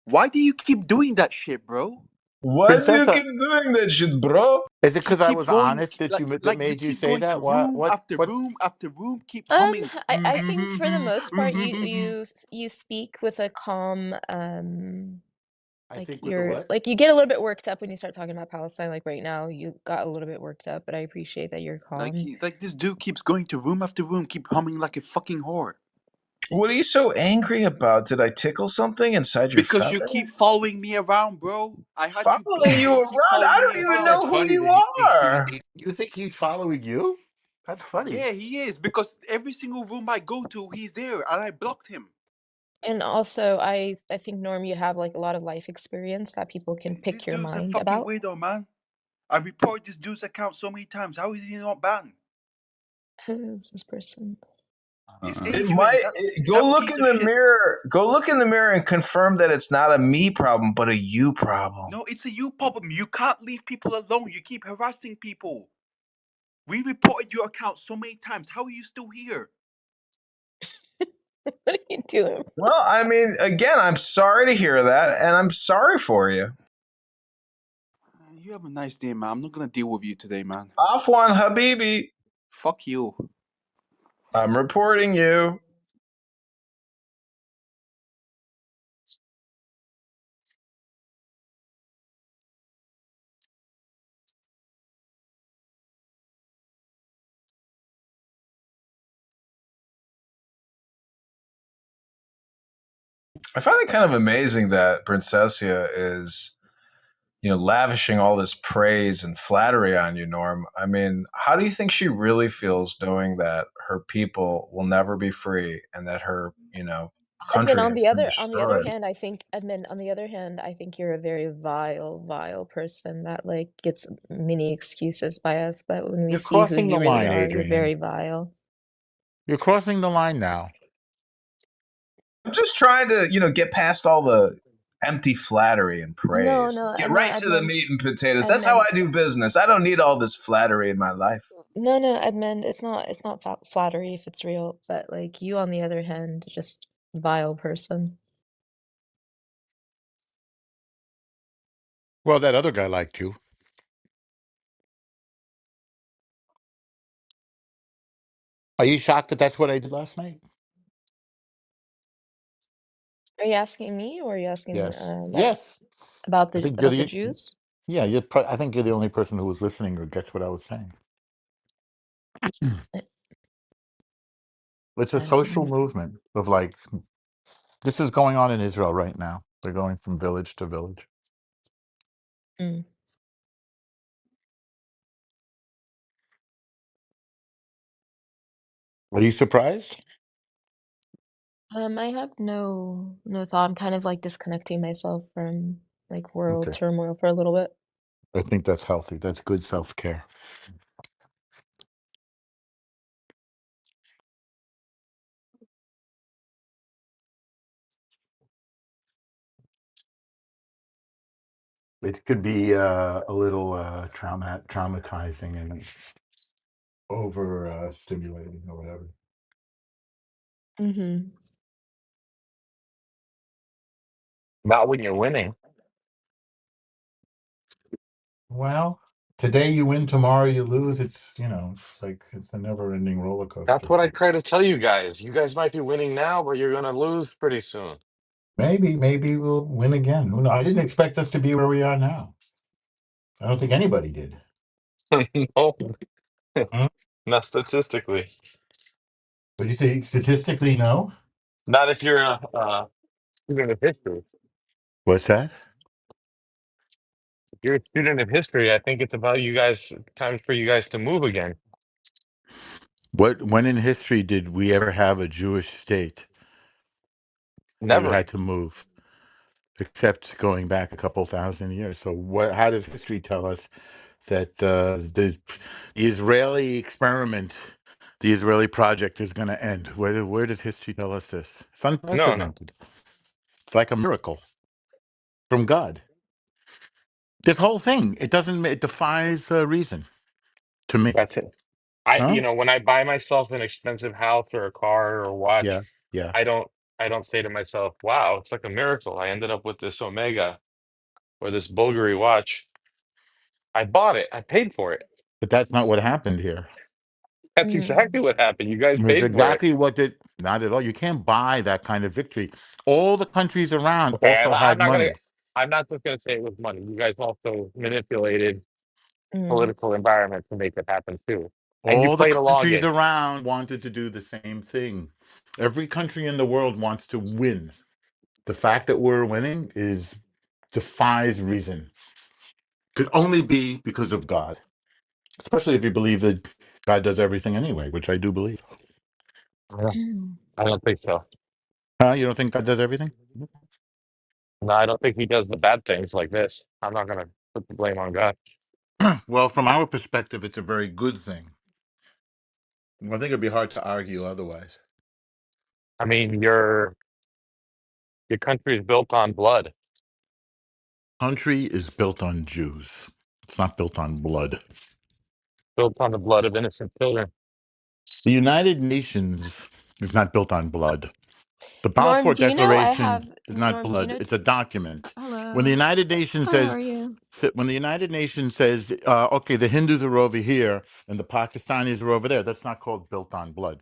Why do you keep doing that shit, bro? Why do you Princessa, keep doing that shit, bro? is it You because I keep was going honest that that like you made you keep say going to that? What? room What? after What? room after room, keep humming. I think for the most part you speak with a calm I like think with the you're what? like you get a little bit worked up when you start talking about Palestine. Like right now, you got a little bit worked up, but I appreciate that you're calm. Like this dude keeps going to room after room, keep humming like a fucking whore. What are you so angry about? Did I tickle something inside your Because you feather? keep following me around, bro. I had you Following blocked. you You keep around? I following me don't You even think around. that's know who funny you that are. you think he's following you? That's funny. Yeah, he is. Because every single room I go to, he's there, and I blocked him. And also, I think Norm, you have like a lot of life experience that people can This pick your dude's a mind fucking about. weirdo, man. I reported this dude's account so many times. How is he not banned? Who is this person? It's It Adrian. might go That look piece in of the shit. mirror. Go look in the mirror and confirm that it's not a me problem, but a you problem. No, it's a you problem. You can't leave people alone. You keep harassing people. We reported your account so many times. How are you still here? What are you doing? Well, I mean, again, I'm sorry to hear that, and I'm sorry for you. You have a nice day, man. I'm not gonna deal with you today, man. Afwan Habibi, Fuck you. I'm reporting you. I find it kind of amazing that Princessia is, lavishing all this praise and flattery on you, Norm. I mean, how do you think she really feels knowing that her people will never be free and that her, Edmund, country has been on the other destroyed? hand, I think Edmund, on the other hand, I think you're a very vile person that like gets many excuses by us, but when we You're see who crossing the you really line, are, you're Adrian. very vile. You're crossing the line now. I'm just trying to, get past all the empty flattery and No, praise. no, Get no, right to the Edmund, meat and potatoes. That's how Edmund, I do business. I don't need all this flattery in my life. no, Edmund, it's not flattery if it's real, but like you, on the other hand, just vile person. Well, that other guy liked you. Are you shocked that that's what I did last night? Are you asking me, or are you asking Yes. Yes. about I the think you're the. Jews? Yeah, I think you're the only person who was listening or gets what I was saying. It's a social Um, movement of like this is going on in Israel right now. They're going from village to village. mm. Are you surprised? I have no thought. I'm kind of like disconnecting myself from like world Okay. turmoil for a little bit. I think that's healthy. That's good self-care. It could be a little traumatizing and over stimulating or whatever. Mm-hmm. Not when you're winning. Well, today you win, tomorrow you lose. It's like it's a never-ending roller That's coaster. what I try to tell you guys. You guys might be winning now, but you're gonna lose pretty soon. Maybe we'll win again. Who knows? I didn't expect us to be where we are now. I don't think anybody did. No, Hmm? not statistically. What do you say? Statistically, no. Not if you're a student of history. What's that? If you're a student of history, I think it's about you guys. Time for you guys to move again. When in history did we ever have a Jewish state where you Never. had to move? Except going back a couple thousand years. So what? How does history tell us that the Israeli experiment, the Israeli project, is going to end? Where does history tell us this? It's No, no. unprecedented. It's like a miracle from God. This whole thing, it defies reason to me. That's it. I, Huh? when I buy myself an expensive house or a car or a watch, Yeah, yeah. I don't. I don't say to myself, "Wow, it's like a miracle. I ended up with this Omega or this Bulgari watch. I bought it. I paid for it." But that's not what happened here. That's exactly Mm. what happened. You guys It's paid for it. exactly what did not at all. You can't buy that kind of victory. All the countries around Okay, also I'm had not gonna. money. I'm not just gonna say it was money. You guys also manipulated Mm. political environment to make it happen too, and you All the played a long countries game. around wanted to do the same thing. Every country in the world wants to win. The fact that we're winning is defies reason. Could only be because of God, especially if you believe that God does everything anyway, which I do believe. Yeah. I don't think so. Huh? You don't think God does everything? No, I don't think he does the bad things like this. I'm not gonna put the blame on God. Well, from our perspective, it's a very good thing. I think it'd be hard to argue otherwise. I mean, your country is built on blood. Country is built on Jews. It's not built on blood. Built on the blood of innocent children. The United Nations is not built on blood. The Norm, Balfour do you know I Declaration have is not Norm, do you blood. know It's a document. When the hello. United Nations Hi, how says, are you? when the United Nations says, okay, the Hindus are over here and the Pakistanis are over there, that's not called built on blood.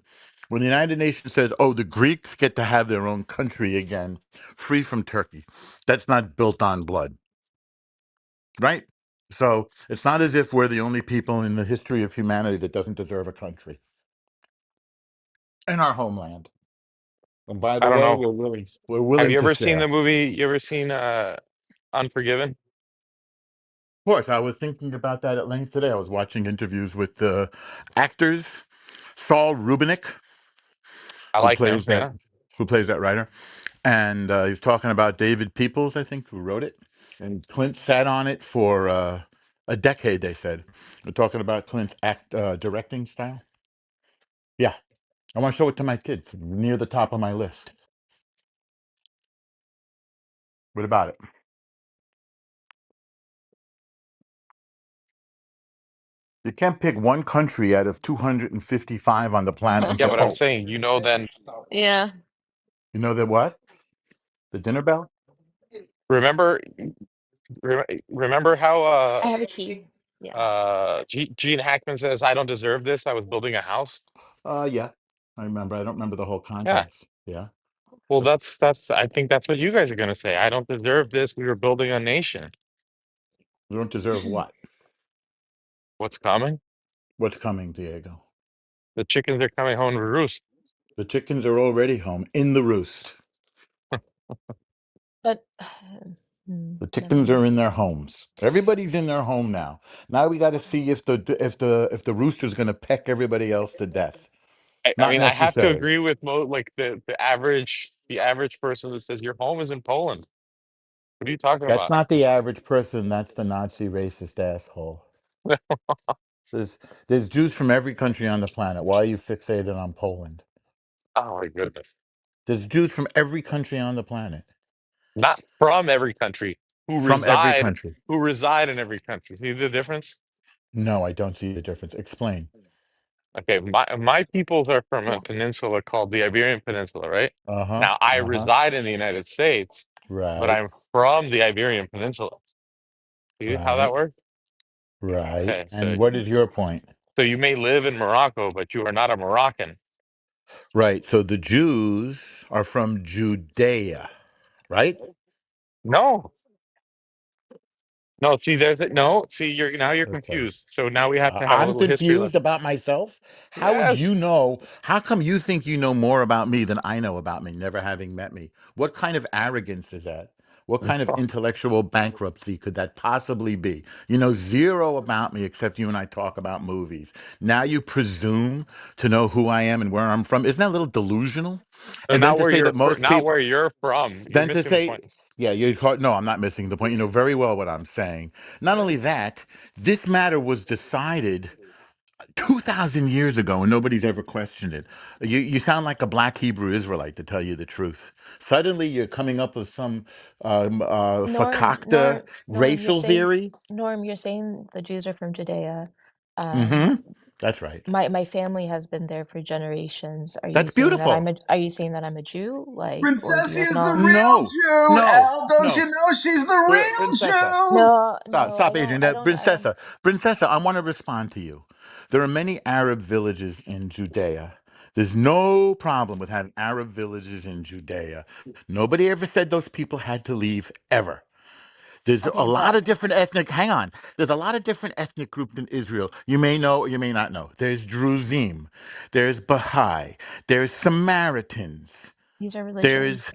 When the United Nations says, oh, the Greeks get to have their own country again, free from Turkey, that's not built on blood, right? So it's not as if we're the only people in the history of humanity that doesn't deserve a country in our homeland. And by I the don't way, know. we're Have willing you to ever seen the share. movie? You ever seen Unforgiven? Of course, I was thinking about that at length today. I was watching interviews with the actors, Saul Rubinek, I who like him. plays that Yeah, who plays that writer, and he was talking about David Peoples, I think, who wrote it, and Clint sat on it for a decade. They said we're talking about Clint's directing style. Yeah, I want to show it to my kids. Near the top of my list. What about it? You can't pick one country out of 255 on the planet and yeah. say, But I'm "Oh, saying, then Yeah, you know that what? The dinner bell?" remember, remember how I have a key. Yeah. Gene Hackman says, "I don't deserve this. I was building a house." Yeah, I remember. I don't remember the whole Yeah. context. Yeah, Well, but that's. I think that's what you guys are gonna say. I don't deserve this. We were building a nation. you don't deserve what? What's coming? What's coming, Diego? The chickens are coming home to roost. The chickens are already home in the roost. But The never chickens mind. are in their homes. Everybody's in their home now. Now we got to see if the rooster's going to peck everybody else to death. I Not mean, I have to necessary. agree with like the average person that says your home is in Poland. What are you talking That's about? not the average person. That's the Nazi racist asshole. Says there's Jews from every country on the planet. Why are you fixated on Poland? Oh my goodness. There's Jews from every country on the planet. Not from every country, who From every reside country. who reside in every country. See the difference? No, I don't see the difference. Explain. Okay, my peoples are from a peninsula called the Iberian Peninsula, right? Uh-huh. Now I Uh-huh. reside in the United States, but Right. I'm from the Iberian Peninsula. See how that Right. works? Right. Okay, And what is your point? so you may live in Morocco, but you are not a Moroccan. Right. So the Jews are from Judea, right? No, no. See, no. See, you're Okay. confused. So now we have to have a I'm little history confused lesson. about myself. How would Yes. you know? How come you think you know more about me than I know about me, never having met me? What kind of arrogance is that? What kind of intellectual bankruptcy could that possibly be? You know zero about me except you and I talk about movies. Now you presume to know who I am and where I'm from. Isn't that a little delusional? So And then to say that most not people, where you're from. You're then to missing the say, point. yeah, no, I'm not missing the point. You know very well what I'm saying. Not only that, this matter was decided 2,000 years ago and nobody's ever questioned it. You sound like a black Hebrew Israelite, to tell you the truth. Suddenly you're coming up with some Norm, fakakta Norm, racial theory. Norm, you're saying the Jews are from Judea. Mm-hmm. That's right. My family has been there for generations. Are you That's saying that beautiful. are you saying that I'm a Jew? Like, or do you Princessia is the acknowledge? real No, Jew, no, Elle. Don't you no. know she's the real Princessa, Jew? No, stop, no, I stop, don't Adrian. I don't Princessa, I want to respond to you. There are many Arab villages in Judea. There's no problem with having Arab villages in Judea. Nobody ever said those people had to leave ever. There's a Okay, lot but of different ethnic. Hang on. There's a lot of different ethnic groups in Israel. You may know or you may not know. There's Druzim. There's Baha'i. There's Samaritans. these are religions. There's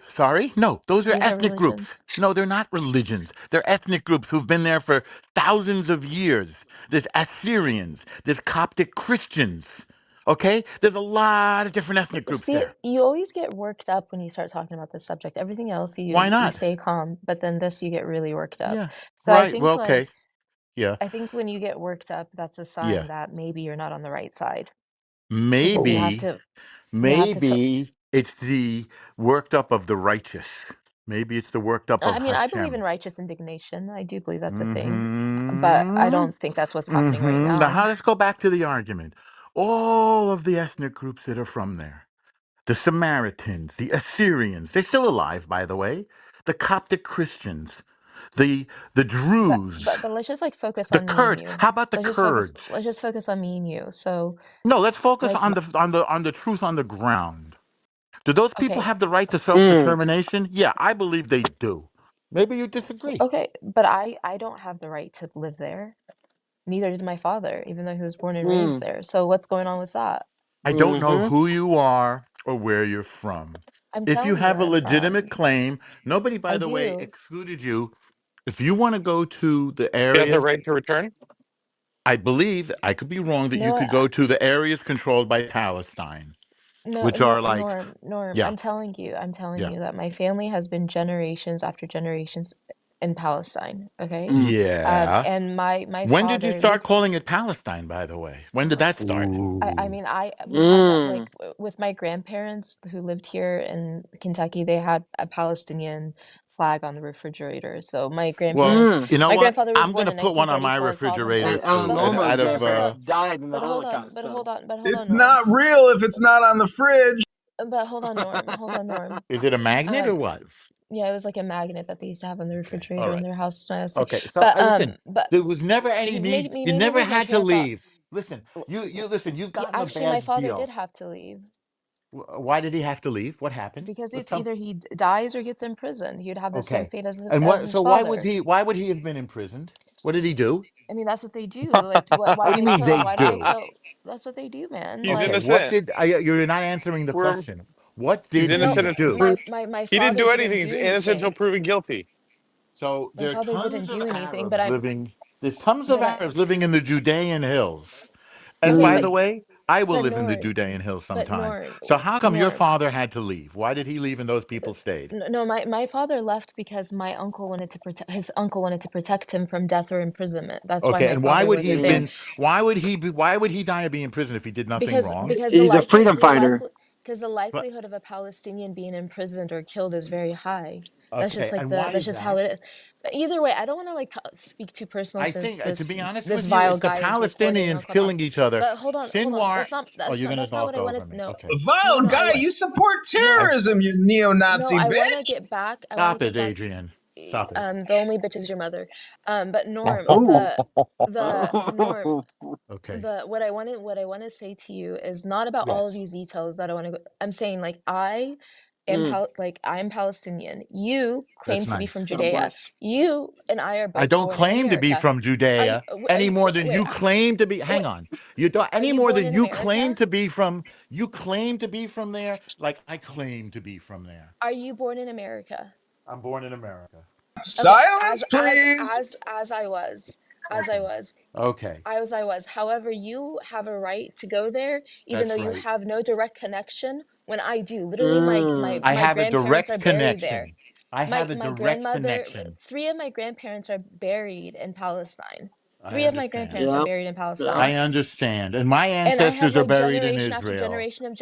sorry? No, those are These are ethnic groups. religions. No, they're not religions. They're ethnic groups who've been there for thousands of years. There's Assyrians. There's Coptic Christians. Okay? There's a lot of different ethnic groups See, there. you always get worked up when you start talking about this subject. Everything else Why you not? stay calm, but then this you get really worked up. Yeah. So I Right. think Well, like okay. Yeah. I think when you get worked up, that's a Yeah. sign that maybe you're not on the right side because Maybe, you have to feel. maybe it's the worked up of the righteous. Maybe it's the worked up of I mean, I believe in Hashem. righteous indignation. I do believe that's a thing, but I Mm-hmm. don't think that's what's happening right Now, now. let's go back to the argument. All of the ethnic groups that are from there, the Samaritans, the Assyrians, they're still alive, by the way. The Coptic Christians, the Druze, But let's just like focus the on me and Kurds. you. How about the Kurds? Let's just focus on me and you. So No, let's focus like on the truth on the ground. Do those people okay, have the right to self Mm. determination? Yeah, I believe they do. Maybe you disagree. okay, but I don't have the right to live there. Neither did my father, even though he was born and raised Mm. there. So what's going on with that? I don't know Mm-hmm. who you are or where you're from. I'm If you telling you have where a I'm legitimate from. claim, nobody, by I the way, do. excluded you. If you want to go to the He has a areas, right to return. I believe, I could be wrong, that you No, could go to the areas controlled by Palestine, no, which are like, Norm, yeah, I'm telling yeah, you that my family has been generations after generations in Palestine, okay? Mm. yeah. And my When did you father start lived, calling it Palestine, by the way? When did that start? I Ooh. mean, we had that Mm. like with my grandparents who lived here in Kentucky, they had a Palestinian flag on the refrigerator. So Well, Mm. you know my what? grandfather was I'm born going to in put one on my 1934, called refrigerator himself, And too. Norma's Out of, grandparents died in the Holocaust, so. but hold on, It's Norm. not real if it's not on the fridge. But hold on, Norm. is it a magnet or Um, what? yeah, it was like a magnet that they used to have on the Okay. All refrigerator in right. their house when I was, Okay. So listen, but there was never any need. you You made me never lose my had to train of thought. leave. Listen, L- you listen. You've Yeah, gotten a actually, my bad father did deal. have to leave Why did he have to leave? What happened? because Let's it's tell. either he dies or gets imprisoned. He'd have the same Okay. fate And as what? his So why was father. he? Why would he have been imprisoned? What did he do? I mean, that's what they do. Like, why What do do you they mean kill? they Why do they do? kill? That's what they do, man. He's Okay. Like, What innocent. did? You're not answering the We're question. What he's did no, he innocent until do? proven. my He didn't father do didn't anything. He's do innocent until anything. proven guilty. So My there are father didn't tons do of anything, Arabs living. There's tons of but I, Arabs living in the Judean hills. And okay, by Mm. the way, I will but live in the Norm, Judean hills but sometime. So how come your Norm. father had to leave? Why did he leave and those people stayed? No, my father left because his uncle wanted to protect him from death or imprisonment. That's why Okay, my and why father would he wasn't have there. Mm. been? Why would he die or be in prison if he did nothing wrong? He's a freedom fighter. Because the But likelihood of a Palestinian being imprisoned or killed is very high. That's just okay, like and why that's is just how that? it is. But either way, I don't want to like speak too personal I since think, to be honest this with you, vile it's the guy is recording on Palestinians Clubhouse. killing each other. But hold on. Sinwar. Oh, you're gonna That's not what talk I over wanted. me. No, Okay. no, Vile no. guy, you support No, I terrorism, you no. neo-Nazi I want to bitch. get back. I want to stop get it, back. Adrian. Stop it. The only bitch is your mother. But Norm, Oh. the Norm, Okay. what I want to say to you is not about all of Yes. these details that I want to go. I'm saying like Mm. I'm Palestinian. You claim That's to be from nice. God Judea. bless. You and I are I both don't born in claim to be America. from Judea Are any you more than wait, you claim to be. wait, Hang on. You don't are any you more born than in you claim America? to be from. You claim to be from there, like I claim to be from there. Are you born in America? I'm born in America. Okay, Silence, please. as I was, as I Okay. was. Okay. I was. However, you have a right to go there, even though That's you right. have no direct connection. When I do, literally, Mm. I my have a grandparents direct are buried there. connection. I have a My direct grandmother, connection. three of my grandparents are buried in Palestine. I Three of my understand. grandparents are Yep. buried in Yep. Palestine, I understand. And my and I have ancestors are like buried in generation after Israel. generation of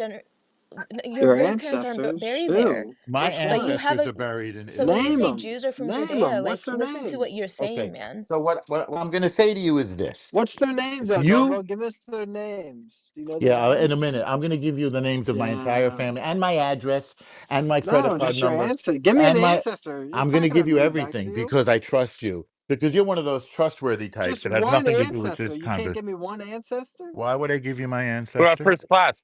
your grandparents aren't buried there. My Which But you one? have ancestors a. are buried in So when you Israel. Name say them. Jews are from Name Judea, them. like What's their listen to what names? you're saying, man. So what I'm going to say to you is this. What's their names, You, Normo? Give us their names. Do you know their yeah, in a names? minute, I'm going to give you the names of my entire Yeah. family and my address and my credit No, card just your number ancestor. Give me an and my, ancestor. You're I'm going to talking to give you me back to everything you. because I trust you. Because you're one of those trustworthy types Just that has one nothing to do with ancestor. this You can't conversation. give me one ancestor? Why would I give you my We're on ancestor? first class.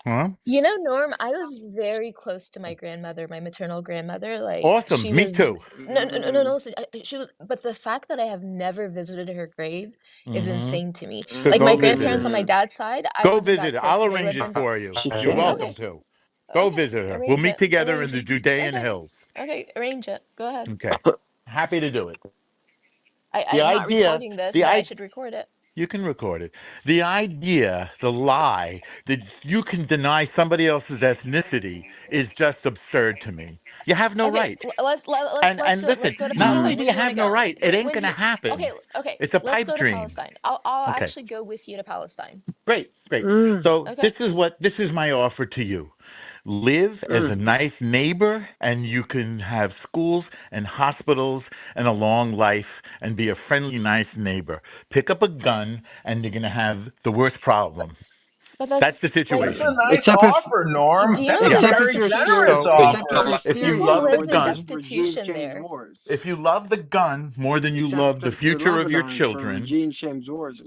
Huh? You know, Norm, I was very close to my grandmother, my maternal grandmother. Like Awesome. she Me was too. no. Listen, she was, but the fact that I have never visited her grave is Mm-hmm. insane to me. So Like go my visit grandparents her. on my Mm, dad's side, I Go wasn't visit that her. close I'll because they arrange lived it in. for you. she You're can't. welcome Okay, to. Go okay, visit her. We'll arrange meet it, together in the arrange. Judean Okay, hills. okay, arrange it. Go ahead. Okay. Happy to do it. The I'm not idea, recording this, the but I I should record it. you can record it. The idea, the lie that you can deny somebody else's ethnicity is just absurd to me. You have no Okay, right. let's And go. listen, Let's go to not only Palestine. do Where do you you want have to no go? right, it ain't When do gonna you? happen. Okay, okay. It's a Let's pipe go to dream. Palestine. I'll Okay. actually go with you to Palestine. Great, great. Mm, So Okay. this is my offer to you. Live as a mm. nice neighbor and you can have schools and hospitals and a long life and be a friendly, nice neighbor. Pick up a gun and you're gonna have the worst problem. But that's That's the like, That's a situation. nice Except if offer, Norm. do you know That's a what Yeah. except if very you're generous Syria, So except if offer. you're if you Syria, love the where people lived in there's gun, regime destitution change there? wars. if you love the gun more than you love Except the if you're future of your Lebanon, for children, regime change wars.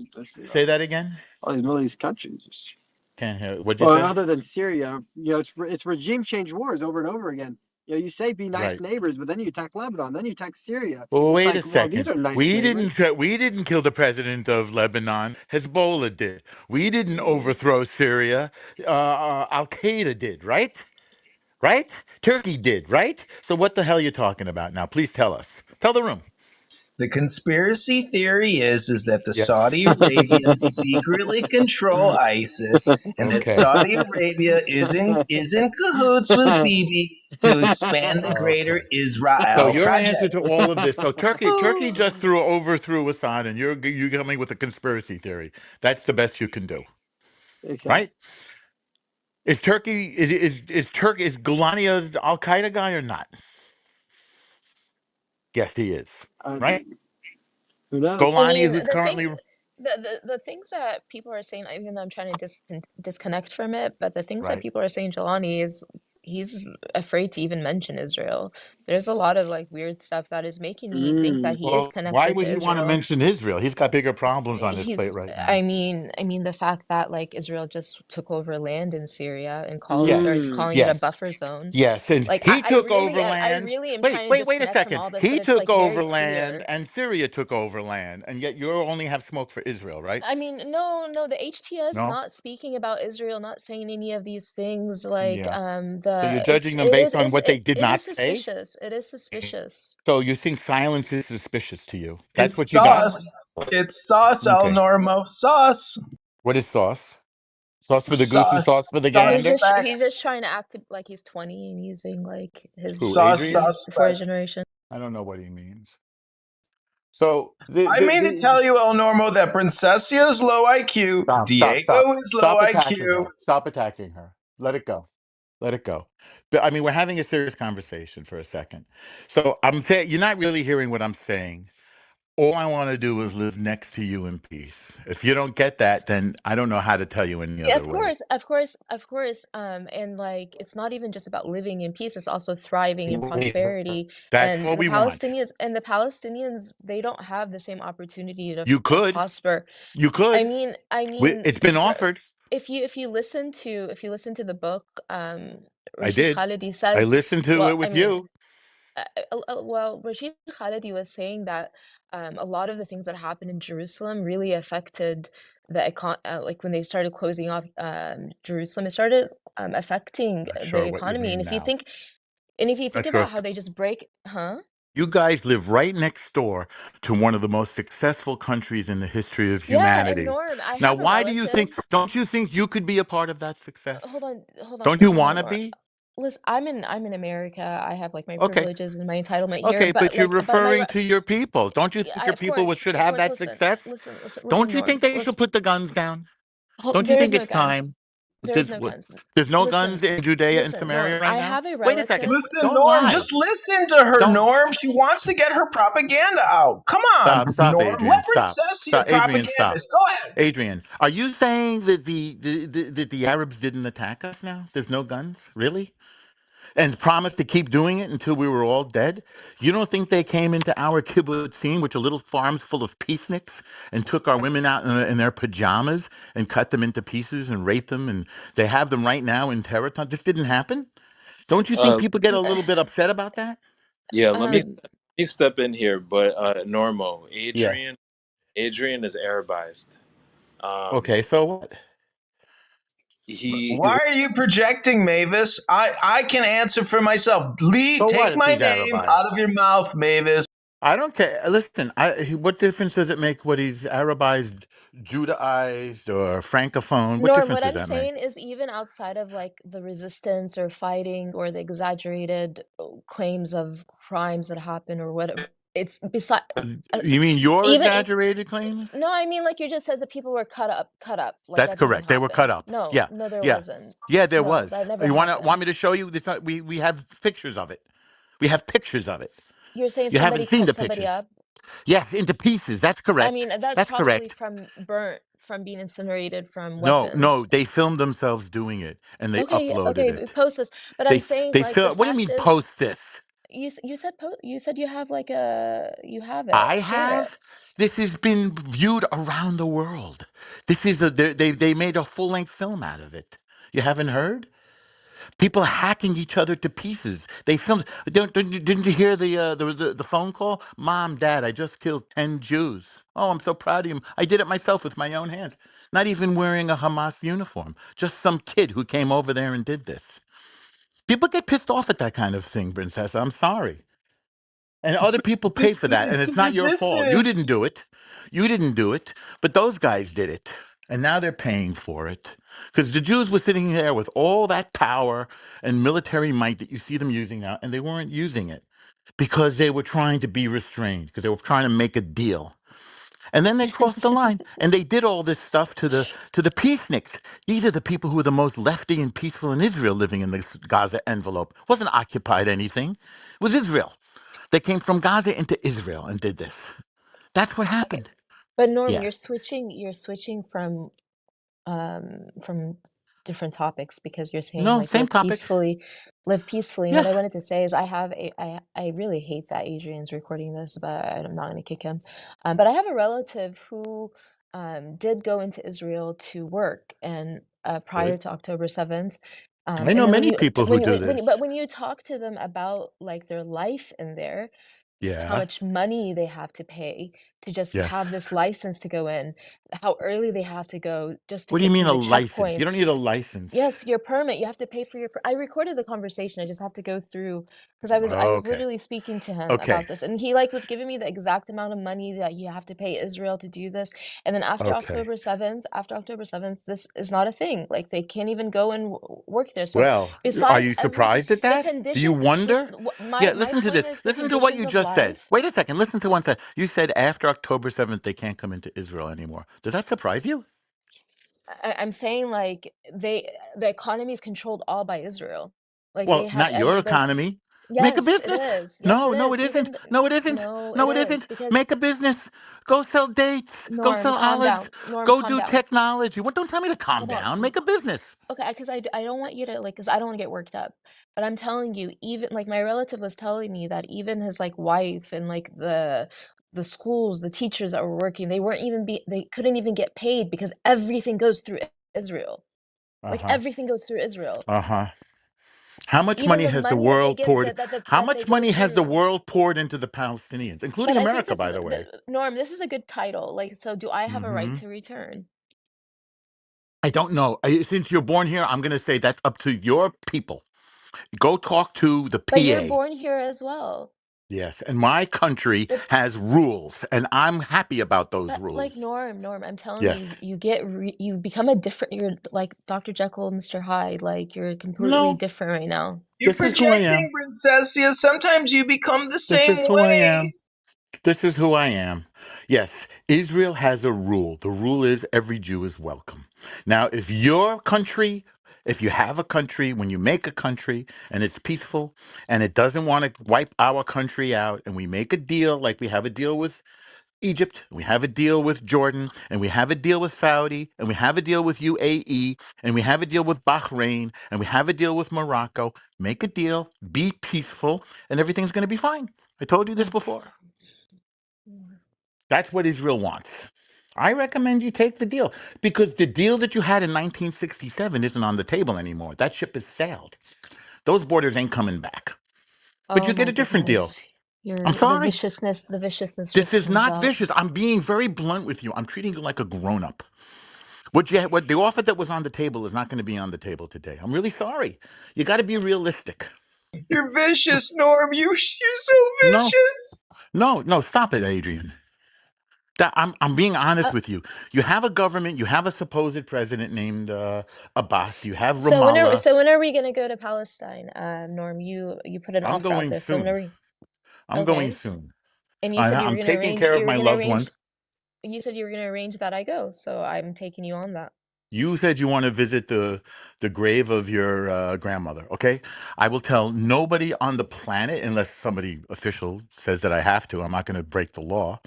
say that again. All these Middle East countries. Can't hear. What'd you Well, say? other than Syria, it's regime change wars over and over again. You say be nice Right. neighbors, but then you attack Lebanon, then you attack Syria. Well, It's wait like, a well, these second. are nice neighbors. We didn't kill the president of Lebanon. Hezbollah did. We didn't Mm. overthrow Syria. Al Qaeda did. Right? Right? Turkey did. Right? So what the hell are you talking about now? Please tell us. Tell the room. The conspiracy theory is that the Yes. Saudi Arabians secretly control ISIS, and that Okay. Saudi Arabia is in cahoots with Bibi to expand the greater Okay. So Israel your answer project. to all of this. So Turkey just Oh. overthrew Assad, and you're coming with a conspiracy theory. That's the best you can do, Okay. right? Is Turkey is Golani a Al Qaeda guy or not? Yes, he is. Uh, Right? who knows? I Golani, mean, who's the thing, currently the things that people are saying, even though I'm trying to disconnect from it, but the things that right. people are saying, Jelani is he's afraid to even mention Israel. There's a lot of like weird stuff that is making me think that Mm. he is Well, why connected would to he want to Israel. mention Israel? He's got bigger problems on his plate He's, right now. I mean, the fact that like Israel just took over land in Syria and Yes, Mm. calling it a yes, buffer zone. yes. And Like he took I overland. really am trying to Wait a disconnect from second. all this, but He it's took like very overland clear. and Syria took overland, and yet you only have smoke for Israel, right? I mean, no, the HTS No? not speaking about Israel, not saying any of these things. Like, Yeah. So you're judging them it based on what they did it is not say? suspicious. It is suspicious. So you think silence is suspicious to you? That's It's what you got? sauce. It's sauce, El Okay. Normo. Sauce. What is sauce? Sauce for the goose and Sauce. sauce for the He's gander? Suspect. just trying to act like he's 20 and using like Who, Sauce Adrian? for his suspect. generation. I don't know what he means. So I mean to tell you, El Normo, that Princessia is low IQ. Diego is low Stop attacking IQ. her. Stop attacking her. Let it go. Let it go. But I mean, we're having a serious conversation for a second. So I'm saying you're not really hearing what I'm saying. All I want to do is live next to you in peace. If you don't get that, then I don't know how to tell you any Yeah, other way. of course. And like, it's not even just about living in peace; it's also thriving in prosperity. That's And what we want. The Palestinians, they don't have the same opportunity You to could. prosper. You I could. mean, It's been for offered. if you listen to the book, I Rashid did. Khalidi I says, listened to it well, I with mean, you. well, Rashid Khalidi was saying that a lot of the things that happened in Jerusalem really affected like when they started closing off Jerusalem, it started affecting Not the sure what you economy. mean now. And if you think Not sure. about how they just break, huh? You guys live right next door to one of the most successful countries in the history of Yeah, and humanity. Norm, I Now, have a why do you think, relative. don't you think you could be a part of that success? Don't you Hold on, want to Norm. be? Listen, I'm in America. I have like my Okay. privileges and my entitlement here, Okay, but but you're like, but referring to your people. Don't you think yeah, your people should of have course, that success? listen, Don't you Norm, think they listen. should put the guns down? Hold, Don't you there is think no it's guns. time? There's no guns. There's no Listen, guns in Judea and listen, Samaria Norm. right I now? have a Wait a second. relative. Listen, Don't Norm, lie. just listen to her, Don't Norm. She wants to get her propaganda out. Come on, stop, Norm. Adrian. Let Stop. Princessia Stop. Adrian, stop. propagandist. Go ahead. Adrian, are you saying that the Arabs didn't attack us now? There's no guns? Really? And promised to keep doing it until we were all dead? You don't think they came into our kibbutzim, which are little farms full of peaceniks, and took our women out in their pajamas and cut them into pieces and raped them? And they have them right now in Tereton. This didn't happen? Don't you think Uh, people get a little bit upset about that? yeah, Um, let me step in here, but Normo, Yeah. Adrian is Arabized. Um, Okay, so what? he's Why are you projecting, Mavis? I can answer for myself. So what Take if my he's name out Arabized? of your mouth, Mavis. I don't care. Listen, what difference does it make what he's Arabized, Judaized, or Francophone? What Norm, difference what does I'm that make? saying is even outside of like the resistance or fighting or the exaggerated claims of crimes that happen or whatever, it's beside You mean your even if exaggerated claims? no, I mean like you just said that people were cut up, like That's that didn't correct. They were cut happen. up. No, Yeah, no, there yeah, wasn't. yeah. There No, was. that never You want happened. me to show you? This, we have pictures of it. We have pictures of it. You're saying You somebody haven't seen cut the somebody pictures. up? Yes, into pieces. That's I correct. mean, that's That's probably correct. from burnt, from being incinerated from No, no, weapons. they filmed themselves doing it and they Okay, uploaded okay, it. post this. But I'm saying They like the film. What do you fact mean is, post this? you said you said you have like a you have I it. Share it. have. This has been viewed around the world. This is they made a full length film out of it. You haven't heard? People hacking each other to pieces. They filmed. Didn't you hear the phone call? Mom, Dad, I just killed 10 Jews. Oh, I'm so proud of you. I did it myself with my own hands. Not even wearing a Hamas uniform. Just some kid who came over there and did this. People get pissed off at that kind of thing, Princess. I'm sorry. And other people pay for that, and Resistance, it's not your fault. You didn't resistance. do it. You didn't do it, but those guys did it. And now they're paying for it. Because the Jews were sitting there with all that power and military might that you see them using now, and they weren't using it because they were trying to be restrained, because they were trying to make a deal. And then they crossed the line, and they did all this stuff to the peaceniks. These are the people who are the most lefty and peaceful in Israel living in the Gaza envelope. It wasn't occupied anything. It was Israel. They came from Gaza into Israel and did this. That's what Okay. happened. But Norm, Yeah. you're switching from different topics because you're saying No, like same topic. live peacefully. And what Yes. I wanted to say is I really hate that Adrian's recording this, but I'm not going to kick him. But I have a relative who did go into Israel to work and prior Good. to October 7th. I And know then many people who do this. when you talk to them about like their life in there, how Yeah. much money they have to pay to just Yes. have this license to go in, how early they have to go just to What do you get mean through a the license? You don't checkpoints. need a license. Yes, your permit, you have to pay for your I recorded the conversation. I just have to go through because I was Okay. literally speaking to him Okay. about this and he like was giving me the exact amount of money that you have to pay Israel to do this. And then Okay. After October 7th, this is not a thing. Like they can't even go and work there. So Well, are besides you everything, surprised at the that? Do you conditions, wonder? listen, Yeah, my listen to point this. is the Listen to what conditions you of just said. life. Wait a second. Listen to one second. You said after October 7th, they can't come into Israel anymore. Does that surprise you? I'm saying like the economy is controlled all by Israel. Like they Well, have not your the economy. Make a yes, it business. is. Yes, No, it no, is. it isn't. Even No, it isn't. no, it No, it is isn't. because Make a business. Go sell dates. Go Norm, sell calm olives. down. Norm, Go calm do down. technology. What? Don't tell me to calm Hold on. down. Make a business. Okay, because I don't want you to like because I don't want to get worked up. But I'm telling you, even like my relative was telling me that even his like wife and like the schools, the teachers that were working, they couldn't even get paid because everything goes through Israel. Uh Like huh. everything goes through Israel. Uh huh. How much Even money the has the money that they world give poured? How that they much go money has the through. world poured into the Palestinians, including But I think America, this by is the way? Norm, this is a good title. Like, so do I have a right Hmm. to return? I don't know. Since you're born here, I'm going to say that's up to your people. Go talk to the But you're PA. born here as well. Yes, and my country The has rules, and I'm happy about those but like rules. Norm, I'm telling Yes. you, you become a different. You're like Dr. Jekyll, Mr. Hyde. Like you're completely No, different right now. You're this is who I am. projecting, Princessia. Sometimes you become the This same is who I way. am. This is who I am. Yes, Israel has a rule. The rule is every Jew is welcome. Now, if your country If you have a country, when you make a country and it's peaceful and it doesn't want to wipe our country out, and we make a deal like we have a deal with Egypt, we have a deal with Jordan, and we have a deal with Saudi, and we have a deal with UAE, and we have a deal with Bahrain, and we have a deal with Morocco. Make a deal, be peaceful, and everything's going to be fine. I told you this before. That's what Israel wants. I recommend you take the deal because the deal that you had in 1967 isn't on the table anymore. That ship has sailed. Those borders ain't coming back. But Oh you get my a different deal. goodness. I'm sorry. The viciousness This just is comes not out. vicious. I'm being very blunt with you. I'm treating you like a grown up. What the offer that was on the table is not going to be on the table today. I'm really sorry. You got to be realistic. You're vicious, Norm. You're so No, vicious. no, stop it, Adrian. I'm being honest Uh, with you. You have a government. You have a supposed president named Abbas. You have so Ramallah. when are we gonna go to Palestine, Norm? You put an I'm offer out going there. So when are soon. we? I'm going Okay. soon. And you said I'm taking care of my loved ones. you said you were gonna arrange that I go. So I'm taking you on that. You said you want to visit the grave of your grandmother. Okay, I will tell nobody on the planet unless somebody official says that I have to. I'm not going to break the law,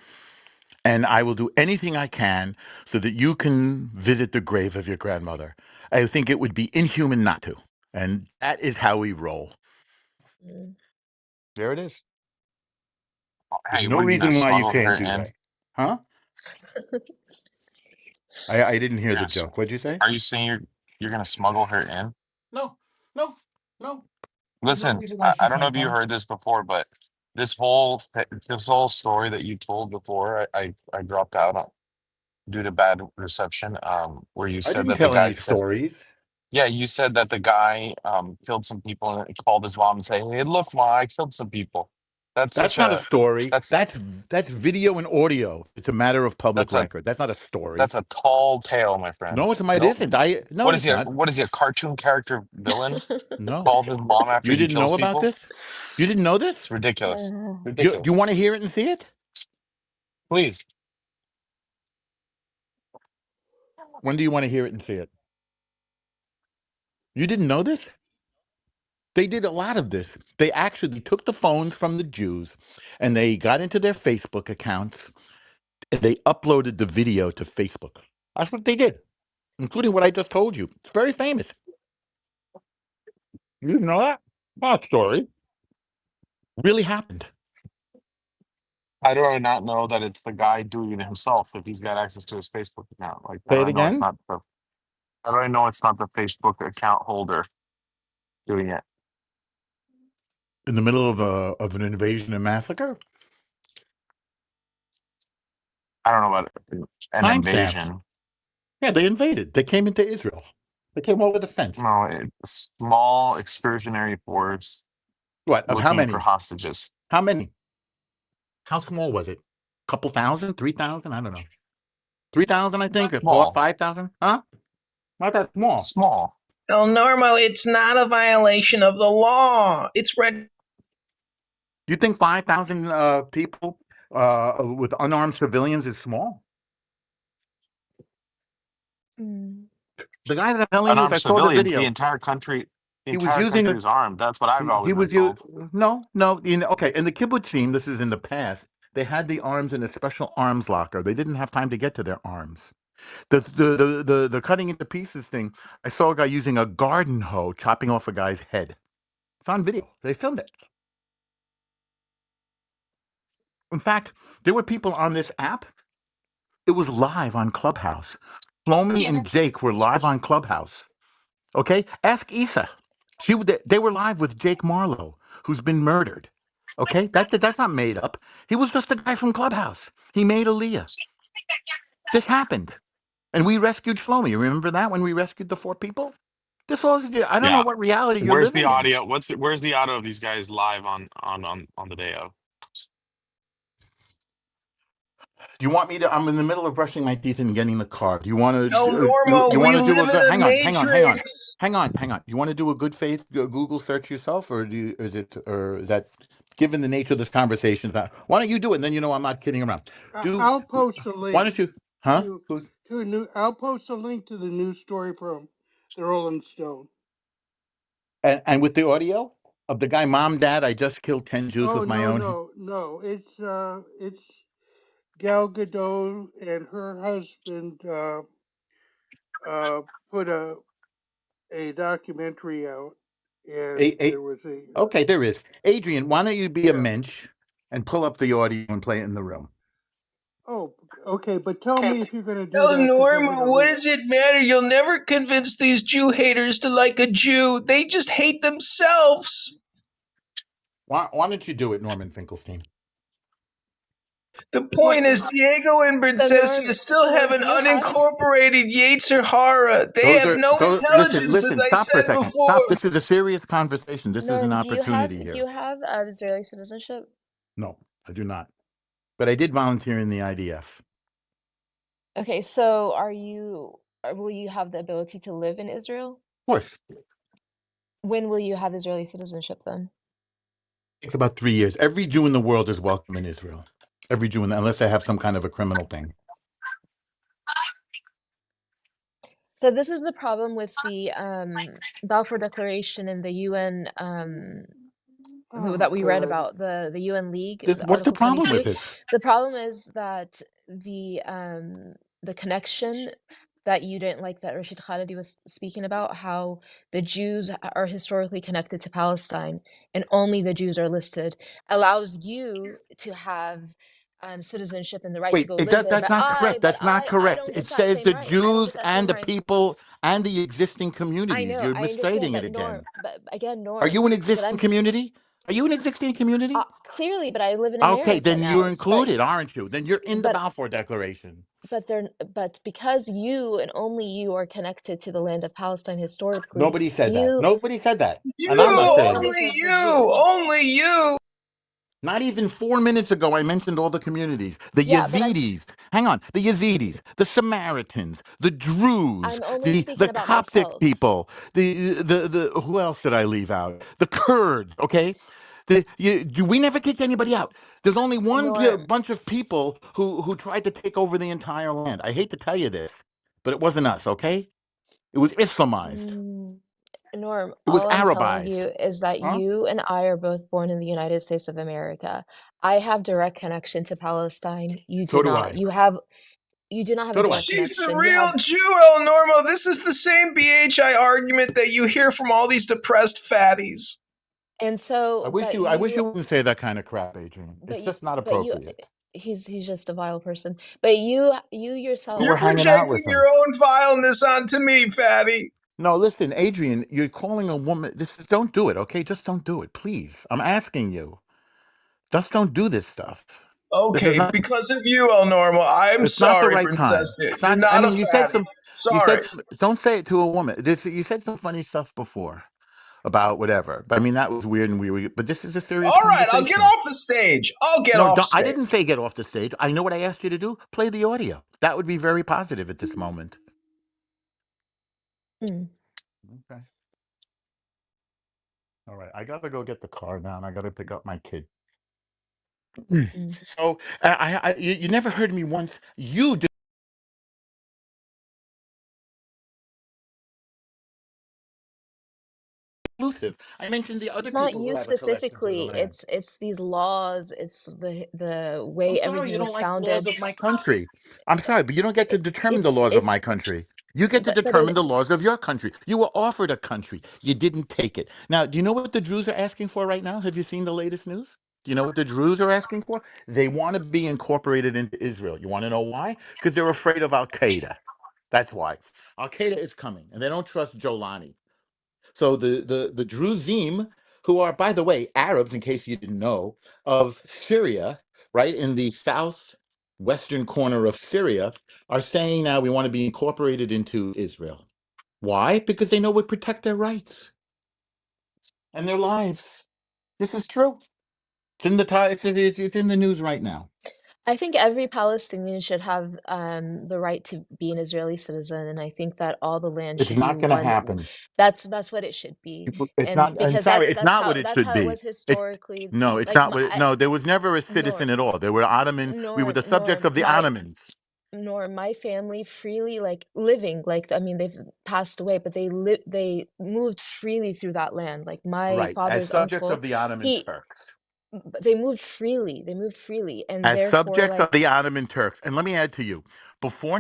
and I will do anything I can so that you can visit the grave of your grandmother. I think it would be inhuman not to, and that is how we roll. Mm. There it is. There's Hey, no what are you gonna reason why you smuggle her can't do in? that, huh? I didn't hear You're the gonna, joke. What'd you say? are you saying you're gonna smuggle her in? No, no, no. There's no Listen, reason why she I don't know can't if you come. heard this before, but this whole story that you told before, I dropped out on due to bad reception. Where you I said didn't that the tell guy any said, stories. yeah, you said that the guy killed some people and called his mom and say, "Hey, look, ma, I killed some people." That's That's such not a a story. that's That's video and audio. It's a matter of public that's a record. That's not a story. that's a tall tale, my friend. No, it No, isn't. No, it's not. what is he, a cartoon character villain who No, calls his mom after you he didn't kills know about people? this. You didn't know this. It's ridiculous. Do you Ridiculous. want to hear it and see it? Please. When do you want to hear it and see it? You didn't know this. They did a lot of this. They actually took the phones from the Jews, and they got into their Facebook accounts, and they uploaded the video to Facebook. That's what they did, including what I just told you. It's very famous. You didn't know that? Not a story. Really happened. How do I not know that it's the guy doing it himself if he's got access to his Facebook account? Like, how Say do it I know it's again. not the how do I know it's not the Facebook account holder doing it? In the middle of an invasion and massacre. I don't know about an Timestamps. invasion. Yeah, they invaded. They came into Israel. They came over the fence. No, it's small excursionary force What? Of how looking for many? hostages. How many? How small was it? Couple thousand? 3,000? I don't know. 3,000, I think. Or Small. 5,000? Huh? Not that small. Small. El Normo, it's not a violation of the law. It's red. You think 5,000 people with unarmed civilians is small? Mm. The guy that I'm telling you is, Unarmed I saw the civilians, video. the He was entire using country a is armed. That's what I've he always been was you told. no, okay, in the kibbutzim, this is in the past, they had the arms in a special arms locker. They didn't have time to get to their arms. The cutting into pieces thing, I saw a guy using a garden hoe chopping off a guy's head. It's on video. They filmed it. In fact, there were people on this app. It was live on Clubhouse. Flomi and Jake were live on Clubhouse. Okay? Ask Issa. They were live with Jake Marlowe, who's been murdered. Okay? That's not made up. He was just a guy from Clubhouse. He made Aaliyah. This happened. And we rescued Shlomi. You remember that when we rescued the 4 people? I don't know Yeah. what reality you're Where's the living in. audio? Where's the audio of these guys live on the day of? Do you want me to? I'm in the middle of brushing my teeth and getting the car. Do you want El to? You Normo, we want to do a live in good? a Hang on, hang on, hang on, matrix. hang on, hang on. You want to do a good faith Google search yourself, or is that given the nature of this conversation? Why don't you do it? And then I'm not kidding around. I'll post a Why link don't you? Huh? to a new. I'll post a link to the news story from the Rolling Stone. And with the audio of the guy, Mom, Dad, I just killed 10 Jews Oh with my own. no! It's Gal Gadot and her husband put a documentary out, and there was a Okay, there is. Adrian, why don't you be a yeah. mensch and pull up the audio and play it in the room? Oh, okay, but tell me if you're going to do Oh, that because I'm going Norma, to what leave. does it matter? You'll never convince these Jew haters to like a Jew. They just hate themselves. Why don't you do it, Norman Finkelstein? The Well, point is, Diego and Princess still have an Do you have unincorporated Yetzer Hara. They Those have are no those. intelligence, as Listen. I Stop for a said second. before. Stop. This is a serious conversation. This is an Norm, opportunity do here. you have Israeli citizenship? No, I do not. But I did volunteer in the IDF. Okay, so will you have the ability to live in Israel? Of course. When will you have Israeli citizenship then? It takes about 3 years. Every Jew in the world is welcome in Israel. Every Jew, unless they have some kind of a criminal thing. So this is the problem with the Balfour Declaration and the UN that we read good. about, the UN League, the What's the Article problem 22. with it? The problem is that the connection that you didn't like, that Rashid Khalidi was speaking about, how the Jews are historically connected to Palestine and only the Jews are listed, allows you to have citizenship and the right to Wait, go live there. that's not correct. That's not I correct. don't It get that says same the right. I don't Jews get that and same the right. people and the existing I communities. know, You're I understand, misstating it but Norm, again. but again, Are Norm, you an what existing community? Are you an existing community? clearly, but I live in Okay, America then now. you're included, aren't you? Then you're in the But Balfour Declaration. but because you and only you are connected to the land of Palestine historically, Nobody said that. you Nobody said that. And I'm it not saying literally it. Only says the you, Jews. only you. Not even 4 minutes ago, I mentioned all the communities. The Yeah, but Yazidis, hang on, the Yazidis, the Samaritans, the Druze, I'm only the speaking about Coptic myself. people, who else did I leave out? The Kurds, okay? We never kicked anybody out. There's only one Norm, bunch of people who tried to take over the entire land. I hate to tell you this, but it wasn't us, okay? It was Islamized. mm, Norm, It was all I'm telling Arabized. you is that Huh? you and I are both born in the United States of America. I have direct connection to Palestine. You do So do not. I. You do not have a So do I. direct She's the connection. You real have Jew, El Normo. This is the same BHI argument that you hear from all these depressed fatties. and so, I wish you wouldn't say that kind of crap, Adrian. It's just not but you appropriate. he's just a vile person. But you But we're You're yourself, hanging out projecting with your them. own vileness onto me, fatty. No, listen, Adrian, you're calling a woman. Don't do it, okay? Just don't do it, please. I'm asking you. Just don't do this stuff. This is Okay, not. because of you, El Normo. I'm It's not the sorry, right Princess. time. It's You're not. I not a mean, you said fatty. some. You Sorry. said some, don't say it to a woman. You said some funny stuff before about whatever. But I mean, that was weird and weird. But this is a serious All right, I'll get conversation. off the stage. I'll get No, off I stage. didn't say get off the stage. I know what I asked you to do. Play the audio. That would be very positive at this moment. mm, Okay. All right. I gotta go get the car now, and I gotta pick up my kid. mm. So you never heard me once. You exclusive. I mentioned the other It's not people who you have a connection to the specifically. land. It's these laws. It's the I'm way sorry, everything you don't was like the laws founded. of my country. I'm sorry, but you don't get to determine the laws of It's my country. You get to but determine the laws of your country. You were offered a country. You didn't take it. Now, do you know what the Druze are asking for right now? Have you seen the latest news? Do you know what the Druze are asking for? They want to be incorporated into Israel. You want to know why? Because they're afraid of Al Qaeda. That's why. Al Qaeda is coming, and they don't trust Jolani. So the Druzim, who are, by the way, Arabs, in case you didn't know, of Syria, right in the southwestern corner of Syria, are saying now we want to be incorporated into Israel. Why? Because they know we protect their rights and their lives. This is true. It's in the it's in the news right now. I think every Palestinian should have the right to be an Israeli citizen, and I think that all the land It's should be not going to one. happen. That's what it should be, It's and not. I'm because sorry. It's not what it that's should how it be. was It's historically. no. It's Like not what. No, there was never a citizen Norm, at all. There were Ottoman. We were the subjects Norm, of the Ottomans. nor my family freely like living like I mean they've passed away but they moved freely through that land like my Right. As father's subjects uncle of the Ottoman he Turks. they moved freely and As therefore subjects of like the Ottoman Turks. And let me add to you, before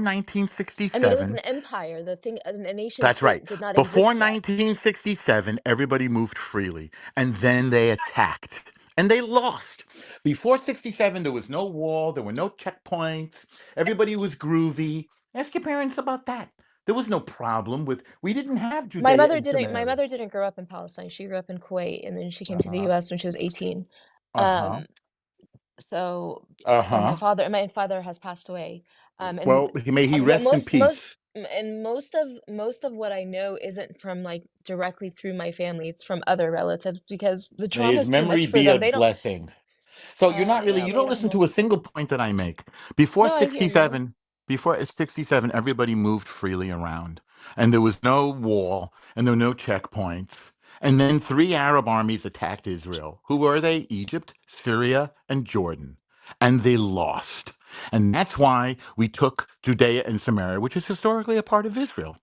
I mean it was an 1967, empire the thing a nation that's right. state did not Before exist yet 1967, everybody moved freely, and then they attacked, and they lost. Before 67, there was no wall, there were no checkpoints, everybody was groovy. Ask your parents about that. There was no problem with, we didn't have Judea and my Samaria. mother didn't grow up in Palestine she grew up in Kuwait and then she came to the Uh-huh. US when she was 18 Uh-huh. so and Uh-huh. my father has passed away and Well, may he but rest in peace. most of what I know isn't from like directly through my family. It's from other relatives because the May trauma his is too memory much for be a them. They don't. blessing. So you're not really, Yeah, you they don't don't listen know. to a single point that I make. Before No, I hear you. 67, before 67, everybody moved freely around. And there was no wall and there were no checkpoints. And then three Arab armies attacked Israel. Who were they? Egypt, Syria, and Jordan. And they lost. And that's why we took Judea and Samaria, which is historically a part of Israel.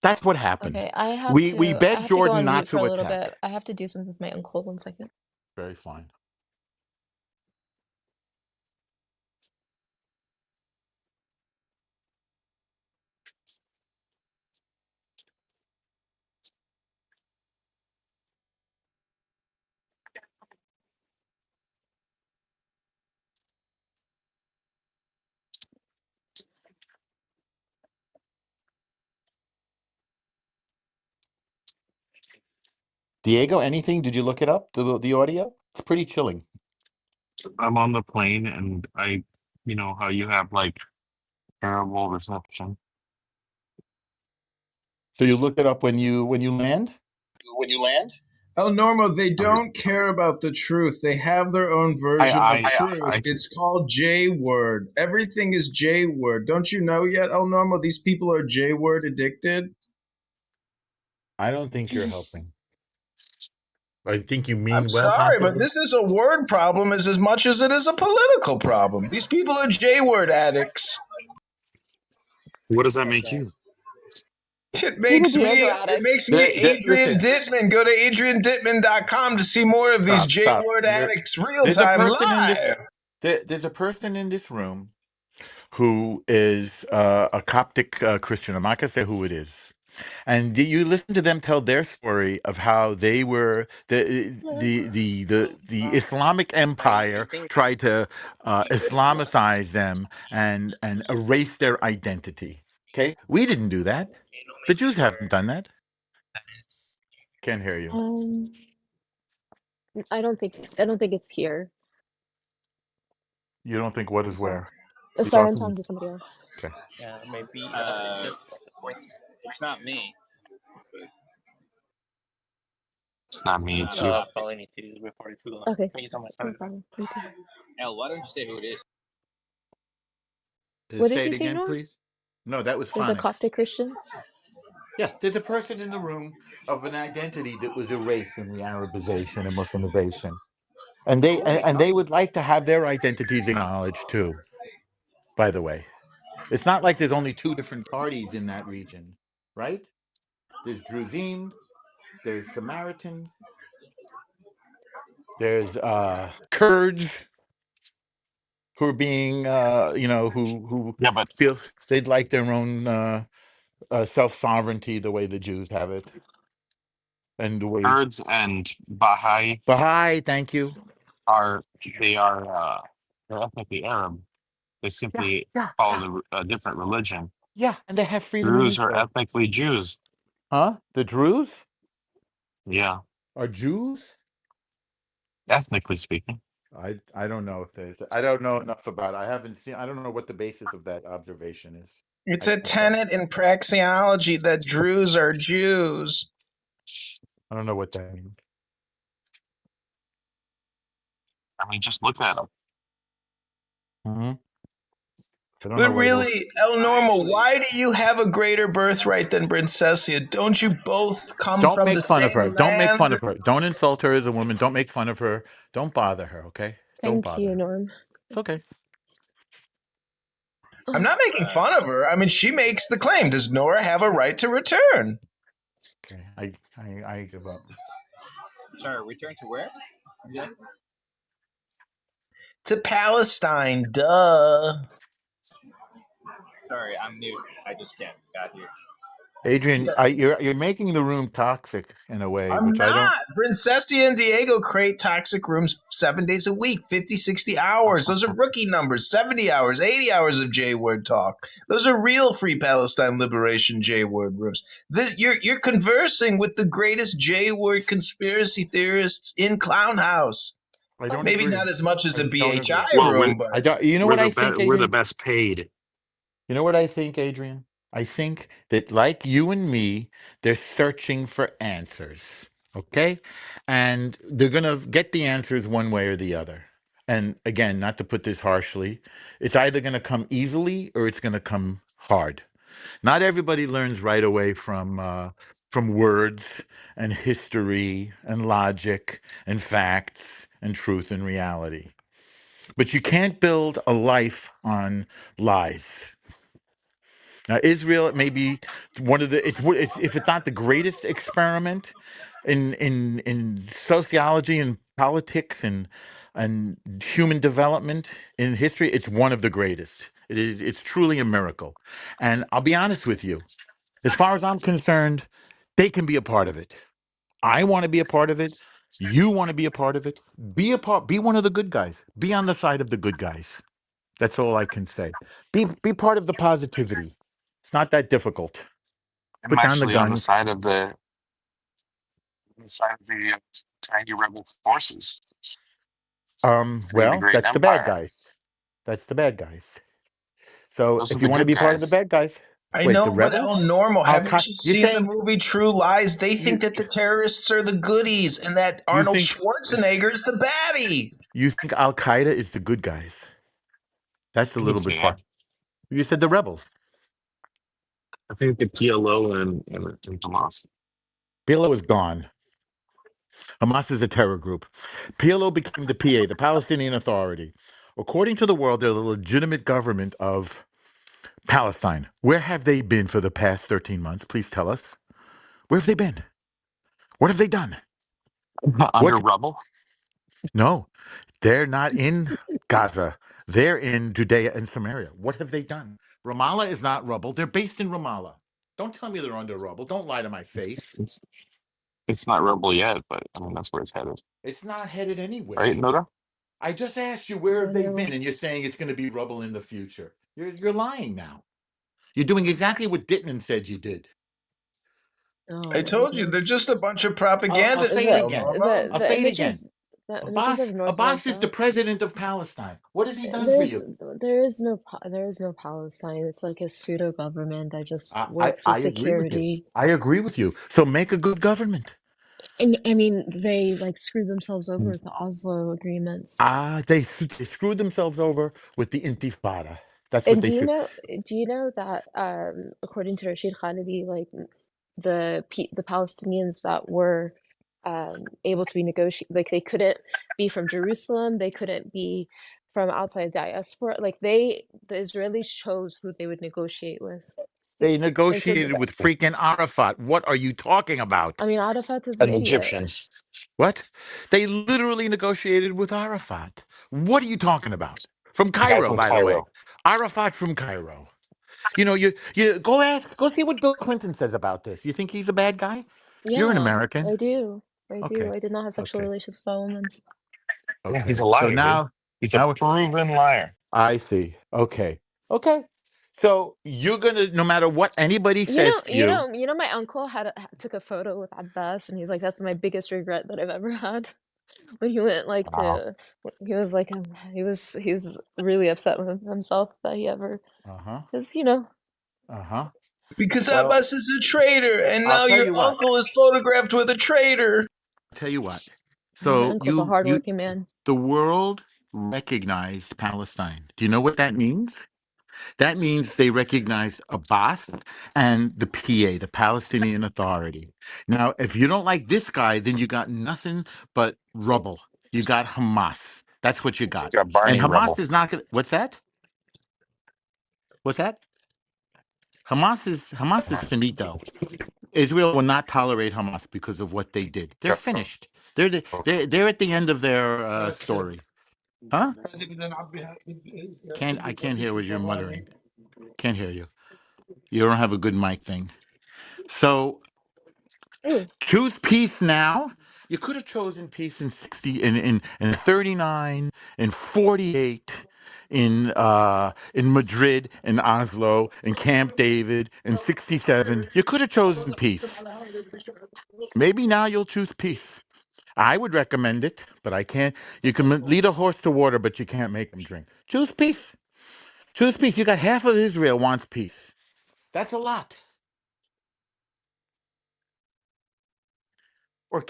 That's what happened. Okay, We I begged have to go Jordan on not mute for to a little bit. attack. I have to do something with my uncle. 1 second. Very fine. Diego, anything? Did you look it up? The audio? It's pretty chilling. I'm on the plane and you know how you have like terrible reception. So you look it up when you land? When you land? El Normo, they I'm- don't care about the truth. They have their own version of truth. I It's called J word. Everything is J word. Don't you know yet, El Normo? These people are J word addicted. I don't think you're helping. I think you I'm mean well, sorry, but possibly. this is a word problem as much as it is a political problem. These people are J word addicts. what does that make you? It He's a makes me Diego it addict. makes me Adrian Listen, Dittman. Go to adriandittman.com to see more of these J stop. word addicts real There's a time person in this. live. There's a person in this room who is a Coptic Christian. I'm not gonna say who it is. And you listen to them tell their story of how they were Hello. the Islamic Empire tried to Islamicize them and erase their identity. Okay, we didn't do that. The Jews haven't done that. Can't hear you. Um, I don't think it's here. You don't think what I'm is sorry. where? You're Sorry, I'm talking. talking to somebody else. Okay. It's not me, it's you. Okay, no problem. Me too. What did Say you it say, again, Norm? please. No, that was There's a phonics. Coptic Christian. Yeah, there's a person in the room of an identity that was erased in the Arabization and Muslimization. And they would like to have their identities acknowledged too, by the way. It's not like there's only two different parties in that region, right? There's Druzim, there's Samaritans, there's Kurds who are being who Yeah, but feel they'd like their own self-sovereignty the way the Jews have it. And the way Kurds and Baha'i Baha'i, thank you. are they are they're ethnically Arab. They Yeah, simply yeah, yeah, follow a different religion. yeah. And they have freedom in Druze are Israel. ethnically Jews. Huh? The Druze Yeah, are Jews? ethnically speaking. I don't know if there's I don't know enough about it. I haven't seen I don't know what the basis of that observation is. It's I a can't tell. tenet in praxeology that Druze are Jews. I don't know what that means. I mean, just look at them. Hmm. I don't know But what it is. really, El Normo, why do you have a greater birthright than Princessia? Don't you both come Don't from the make fun of her. same Don't make land? fun of her. Don't insult her as a woman. Don't make fun of her. Don't bother her, okay? Don't Thank bother you, her. Norm. It's okay. I'm not making fun of her. I mean, she makes the claim. Does Nora have a right to return? Okay, I give up. Sorry, return to where? Yeah. To Palestine, duh. Sorry, I'm new. I just got here. Adrian, you're making the room toxic in a way, I'm which I don't. not. Princessia and Diego create toxic rooms 7 days a week, 50, 60 hours. Those are rookie numbers, 70 hours, 80 hours of J-word talk. Those are real Free Palestine Liberation J-word rooms. You're conversing with the greatest J-word conspiracy theorists in Clown House. I don't Maybe agree. not as much as I the don't agree. BHI Well, room, but I don't. You know we're what the I think, best. We're the Adrian? best paid. You know what I think, Adrian? I think that, like you and me, they're searching for answers. Okay, and they're gonna get the answers one way or the other. And again, not to put this harshly, it's either gonna come easily or it's gonna come hard. Not everybody learns right away from words and history and logic and facts and truth and reality. But you can't build a life on lies. Now, Israel, it may be one of the it's if it's not the greatest experiment in sociology and politics and human development in history, it's one of the greatest. It's truly a miracle. And I'll be honest with you, as far as I'm concerned, they can be a part of it. I want to be a part of it. You want to be a part of it. Be one of the good guys. Be on the side of the good guys. That's all I can say. Be part of the positivity. It's not that difficult. I'm Put down the actually on the guns. side of the tiny rebel forces, freeing the Well, great that's the bad empire. guys. That's the bad guys. So Those are if you the want to good be part of the guys. bad guys, I wait, the know, but rebels? El Normo, Al haven't Qaeda? you You're seen the saying movie True Lies? They think you that the terrorists are the goodies and that you Arnold think Schwarzenegger is the baddie. you think Al Qaeda is the good guys? That's a I didn't little say bit that. far. You said the rebels. I think the PLO and Hamas. PLO is gone. Hamas is a terror group. PLO became the PA, the Palestinian Authority. According to the world, they're the legitimate government of Palestine. Where have they been for the past 13 months? Please tell us. Where have they been? What have they done? Under What? rubble. No, they're not in Gaza. They're in Judea and Samaria. What have they done? Ramallah is not rubble. They're based in Ramallah. Don't tell me they're under rubble. Don't lie to my face. It's, it's not rubble yet, but I mean that's where it's headed, It's not headed right, anywhere. Noda? I just asked you where have I they know. been, and you're saying it's going to be rubble in the future. You're lying now. You're doing exactly what Dittman said you did. I Oh my told you, they're goodness. just a bunch of I'll say propagandists, it El again. Normo. I'll The say it again. images of North Abbas is the Gaza. president of Palestine. What has he done for There's you? there is no Palestine. It's like a pseudo government that just I, works with I agree with you. security. I agree with you. So make a good government. And I mean, they like screwed themselves over with the Oslo agreements. They screwed themselves over with the Intifada. That's what And they should. do you know that according to Rashid Khalidi, like the Palestinians that were able to be negotiate, like they couldn't be from Jerusalem, they couldn't be from outside diaspora. Like the Israelis chose who they would negotiate with. They Like so, negotiated with freaking Arafat. What are you talking about? I mean, Arafat is an An idiot. Egyptian. What? They literally negotiated with Arafat. What are you talking about? From The guy Cairo, from by the way. Cairo. Arafat from Cairo. You go see what Bill Clinton says about this. You think he's a bad guy? You're an Yeah, American. I do. I do. Okay. I did not have sexual Okay. relations with that woman. Yeah, he's Okay. a So liar, dude. now He's a now proven liar. I see. Okay. Okay. So you're gonna, no matter what anybody says to you, My uncle took a photo with Abbas, and he's like, "That's my biggest regret that I've ever had." When he went like Wow. he was like, he was really upset with himself that he ever, uh-huh, because uh-huh. Because Well, Abbas is a traitor, and I'll now tell your you what. uncle is photographed with a traitor. Tell you what. my So uncle's a hardworking man. the world recognized Palestine. Do you know what that means? That means they recognize Abbas and the PA, the Palestinian Authority. Now, if you don't like this guy, then you got nothing but rubble. You got Hamas. That's what you got. You got And Barney Hamas Rubble. is not going to. What's that? What's that? Hamas is finito. Israel will not tolerate Hamas because of what they did. They're finished. They're at the end of their story. Huh? I can't hear what you're muttering. Can't hear you. You don't have a good mic thing. So Ooh. choose peace now. You could have chosen peace in 60, in 39, in 48, in Madrid, in Oslo, in Camp David, in 67. You could have chosen peace. Maybe now you'll choose peace. I would recommend it, but I can't. You can lead a horse to water, but you can't make him drink. Choose peace. Choose peace. You got half of Israel wants peace. That's a lot. Or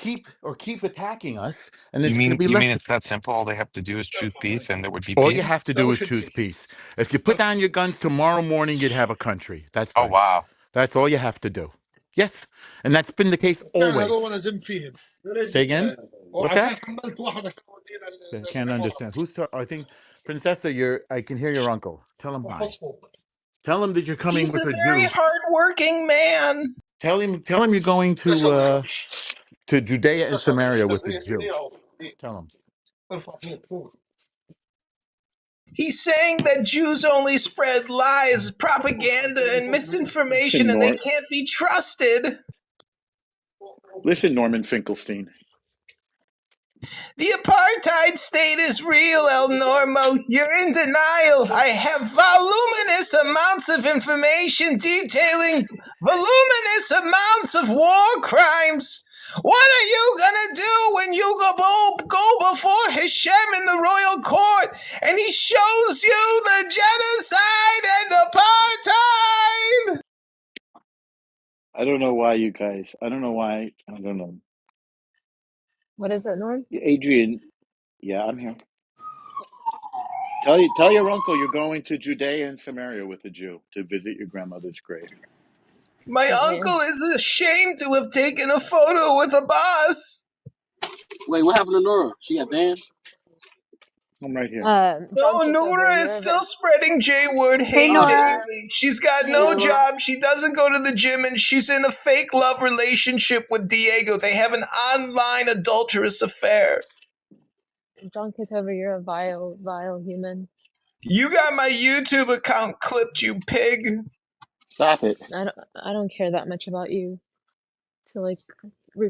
keep attacking us, and You it's going to mean be you mean less. it's that simple? All they have to do is choose peace, and there would be All you peace. have to do is choose peace. If you put down your guns tomorrow morning, you'd have a country. That's Oh right. wow. That's all you have to do. Yes, and that's been the case always. Say again. What's that? I can't understand. I think, Princessa, I can hear your uncle. Tell him hi. Tell him that you're coming He's with a a very Jew. hardworking man. Tell him you're going to Judea and Samaria with a Jew. Tell him. He's saying that Jews only spread lies, propaganda, and misinformation, Listen, and they can't be trusted. Listen, Norman Finkelstein. The apartheid state is real, El Normo. You're in denial. I have voluminous amounts of information detailing voluminous amounts of war crimes. What are you gonna do when you go before Hashem in the royal court and he shows you the genocide and apartheid? I don't know why you guys. I don't know why. I don't know. What is it, Norm? Adrian. Yeah, I'm here. Tell your uncle you're going to Judea and Samaria with a Jew to visit your grandmother's grave. My Okay. uncle is ashamed to have taken a photo with a boss. Wait, what happened to Nora? She got banned? I'm right here. John No, took over. Nora is still spreading J-word Hey, hate Oh, Nora. daily. She's got hey, no Nora. job. She doesn't go to the gym, and she's in a fake love relationship with Diego. They have an online adulterous affair. John took over. You're a vile human. You got my YouTube account clipped, you pig. Stop it. I don't care that much about you to like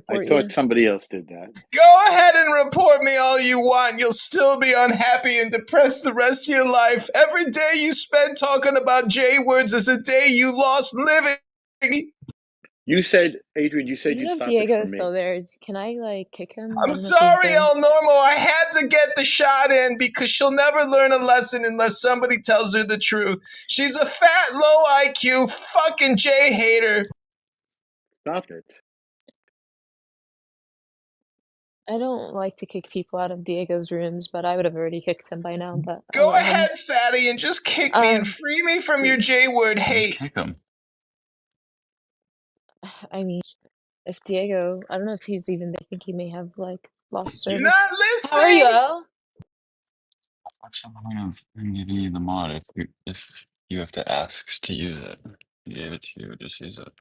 I report thought you. somebody else did that. Go ahead and report me all you want. You'll still be unhappy and depressed the rest of your life. Every day you spend talking about J-words is a day you lost living. You said, Adrian. You said Even you'd if stop it Diego from is still me. there, can I like kick him? I I'm don't know if he's sorry, there. El Normo. I had to get the shot in because she'll never learn a lesson unless somebody tells her the truth. She's a fat, low IQ, fucking J hater. Stop it. I don't like to kick people out of Diego's rooms, but I would have already kicked him by now, but I'll Go let him. ahead, fatty, and just kick me and free me from your J word Just hate. kick him. I mean, if Diego, I don't know if he's even, I think he may have like lost You're service. not How are you, listening? El? What's the point of giving you the mod if you have to ask to use it? You gave it to you, just use it.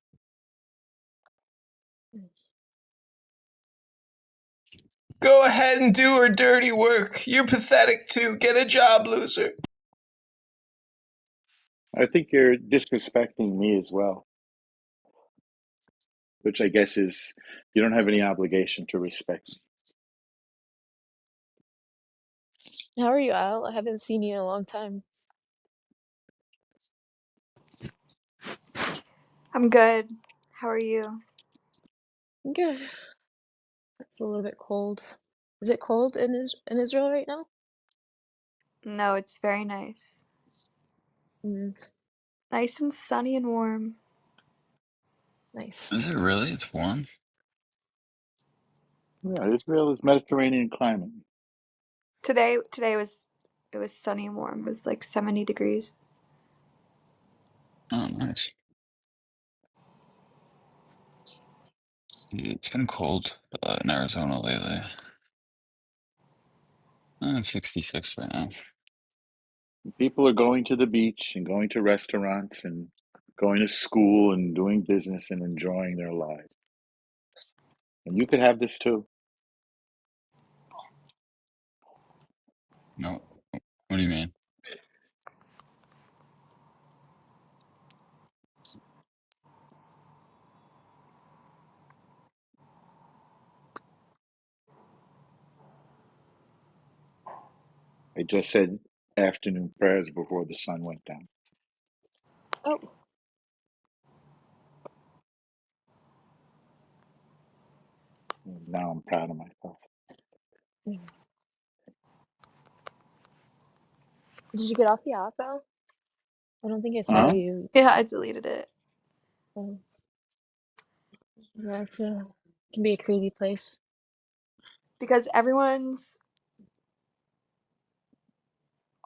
Go ahead and do her dirty work. You're pathetic too. Get a job, loser. I think you're disrespecting me as well, which I guess is you don't have any obligation to respect me. How are you, El? I haven't seen you in a long time. I'm good. How are you? I'm good. It's a little bit cold. Is it cold in Israel right now? No, it's very nice. Mm, Nice and sunny and warm. nice. Is it really? It's warm. Yeah, Israel is Mediterranean climate. Today it was sunny and warm. It was like 70 degrees. Oh, nice. It's been cold in Arizona lately. It's 66 right now. People are going to the beach and going to restaurants and going to school and doing business and enjoying their lives. And you could have this too. No. What do you mean? I just said afternoon prayers before the sun went down. Oh, And now I'm proud of myself. did you get off the app though? I don't think I saw Huh? you. Yeah, I deleted it. Oh, yeah, can be a crazy place. Because everyone's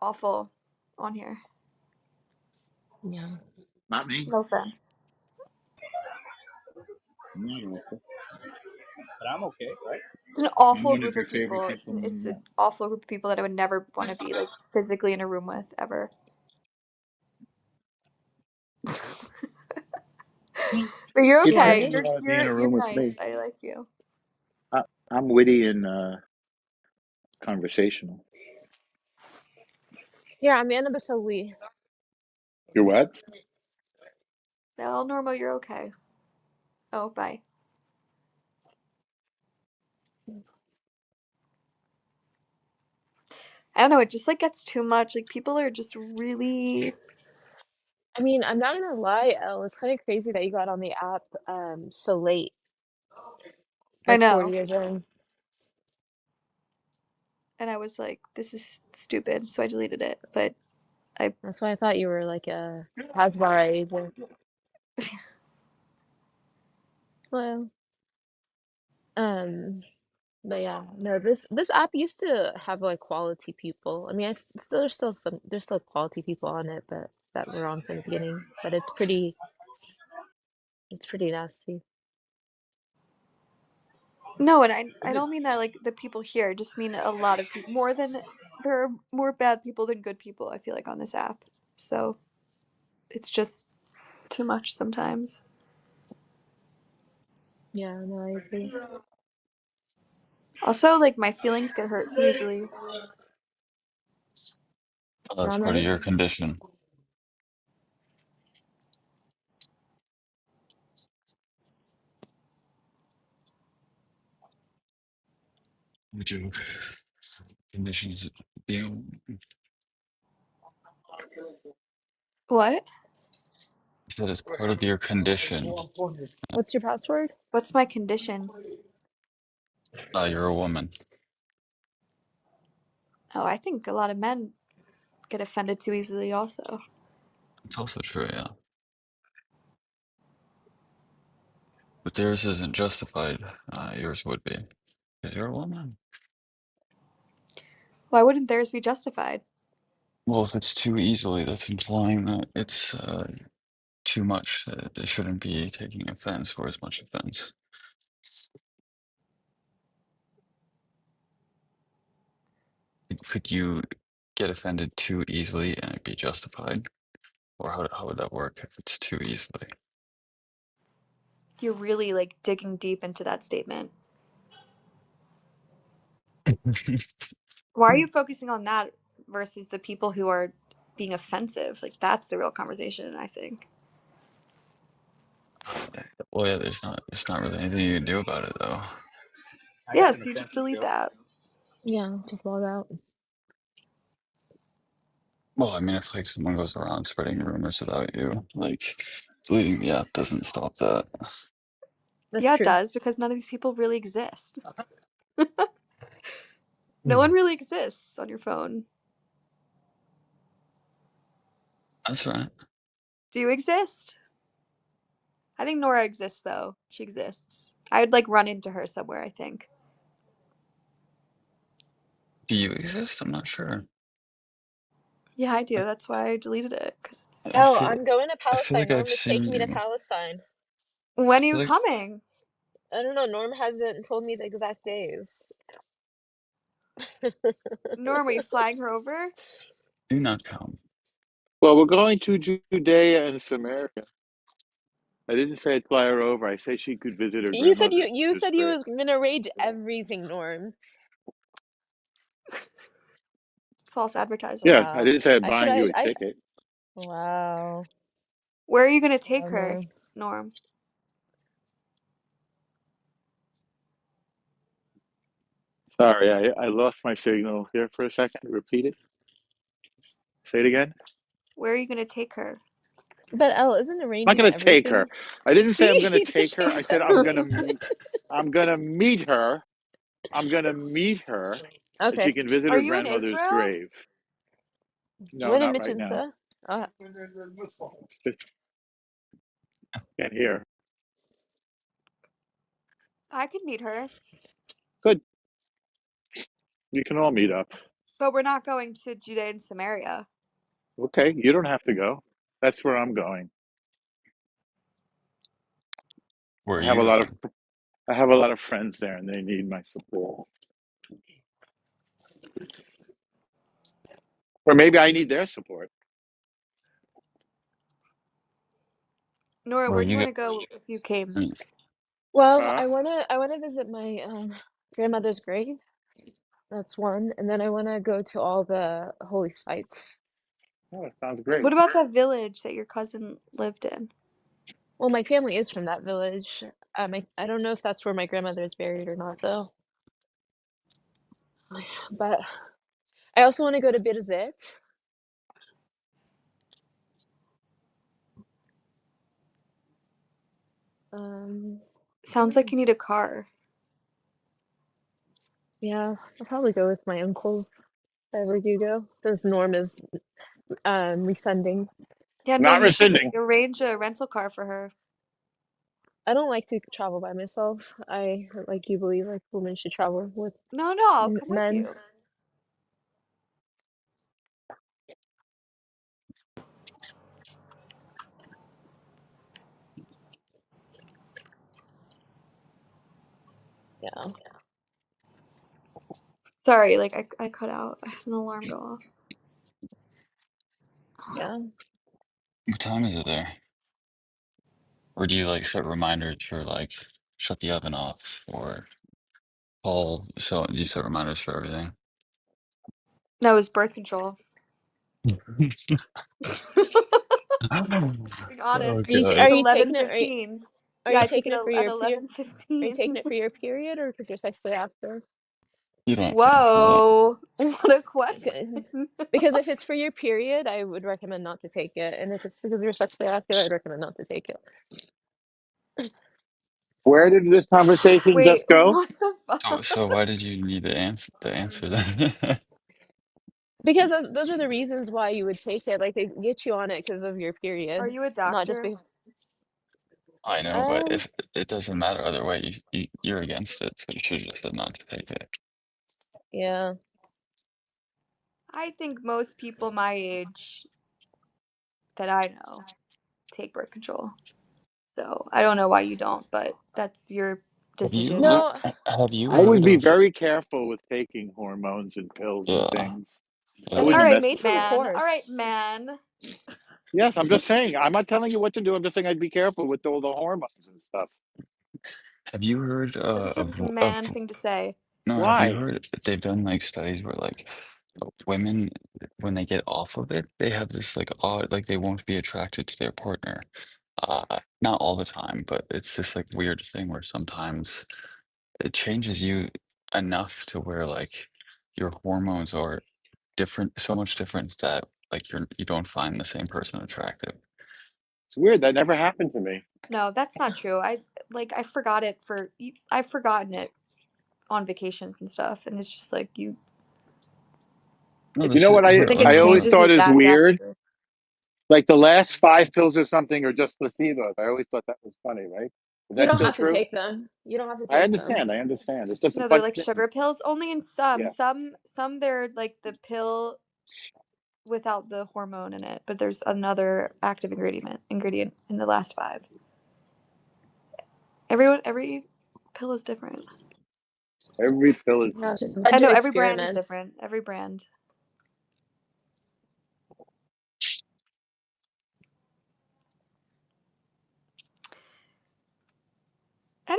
awful on here. Yeah. Not me. No offense. I'm not awful. But I'm okay, right? It's an I'm awful one of group your of favorite people. people in the It's an room. awful group of people that I would never want to be like physically in a room with ever. But you're If Yeah, okay. you me. want to be in a You're room with nice. me, I like you. I'm witty and conversational. Yeah, أنا بسويه. You're what? Well, Norma, you're okay. Oh, bye. I don't know. It just like gets too much. Like people are just really. I mean, I'm not gonna lie, Elle, it's kind of crazy that you got on the app so late, I like 4 know. years in. And I was like, this is stupid. So I deleted it. But I. That's why I thought you were like a Hasbara agent. Well, um, but yeah, no, this app used to have like quality people. I mean, there's still quality people on it, but that were on from the beginning. But it's pretty nasty. No, and I don't mean that like the people here. I just mean a lot of people. There are more bad people than good people, I feel like, on this app. So it's just too much sometimes. Yeah, no, I agree. Also, like my feelings get hurt too easily. Oh, that's part of Ramen? your condition. Would you conditions being What? that is part of your condition. What's your password? What's my condition? You're a woman. Oh, I think a lot of men get offended too easily also. It's also true, yeah. But theirs isn't justified. Yours would be. Because you're a woman. Why wouldn't theirs be justified? Well, if it's too easily, that's implying that it's too much. They shouldn't be taking offense or as much offense. Could you get offended too easily and it be justified? Or how would that work if it's too easily? You're really like digging deep into that statement. Why are you focusing on that versus the people who are being offensive? Like that's the real conversation, I think. Well, yeah, there's not really anything you can do about it though. I got an Yes, you just offensive delete joke. that. Yeah, just log out. Well, I mean, if like someone goes around spreading rumors about you, like deleting the app doesn't stop that. That's Yeah, it true. does, because none of these people really exist. No one really exists on your phone. That's right. Do you exist? I think Nora exists, though. She exists. I would like run into her somewhere, I think. Do you exist? I'm not sure. Yeah, I do. I, That's why I deleted it. I Oh, feel I'm going to I feel Palestine. like I've Norm is seen taking me to you. Palestine. When I are feel you like coming? I don't know. Norm hasn't told me the exact days. Norm, are you flying her over? Do not come. Well, we're going to Judea and Samaria. I didn't say I'd fly her over. I say she could visit her You said grandmother, you which is said you great. was gonna rage everything, Norm. False advertising. Yeah, I Wow. didn't say I'd I should buy you a I ticket. wow. Where are you gonna take Wow, her, Norm. Norm? Sorry, I lost my signal here for a second. Repeat it. Say it again. Where are you gonna take her? But Elle, isn't I'm not arranging going to take her. everything? I didn't say See, I'm going to he take her. I thinks said I'm going to meet her. I'm going to meet her, and Okay. she can visit Are her you in grandmother's Israel? grave. No, What not right imagine, now. sir? Uh, Can't hear. I could meet her, Good. You can all meet up. but we're not going to Judea and Samaria. Okay, you don't have to go. That's where I'm going. Where are I have you a lot of going? I have a lot of friends there, and they need my support. Or maybe I need their support. Nora, Where are where do you you want go? to go if you came? well, Huh? I wanna visit my grandmother's grave. That's one, and then I wanna go to all the holy sites. Oh, it sounds What great. about that village that your cousin lived in? Well, my family is from that village. I don't know if that's where my grandmother is buried or not, though. But I also want to go to Birzeit. Sounds Yeah, like you need a car. yeah, I'll probably go with my uncles if I ever do go. Since Norm is resending. Yeah, Not Norm, you should rescinding. arrange a rental car for her. I don't like to travel by myself. I like you believe like women should travel with No, no, I'll come with men. you. Yeah, Sorry, like I cut out. I had an alarm go off. yeah. What time is it there? Or do you like set reminders for like shut the oven off or call? So do you set reminders for everything? No, it was birth control. Being Oh honest, Are it's God. you taking it? 11:15. Are Yeah, you I took taking it it for at your period? Are you 11:15. taking it for your period or because you're sexually active? You don't have to answer that. Whoa, what a question. Okay. Because if it's for your period, I would recommend not to take it, and if it's because you're sexually active, I'd recommend not to take it. Where did this conversation Wait, just go? what the So fuck? so why did you need the answer then? Because those are the reasons why you would take it. Like they get you on it because of your Are period, you a not just doctor? because. I know, but Um, if it doesn't matter either way, you're against it, so you should just said not to take it. yeah, I think most people my age that I know take birth control. So I don't know why you don't, but that's your Have you decision. no, have you I would heard be of very careful with taking hormones and pills and yeah, things. I I mean All wouldn't it's right, mess good with for the it. man. All right, horse. man. Yes, I'm just saying. I'm not telling you what to do. I'm just saying I'd be careful with all the hormones and stuff. have you heard That's such a of man thing to say. no, have you Why? heard they've done like studies where like women when they get off of it, they have this like odd like they won't be attracted to their partner. Not all the time, but it's this like weird thing where sometimes it changes you enough to where like your hormones are different, so much different that like you don't find the same person attractive. It's weird. That never happened to me. No, that's not true. I forgot it for you. I've forgotten it on vacations and stuff, and it's just like you No, You this know is what like her it I always changes hormones. you thought is that weird? drastically. Like the last 5 pills or something are just placebos. I always thought that was funny, right? Is You that don't still have to true? take them. You don't have to I take them. understand. I understand. It's just a No, they're funny like thing. sugar pills. Only in some. Yeah. Some they're like the pill without the hormone in it, but there's another active ingredient in the last five. Every pill is different. Every pill is No, it's just a I bunch know of every brand is experiments. different. Every brand.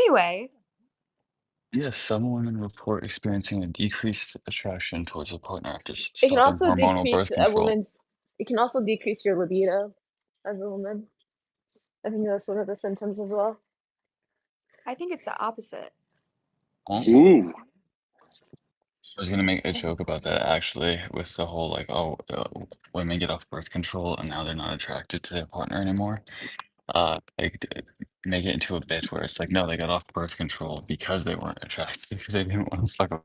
Anyway, Yes, some women report experiencing a decreased attraction towards a partner after It can stopping also hormonal decrease birth a control. woman's. It can also decrease your libido as a woman. I think that's one of the symptoms as well. I think it's the opposite. Huh? Ooh. I was gonna make a joke about that actually, with the whole like, oh, women get off birth control and now they're not attracted to their partner anymore. Like make it into a bit where it's like, no, they got off birth control because they weren't attracted because they didn't want to fuck a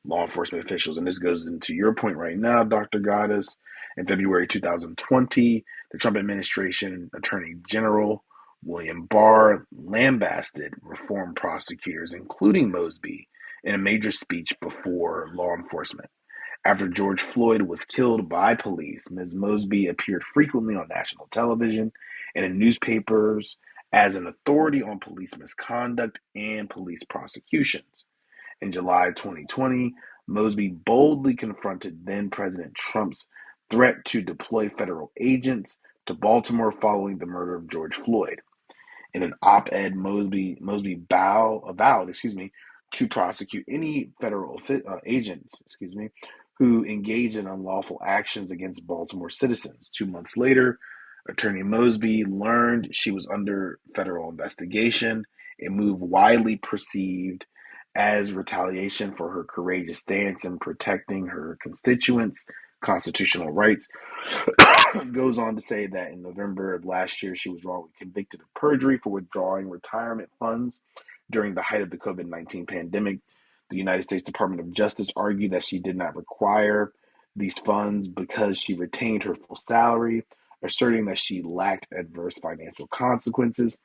law enforcement officials. And this goes into your point right now, Dr. Goddess. In February 2020, the Trump administration Attorney General William Barr lambasted reform prosecutors, including Mosby, in a major speech before law enforcement. After George Floyd was killed by police, Ms. Mosby appeared frequently on national television and in newspapers as an authority on police misconduct and police prosecutions. In July 2020, Mosby boldly confronted then President Trump's threat to deploy federal agents to Baltimore following the murder of George Floyd. In an op-ed, Mosby vowed, to prosecute any federal agents, who engaged in unlawful actions against Baltimore citizens. 2 months later, Attorney Mosby learned she was under federal investigation, a move widely perceived as retaliation for her courageous stance in protecting her constituents' constitutional rights. Goes on to say that in November of last year, she was wrongly convicted of perjury for withdrawing retirement funds during the height of the COVID-19 pandemic. The United States Department of Justice argued that she did not require these funds because she retained her full salary, asserting that she lacked adverse financial consequences,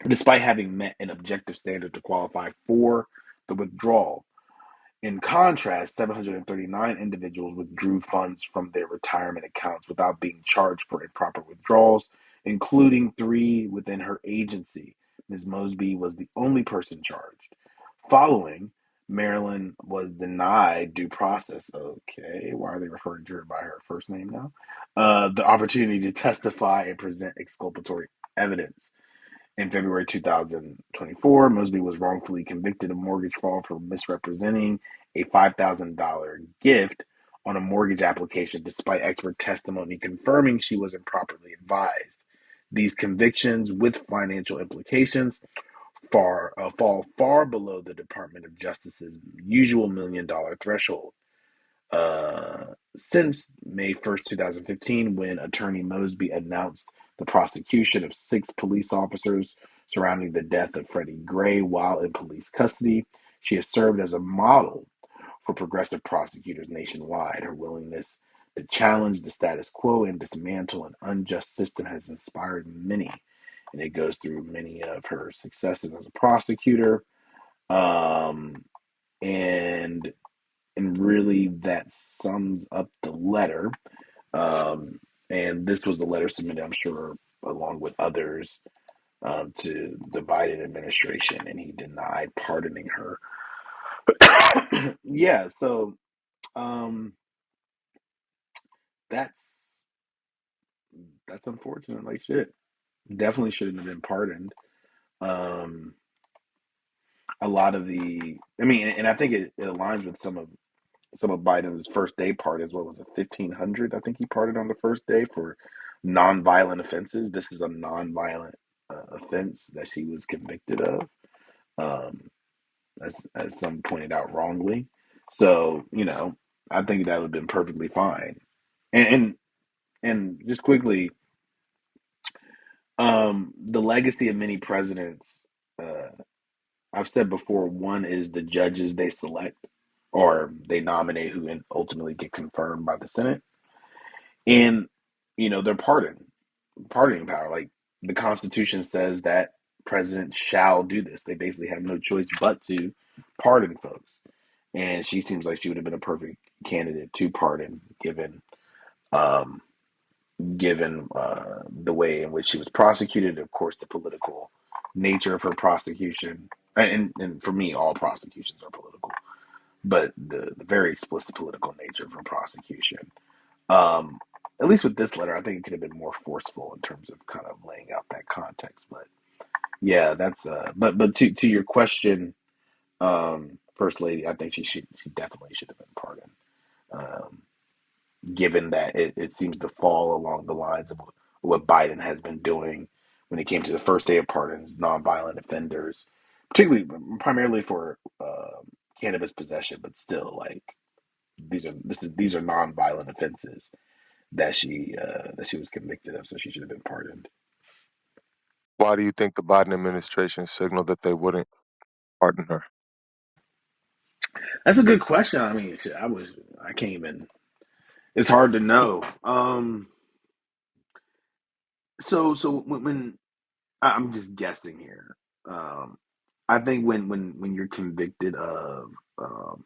despite having met an objective standard to qualify for the withdrawal. In contrast, 739 individuals withdrew funds from their retirement accounts without being charged for improper withdrawals, including 3 within her agency. Ms. Mosby was the only person charged. Following, Maryland was denied due process. Okay, why are they referring to her by her first name now? The opportunity to testify and present exculpatory evidence. In February 2024, Mosby was wrongfully convicted of mortgage fraud for misrepresenting a $5,000 gift on a mortgage application despite expert testimony confirming she was improperly advised. These convictions, with financial implications, fall far below the Department of Justice's usual $1 million threshold. Since May 1st, 2015, when Attorney Mosby announced the prosecution of 6 police officers surrounding the death of Freddie Gray while in police custody, she has served as a model for progressive prosecutors nationwide. Her willingness to challenge the status quo and dismantle an unjust system has inspired many, and it goes through many of her successes as a prosecutor. Um, and really that sums up the letter. Um, and this was a letter submitted, I'm sure, along with others, to the Biden administration, and he denied pardoning her. Yeah, so um, that's unfortunate. Like shit, definitely shouldn't have been pardoned. Um, a lot of I mean, and I think it aligns with some of Biden's first day pardons. What was it, 1,500? I think he pardoned on the first day for nonviolent offenses. This is a nonviolent offense that she was convicted of, um, as some pointed out wrongly. So I think that would have been perfectly fine. And just quickly, the legacy of many presidents. Uh, I've said before, one is the judges they select or they nominate who ultimately get confirmed by the Senate, and their pardoning power. Like the Constitution says that presidents shall do this. They basically have no choice but to pardon folks, and she seems like she would have been a perfect candidate to pardon, um, given the way in which she was prosecuted, of course, the political nature of her prosecution, and for me, all prosecutions are political, but the very explicit political nature of her prosecution. Um, at least with this letter, I think it could have been more forceful in terms of kind of laying out that context. But yeah, that's but to your question, First Lady, I think she definitely should have been pardoned. Um, Given that it seems to fall along the lines of what Biden has been doing when it came to the first day of pardons, nonviolent offenders, particularly primarily for cannabis possession, but still like these are nonviolent offenses that she was convicted of, so she should have been pardoned. Why do you think the Biden administration signaled that they wouldn't pardon her? That's a good question. I mean, shit, I can't even. It's hard to know. So when I'm just guessing here, um, I think when you're convicted um, uh,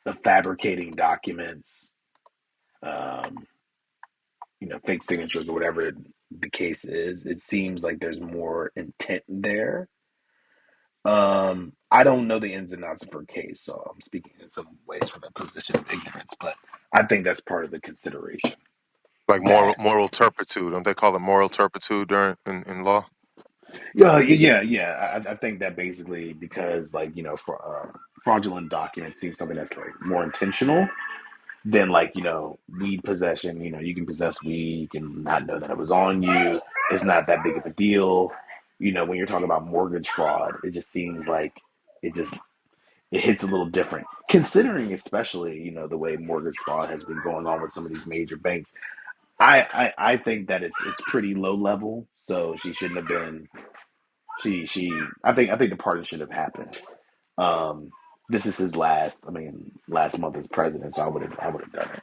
of fabricating documents, um, fake signatures or whatever the case is, it seems like there's more intent there. I don't know the ins and outs of her case, so I'm speaking in some ways from a position of ignorance, but I think that's part of the consideration. Like That moral turpitude. Don't they call it moral turpitude in law? yeah. I think that basically because like for fraudulent documents seems something that's like more intentional than like weed possession. You can possess weed, you can not know that it was on you. It's not that big of a deal. When you're talking about mortgage fraud, it just seems like it just it hits a little different, considering especially the way mortgage fraud has been going on with some of these major banks. I think that it's pretty low level, so she shouldn't have been. I think the pardon should have happened. Um, this is his last month as president, so I would have done it.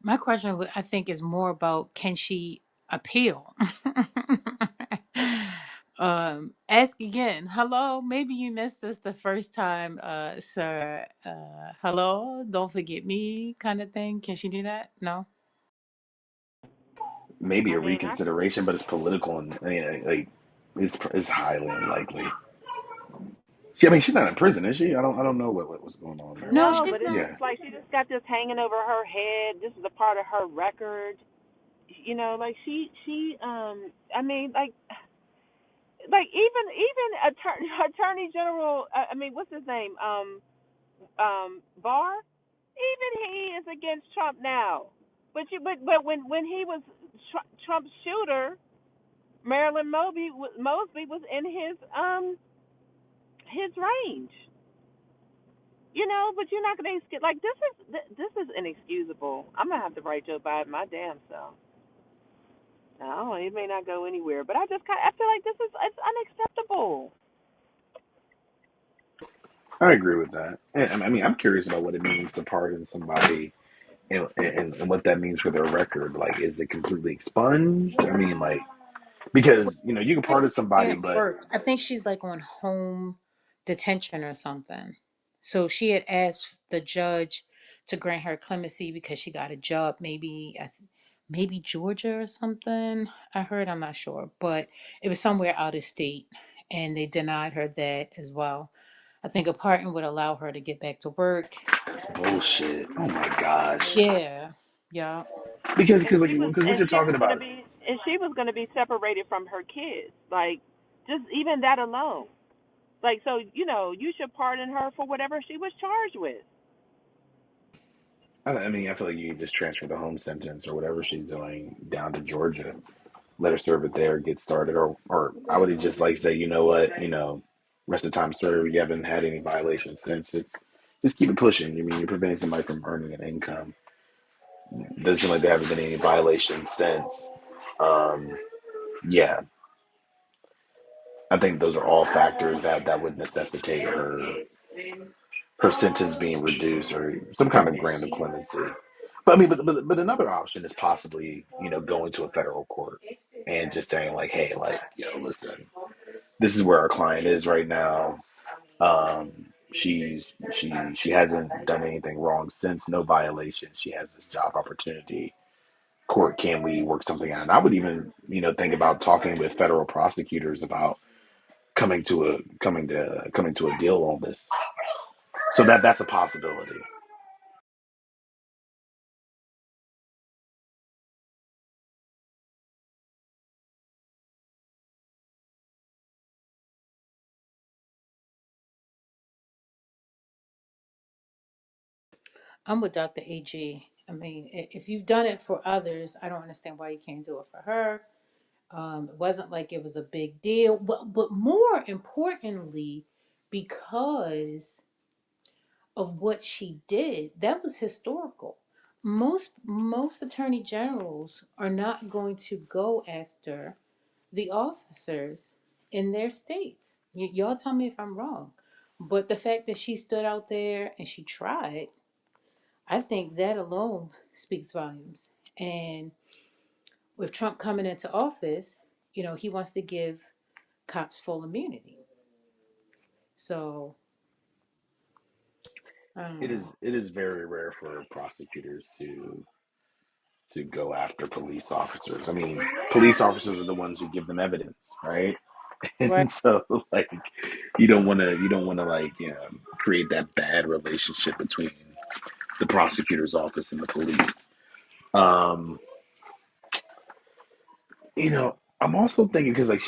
My question, I think, is more about can she appeal? Ask again. Hello, maybe you missed us the first time, sir. Hello, don't forget me, kind of thing. Can she do that? No. Maybe I a mean, I can. reconsideration, but it's political and like it's highly unlikely. She's not in prison, is she? I don't know what's going on there, No, but No, she's but it's not. yeah. just like she just got this hanging over her head. This is a part of her record. Like she. I mean, like even attorney general. I mean, what's his name? Barr. Even he is against Trump now. But when he was Trump's shooter, Marilyn Mosby was in his range. But you're not gonna like this is inexcusable. I'm gonna have to write Joe Biden my damn self. No, it may not go anywhere, but I feel like it's unacceptable. I agree with that. And I mean, I'm curious about what it means to pardon somebody and what that means for their record. Like, is it completely expunged? I mean, like, because you can pardon somebody, Can't but work. I think she's like on home detention or something. So she had asked the judge to grant her clemency because she got a job, maybe maybe Georgia or something. I heard, I'm not sure, but it was somewhere out of state, and they denied her that as well. I think a pardon would allow her to get back to work. it's bullshit. Oh my gosh. Yeah, yeah. Because And because like she was because what and you're she talking was gonna about. be and she was gonna be separated from her kids. Like just even that alone. Like so, you should pardon her for whatever she was charged with. I mean, I feel like you just transfer the home sentence or whatever she's doing down to Georgia, let her serve it there, get started, or I would just like say, you know what, Rest of the time served, you haven't had any violations since. Just keep it pushing. I mean, you're preventing somebody from earning an income. Doesn't seem like there haven't been any violations since. Um, yeah, I think those are all factors that would necessitate her sentence being reduced or some kind of grant of clemency. But I mean, but another option is possibly going to a federal court and just saying like, hey, like listen, this is where our client is right now. She hasn't done anything wrong since, no violation. She has this job opportunity. Court, can we work something out? And I would even think about talking with federal prosecutors about coming to a deal on this. So that's a possibility. I'm with Dr. AG. I mean, if you've done it for others, I don't understand why you can't do it for her. It wasn't like it was a big deal, but more importantly, because of what she did, that was historical. Most attorney generals are not going to go after the officers in their states. Y'all tell me if I'm wrong, but the fact that she stood out there and she tried, I think that alone speaks volumes. And with Trump coming into office, he wants to give cops full immunity. So I don't It is know. it is very rare for prosecutors to go after police officers. I mean, police officers are the ones who give them evidence, right? Right. And so like you don't want to like create that bad relationship between the prosecutor's office and the police. Um, I'm also thinking because like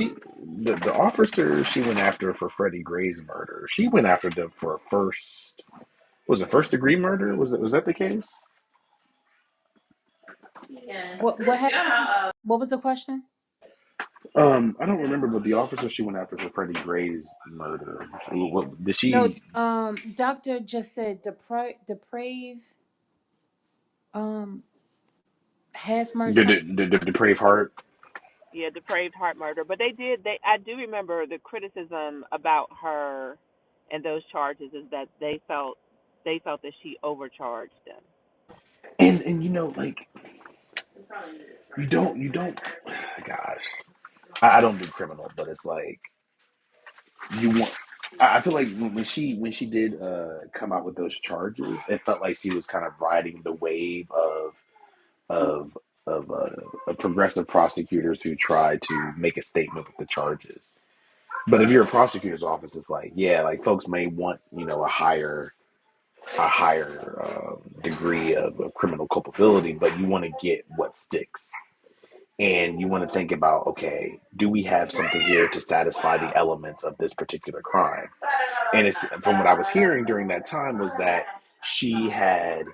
the officer she went after for Freddie Gray's murder, she went after them for a was it first degree murder? Was that the case? What happened? What was the question? I don't remember, but the officer she went after for Freddie Gray's murder, what, did No, she doctor just said deprave, um, have mercy. the depraved heart? Yeah, depraved heart murder. But I do remember the criticism about her and those charges is that they felt that she overcharged them. And like you don't gosh, I don't do criminal, but it's like you want. I feel like when she did come out with those charges, it felt like she was kind of riding the wave of of progressive prosecutors who try to make a statement with the charges. But if you're a prosecutor's office, it's like, yeah, like folks may want a higher degree of criminal culpability, but you want to get what sticks. And you want to think about, okay, do we have something here to satisfy the elements of this particular crime? And it's from what I was hearing during that time was that she had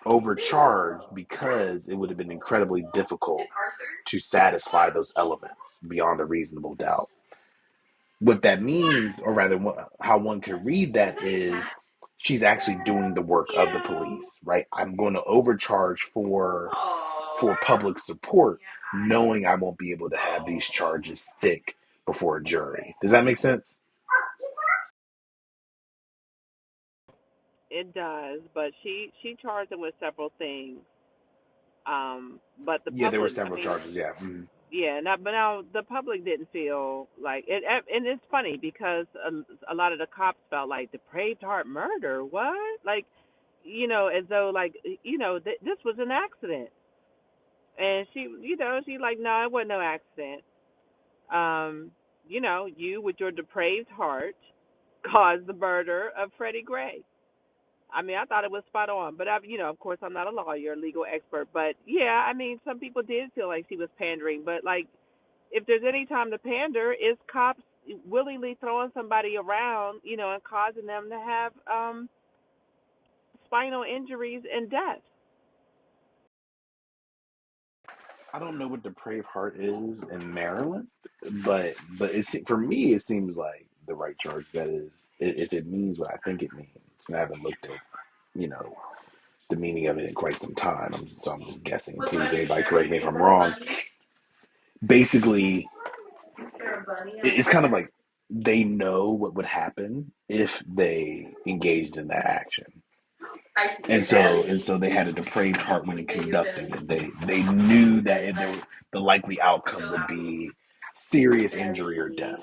overcharged because it would have been incredibly difficult to satisfy those elements beyond a reasonable doubt. What that means, or rather, how one could read that is she's actually doing the work of the police, right? I'm going to overcharge for public support, knowing I won't be able to have these charges stick before a jury. Does that make sense? It does, but she charged them with several things. But the Yeah, there were public, I several mean, charges. Yeah. Mhm. yeah, but now the public didn't feel like it, and it's funny because a lot of the cops felt like depraved heart murder. What? Like, as though like, this was an accident. And she like, no, it wasn't no accident. Um, you with your depraved heart caused the murder of Freddie Gray. I mean, I thought it was spot on, but of course, I'm not a lawyer, legal expert, but yeah, I mean, some people did feel like she was pandering, but like, if there's any time to pander, is cops willingly throwing somebody around, and causing them to have spinal injuries and death. I don't know what depraved heart is in Maryland, but for me, it seems like the the right charge. That is, if it means what I think it means. And I haven't looked at, you know, the meaning of it in quite some time. So I'm just guessing. Please, anybody correct me if I'm wrong. Basically, it's kind of like they know what would happen if they engaged in that action. And so they had a depraved heart when conducting it. They knew that the likely outcome would be serious injury or death.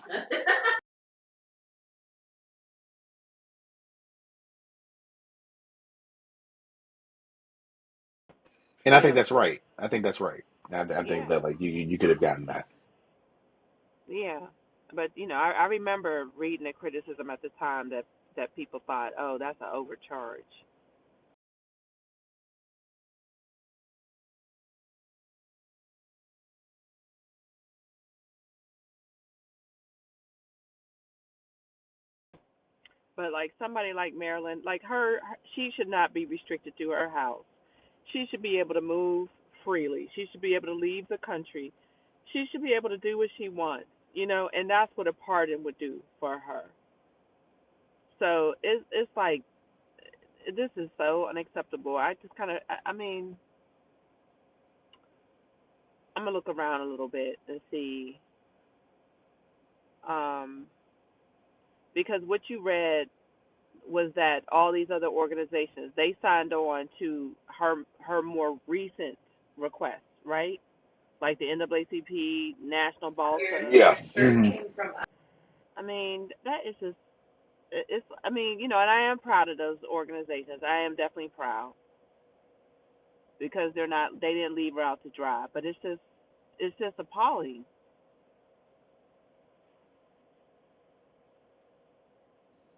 And I think that's right. I think that's right. I think Yeah, that like you could have gotten that. yeah. But I remember reading the criticism at the time that people thought, oh, that's an overcharge. But like somebody like Marilyn, like she should not be restricted to her house. She should be able to move freely. She should be able to leave the country. She should be able to do what she wants, and that's what a pardon would do for her. So it's like this is so unacceptable. I just kind of, I mean, I'm gonna look around a little bit and see, um, because what you read was that all these other organizations they signed on to her more recent request, right? Like the NAACP, National Balsa. Yeah. Mm-hmm. I mean, that is just it's. I mean, and I am proud of those organizations. I am definitely proud because they didn't leave her out to dry. But it's just appalling.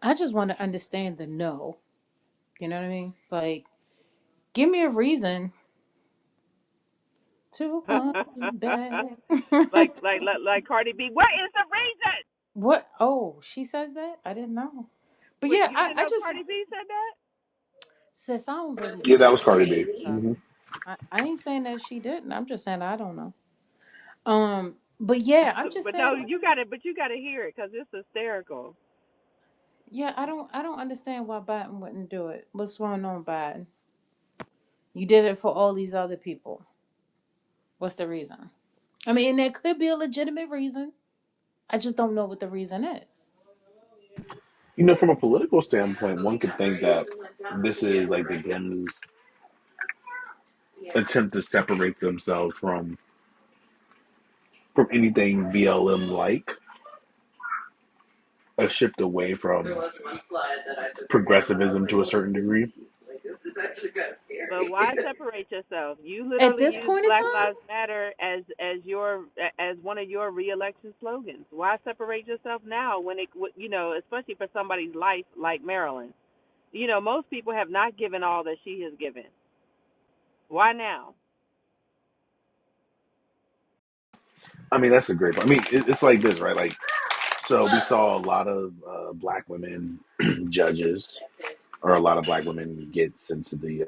I just want to understand the no. You know what I mean? Like, give me a reason to want you back. like Cardi B. What is the reason? What? Oh, she says that? I didn't know. But Wait, yeah, you I, didn't I know just, Cardi B said that? sis, I don't really Yeah, know that that was Cardi B. stuff. Mm-hmm. I ain't saying that she didn't. I'm just saying I don't know. But yeah, I'm just But saying, no, you got to hear it because it's hysterical. yeah, I don't understand why Biden wouldn't do it. What's going on, Biden? You did it for all these other people. What's the reason? I mean, and there could be a legitimate reason. I just don't know what the reason is. From a political standpoint, one could think that this is like the Dems' attempt to separate themselves from anything BLM like, a shift away from progressivism to a certain degree. But why separate yourself? You At literally this use point in Black time, Lives Matter as one of your reelection slogans. Why separate yourself now when especially for somebody's life like Marilyn? Most people have not given all that she has given. Why now? I mean, that's a great point. I mean, it's like this, right? Like, so we saw a lot of black women judges, or a lot of black women gets into the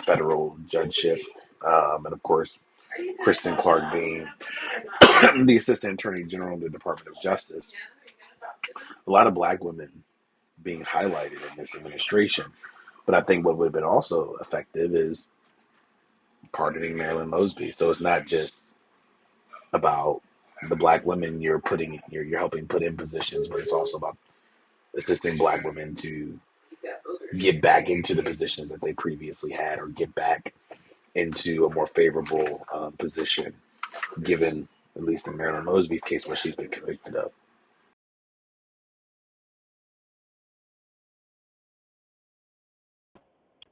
federal judgeship, and of course, Kristen Clark being the Assistant Attorney General in the Department of Justice. A lot of black women being highlighted in this administration. But I think what would have been also effective is pardoning Marilyn Mosby. So it's not just about the black women you're helping put in positions, but it's also about assisting black women to get back into the positions that they previously had, or get back into a more favorable position, given at least in Marilyn Mosby's case what she's been convicted of.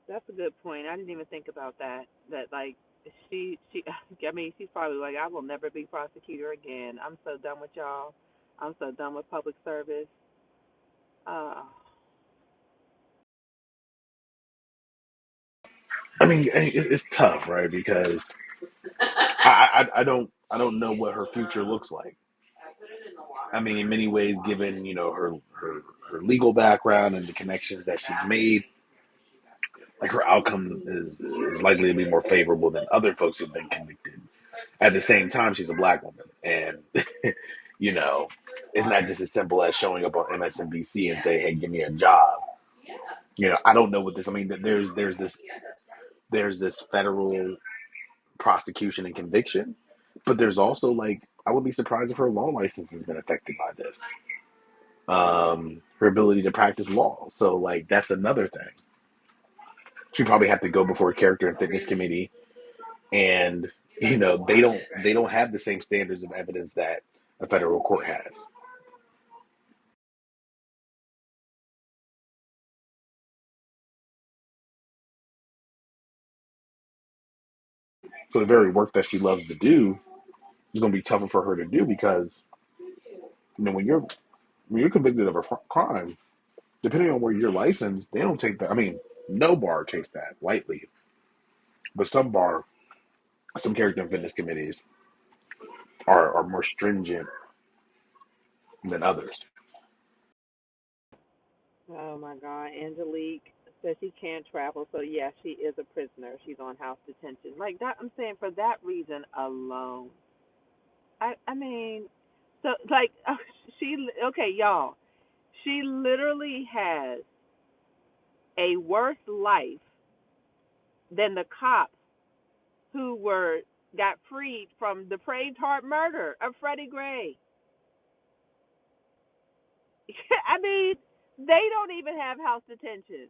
That's a good point. I didn't even think about that. That like she I mean she's probably like I will never be prosecutor again. I'm so done with y'all. I'm so done with public service. Uh I mean, it's tough, right? Because I don't know what her future looks like. I mean, in many ways, given her legal background and the connections that she's made, like her outcome is likely to be more favorable than other folks who've been convicted. At the same time, she's a black woman, and you know, It's not just as simple as showing up on MSNBC and say, "Hey, give me a job." I don't know what this. I mean, there's this federal prosecution and conviction, but there's also like I would be surprised if her law license has been affected by this. Her ability to practice law. So like that's another thing. She probably have to go before a character and fitness committee, and they don't have the same standards of evidence that a federal court has. So the very work that she loves to do is going to be tougher for her to do because when you're convicted of a crime, depending on where you're licensed, they don't take that. I mean, no bar takes that lightly, but some character and fitness committees are more stringent than others. Oh my God, Angelique says she can't travel, so yes, she is a prisoner. She's on house detention. Like that, I'm saying for that reason alone. I mean, so like she okay, y'all. She literally has a worse life than the cops who were got freed from the depraved heart murder of Freddie Gray. I mean, they don't even have house detention.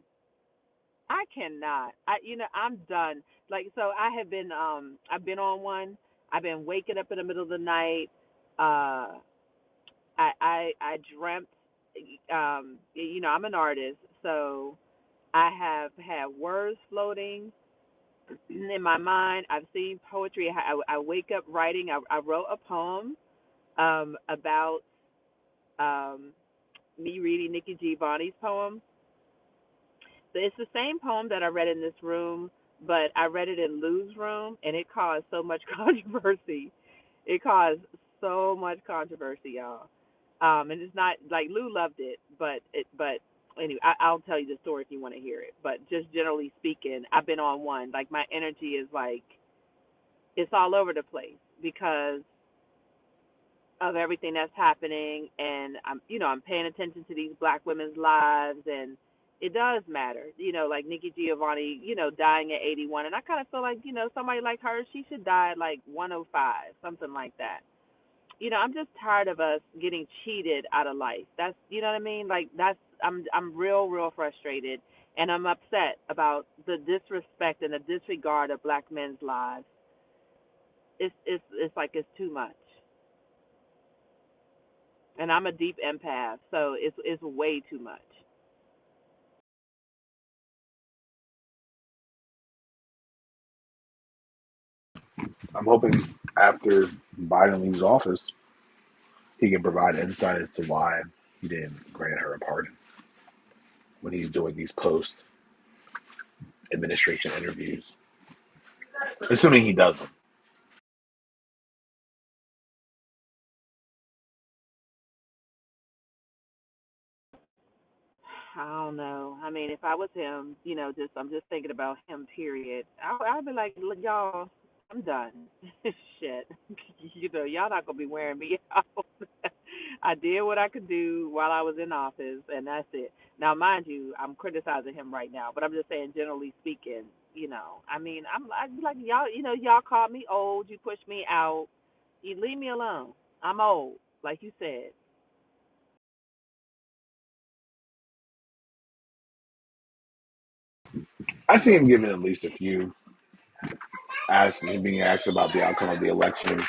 I cannot. I'm done. Like so I've been on one. I've been waking up in the middle of the night. I dreamt I'm an artist, so I have had words floating in my mind. I've seen poetry. I wake up writing. I wrote a poem about um me reading Nikki Giovanni's poem. So it's the same poem that I read in this room, but I read it in Lou's room, and it caused so much controversy. It caused so much controversy, y'all. And it's not like Lou loved it, but anyway, I'll tell you the story if you want to hear it. But just generally speaking, I've been on one. Like my energy is like it's all over the place because of everything that's happening, and I'm paying attention to these black women's lives, and it does matter, like Nikki Giovanni, dying at 81, and I kind of feel like somebody like her, she should die at like 105, something like that. I'm just tired of us getting cheated out of life. That's what I mean. Like I'm real frustrated, and I'm upset about the disrespect and the disregard of black men's lives. It's like it's too much. And I'm a deep empath, so it's way too much. I'm hoping after Biden leaves office, he can provide insight as to why he didn't grant her a pardon when he's doing these post administration interviews. Assuming he doesn't. I don't know. I mean, if I was him, I'm just thinking about him. Period. I'd be like, "Look, y'all, I'm done. Shit, y'all not gonna be wearing me out. I did what I could do while I was in office, and that's it. Now, mind you, I'm criticizing him right now, but I'm just saying, generally speaking, I mean, I'm like y'all, y'all called me old. You pushed me out. You leave me alone. I'm old, like you said. I see him giving at least a few, asking, being asked about the outcome of the election,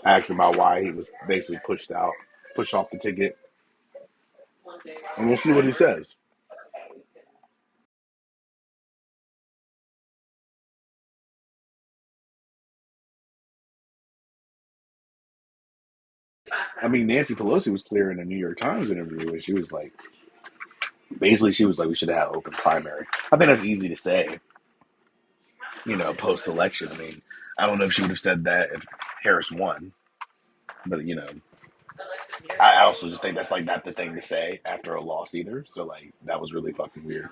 asked about why he was basically pushed off the ticket, and we'll see what he says. I mean, Nancy Pelosi was clear in a New York Times interview where she was like, basically, she was like, we should have had an open primary. I think that's easy to say, post election. I mean, I don't know if she would have said that if Harris won, but I also just think that's like not the thing to say after a loss either. So like, that was really fucking weird.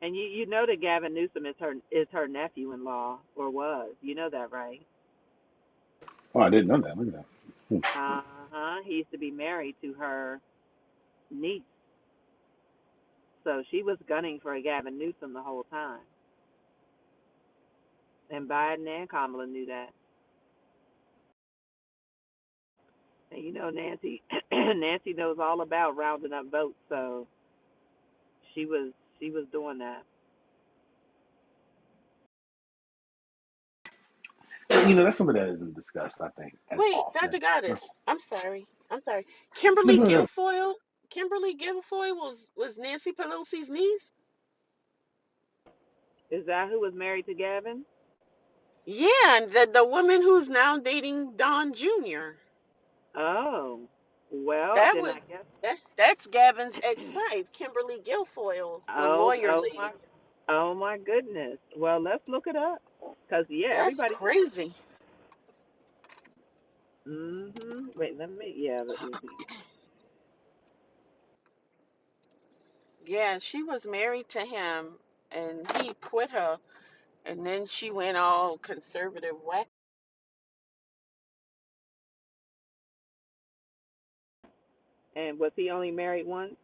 And you know that Gavin Newsom is her nephew-in-law or was. You know that, right? Oh, I didn't know that. Look at that. Uh huh. he used to be married to her niece, so she was gunning for Gavin Newsom the whole time, and Biden and Kamala knew that. And you know, Nancy, Nancy knows all about rounding up votes, so she was she was doing that. That's something that isn't discussed, I think, as Wait, often. Dr. No, Goddess. I'm sorry. I'm sorry. no, Kimberly go ahead. Guilfoyle. Kimberly Guilfoyle was Nancy Pelosi's niece. Is that who was married to Gavin? Yeah, and the woman who's now dating Don Jr. Oh, well, That then was I guess. that's Gavin's ex-wife, Kimberly Guilfoyle, the Oh, lawyer oh my, lady. oh my goodness. Well, let's look it up, cause yeah, That's everybody knows. crazy. Wait, let me. Yeah, Yeah, she was married to him, and he quit her, and then she went all conservative whack and was he only married once?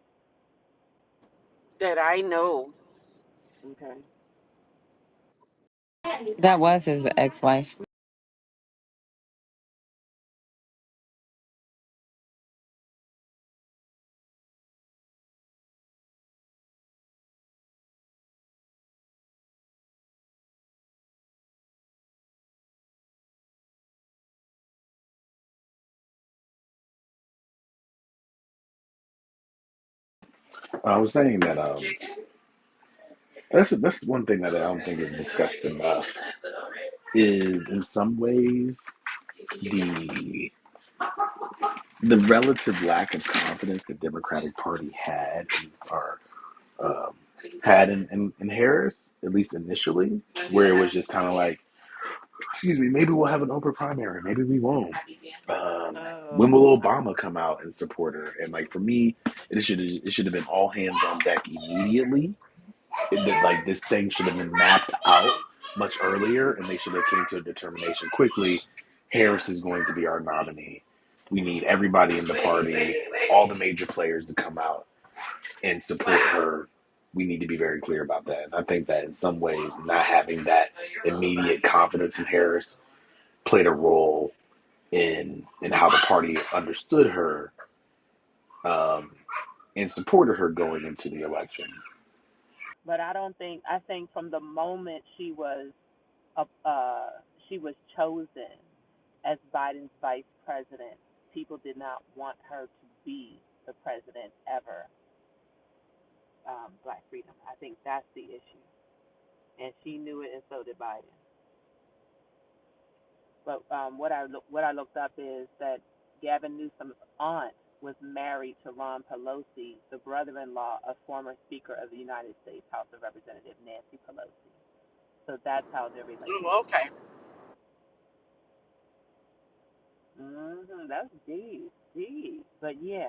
that I know. Okay. That was his ex-wife. I was saying that that's one thing that I don't think is discussed enough is in some ways the the relative lack of confidence the Democratic Party um, had in Harris, at least initially, where it was just kind of like, excuse me, maybe we'll have an open primary, maybe we won't. When Oh, will Obama come out and support her? And like for me, it should have been all hands on deck immediately. Like this thing should have been mapped out much earlier, and they should have came to a determination quickly. Harris is going to be our nominee. We need everybody in the party, all the major players to come out and support her. We need to be very clear about that. And I think that in some ways, not having that immediate confidence in Harris played a role in how the party understood her um, and supported her going into the election. but I don't think. I think from the moment uh, uh, she was chosen as Biden's vice president, people did not want her to be the president ever. Black freedom. I think that's the issue, and she knew it, and so did Biden. But what I looked up is that Gavin Newsom's aunt was married to Ron Pelosi, the brother-in-law of former Speaker of the United States House of Representatives Nancy Pelosi. So that's how they're related. Oh, okay. That's deep, deep. But yeah.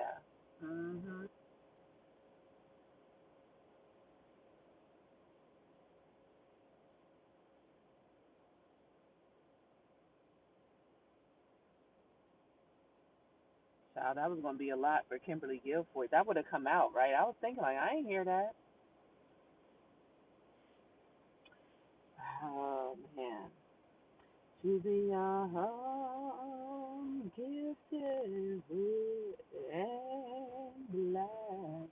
Child, that was gonna be a lot for Kimberly Guilfoyle. That would have come out, right? I was thinking like I ain't hear that. Oh man. To be young, gifted, and black.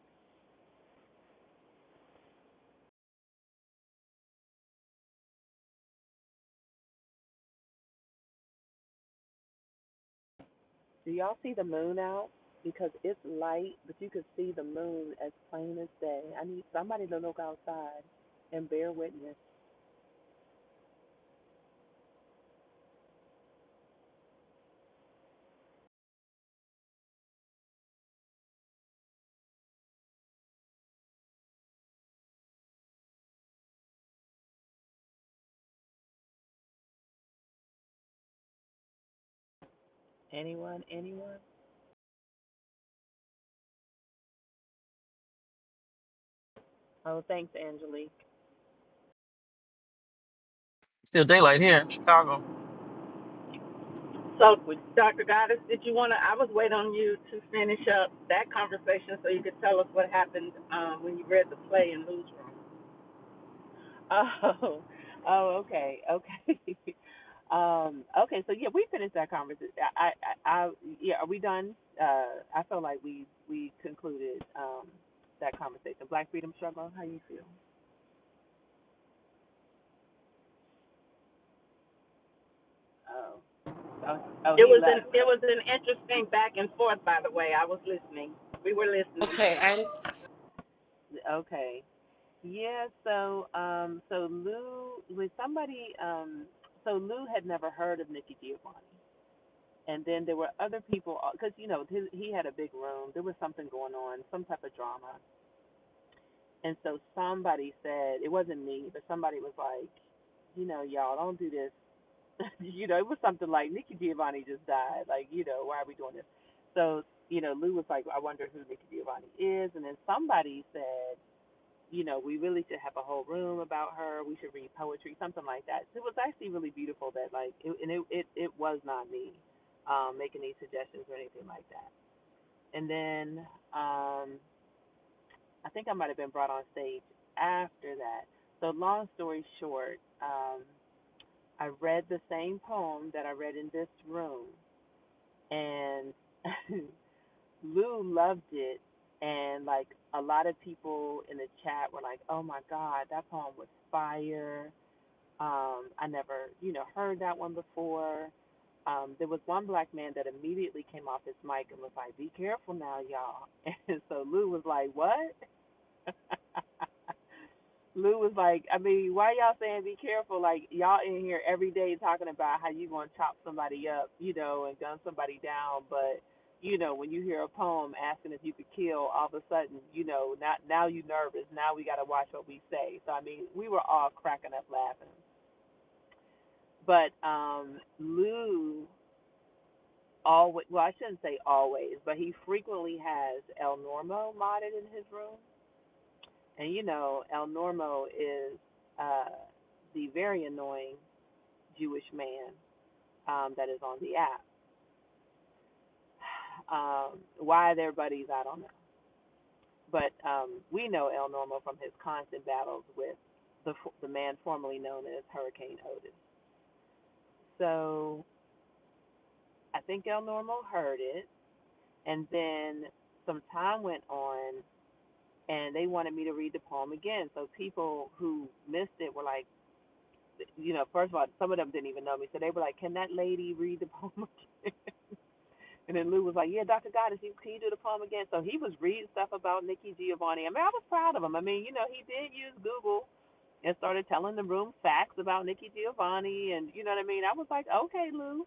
Do y'all see the moon out? Because it's light, but you can see the moon as plain as day. I need somebody to look outside and bear witness. Anyone? Anyone? Oh, thanks, Angelique. Still daylight here in Chicago. Dr. Goddess, did you want to? I was waiting on you to finish up that conversation so you could tell us what happened when you read the play in Lou's room. Oh, okay, okay. Okay, so yeah, we finished that conversation. Yeah, are we done? I feel like we concluded that conversation. Black freedom struggle. How you feel? Oh, oh, It he was left. an interesting back and forth. By the way, I was listening. We were listening. Okay, and Okay, yeah. So Lou, with somebody, so Lou had never heard of Nikki Giovanni. And then there were other people, because he had a big room. There was something going on, some type of drama. And so somebody said, it wasn't me, but somebody was like, y'all don't do this. It was something like Nikki Giovanni just died. Like, why are we doing this? So, Lou was like, I wonder who Nikki Giovanni is. And then somebody said, we really should have a whole room about her. We should read poetry, something like that. It was actually really beautiful that, like, it was not me making these suggestions or anything like that. And then I think I might have been brought on stage after that. So long story short, I read the same poem that I read in this room, and Lou loved it. And like a lot of people in the chat were like, "Oh my God, that poem was fire." I never, heard that one before. There was one black man that immediately came off his mic and was like, "Be careful now, y'all." And so Lou was like, "What?" Lou was like, I mean, why y'all saying be careful? Like, y'all in here every day talking about how you going to chop somebody up, and gun somebody down. But, when you hear a poem asking if you could kill, all of a sudden, now you nervous. Now we got to watch what we say. So, I mean, we were all cracking up laughing. But Lou always, well, I shouldn't say always, but he frequently has El Normo modded in his room. And El Normo is uh, the very annoying Jewish man that is on the app. Why they're buddies, I don't know. But we know El Normo from his constant battles with the man formerly known as Hurricane Otis. So I think El Normo heard it, and then some time went on, and they wanted me to read the poem again. So people who missed it were like, first of all, some of them didn't even know me, so they were like, "Can that lady read the poem again?" And then Lou was like, "Yeah, Dr. Goddess, can you do the poem again?" So he was reading stuff about Nikki Giovanni. I mean, I was proud of him. I mean, he did use Google and started telling the room facts about Nikki Giovanni, and you know what I mean. I was like, "Okay, Lou."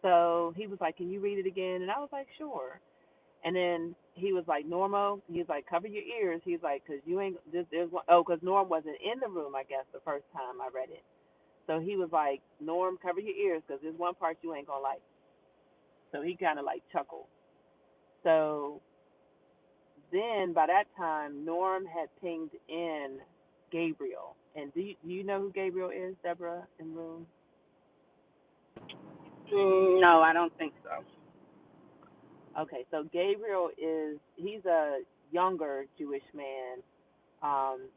So he was like, "Can you read it again?" And I was like, "Sure." And then he was like, "Normo," he's like, "cover your ears." He's like, "Cause you ain't there's one, oh, cause Norm wasn't in the room, I guess, the first time I read it." So he was like, "Norm, cover your ears, cause there's one part you ain't gonna like." So he kind of like chuckled. So then by that time, Norm had pinged in Gabriel. And do you know who Gabriel is, Deborah and Room? No, I don't think so. Okay, so Gabriel he's a younger Jewish man.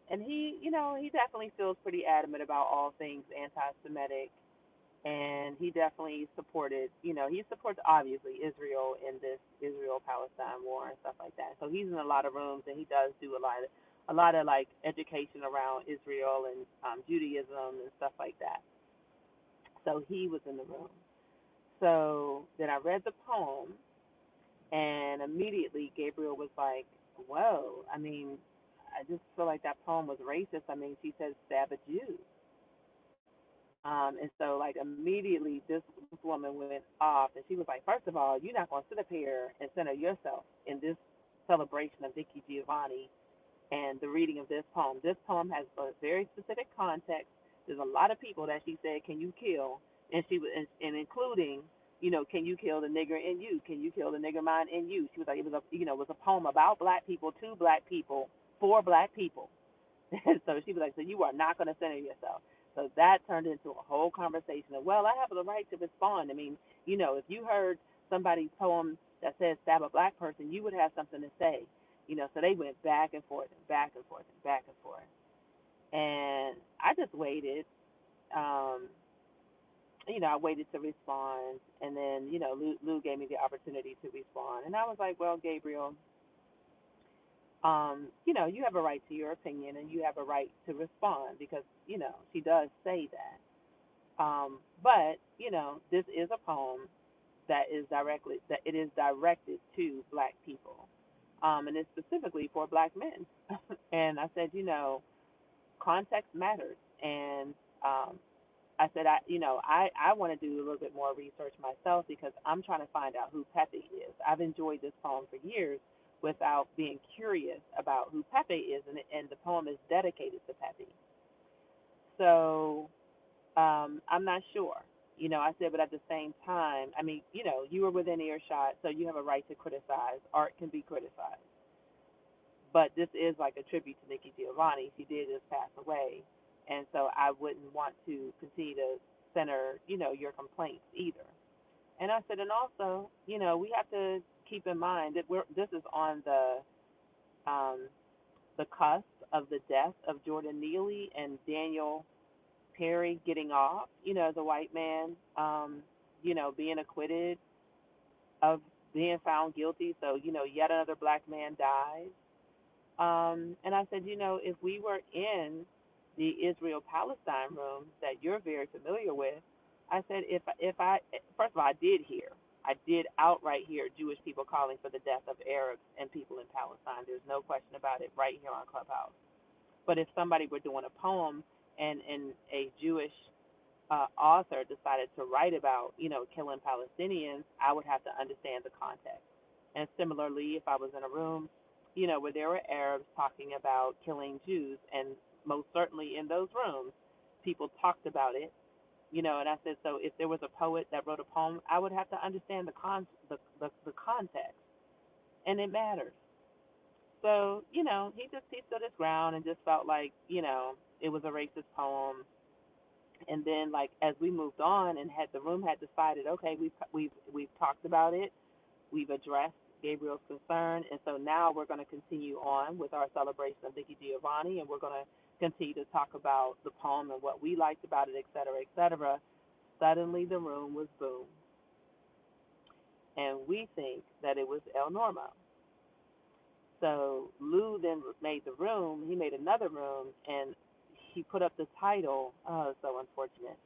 And he definitely feels pretty adamant about all things anti-Semitic, and he definitely he supports obviously Israel in this Israel-Palestine war and stuff like that. So he's in a lot of rooms, and he does do a lot of like education around Israel and Judaism and stuff like that. So he was in the room. So then I read the poem, and immediately Gabriel was like, "Whoa, I mean, I just feel like that poem was racist. I mean, she said stab a Jew." And so, like, immediately this woman went off, and she was like, "First of all, you're not going to sit up here and center yourself in this celebration of Nikki Giovanni and the reading of this poem. This poem has a very specific context. There's a lot of people that she said, 'Can you kill?' And she was, and including, can you kill the nigger in you? Can you kill the nigger mind in you?" She was like, it was a poem about black people, to black people, for black people. So she was like, "So you are not going to center yourself." So that turned into a whole conversation of, well, I have the right to respond. I mean, if you heard somebody's poem that says stab a black person, you would have something to say. So they went back and forth and back and forth and back and forth. And I just waited. Um, I waited to respond, and then Lou gave me the opportunity to respond, and I was like, well, Gabriel, you have a right to your opinion, and you have a right to respond because she does say that. But this is a poem that it is directed to black people, and it's specifically for black men. And I said, context matters, and um, I said, I want to do a little bit more research myself because I'm trying to find out who Pepe is. I've enjoyed this poem for years without being curious about who Pepe is, and the poem is dedicated to Pepe. So I'm not sure. I said, but at the same time, I mean, you were within earshot, so you have a right to criticize. Art can be criticized. But this is like a tribute to Nikki Giovanni. She did just pass away. And so I wouldn't want to continue to center, your complaints either. And I said, and also, we have to keep in mind that this is on the cusp of the death of Jordan Neely and Daniel Perry getting off, as a white man, being acquitted of being found guilty. So, yet another black man dies. And I said, if we were in the Israel Palestine room that you're very familiar with, I said, if I first of all, I did outright hear Jewish people calling for the death of Arabs and people in Palestine. There's no question about it right here on Clubhouse. But if somebody were doing a poem and a Jewish author decided to write about, killing Palestinians, I would have to understand the context. And similarly, if I was in a room, where there were Arabs talking about killing Jews, and most certainly in those rooms, people talked about it, and I said, so if there was a poet that wrote a poem, I would have to understand the context, and it matters. So, he stood his ground and just felt like, it was a racist poem. And then, like, as we moved on and the room had decided, okay, we've talked about it, we've addressed Gabriel's concern, and so now we're going to continue on with our celebration of Nikki Giovanni, and we're going to continue to talk about the poem and what we liked about it, et cetera, et cetera. Suddenly, the room was boom, and we think that it was El Normo. So Lou then made the room. He made another room, and he put up the title. Oh, it's so unfortunate.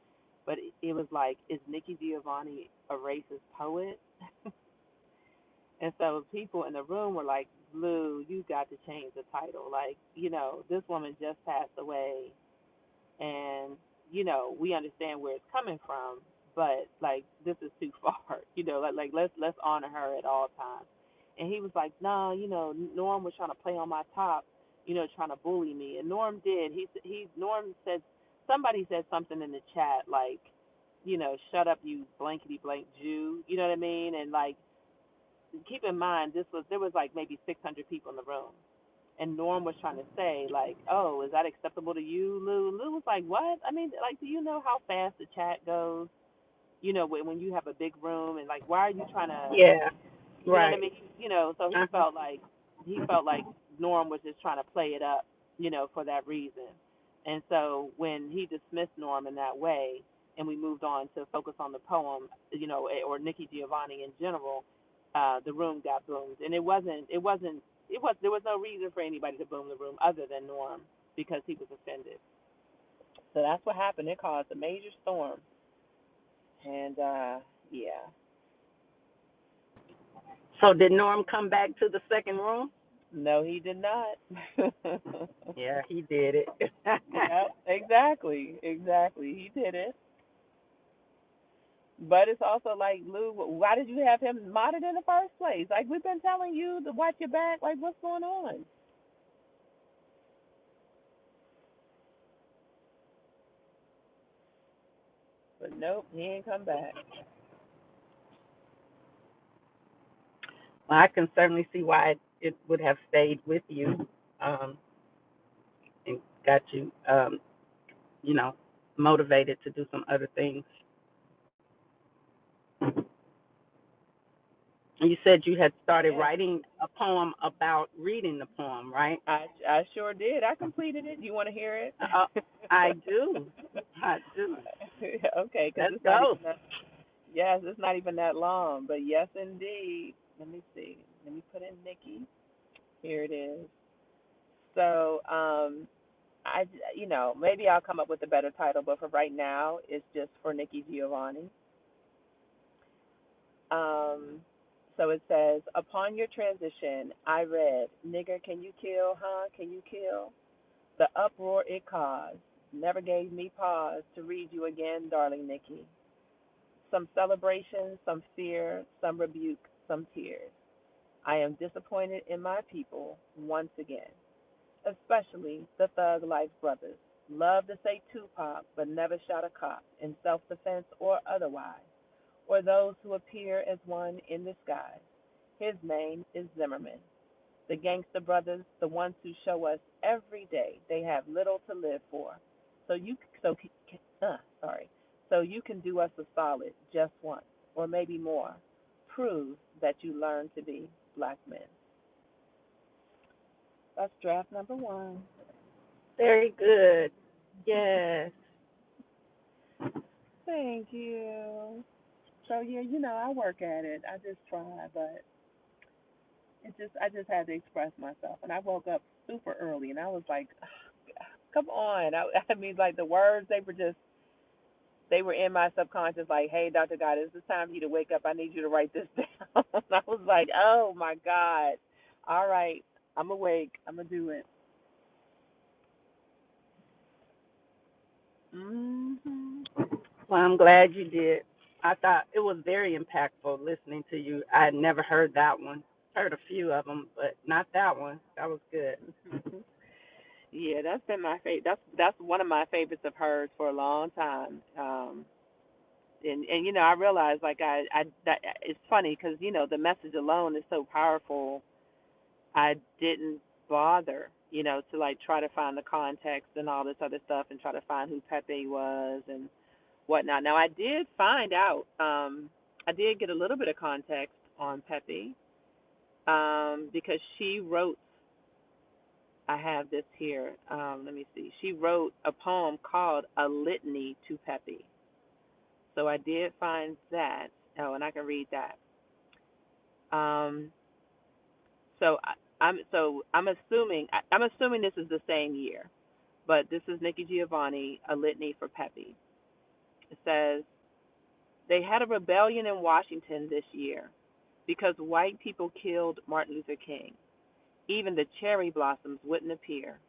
But it was like, is Nikki Giovanni a racist poet? And so people in the room were like, Lou, you got to change the title. Like, this woman just passed away, and we understand where it's coming from, but like this is too far. Like let's honor her at all times. And he was like, no, Norm was trying to play on my top, trying to bully me. And Norm did. Norm said, somebody said something in the chat like, shut up, you blankety blank Jew. You know what I mean? And like, keep in mind, there was like maybe 600 people in the room, and Norm was trying to say like, oh, is that acceptable to you, Lou? Lou was like, what? I mean, like, do you know how fast the chat goes? When you have a big room, and like, why are you trying to, Yeah, you know what I right. mean? So Uh-huh. he felt like Norm was just trying to play it up, for that reason. And so when he dismissed Norm in that way, and we moved on to focus on the poem, or Nikki Giovanni in general, the room got boomed, and there was no reason for anybody to boom the room other than Norm because he was offended. So that's what happened. It caused a major storm, and yeah. So did Norm come back to the second room? No, he did not. Yeah, he did it. Yep, exactly. He did it. But it's also like, Lou, why did you have him modded in the first place? Like, we've been telling you to watch your back. Like, what's going on? But nope, he ain't come back. Well, I can certainly see why it would have stayed with you, and got you, you know, motivated to do some other things. You said you had started Yeah, writing a poem about reading the poem, right? I sure did. I completed it. You want to hear it? I do. I do. Okay, because Let's it's not go. even that. Yes, it's not even that long, but yes, indeed. Let me see. Let me put in Nikki. Here it is. So, maybe I'll come up with a better title, but for right now, it's just for Nikki Giovanni. Um, so it says, upon your transition, I read, nigger, can you kill, huh? Can you kill? The uproar it caused never gave me pause to read you again, darling Nikki. Some celebration, some fear, some rebuke, some tears. I am disappointed in my people once again, especially the Thug Life brothers. Love to say Tupac, but never shot a cop in self defense or otherwise, or those who appear as one in disguise. His name is Zimmerman. The gangster brothers, the ones who show us every day they have little to live for. So you so sorry. So you can do us a solid just once or maybe more. Prove that you learn to be black men. That's draft number 1. Very good. Yes. Thank you. So yeah, I work at it. I just try, but I just had to express myself. And I woke up super early and I was like, come on. I mean, like the words, they were in my subconscious, like, hey, Dr. God, it's time for you to wake up. I need you to write this down. I was like, oh my God. All right, I'm awake. I'm going to do it. Mhm. Well, I'm glad you did. I thought it was very impactful listening to you. I had never heard that one. Heard a few of them, but not that one. That was good. Yeah, that's been my favorite. That's one of my favorites of hers for a long time. And I realized like that it's funny because the message alone is so powerful. I didn't bother, to like try to find the context and all this other stuff and try to find who Pepe was and whatnot. Now I did find out, I did get a little bit of context on Pepe, because she wrote. I have this here. Let me see. She wrote a poem called "A Litany to Pepe." So I did find that. Oh, and I can read that. Um, I'm assuming this is the same year, but this is Nikki Giovanni, A Litany for Pepe. It says they had a rebellion in Washington this year because white people killed Martin Luther King. Even the cherry blossoms wouldn't appear.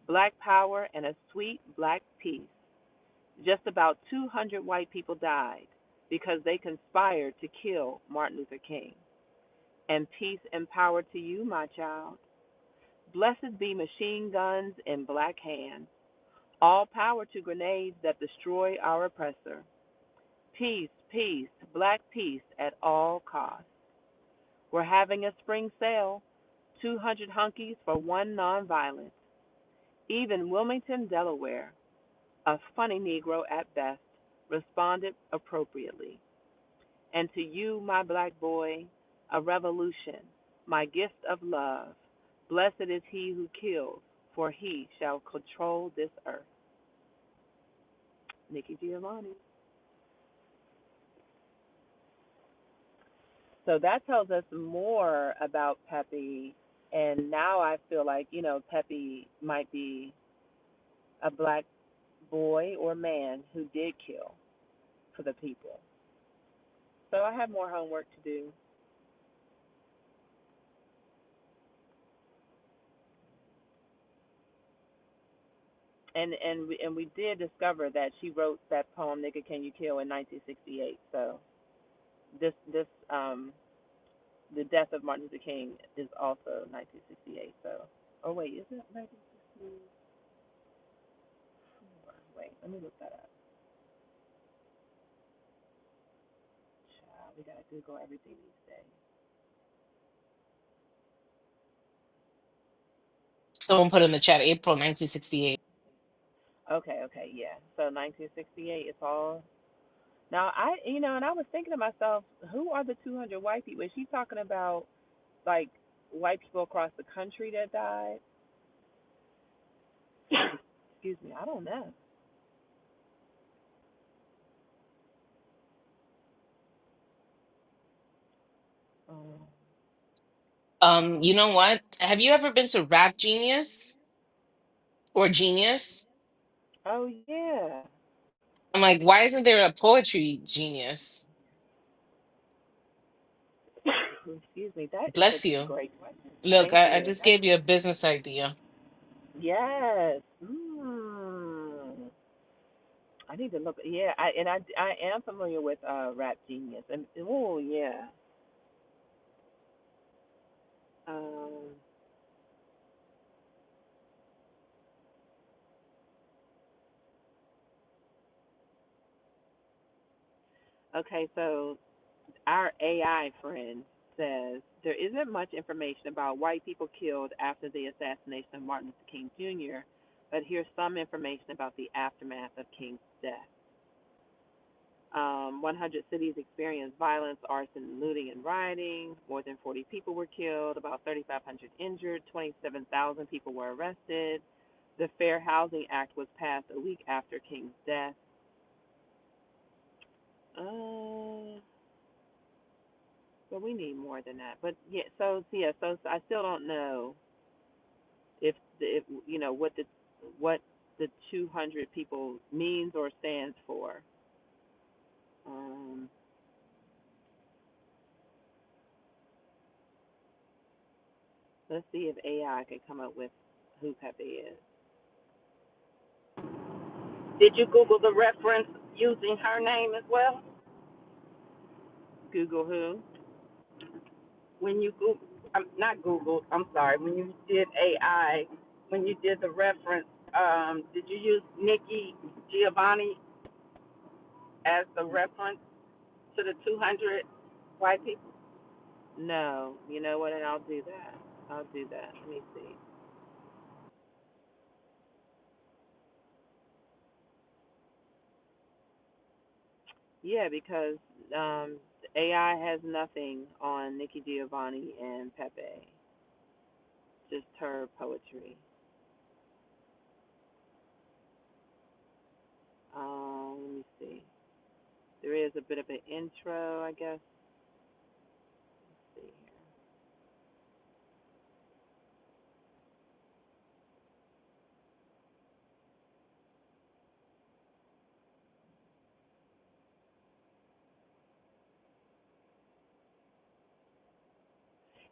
Black power and a sweet black peace. Just about 200 white people died because they conspired to kill Martin Luther King. And peace and power to you, my child. Blessed be machine guns in black hands. All power to grenades that destroy our oppressor. Peace, peace, black peace at all costs. We're having a spring sale, 200 hunkies for one nonviolent. Even Wilmington, Delaware, a funny Negro at best, responded appropriately. And to you, my black boy, a revolution, my gift of love. Blessed is he who kills, for he shall control this earth. Nikki Giovanni. So that tells us more about Pepe, and now I feel like, Pepe might be a black boy or man who did kill for the people. So I have more homework to do. And we did discover that she wrote that poem "Nigga Can You Kill" in 1968. So this the death of Martin Luther King is also 1968. So wait, is it 1960? Wait, let me look that up. Child, we gotta Google everything these days. Someone put in the chat April 1968. Okay, okay, yeah. So 1968, it's all. Now and I was thinking to myself, who are the 200 white people? Is she talking about like white people across the country that died? Excuse me, I don't know. Um, You know what? Have you ever been to Rap Genius or Genius? oh yeah. I'm like, why isn't there a poetry genius? Excuse me, that is a Bless you. great question. Look, Thank I you. just That's gave you a business idea. yes. Mm. I need to look. Yeah, I am familiar with Rap Genius, and oh yeah. Um, okay, so our AI friend says there isn't much information about white people killed after the assassination of Martin Luther King Jr., but here's some information about the aftermath of King's death. 100 cities experienced violence, arson, looting, and rioting. More than 40 people were killed, about 3,500 injured, 27,000 people were arrested. The Fair Housing Act was passed a week after King's death. But we need more than that. But yeah, so I still don't know if what the 200 people means or stands for. Um, let's see if AI can come up with who Pepe is. Did you Google the reference using her name as well? Google who? When you Google, not Google, I'm sorry, when you did AI, when you did the reference, did you use Nikki Giovanni as the reference to the 200 white people? No, you know what? And I'll do that. I'll do that. Let me see. Yeah, because AI has nothing on Nikki Giovanni and Pepe, just her poetry. Let me see. There is a bit of an intro, I guess. Let's see here.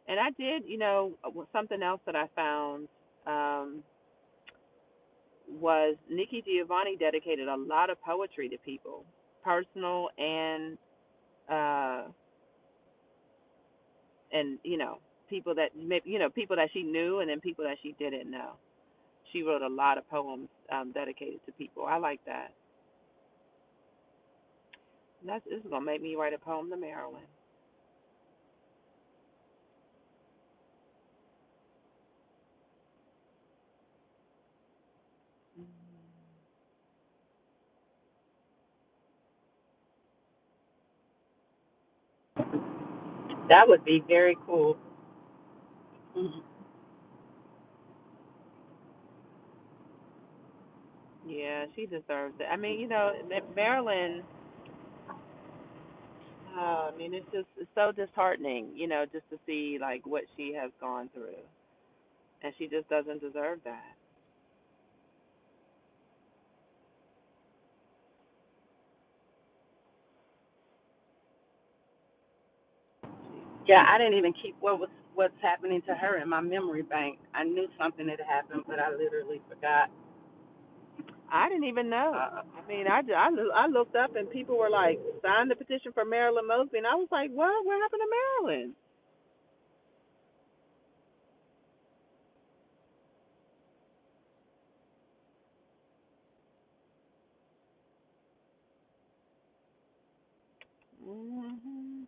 And I did, something else that I found um, was Nikki Giovanni dedicated a lot of poetry to people, personal uh, and people that people that she knew and then people that she didn't know. She wrote a lot of poems dedicated to people. I like that. This is gonna make me write a poem to Marilyn. That would be very cool. Mhm. Yeah, she deserves it. I mean, Marilyn. I mean, it's so disheartening, just to see like what she has gone through, and she just doesn't deserve that. Yeah, I didn't even keep what's happening to her in my memory bank. I knew something had happened, but I literally forgot. I didn't even know. Uh, I mean, I looked up and people were like, sign the petition for Marilyn Mosby, and I was like, what? What happened to Marilyn? Hmm.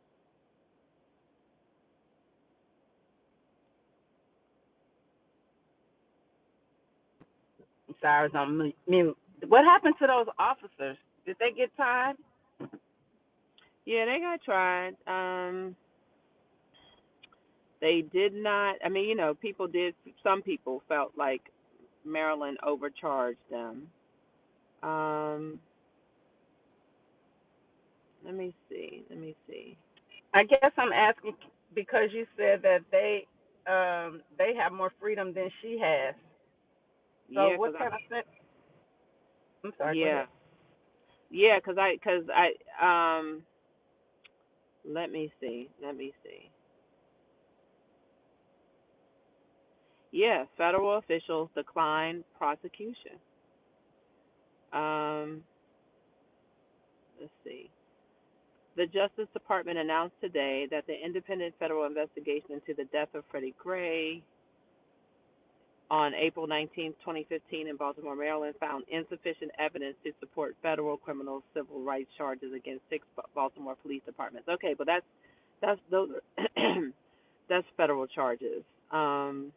Sorry, I was on mute. What happened to those officers? Did they get time? Yeah, they got tried. They did not. I mean, people did. Some people felt like Maryland overcharged them. Um, let me see. Let me see. I guess I'm asking because you said that they have more freedom than she has. So Yeah, what kind of sense? I'm sorry. Go yeah, ahead. yeah, let me see. Let me see. Yeah, federal officials declined prosecution. Um, let's see. The Justice Department announced today that the independent federal investigation into the death of Freddie Gray on April 19, 2015 in Baltimore, Maryland found insufficient evidence to support federal criminal civil rights charges against six Baltimore police departments. Okay, but that's those are that's federal charges. Um,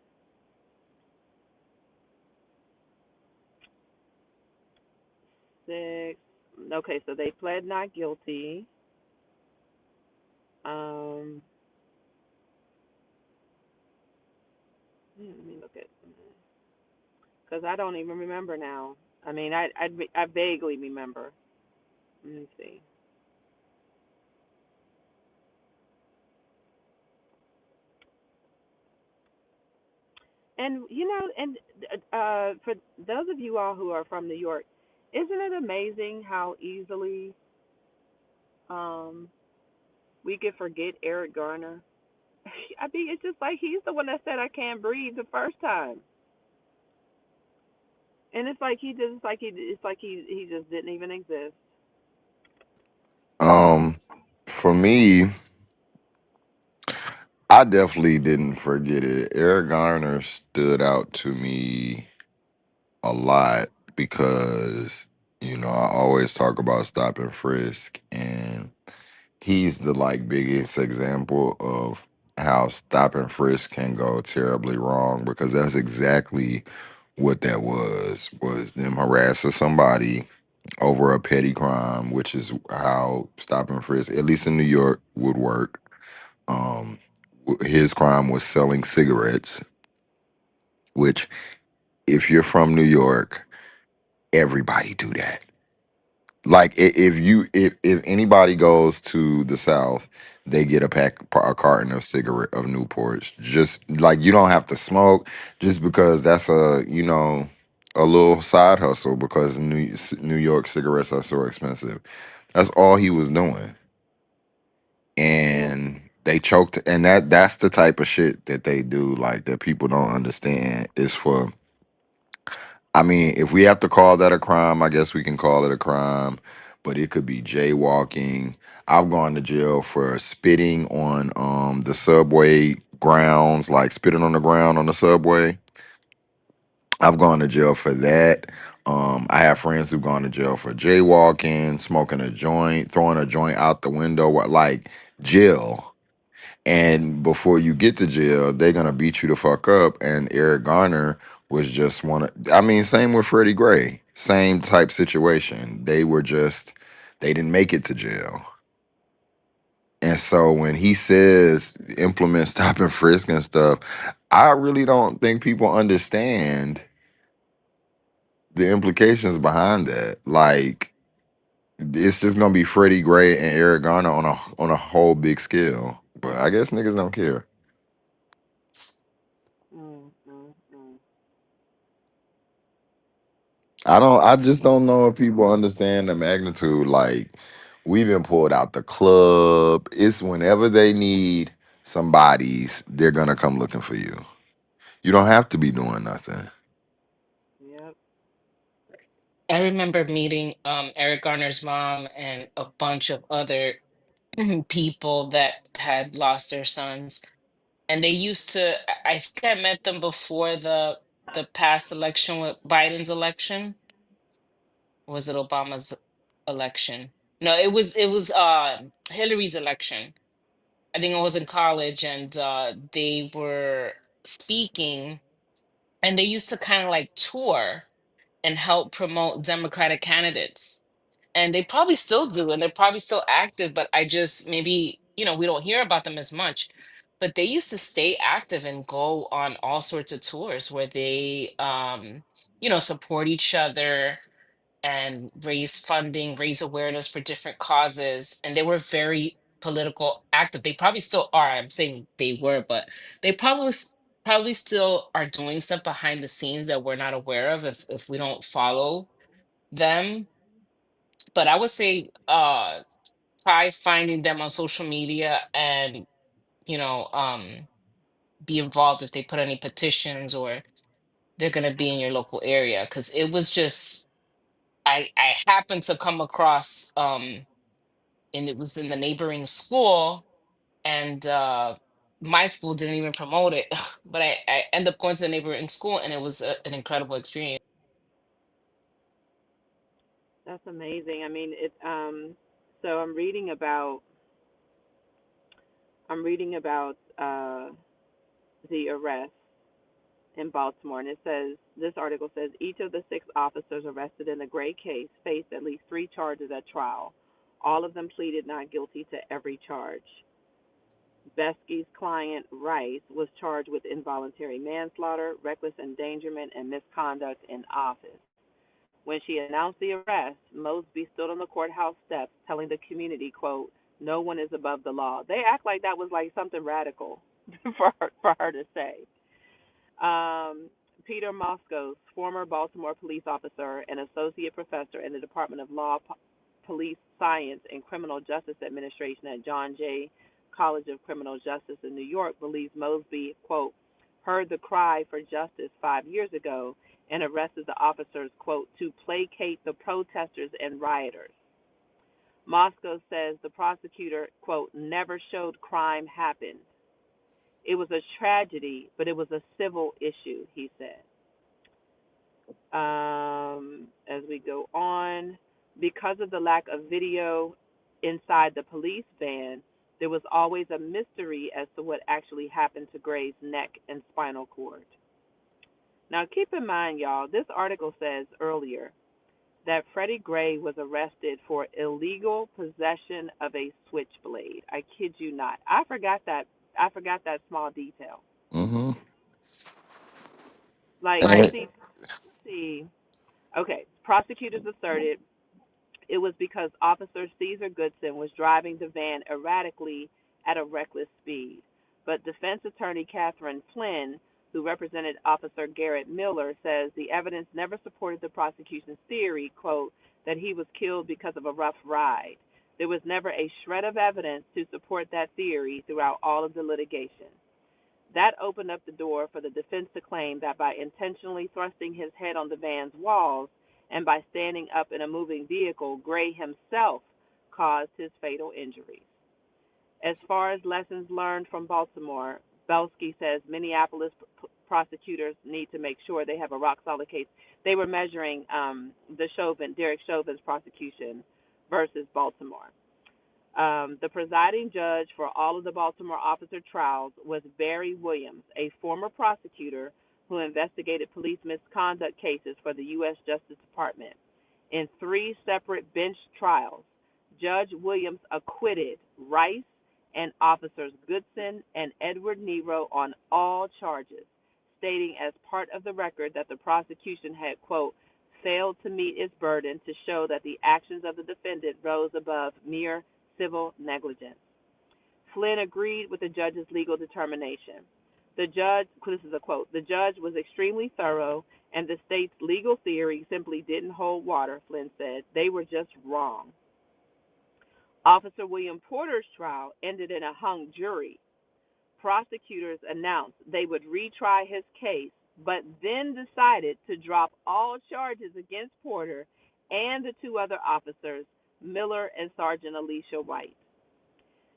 Six. Okay, so they pled not guilty. Um, let me look at because I don't even remember now. I mean, I vaguely remember. Let me see. And for those of you all who are from New York, isn't it amazing how easily um we could forget Eric Garner? I mean, it's just like he's the one that said I can't breathe the first time, and it's like he just didn't even exist. Um, for me, I definitely didn't forget it. Eric Garner stood out to me a lot because, I always talk about stop and frisk, and he's the biggest example of how stop and frisk can go terribly wrong because that's exactly what that was them harassing somebody over a petty crime, which is how stop and frisk, at least in New York, would work. Um, his crime was selling cigarettes, which, if you're from New York, everybody do that. If anybody goes to the South, they get a carton of Newports. Just like you don't have to smoke, just because that's a little side hustle because New York cigarettes are so expensive. That's all he was doing, Yeah. and they choked. And that's the type of shit that they do, like that people don't understand. Is for I mean, if we have to call that a crime, I guess we can call it a crime, but it could be jaywalking. I've gone to jail for spitting on the subway grounds, like spitting on the ground on the subway. I've gone to jail for that. I have friends who've gone to jail for jaywalking, smoking a joint, throwing a joint out the window, like jail. And before you get to jail, they're gonna beat you the fuck up. And Eric Garner was just one of, I mean, same with Freddie Gray, same type situation. They didn't make it to jail. And so when he says implement stop and frisk and stuff, I really don't think people understand the implications behind that. Like, it's just gonna be Freddie Gray and Eric Garner on a whole big scale. But I guess niggas don't care. Mm, mm, mm. I just don't know if people understand the magnitude. Like, we've been pulled out the club. It's whenever they need some bodies, they're gonna come looking for you. You don't have to be doing nothing. Yep. I remember meeting Eric Garner's mom and a bunch of other people that had lost their sons. And they used to, I think I met them before the past election with Biden's election. Or was it Obama's election? No, it was Hillary's election. I think I was in college and they were speaking and they used to kind of like tour. and helped promote Democratic candidates. And they probably still do, and they're probably still active, but I just maybe, we don't hear about them as much. But they used to stay active and go on all sorts of tours where they, support each other and raise funding, raise awareness for different causes. And they were very political active. They probably still are. I'm saying they were, but they probably still are doing stuff behind the scenes that we're not aware of if we don't follow them. But I would say try finding them on social media and, you know, um be involved if they put any petitions or they're gonna be in your local area. Cause it was just I happened to come across and it was in the neighboring school, and my school didn't even promote it. But I ended up going to the neighboring school, and it was an incredible experience. That's amazing. I mean, so I'm reading about the arrest in Baltimore, and this article says each of the 6 officers arrested in the Gray case faced at least 3 charges at trial. All of them pleaded not guilty to every charge. Besky's client, Rice, was charged with involuntary manslaughter, reckless endangerment, and misconduct in office. When she announced the arrest, Mosby stood on the courthouse steps telling the community, quote, "No one is above the law." They act like that was like something radical for her to say. Um, Peter Moskos, former Baltimore police officer and associate professor in the Department of Law, Police Science, and Criminal Justice Administration at John Jay College of Criminal Justice in New York, believes Mosby, quote, heard the cry for justice 5 years ago and arrested the officers, quote, to placate the protesters and rioters. Moscow says the prosecutor, quote, never showed crime happened. It was a tragedy, but it was a civil issue, he said. As we go on, because of the lack of video inside the police van, there was always a mystery as to what actually happened to Gray's neck and spinal cord. Now, keep in mind, y'all, this article says earlier that Freddie Gray was arrested for illegal possession of a switchblade. I kid you not. I forgot that. I forgot that small detail. Mm-hmm. Like, And see. Okay, prosecutors asserted it was because Officer Caesar Goodson was driving the van erratically at a reckless speed. But defense attorney Catherine Flynn, who represented Officer Garrett Miller, says the evidence never supported the prosecution's theory, quote, that he was killed because of a rough ride. There was never a shred of evidence to support that theory throughout all of the litigation. That opened up the door for the defense to claim that by intentionally thrusting his head on the van's walls and by standing up in a moving vehicle, Gray himself caused his fatal injuries. As far as lessons learned from Baltimore, Belsky says Minneapolis prosecutors need to make sure they have a rock solid case. They were measuring Derek Chauvin's prosecution versus Baltimore. The presiding judge for all of the Baltimore officer trials was Barry Williams, a former prosecutor who investigated police misconduct cases for the U.S. Justice Department. In 3 separate bench trials, Judge Williams acquitted Rice and officers Goodson and Edward Nero on all charges, stating as part of the record that the prosecution had, quote, failed to meet its burden to show that the actions of the defendant rose above mere civil negligence. Flynn agreed with the judge's legal determination. The judge, this is a quote, the judge was extremely thorough and the state's legal theory simply didn't hold water, Flynn said. They were just wrong. Officer William Porter's trial ended in a hung jury. Prosecutors announced they would retry his case, but then decided to drop all charges against Porter and the 2 other officers, Miller and Sergeant Alicia White.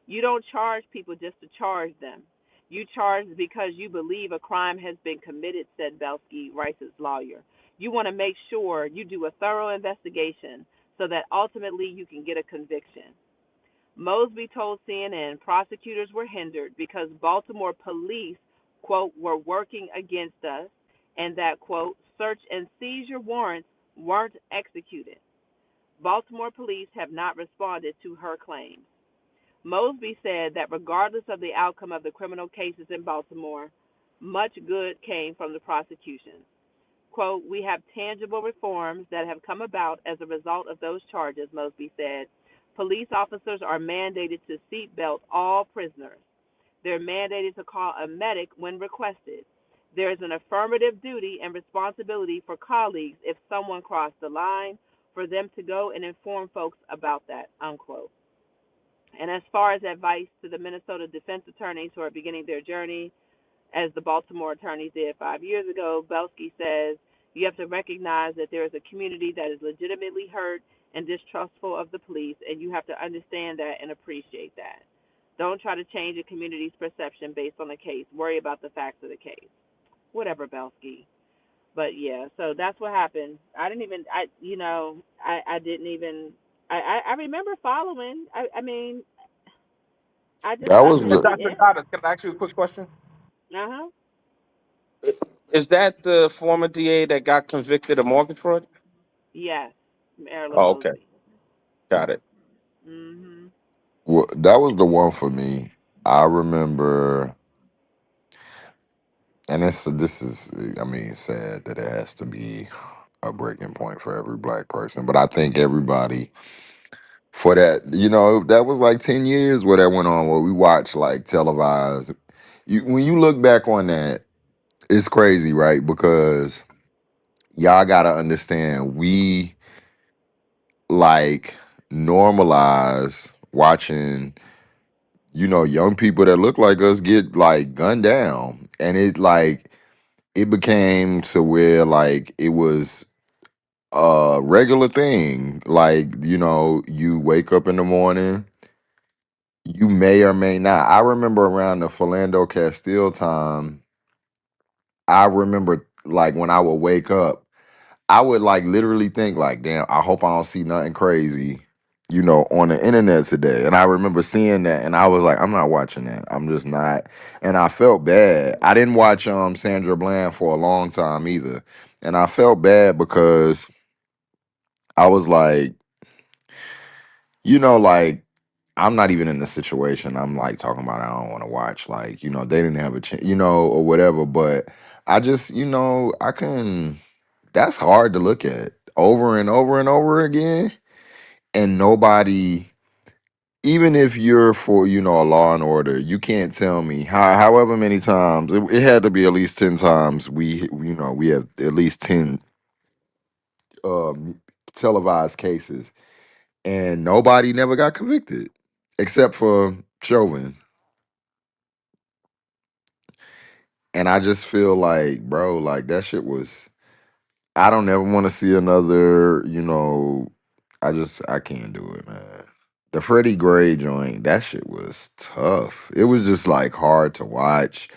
You don't charge people just to charge them. You charge because you believe a crime has been committed, said Belsky, Rice's lawyer. You want to make sure you do a thorough investigation so that ultimately you can get a conviction. Mosby told CNN prosecutors were hindered because Baltimore police, quote, were working against us and that, quote, search and seizure warrants weren't executed. Baltimore police have not responded to her claims. Mosby said that regardless of the outcome of the criminal cases in Baltimore, much good came from the prosecution. Quote, we have tangible reforms that have come about as a result of those charges, Mosby said. Police officers are mandated to seatbelt all prisoners. They're mandated to call a medic when requested. There is an affirmative duty and responsibility for colleagues if someone crossed the line for them to go and inform folks about that, unquote. And as far as advice to the Minnesota defense attorneys who are beginning their journey, as the Baltimore attorneys did 5 years ago, Belsky says you have to recognize that there is a community that is legitimately hurt and distrustful of the police, and you have to understand that and appreciate that. Don't try to change a community's perception based on the case. Worry about the facts of the case. Whatever, Belsky. But yeah, so that's what happened. I didn't even, I remember following. I mean, That I was missed, Hey, the Dr. yeah. Goddard, can I ask you a quick question? Uh huh. Is that the former DA that got convicted of mortgage fraud? Yes, Marilyn Oh, okay. Mosby. Got it. Mhm. that was the one for me. I remember, and this is, I mean, sad that it has to be a breaking point for every black person, but I think everybody for that, that was like 10 years where that went on, where we watched like televised. When you look back on that, it's crazy, right? Because y'all gotta understand, we like normalize watching, young people that look like us get like gunned down. And it became to where like it was a regular thing. Like, you wake up in the morning, you may or may not. I remember around the Philando Castile time, I remember like when I would wake up, I would like literally think like, damn, I hope I don't see nothing crazy, on the internet today. And I remember seeing that and I was like, I'm not watching that. I'm just not. And I felt bad. I didn't watch Sandra Bland for a long time either. And I felt bad because I was like, like I'm not even in the situation. I'm like talking about I don't want to watch. Like, they didn't have a chance, or whatever. But I just, I can. That's hard to look at over and over and over again. And nobody, even if you're for, a law and order, you can't tell me however many times it had to be at least 10 times. We have at least 10 um, televised cases, and nobody never got convicted except for Chauvin. And I just feel like, bro, like that shit was. I don't ever want to see another. I can't do it, man. The Freddie Gray joint, that shit was tough. It was just like hard to watch,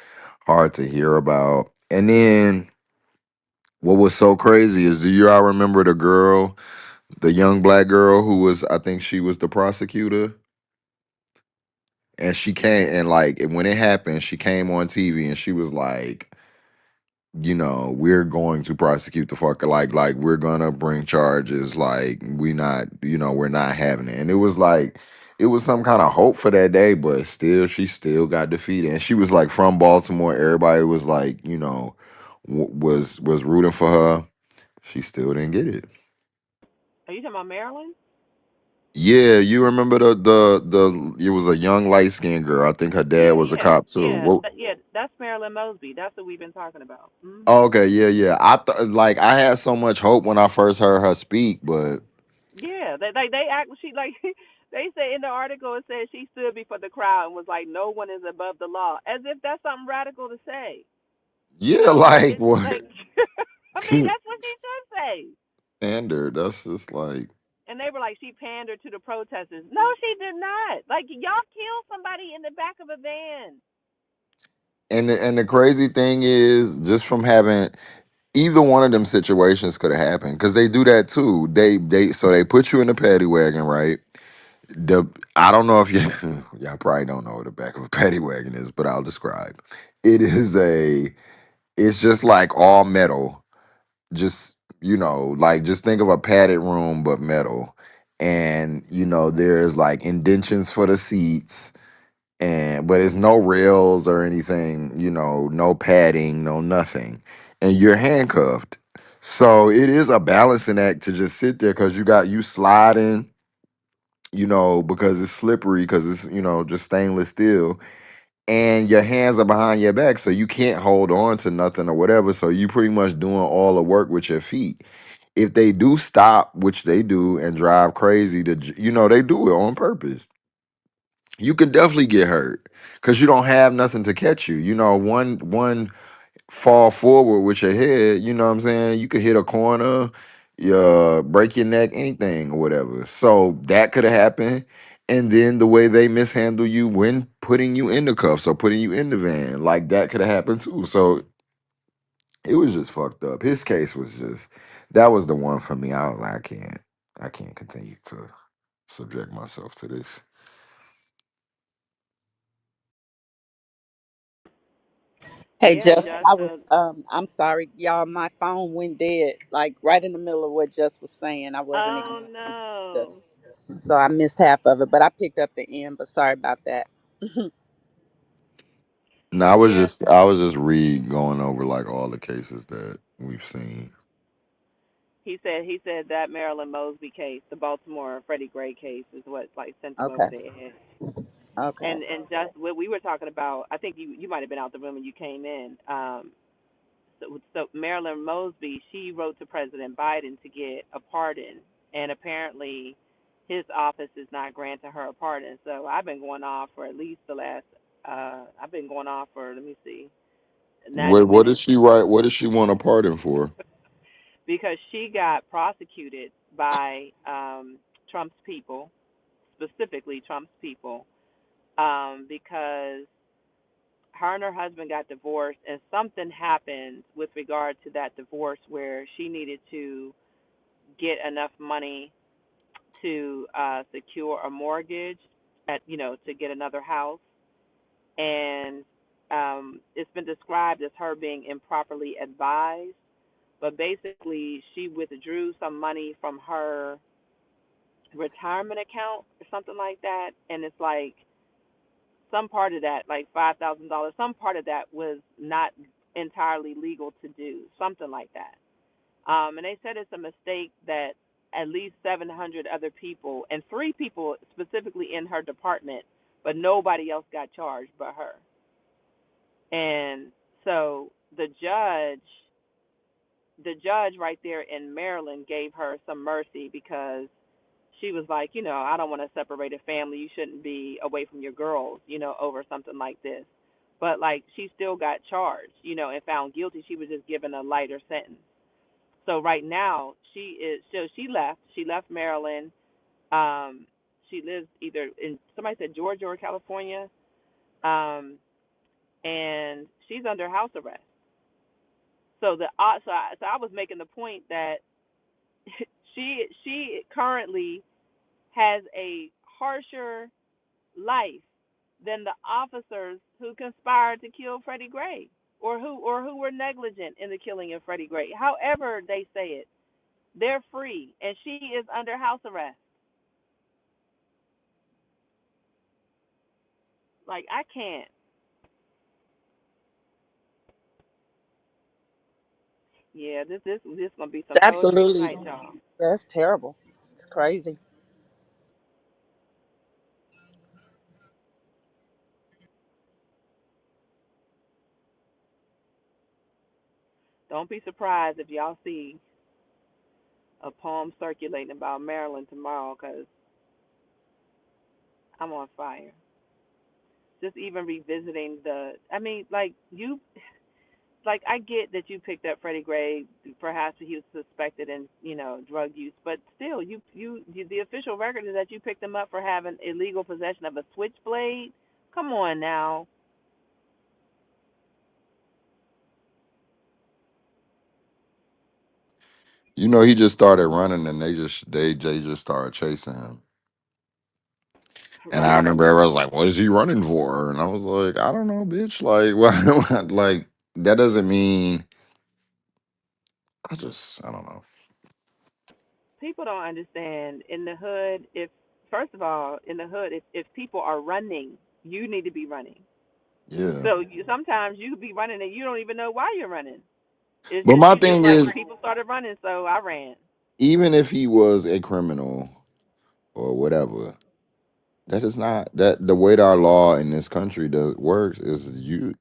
hard to hear about. And then what was so crazy is, do you all remember the girl, the young black girl who was, I think she was the prosecutor? And she came, and like when it happened, she came on TV and she was like, we're going to prosecute the fucker, like we're gonna bring charges, like we're not having it. And it was like it was some kind of hope for that day, but still she still got defeated. And she was like from Baltimore. Everybody was like, was rooting for her. She still didn't get it. Are you talking about Marilyn? Yeah, you remember the it was a young light skinned girl. I think her dad Yeah, was a yeah, cop too. yeah, What? yeah. That's Marilyn Mosby. That's what we've been talking about. Oh, okay, yeah, yeah. I thought like I had so much hope when I first heard her speak, but Yeah, they act. She like they say in the article, it says she stood before the crowd and was like, "No one is above the law," as if that's something radical to say. yeah, Like like it's what like, I mean, that's what she should say. standard? That's just like, And they were like, she pandered to the protesters. No, she did not. Like y'all killed somebody in the back of a van. and the crazy thing is, just from having either one of them situations could have happened because they do that too. They put you in the paddy wagon, right? The I don't know if you y'all probably don't know what the back of a paddy wagon is, but I'll describe. It is it's just like all metal. just like just think of a padded room but metal, and there's like indentions for the seats, and but it's no rails or anything, no padding, no nothing, and you're handcuffed. So it is a balancing act to just sit there because you sliding, because it's slippery, because it's just stainless steel, and your hands are behind your back, so you can't hold on to nothing or whatever. So you pretty much doing all the work with your feet. If they do stop, which they do, and drive crazy, they do it on purpose. You can definitely get hurt because you don't have nothing to catch you. One fall forward with your head, you know what I'm saying? You could hit a corner, you break your neck, anything or whatever. So that could have happened. And then the way they mishandle you when putting you in the cuffs or putting you in the van, like that could have happened too. So it was just fucked up. His case was just that was the one for me. I was like, I can't continue to subject myself to this. Hey Yeah, Jess, just I'm sorry, y'all, my phone went dead, like right in the middle of what Jess was saying. I wasn't oh ignoring Jess. no. So I missed half of it, but I picked up the end, but sorry about that. No, I was Yeah, just I was just going over like all the cases that we've seen. he said that Marilyn Mosby case, the Baltimore Freddie Gray case, is what like sent him over Okay. the edge. Okay. And just what we were talking about, I think you might have been out the room when you came in. So Marilyn Mosby, she wrote to President Biden to get a pardon, and apparently his office is not granting her a pardon. So I've been going off for at least the last. I've been going off for, let me see, 90 What did minutes she write? What did she want a pardon for? because she got prosecuted by Trump's people, specifically Trump's people, because her and her husband got divorced, and something happened with regard to that divorce where she needed to get enough money to secure a mortgage to get another house, and it's been described as her being improperly advised. But basically, she withdrew some money from her retirement account or something like that, and it's like some part of that, like $5,000, some part of that was not entirely legal to do, something like that. And they said it's a mistake that at least 700 other people, and three people specifically in her department, but nobody else got charged but her. And so the judge right there in Maryland gave her some mercy because she was like, I don't want to separate a family. You shouldn't be away from your girls, over something like this. But like she still got charged, and found guilty. She was just given a lighter sentence. So right now she left. She left Maryland. Um she lives either in, somebody said, Georgia or California. Um and she's under house arrest. So I was making the point that she currently has a harsher life than the officers who conspired to kill Freddie Gray, or who were negligent in the killing of Freddie Gray. However they say it, they're free and she is under house arrest. Like I can't. Yeah, this gonna be some poetry Absolutely. tonight, y'all. That's terrible. It's crazy. Don't be surprised if y'all see a poem circulating about Maryland tomorrow, cause I'm on fire. Just even revisiting I mean, like I get that you picked up Freddie Gray. Perhaps he was suspected in, drug use, but still, the official record is that you picked him up for having illegal possession of a switchblade. Come on now. He just started running, and they just started chasing him. And I Right. remember everyone was like, "What is he running for?" And I was like, "I don't know, bitch. Like, why? Like that doesn't mean I don't know. People don't understand in the hood. If first of all, in the hood, if people are running, you need to be running. Yeah. So sometimes you could be running and you don't even know why you're running. It's But just my you just thing like is, people started running, so I ran. even if he was a criminal or whatever, that is not that the way that our law in this country does works is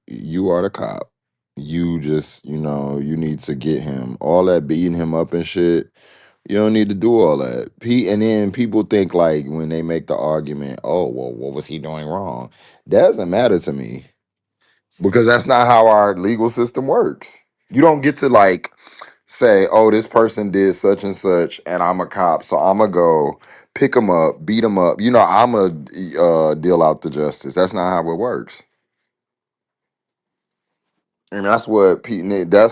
you are the cop. You just, you need to get him. All that beating him up and shit, you don't need to do all that. And then people think like when they make the argument, oh well, what was he doing wrong? That doesn't matter to me because that's not how our legal system works. You don't get to like say, oh, this person did such and such, and I'm a cop, so I'm gonna go pick him up, beat him up. I'm gonna deal out the justice. That's not how it works. And that's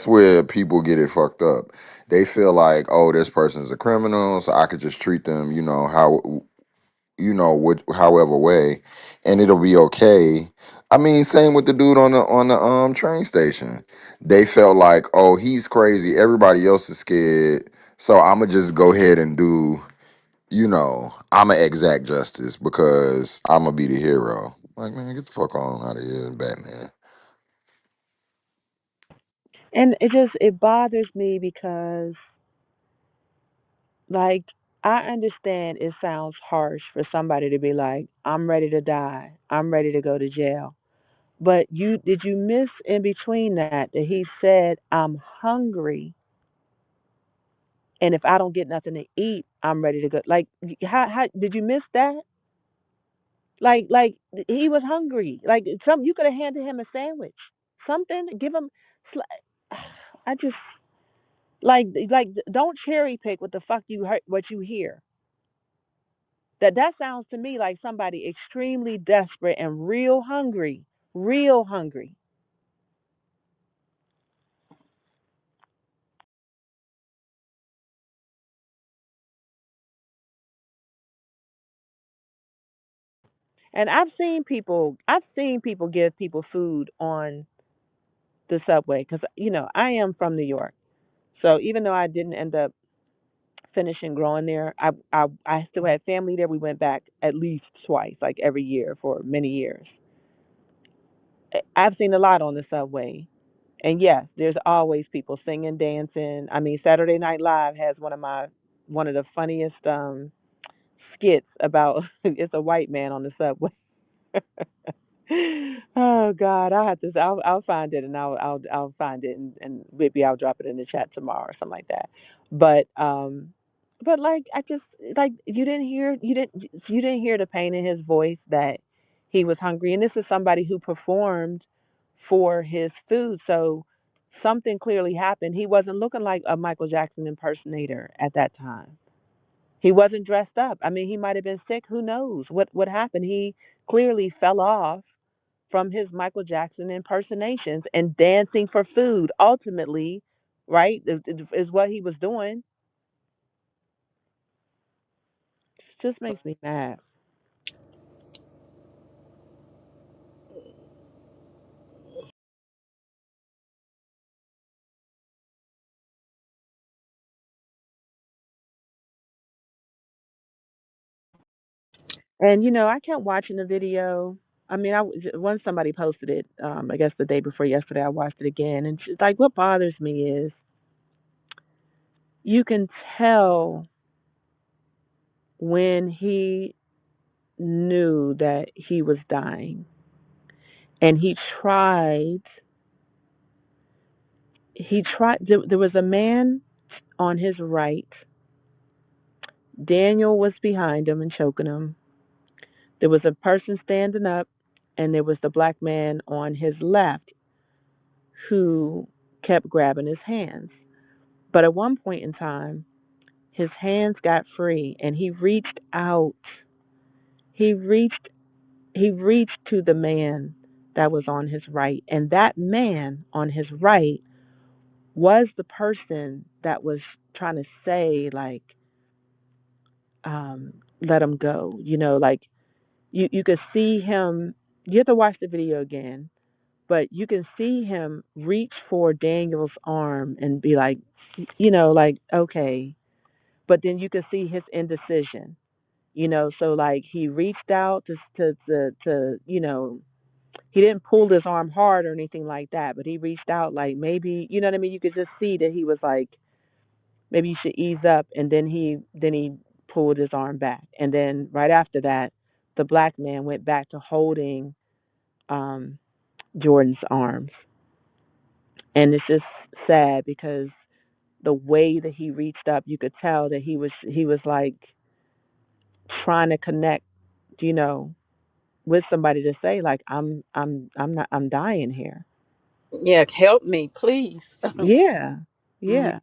where people get it fucked up. They feel like, oh, this person's a criminal, so I could just treat them, however way, and it'll be okay. I mean, same with the dude on the train station. They felt like, oh, he's crazy. Everybody else is scared, so I'm gonna just go ahead and do, I'm gonna exact justice because I'm gonna be the hero. Like, man, get the fuck on out of here, Batman. And it bothers me because like I understand it sounds harsh for somebody to be like, I'm ready to die. I'm ready to go to jail. But you miss in between that he said, I'm hungry, and if I don't get nothing to eat, I'm ready to go. Like how did you miss that? Like he was hungry. Like some you could have handed him a sandwich. Something, give him I just like don't cherry pick what the fuck you heard, what you hear. That sounds to me like somebody extremely desperate and real hungry, real hungry. And I've seen people give people food on the subway because I am from New York. So even though I didn't end up finishing growing there, I still had family there. We went back at least twice, like every year for many years. I've seen a lot on the subway. And yes, there's always people singing, dancing. I mean, Saturday Night Live has one of the funniest skits about it's a white man on the subway. Oh God, I have to. I'll find it and I'll find it and maybe I'll drop it in the chat tomorrow or something like that. But like I just like you didn't hear the pain in his voice that he was hungry, and this is somebody who performed for his food, so something clearly happened. He wasn't looking like a Michael Jackson impersonator at that time. He wasn't dressed up. I mean, he might have been sick. Who knows what happened? He clearly fell off from his Michael Jackson impersonations and dancing for food. Ultimately, right, is what he was doing. It just makes me mad. And I kept watching the video. I mean, once somebody posted it, I guess the day before yesterday, I watched it again, and like what bothers me is you can tell when he knew that he was dying, and he tried. There was a man on his right. Daniel was behind him and choking him. There was a person standing up, and there was the black man on his left who kept grabbing his hands. But at one point in time, his hands got free, and he reached out. He reached he reached to the man that was on his right, and that man on his right was the person that was trying to say like, let him go. Like you could see him. You have to watch the video again, but you can see him reach for Daniel's arm and be like, like okay, but then you could see his indecision. So like he reached out to he didn't pull his arm hard or anything like that, but he reached out like maybe you know what I mean. You could just see that he was like maybe you should ease up, and then he pulled his arm back, and then right after that, the black man went back to holding um, Jordan's arms, and it's just sad because the way that he reached up, you could tell that he was like trying to connect, you know, with somebody to say like I'm dying here. Yeah, help me, please. Yeah, Mhm. yeah.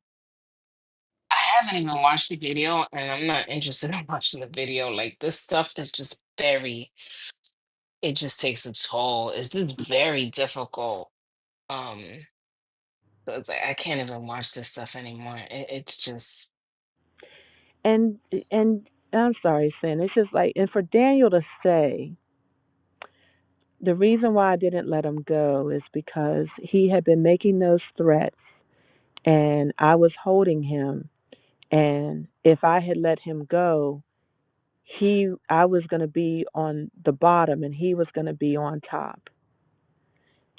I haven't even watched the video, and I'm not interested in watching the video. Like this stuff is just very, it just takes a toll. It's just very difficult. Um, so it's like I can't even watch this stuff anymore. It's just And and I'm sorry, Sin. It's just like, and for Daniel to say the reason why I didn't let him go is because he had been making those threats, and I was holding him. And if I had let him go, I was going to be on the bottom, and he was going to be on top,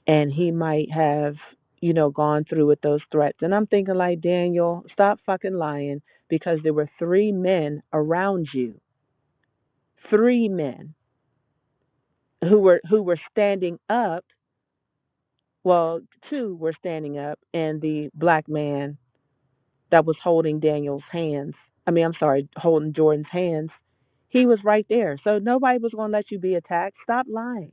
and he might have, gone through with those threats. And I'm thinking like, Daniel, stop fucking lying, because there were three men around you, three men who were standing up. Well, two were standing up, and the black man that was holding Daniel's hands, I mean, I'm sorry, holding Jordan's hands, he was right there. So nobody was going to let you be attacked. Stop lying.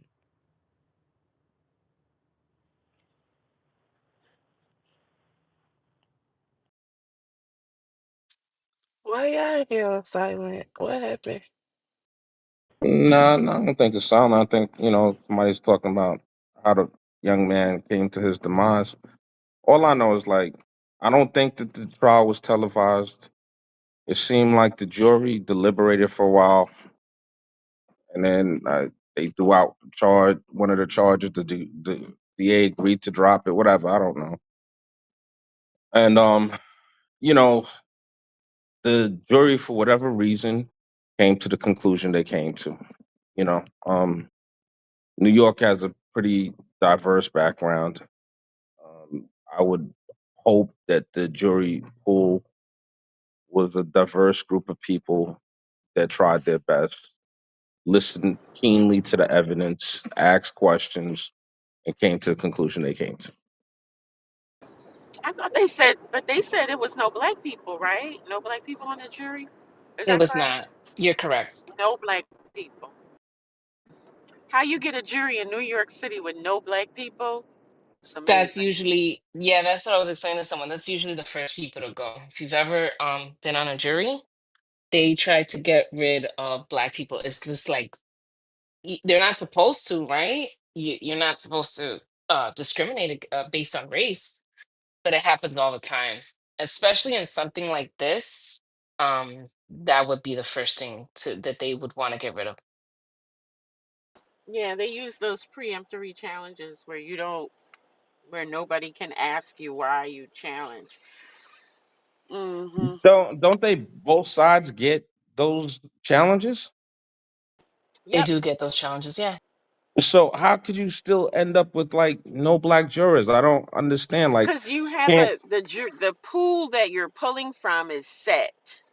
why y'all here silent? What happened? No, no, I don't think it's silent. I think, somebody's talking about how the young man came to his demise. All I know is, like, I don't think that the trial was televised. It seemed like the jury deliberated for a while, and then they threw out one of the charges. The DA agreed to drop it, whatever. I don't know. And, you know, the jury, for whatever reason, came to the conclusion they came to. You know, New York has a pretty diverse background. I would hope that the jury pool was a diverse group of people that tried their best, listened keenly to the evidence, asked questions, and came to the conclusion they came to. I thought they said, but they said it was no black people, right? No black people on the jury. Is It that was correct? not. You're correct. No black people. How you get a jury in New York City with no black people? It's That's amazing. usually, yeah, that's what I was explaining to someone. That's usually the first people to go. If you've ever been on a jury, they try to get rid of black people. It's just like they're not supposed to, right? You're not supposed to discriminate based on race, but it happens all the time, especially in something like this. That would be the first thing that they would want to get rid of. Yeah, they use those preemptory challenges where you don't, where nobody can ask you why you challenge. Hmm. Don't they both sides get those challenges? They Yep. do get those challenges, yeah. So how could you still end up with like no black jurors? I don't understand. Like, Because you have can't the pool that you're pulling from is set,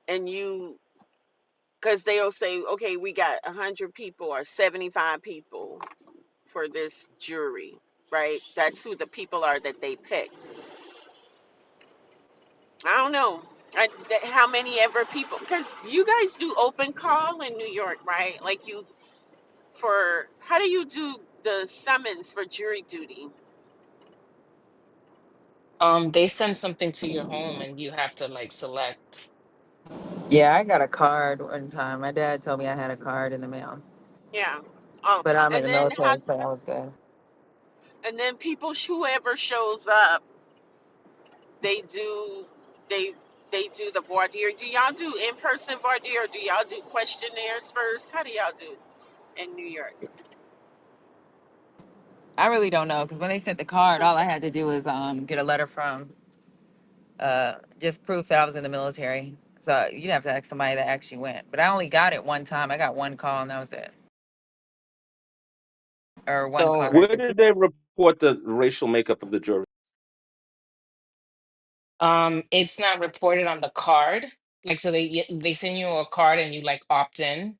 and you, because they'll say, okay, we got 100 people or 75 people for this jury, right? That's who the people are that they picked. I don't know how many ever people, because you guys do open call in New York, right? Like you, for how do you do the summons for jury duty? They send something to your home and you have to like select. Yeah, I got a card one time. My dad told me I had a card in the mail, Yeah. Oh, but I'm in and the then how? military, so that was good. And then people, whoever shows up, they do they they do the voir dire. Do y'all do in person voir dire, or do y'all do questionnaires first? How do y'all do in New York? I really don't know because when they sent the card, all I had to do was get a letter from. just proof that I was in the military. So you'd have to ask somebody that actually went. But I only got it one time. I got one call and that was it, or one So Where card. did they report the racial makeup of the jury? it's not reported on the card. Like so they send you a card and you like opt in.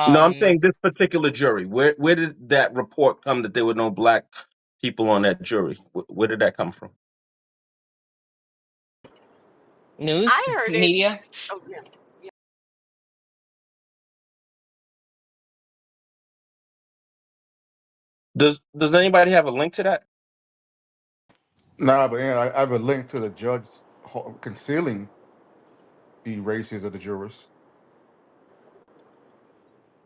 No, I'm Um saying this particular jury. Where did that report come that there were no black people on that jury? Where did that come from? news, I heard it. media. Oh yeah. Does anybody have a link to that? Nah, but I have a link to the judge concealing the races of the jurors.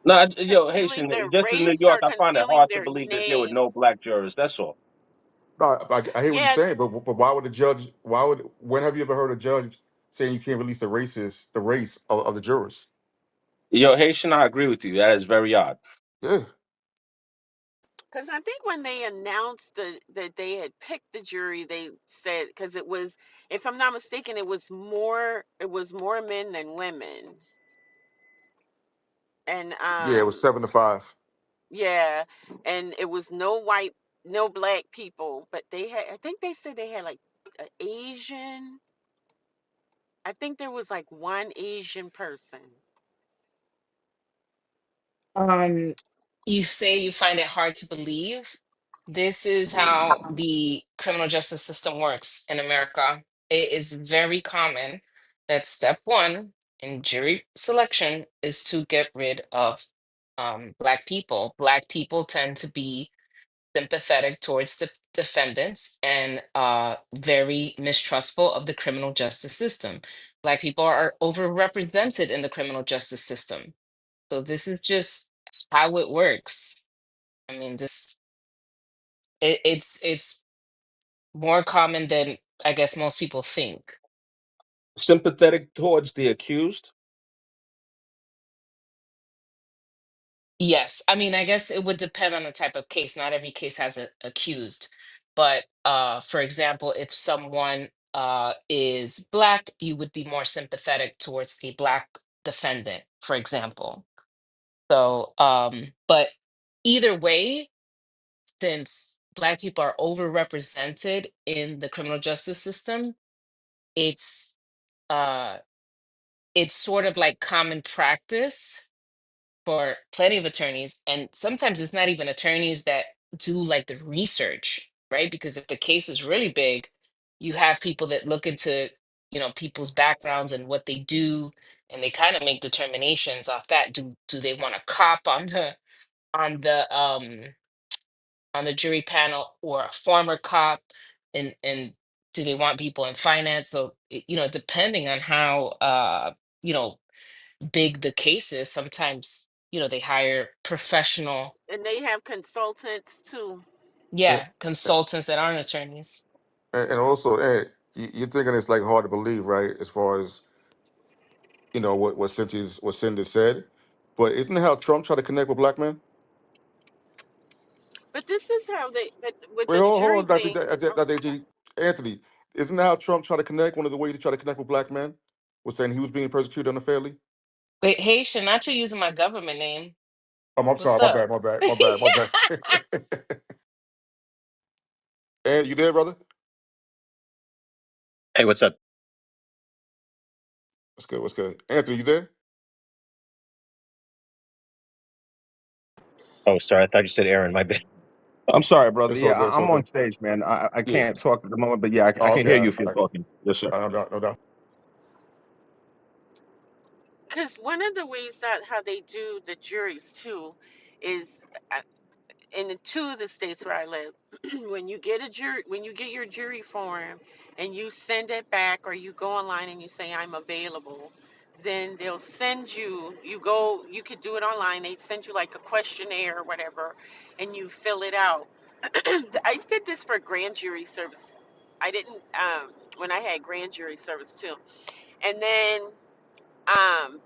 No, yo, Concealing Haitian. their Just in New race York, or I find it concealing hard to their believe that there were no names. black jurors. That's all. No, I hear what you're Yeah, saying, but why would the judge? Why would? When have you ever heard a judge saying you can't release the race of the jurors? Yo, Haitian, I agree with you. That is very odd. Yeah, because I think when they announced that they had picked the jury, they said because it was, if I'm not mistaken, it was more men than women, and yeah, it was 7-5. yeah, and it was no black people, but they had, I think they said they had like an Asian. I think there was like one Asian person. Um, you say you find it hard to believe. This is how the criminal justice system works in America. It is very common that step one in jury selection is to get rid of Black people. Black people tend to be sympathetic towards the defendants and very mistrustful of the criminal justice system. Black people are overrepresented in the criminal justice system. So this is just how it works. I mean, it's more common than I guess most people think. Sympathetic towards the accused. Yes, I mean, I guess it would depend on the type of case. Not every case has a accused, but for example, if someone is Black, you would be more sympathetic towards a Black defendant, for example. So, but either way, since Black people are overrepresented in the criminal justice system, it's uh it's sort of like common practice for plenty of attorneys, and sometimes it's not even attorneys that do like the research, right? Because if the case is really big, you have people that look into, people's backgrounds and what they do, and they kind of make determinations off that. Do they want a cop on the um on the jury panel, or a former cop, and do they want people in finance? So depending on how you know big the case is, sometimes they hire professional, And they have consultants too. And, yeah, consultants that aren't attorneys. and also, you're thinking it's like hard to believe, right? As far as what Cindy said, but isn't that how Trump tried to connect with black men? But this is how they, but with Wait, the hold jury on, Dr. thing. Anthony. Isn't that how Trump tried to connect? One of the ways he tried to connect with black men was saying he was being persecuted unfairly. Wait, Haitian, not you using my government name. I'm What's sorry, my up? bad, my bad, my bad, my bad. And you there, brother? Hey, what's up? What's good? What's good? Anthony, you there? Oh, sorry. I thought you said Aaron. My bad. I'm sorry, brother. It's all Yeah, good. It's all I'm on good. stage, man. I Yeah. can't talk at the moment, but yeah, I Oh, can okay. hear you if you're talking. Yes, sir. No doubt, no doubt. Because one of the ways that how they do the juries too is in the two of the states where I live, when you get your jury form and you send it back, or you go online and you say I'm available, then they'll send you. You could do it online. They send you like a questionnaire or whatever, and you fill it out. I did this for grand jury service. I didn't when I had grand jury service too, and then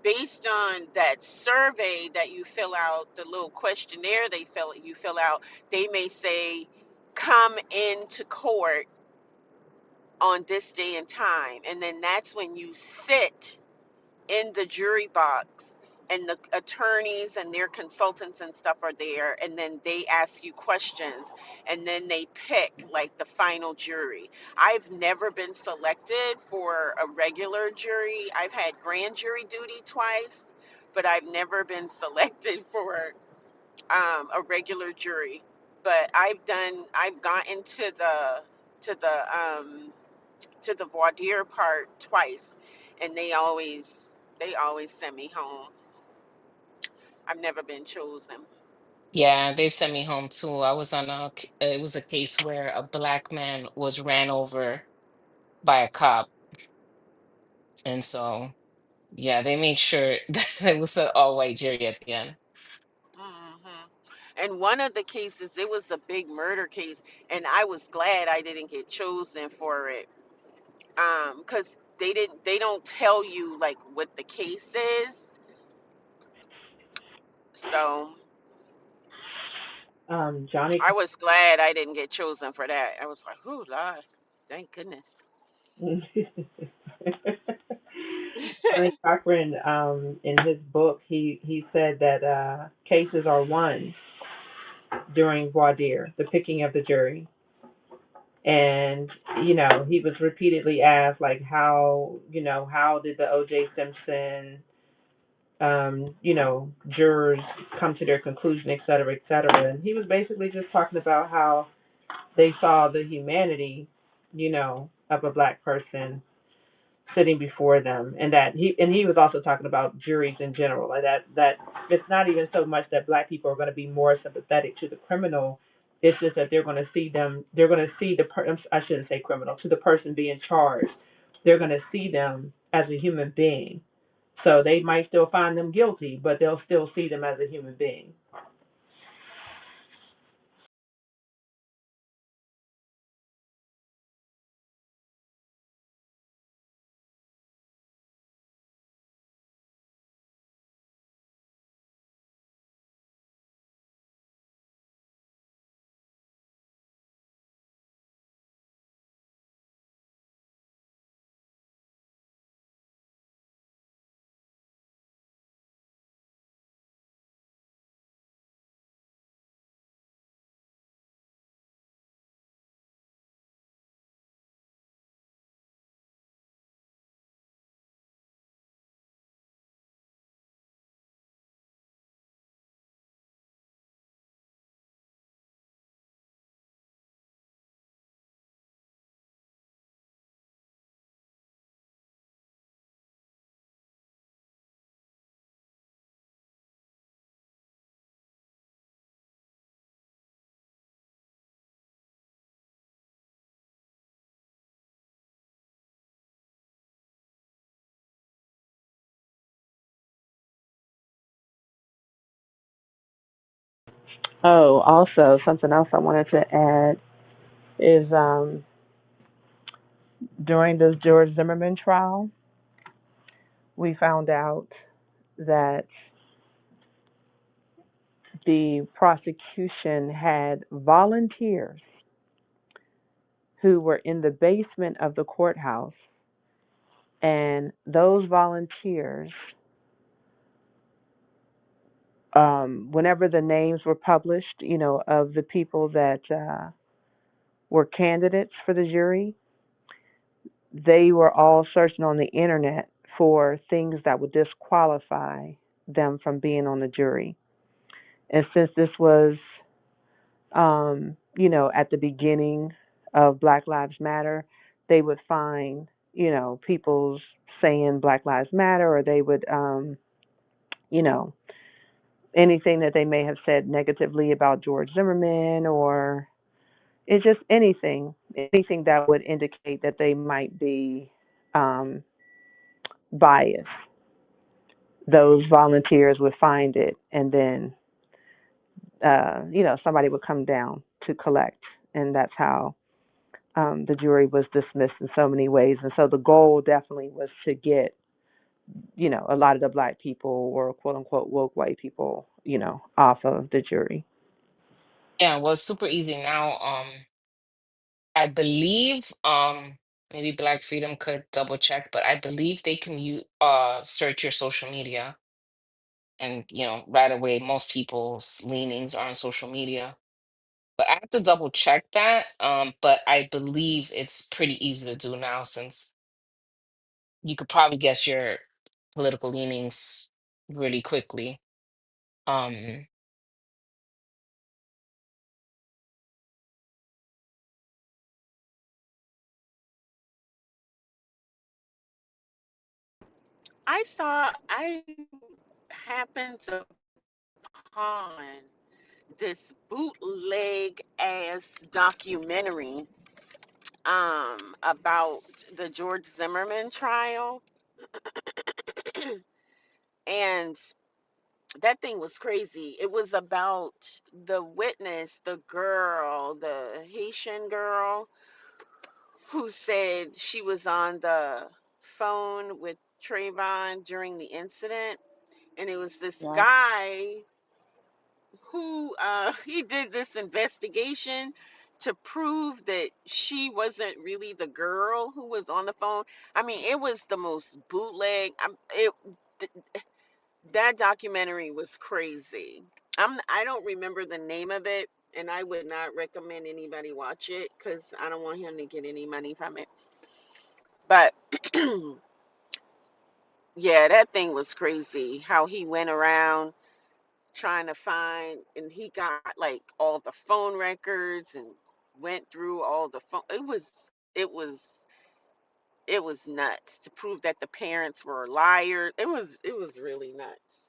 based on that survey that you fill out, the little questionnaire you fill out, they may say, come into court on this day and time. And then that's when you sit in the jury box and the attorneys and their consultants and stuff are there, and then they ask you questions, and then they pick like the final jury. I've never been selected for a regular jury. I've had grand jury duty twice, but I've never been selected for a regular jury. But I've gotten to the to the voir dire part twice, and they always send me home. I've never been chosen. Yeah, they've sent me home too. I was on it was a case where a black man was ran over by a cop. And so, yeah, they made sure that it was an all-white jury at the end. hmm And one of the cases, it was a big murder case, and I was glad I didn't get chosen for it. Because they don't tell you like what the case is. So Johnny I was glad I didn't get chosen for that. I was like, oh Lord, thank goodness. Johnny Cochran, in his book, he said that cases are won during voir dire, the picking of the jury. And he was repeatedly asked, like, how did the O.J. Simpson, jurors come to their conclusion, et cetera, et cetera. And he was basically just talking about how they saw the humanity, of a black person sitting before them, and he was also talking about juries in general, and that it's not even so much that black people are going to be more sympathetic to the criminal. It's just that they're going to see I shouldn't say criminal, to the person being charged. They're going to see them as a human being. So they might still find them guilty, but they'll still see them as a human being. Oh, also something else I wanted to add is during this George Zimmerman trial, we found out that the prosecution had volunteers who were in the basement of the courthouse, and those volunteers, whenever the names were published, of the people that were candidates for the jury, they were all searching on the internet for things that would disqualify them from being on the jury. And since this was, at the beginning of Black Lives Matter, they would find, people saying Black Lives Matter, or they would, you know, anything that they may have said negatively about George Zimmerman, or it's just anything that would indicate that they might be um, biased. Those volunteers would find it, and then somebody would come down to collect, and that's how the jury was dismissed in so many ways. And so the goal definitely was to get a lot of the black people, or quote unquote woke white people, off of the jury. Yeah, well, it's super easy now. I believe. Maybe Black Freedom could double check, but I believe they can search your social media, and right away most people's leanings are on social media. But I have to double check that. But I believe it's pretty easy to do now, since you could probably guess your political leanings really quickly. Um, I happened upon this bootleg ass documentary about the George Zimmerman trial, and that thing was crazy. It was about the witness, the girl, the Haitian girl who said she was on the phone with Trayvon during the incident, and it was this Yeah. guy who he did this investigation to prove that she wasn't really the girl who was on the phone. I mean, it was the most bootleg. Th- that documentary was crazy. I don't remember the name of it, and I would not recommend anybody watch it because I don't want him to get any money from it. But yeah, that thing was crazy. How he went around trying to find, and he got like all the phone records and went through all the phone. It was nuts to prove that the parents were liars. It was really nuts.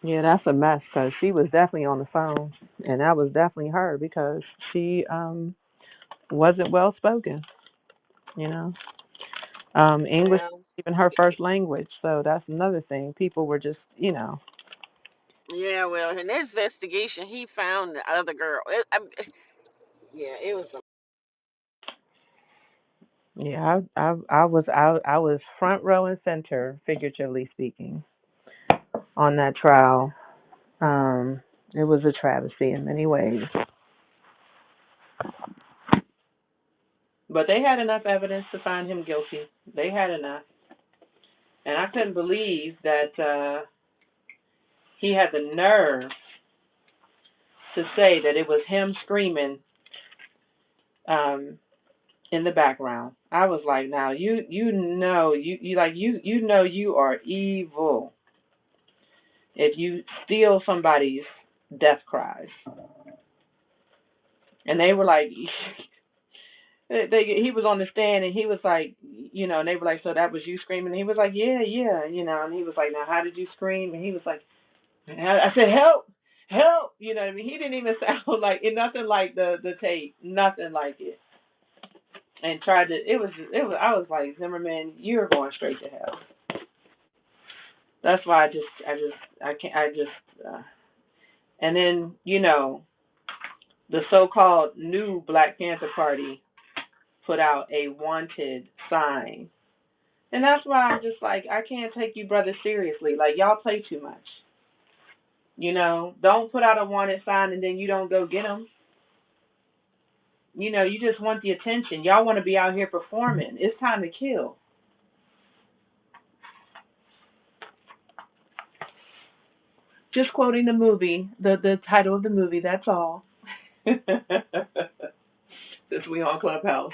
Yeah, that's a mess because she was definitely on the phone, and that was definitely her because she wasn't well spoken. You know, English Well, isn't even her first language, so that's another thing. People were just, yeah, well, in this investigation, he found the other girl. Yeah, it was. yeah, I was front row and center, figuratively speaking, on that trial. It was a travesty in many ways, but they had enough evidence to find him guilty. They had enough, and I couldn't believe that he had the nerve to say that it was him screaming um, in the background. I was like, now you are evil if you steal somebody's death cries. And they were like, he was on the stand and he was like, and they were like, so that was you screaming? And he was like, yeah, yeah, and he was like, now how did you scream? And he was like, I said, help, help, what I mean? He didn't even sound like it, nothing like the tape, nothing like it. And tried to, I was like, Zimmerman, you're going straight to hell. That's why I can't, and then, the so-called new Black Panther Party put out a wanted sign. And that's why I'm just like, I can't take you brothers seriously. Like, y'all play too much. Don't put out a wanted sign and then you don't go get them. You just want the attention. Y'all want to be out here performing. It's time to kill. Just quoting the movie, the title of the movie, that's all. Since we on Clubhouse.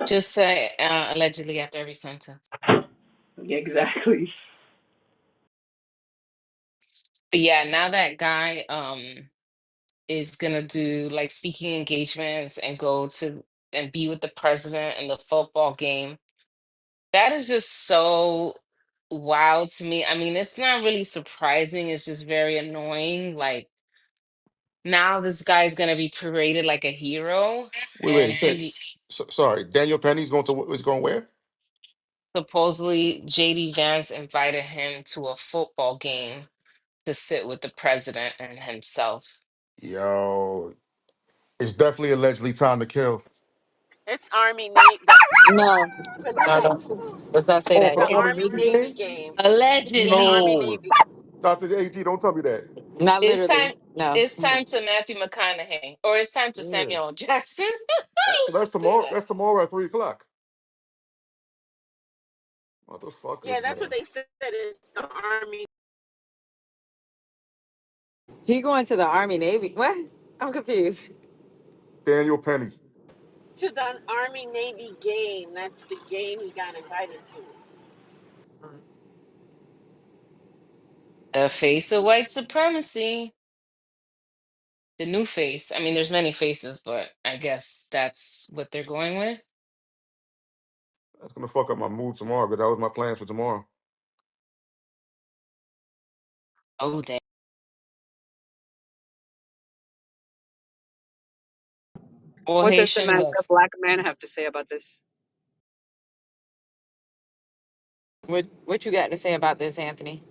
just say allegedly after every sentence. Exactly. But yeah, now that guy is gonna do like speaking engagements and go to and be with the president in the football game. That is just so wild to me. I mean, it's not really surprising, it's just very annoying. Like, now this guy's gonna be paraded like a hero, and Wait. he Sorry, Daniel Penny's going to is going where? supposedly JD Vance invited him to a football game to sit with the president and himself. Yo, it's definitely allegedly time to kill. It's Army Navy. The No, no, no. Let's not say Oh, that. for the the Army Army Navy Navy game? game. The Allegedly. Army No, Navy. Dr. AG, don't tell me that. Not It's literally. time. No. It's time to Matthew McConaughey, or it's time to Yeah. Samuel L. Jackson. I used to That's say tomorrow. that. That's tomorrow at 3 o'clock. Yeah, Motherfuckers, that's what man. they said. It's the Army He going to the Army Navy. What? I'm confused. Daniel Penny. to the Army Navy game. That's the game he got invited to. The face of white supremacy. The new face. I mean, there's many faces, but I guess that's what they're going with. That's gonna fuck up my mood tomorrow, but that was my plans for tomorrow. Oh, damn. Well, What does the Haitian, look. master black man have to say about this? What you got to say about this, Anthony?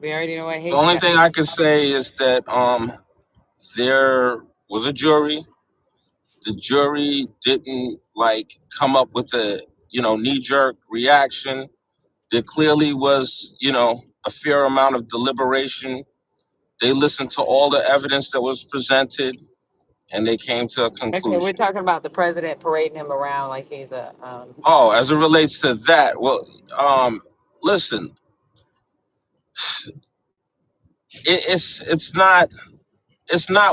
We already know what The Haitian only got to thing say. I can say is that there was a jury. The jury didn't like come up with a knee jerk reaction. There clearly was a fair amount of deliberation. They listened to all the evidence that was presented, and they came to a Okay, we're conclusion. talking about the president parading him around like he's a Oh, as it relates to that, well, listen, it's not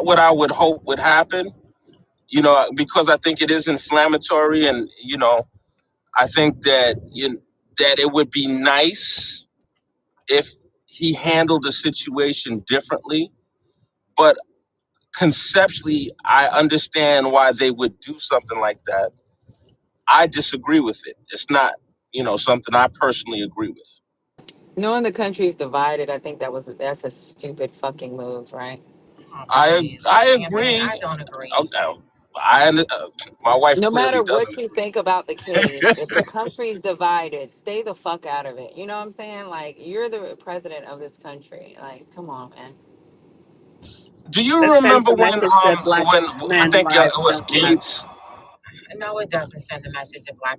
what I would hope would happen, because I think it is inflammatory, and I think that it would be nice if he handled the situation differently. But conceptually, I understand why they would do something like that. I disagree with it. It's not, something I personally agree with. knowing the country's divided. I think that's a stupid fucking move, right? Oh, I please, I Anthony, agree. I don't agree. Okay, my wife No clearly matter what doesn't you think about the case, if the country's divided, stay the fuck out of it. You know what I'm saying? Like, you're the president of this country. Like, come on, man. Do you That sends remember the when message that black I men's think it lives was don't matter. Gates. No, it doesn't send the message that black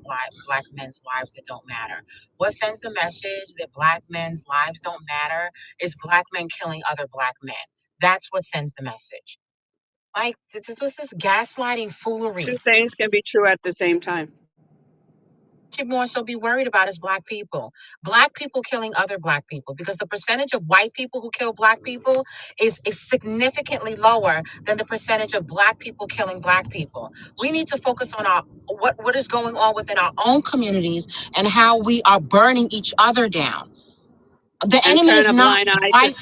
men's lives that don't matter. What sends the message that black men's lives don't matter is black men killing other black men. That's what sends the message. Like this gaslighting Two foolery. things can be true at the same time. Should more so be worried about is black people killing other black people, because the percentage of white people who kill black people is significantly lower than the percentage of black people killing black people. We need to focus on our what is going on within our own communities and how we are burning each other down. The And enemy is not white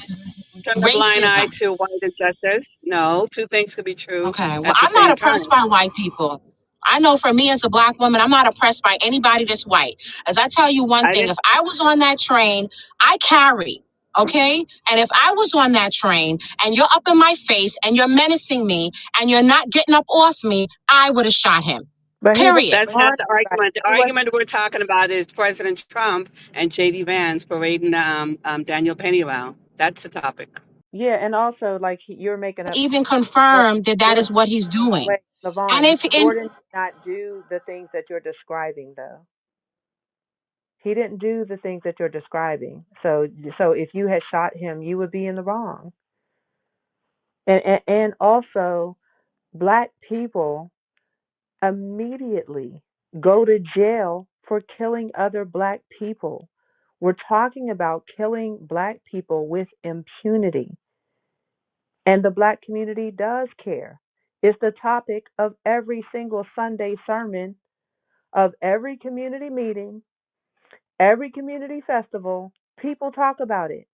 turn a blind eye racism. to white injustice. No, two things could be true Okay, well, at the I'm not same oppressed time. by white people. I know for me as a black woman, I'm not oppressed by anybody that's white. As I tell you one I thing, didn't if I was on that train, I carry, okay? And if I was on that train and you're up in my face and you're menacing me and you're not getting up off me, I would have shot him. But he was Period. That's not on the right. argument. The He wasn't. argument we're talking about is President Trump and JD Vance parading Daniel Penny around. That's the topic. Yeah, and also like you're making up. Even Jordan, confirm that that Jordan, is what he's doing. wait, And Levon, if in Jordan did not do the things that you're describing though. He didn't do the things that you're describing. So if you had shot him, you would be in the wrong. And also, black people immediately go to jail for killing other black people. We're talking about killing black people with impunity. And the black community does care. It's the topic of every single Sunday sermon, of every community meeting, every community festival. People talk about it.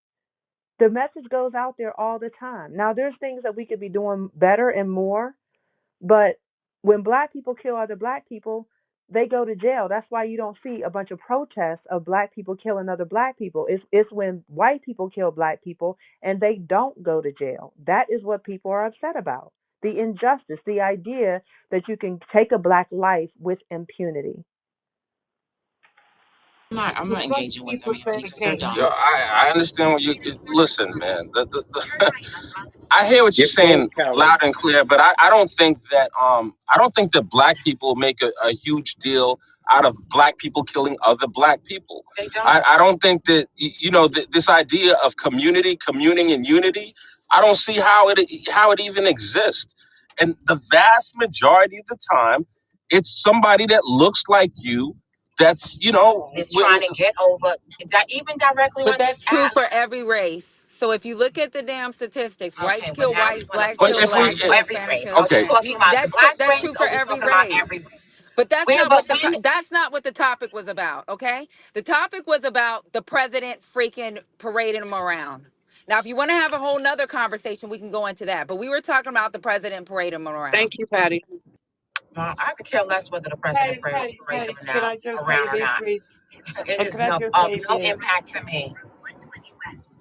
The message goes out there all the time. Now, there's things that we could be doing better and more, but when black people kill other black people, they go to jail. That's why you don't see a bunch of protests of black people killing other black people. It's when white people kill black people and they don't go to jail. That is what people are upset about. The injustice, the idea that you can take a black life with impunity. I'm not Some engaging with them, people say Anthony, it because they're can't. dumb. Yeah, I understand what you listen, man. I hear what you're Get woke, saying loud and cowards. clear, but I don't think that black people make a huge deal out of black people killing other black people. They don't. I don't think that this idea of community, communing, and unity. I don't see how it even exists. And the vast majority of the time, it's somebody that looks like you. That's Is trying to get over that even directly But on that's this true app. for every race. So if you look at the damn statistics, whites Okay, well kill now we whites, want to blacks put kill it if we blacks, on and every Hispanics race. kill Are we okay. Hispanics. talking about the black That's true race for or we every talking about race. every race? But Where but when that's not what the topic was about, okay? The topic was about the president freaking parading them around. Now, if you want to have a whole nother conversation, we can go into that. But we were talking about the president parading them around. Thank you, Patty. I could care less whether the president parades them Can now I just around say or this, not. please? It And is can I just of say no this? impact to me.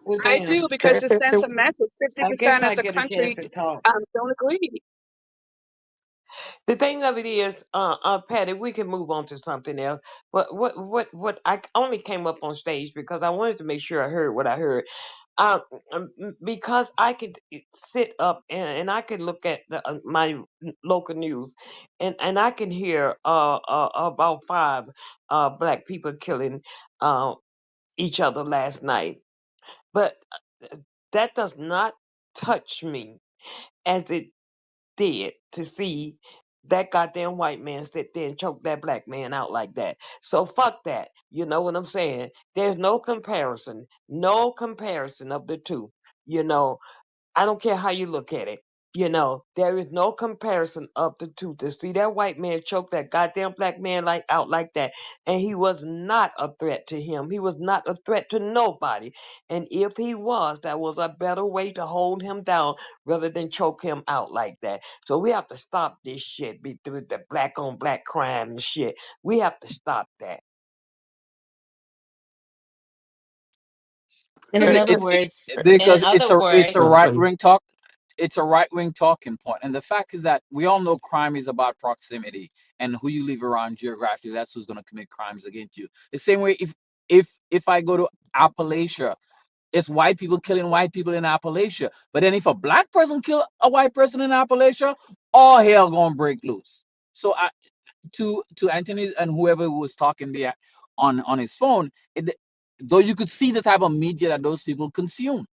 Well, I damn. do because it sends a message. I guess 50% of I the get a chance country to talk. don't agree. The thing of it is, Patty, we can move on to something else. But what? I only came up on stage because I wanted to make sure I heard what I heard. Um, because I could sit up and I could look at my local news, and I can hear about five black people killing each other last night, but that does not touch me as it did to see that goddamn white man sit there and choke that black man out like that. So fuck that. You know what I'm saying? There's no comparison of the two. You know, I don't care how you look at it. You know, there is no comparison of the two. To see that white man choke that goddamn black man like out like that, and he was not a threat to him. He was not a threat to nobody. And if he was, that was a better way to hold him down rather than choke him out like that. So we have to stop this shit. Be through the black on black crime and shit. We have to stop that. In other It's words, in because other it's a words, right wing talk. It's a right wing talking point, and the fact is that we all know crime is about proximity and who you live around geographically. That's who's going to commit crimes against you. The same way, if I go to Appalachia, it's white people killing white people in Appalachia. But then if a black person kill a white person in Appalachia, all hell gonna break loose. So to Anthony and whoever was talking there on his phone, though you could see the type of media that those people consume.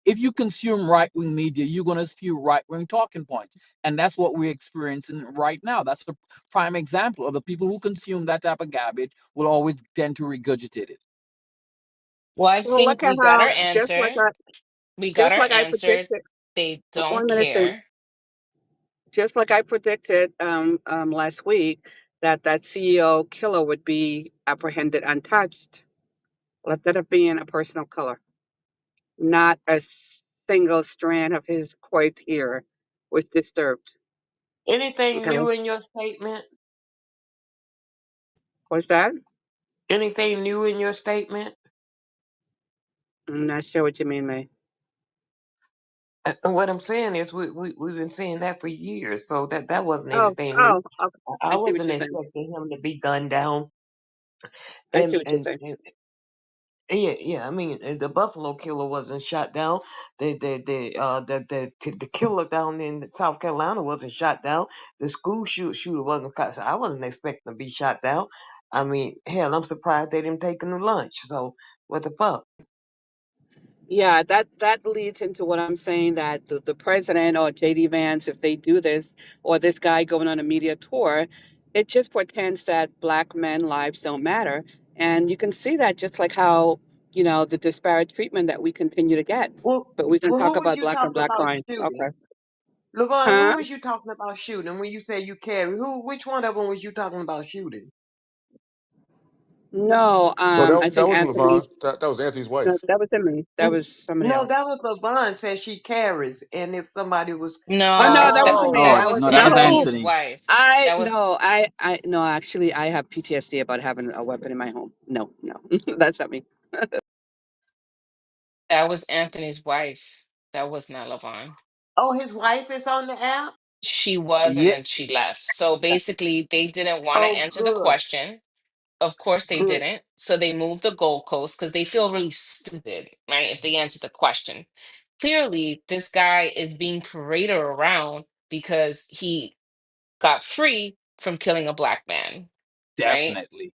If you consume right wing media, you're gonna spew right wing talking points, and that's what we're experiencing right now. That's the prime example of the people who consume that type of garbage will always tend to regurgitate it. well, I Well, think look at we got our how answer. We got just our like I answer. predicted. They don't One minute, Sue. care. Just like I predicted last week that CEO killer would be apprehended untouched. Let that have been a person of color, not a single strand of his coiffed hair was disturbed. Anything Okay, new in your statement? what's that? Anything new in your statement? I'm not sure what you mean, May. And what I'm saying is, we've been saying that for years, so that wasn't Oh, anything new. oh, okay. I I see what wasn't you're saying. expecting him to be gunned down, I see what you're and saying. yeah, yeah. I mean, the Buffalo killer wasn't shot down. The killer down in South Carolina wasn't shot down. The school shooter wasn't caught. So I wasn't expecting to be shot down. I mean, hell, I'm surprised they didn't take him to lunch. So what the fuck? Yeah, that leads into what I'm saying that the president or JD Vance, if they do this, or this guy going on a media tour, it just portends that black men lives don't matter. And you can see that just like how, the disparate treatment that we continue to get. Well, But we can well, talk who was about you black on talking black about crimes. shooting? Okay. Levon, who Huh? was you talking about shooting when you say you carry? Which one of them was you talking about shooting? No, No, I that think wasn't LeVon. Anthony's, That was Anthony's no, wife. that wasn't me. That was somebody No, else. that was Levon said she carries, and if somebody was Oh no, No, that that wasn't oh, me. that No, was no, that was No, Anthony's Anthony. wife. That was no, actually, I have PTSD about having a weapon in my home. No, no, that's not me. that was Anthony's wife. That was not Lavon. oh, his wife is on the app. She was, and Yeah, then she left. So basically, they didn't want to Oh, answer the good, question. Of course, they good. didn't. So they moved the goalpost because they feel really stupid, right? If they answer the question. Clearly, this guy is being paraded around because he got free from killing a black man. right? Definitely.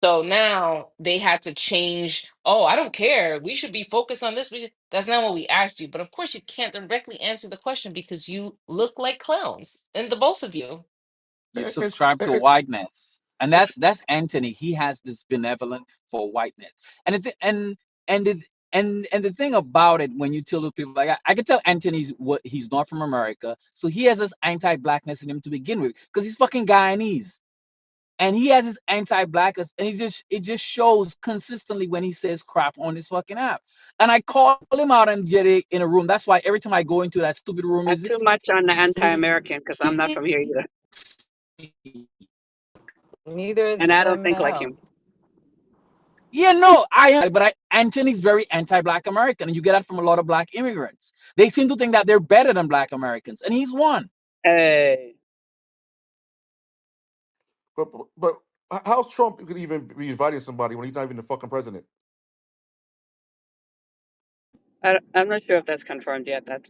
So now they had to change. Oh, I don't care. We should be focused on this. That's not what we asked you. But of course, you can't directly answer the question because you look like clowns, and the both of you. You And, subscribe to and, whiteness, and and, that's Anthony. He has this benevolent for whiteness, and and it, and the thing about it, when you tell the people, like I can tell Anthony's what he's not from America, so he has this anti-blackness in him to begin with, because he's fucking Guyanese, and he has his anti-blackness, and it just shows consistently when he says crap on this fucking app, and I call him out and get it in a room. That's why every time I go into that stupid room, Not is too much on the he anti-American because I'm not from here either, Neither is and I don't think like ML. him. Yeah, no, I am, but Anthony's very anti-black American, and you get that from a lot of black immigrants. They seem to think that they're better than black Americans, and he's one. Hey, but how's Trump could even be inviting somebody when he's not even the fucking president? I'm not sure if that's confirmed yet. That's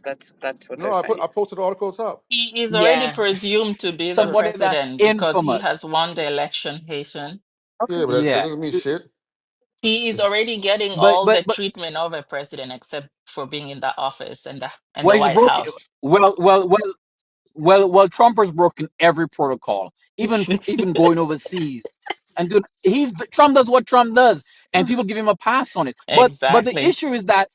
what No, they're saying. I posted the article top. He is already Yeah, presumed to be the Somebody that's president because he infamous. has won the election, Haitian. Yeah, but that Yeah, doesn't mean shit. He is already getting but all but the but treatment of a president except for being in the office and well, the he's White broken. House. Trump has broken every protocol, even going overseas. And dude, Trump does what Trump does, and people give him a pass on it. But the Exactly. issue is that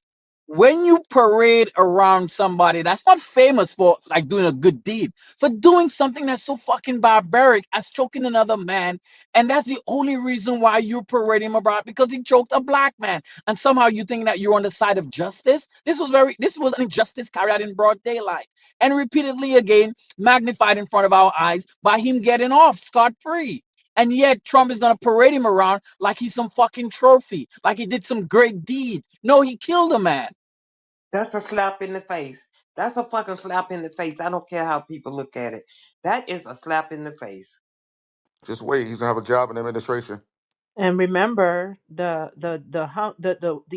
when you parade around somebody that's not famous for like doing a good deed, for doing something that's so fucking barbaric as choking another man, and that's the only reason why you parade him about, because he choked a black man, and somehow you think that you're on the side of justice. This was an injustice carried out in broad daylight, and repeatedly again magnified in front of our eyes by him getting off scot-free. And yet Trump is gonna parade him around like he's some fucking trophy, like he did some great deed. No, he killed a man. That's a slap in the face. That's a fucking slap in the face. I don't care how people look at it. That is a slap in the face. Just wait, he's gonna have a job in the administration. And remember the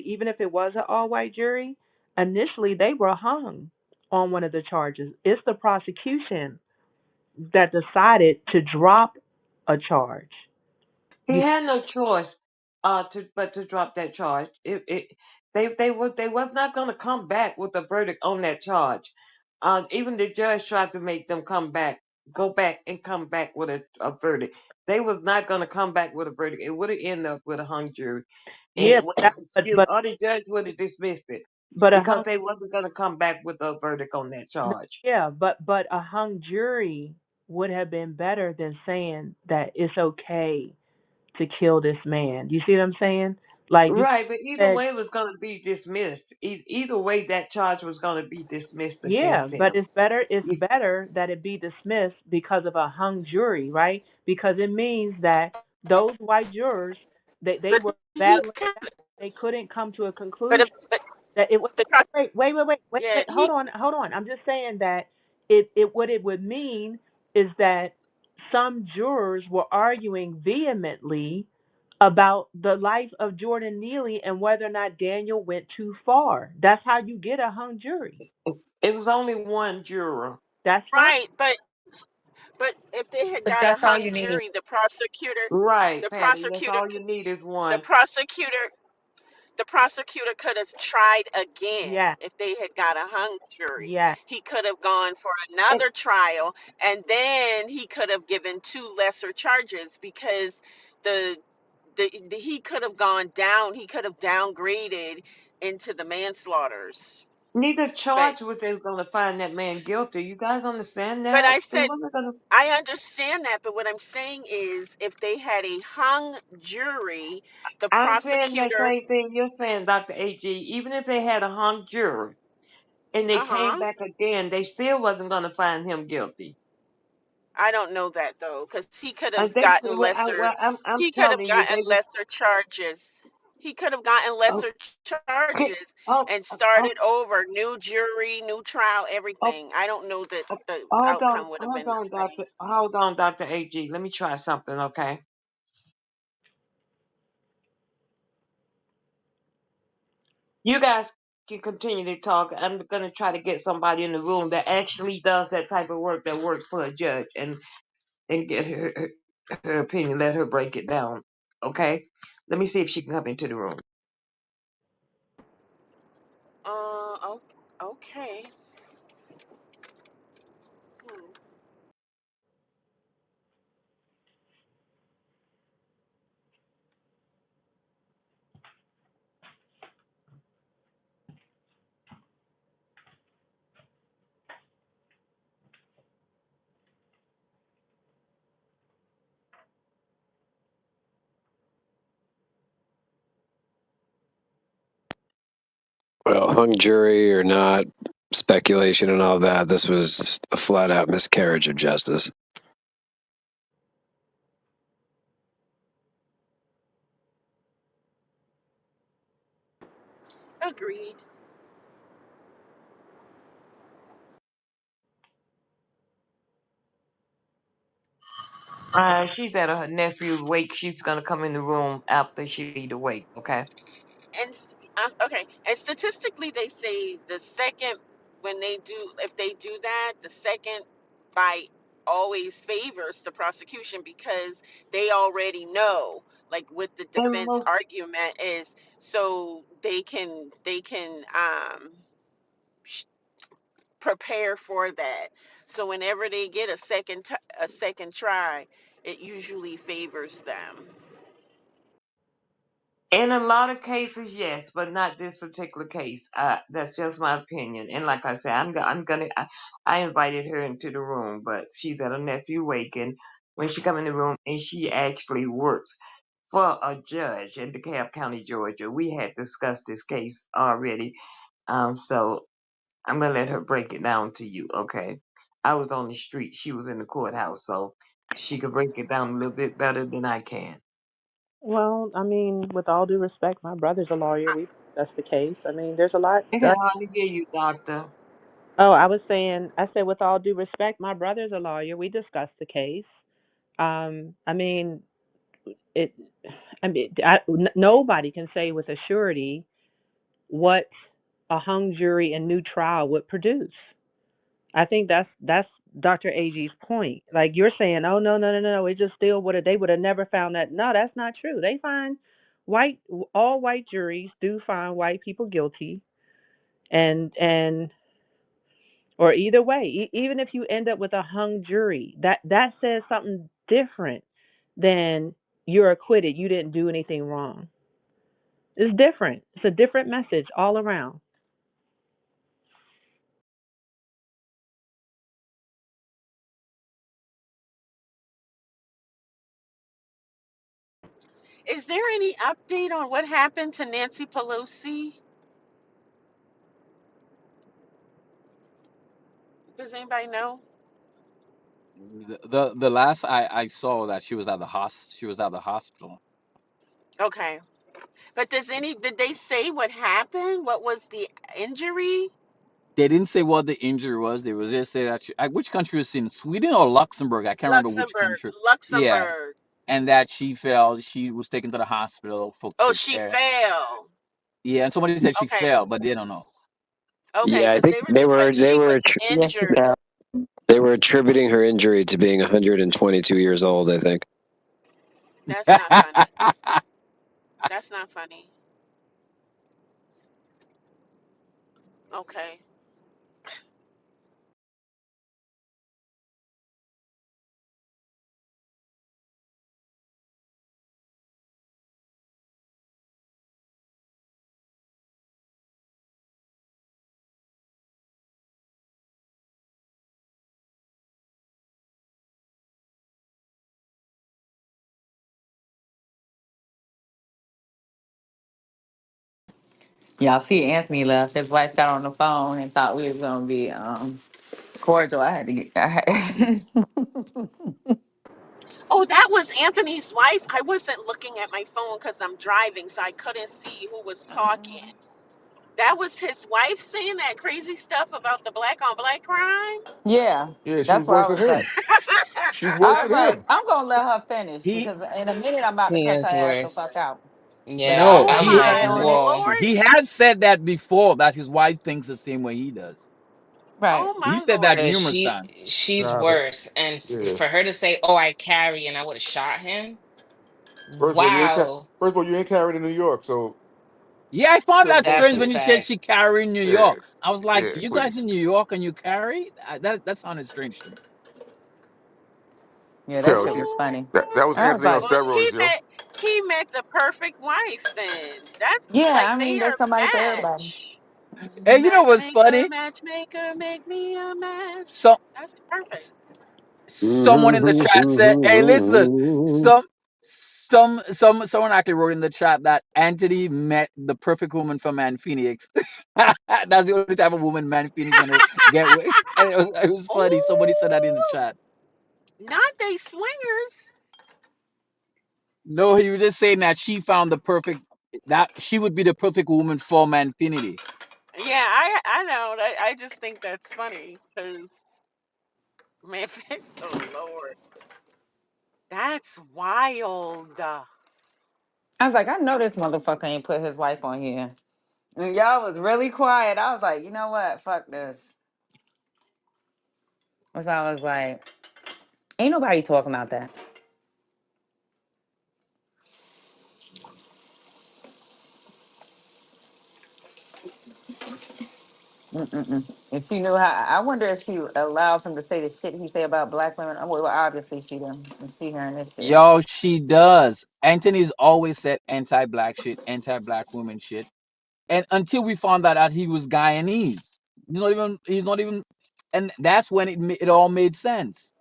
even if it was an all white jury, initially they were hung on one of the charges. It's the prosecution that decided to drop a charge. He You had no choice, to drop that charge. They was not going to come back with a verdict on that charge. Even the judge tried to make them go back and come back with a verdict. They was not going to come back with a verdict. It would have ended up with a hung jury, and yeah, excuse, or the judge would have dismissed it but a because hung they wasn't going to come back with a verdict on that no, charge. yeah, but a hung jury would have been better than saying that it's okay to kill this man. You see what I'm saying? Like you Right, but either said, way it was going to be dismissed. Either way, that charge was going to be dismissed yeah, against but him. it's better that it be dismissed because of a hung jury, right? Because it means that those white jurors they But were he battling it kind out. They couldn't come to a but conclusion that it was the pro- wait, yeah hold on. I'm just saying that it what it would mean is that some jurors were arguing vehemently about the life of Jordan Neely and whether or not Daniel went too far. That's how you get a hung jury. It was only one juror. That's fine. right, but if they had But got a that's all hung you need. jury, Right, the Patty. That's prosecutor all you need is the one. prosecutor the prosecutor could have tried again. Yeah, If they had got a hung jury, yeah. he could have gone for And another trial, and then he could have given two lesser charges because the he could have gone down, he could have downgraded into the manslaughters. neither but charge was they going to find that man guilty. You guys understand but that? I They said wasn't going to. I understand that, but what I'm saying is if they had a hung jury, the I'm saying that prosecutor, same thing you're saying, Dr. AG. Even if they had a hung jury and they came uh-huh, back again, they still wasn't going to find him guilty. I don't know that though, because he could And have they, gotten well, lesser. I'm He could have telling you, gotten they was. lesser charges. He could have gotten Oh, lesser charges oh, and oh, started over, new jury, new trial, oh, everything. I don't know that oh, the outcome would have hold been the on, same. Dr. AG. Let me try something, okay? You guys can continue to talk. I'm gonna try to get somebody in the room that actually does that type of work that works for a judge and get her. her opinion. Let her break it down. Okay. Let me see if she can come into the room. Oh, okay. Hmm. Well, hung jury or not, speculation and all that. This was a flat out miscarriage of justice. Agreed. She's at her nephew's wake. She's gonna come in the room after she leave the wake. Okay. Okay, and statistically they say the second, when they do, if they do that, the second bite always favors the prosecution because they already know like what the And defense argument is, so they can sh- prepare for that. So whenever they get a second try, it usually favors them. in a lot of cases, yes, but not this particular case. That's just my opinion. And like I said, I invited her into the room, but she's at her nephew wake, and when she come in the room, and she actually works for a judge in DeKalb County, Georgia. We had discussed this case already. So I'm gonna let her break it down to you, okay? I was on the street, she was in the courthouse, so she could break it down a little bit better than I can. Well, I mean, with all due respect, my brother's a lawyer. I, That's the case. I mean, there's a lot. I can hardly hear you, doctor. Oh, I was saying, I said, with all due respect, my brother's a lawyer. We discussed the case. I mean, it. Nobody can say with a surety what a hung jury and new trial would produce. I think that's Dr. Agee's point. Like you're saying, oh no, it just still would have they would have never found that. No, that's not true. They find white all white juries do find white people guilty, and or either way, even if you end up with a hung jury, that says something different than you're acquitted. You didn't do anything wrong. It's different. It's a different message all around. is there any update on what happened to Nancy Pelosi? Does anybody know? The last I saw that she was at the hospital. Okay. But did they say what happened? What was the injury? They didn't say what the injury was. They was just say that which country was in Sweden or Luxembourg. I can't remember which Luxembourg. country. Yeah, Luxembourg. and that she fell. She was taken to the hospital Oh, for she care. fell. Yeah, and somebody said she Okay. fell, but they don't know. Okay, Yeah, I because think they were just like they she were was yes, injured. yeah. They were attributing her injury to being 122 years old. I think. That's not funny. That's not funny. Okay. Y'all see Anthony left. His wife got on the phone and thought we was gonna be cordial. I had to get I had Oh, that was Anthony's wife. I wasn't looking at my phone because I'm driving, so I couldn't see who was talking. That was his wife saying that crazy stuff about the black on black crime. Yeah. Yeah, she was That's why I worse than was like him. She's worse I was than like, him. I'm gonna let her finish He because in a minute I'm about to He cuss her is ass the fuck worse. out. But Yeah, no, Oh I'm he with my him. well lord. he has said that before that his wife thinks the same way he does. Right. Oh He my said that lord. Cause numerous times. she's Nah, but worse. And yeah. for her to say, "Oh, I carry," and I would have shot him. First of all, Wow, first of all, you ain't carried in New York, so Yeah, I found shouldn't that put that's strange a when yeah, you said fact. she carried in New yeah, York. I was like, yeah, you guys in please. New York and you carry? That sounded strange to me. Yeah, that Yo, shit she, was funny. that was I was Anthony on like, Well, steroids, yo. he met the perfect wife. Then that's yeah, like I they mean, there's are somebody for everybody. match. And you know what's Matchmaker, funny? matchmaker, make me a match. So That's perfect. someone in the chat said, "Hey, listen, someone actually wrote in the chat that Anthony met the perfect woman for Man Phoenix. That's the only type of woman Man Phoenix gonna get with." And it was funny. Somebody said that in the Oh, chat. not they swingers. No, he was just saying that she found the perfect that she would be the perfect woman for Manfinity. Yeah, I know. I just think that's funny because man, oh Lord, that's wild. I was like, I know this motherfucker ain't put his wife on here. And y'all was really quiet. I was like, you know what? Fuck this. So I was like, ain't nobody talking about that. Mm-mm-mm. If she knew how, I wonder if she allows him to say the shit he say about black women. Well, obviously she didn't. And she hearing this shit. Yo, she does. Anthony's always said anti-black shit, anti-black women shit. And until we found out he was Guyanese. He's not even and that's when it all made sense.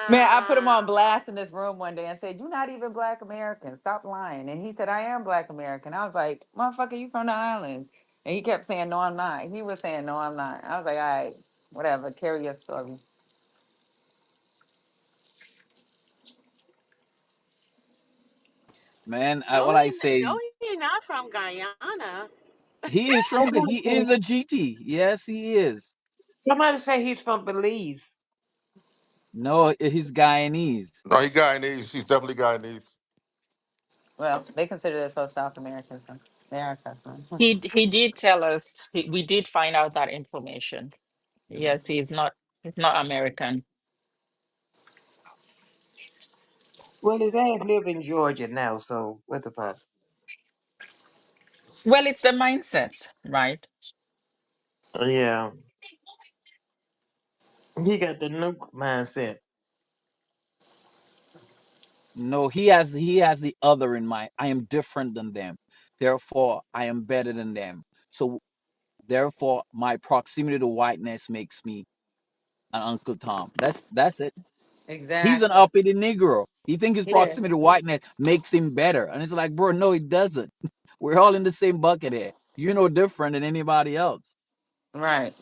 Man, I put him on Wow. blast in this room one day and said, "You're not even Black American. Stop lying." And he said, "I am Black American." I was like, "Motherfucker, you from the islands?" And he kept saying, "No, I'm not." He was saying, "No, I'm not." I was like, "All right, whatever. Carry your story." Man, No, all I say no, is he not from Guyana. he is a GT. Yes, he is. Somebody say he's from Belize. No, he's Guyanese. No, he Guyanese. He's definitely Guyanese. Well, they consider themselves South Americans. So they are South American. He did tell us. We did find out that information. Yes, he's not American. Well, his ass live in Georgia now, so what the fuck? Well, it's the mindset, right? Yeah, he got the nuke mindset. No, he has the other in mind. I am different than them. Therefore, I am better than them. So therefore, my proximity to whiteness makes me an Uncle Tom. That's it. He's an Exactly. uppity Negro. He thinks his He did. proximity to whiteness makes him better. And it's like, bro, no, it doesn't. We're all in the same bucket here. You're no different than anybody else. Right.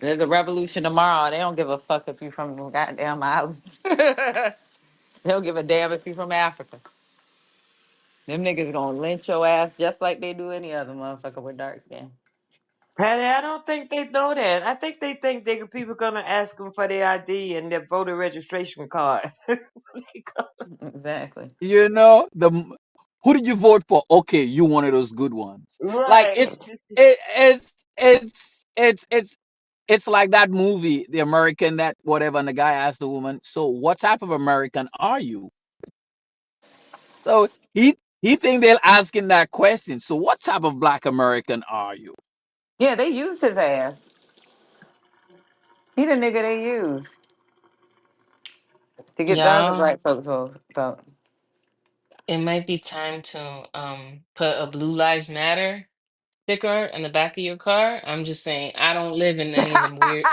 There's a revolution tomorrow. They don't give a fuck if you from the goddamn islands. They don't give a damn if you from Africa. Them niggas gonna lynch your ass just like they do any other motherfucker with dark skin. Patty, I don't think they know that. I think they think people gonna ask them for their ID and their voter registration card. Exactly. You know, who did you vote for? Okay, you one of those good ones. Like Right. it's like that movie, The American that whatever, and the guy asked the woman, "So what type of American are you?" So he think they're asking that question. So what type of Black American are you? Yeah, they used his ass. He the nigga they used to get the other Yeah, black folks vote. it might be time to put a Blue Lives Matter sticker in the back of your car. I'm just saying, I don't live in any of them weird.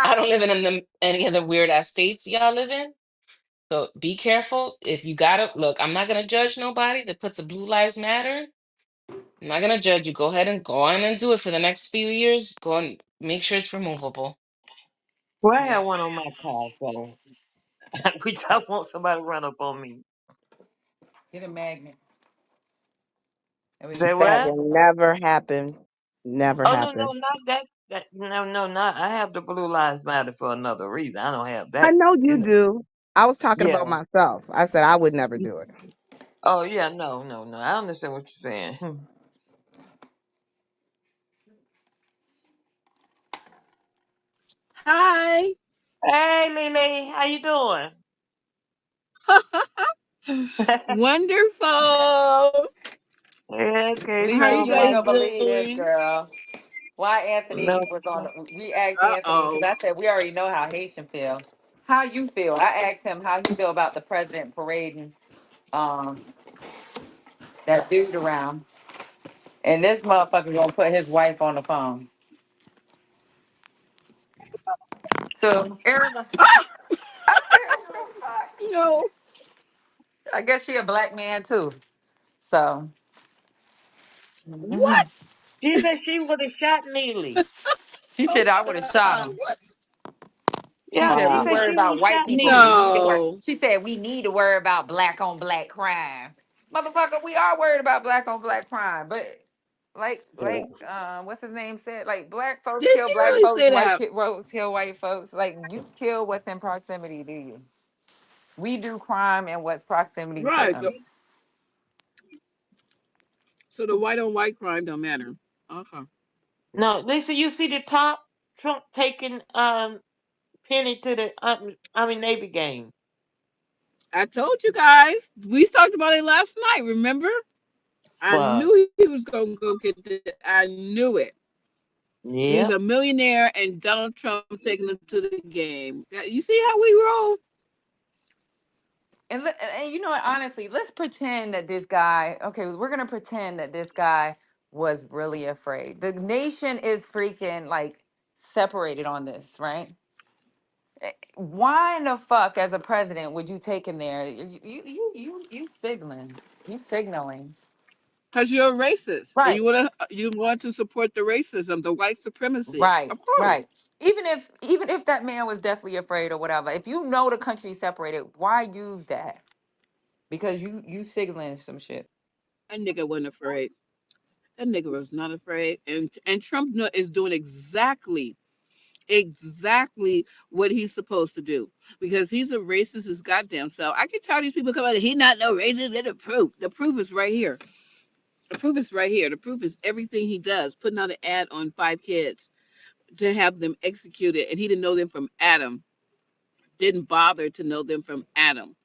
I don't live in them any of the weird ass states y'all live in. So be careful. If you gotta look, I'm not gonna judge nobody that puts a Blue Lives Matter. I'm not gonna judge you. Go ahead and go on and do it for the next few years. Go and make sure it's removable. Well, I Yeah, have one on my car, so which I want somebody to run up on me. get a magnet. And when you Say take That what? it, will never happen. Never Oh no, happen. no, not that. No, not. I have the Blue Lives Matter for another reason. I don't have I that. know You you know. do. I was talking Yeah. about myself. I said I would never do it. Oh yeah. No, no, no. I understand what you're saying. Hi. Hey, Lily, how you doing? Wonderful. Okay, How Lisa, you you so ain't guys gonna believe this, doing? girl. Why Anthony no, was on? We asked Uh Anthony because oh. I said we already know how Haitian feel. How you feel? I asked him how he feel about the president parading um that dude around, and this motherfucker gonna put his wife on the phone. So Erica, I said, what the fuck? No. I guess she a black man too. So What? mhm. she said she would have shot Neely. She Oh said I would have shot God. him. What? She Yeah, said she we Wow. said worry she would about have white shot people. We Neely. need to worry. No. She said we need to worry about black on black crime. Motherfucker, we are worried about black on black crime, but what's his name said, like black folks Did kill she black really folks, say white that? folks kill white folks. Like you kill what's in proximity to you. We do crime and what's proximity to Right. them. So the white on white crime don't matter. Okay. No, Lisa, you see the top Trump taking Penny to the Army Navy game. I told you guys. We talked about it last night. Remember? I Fuck. knew he was gonna go get it. I knew it. He's Yep. a millionaire, and Donald Trump taking him to the game. Yeah, you see how we roll? And you know what? Honestly, let's pretend that this guy. Okay, we're gonna pretend that this guy was really afraid. The nation is freaking like separated on this, right? Why in the fuck, as a president, would you take him there? You signaling. You signaling. Because you're a racist, and Right. you want to support the racism, the white supremacy. Right. Of course. Right. Even if that man was deathly afraid or whatever, if you know the country's separated, why use that? Because you signaling some shit. That nigga wasn't afraid. That nigga was not afraid, and Trump is doing exactly what he's supposed to do because he's a racist as goddamn self. I can tell these people come out, he not no racist. And the proof. The proof is right here. The proof is right here. The proof is everything he does. Putting out an ad on 5 kids to have them executed, and he didn't know them from Adam. Didn't bother to know them from Adam.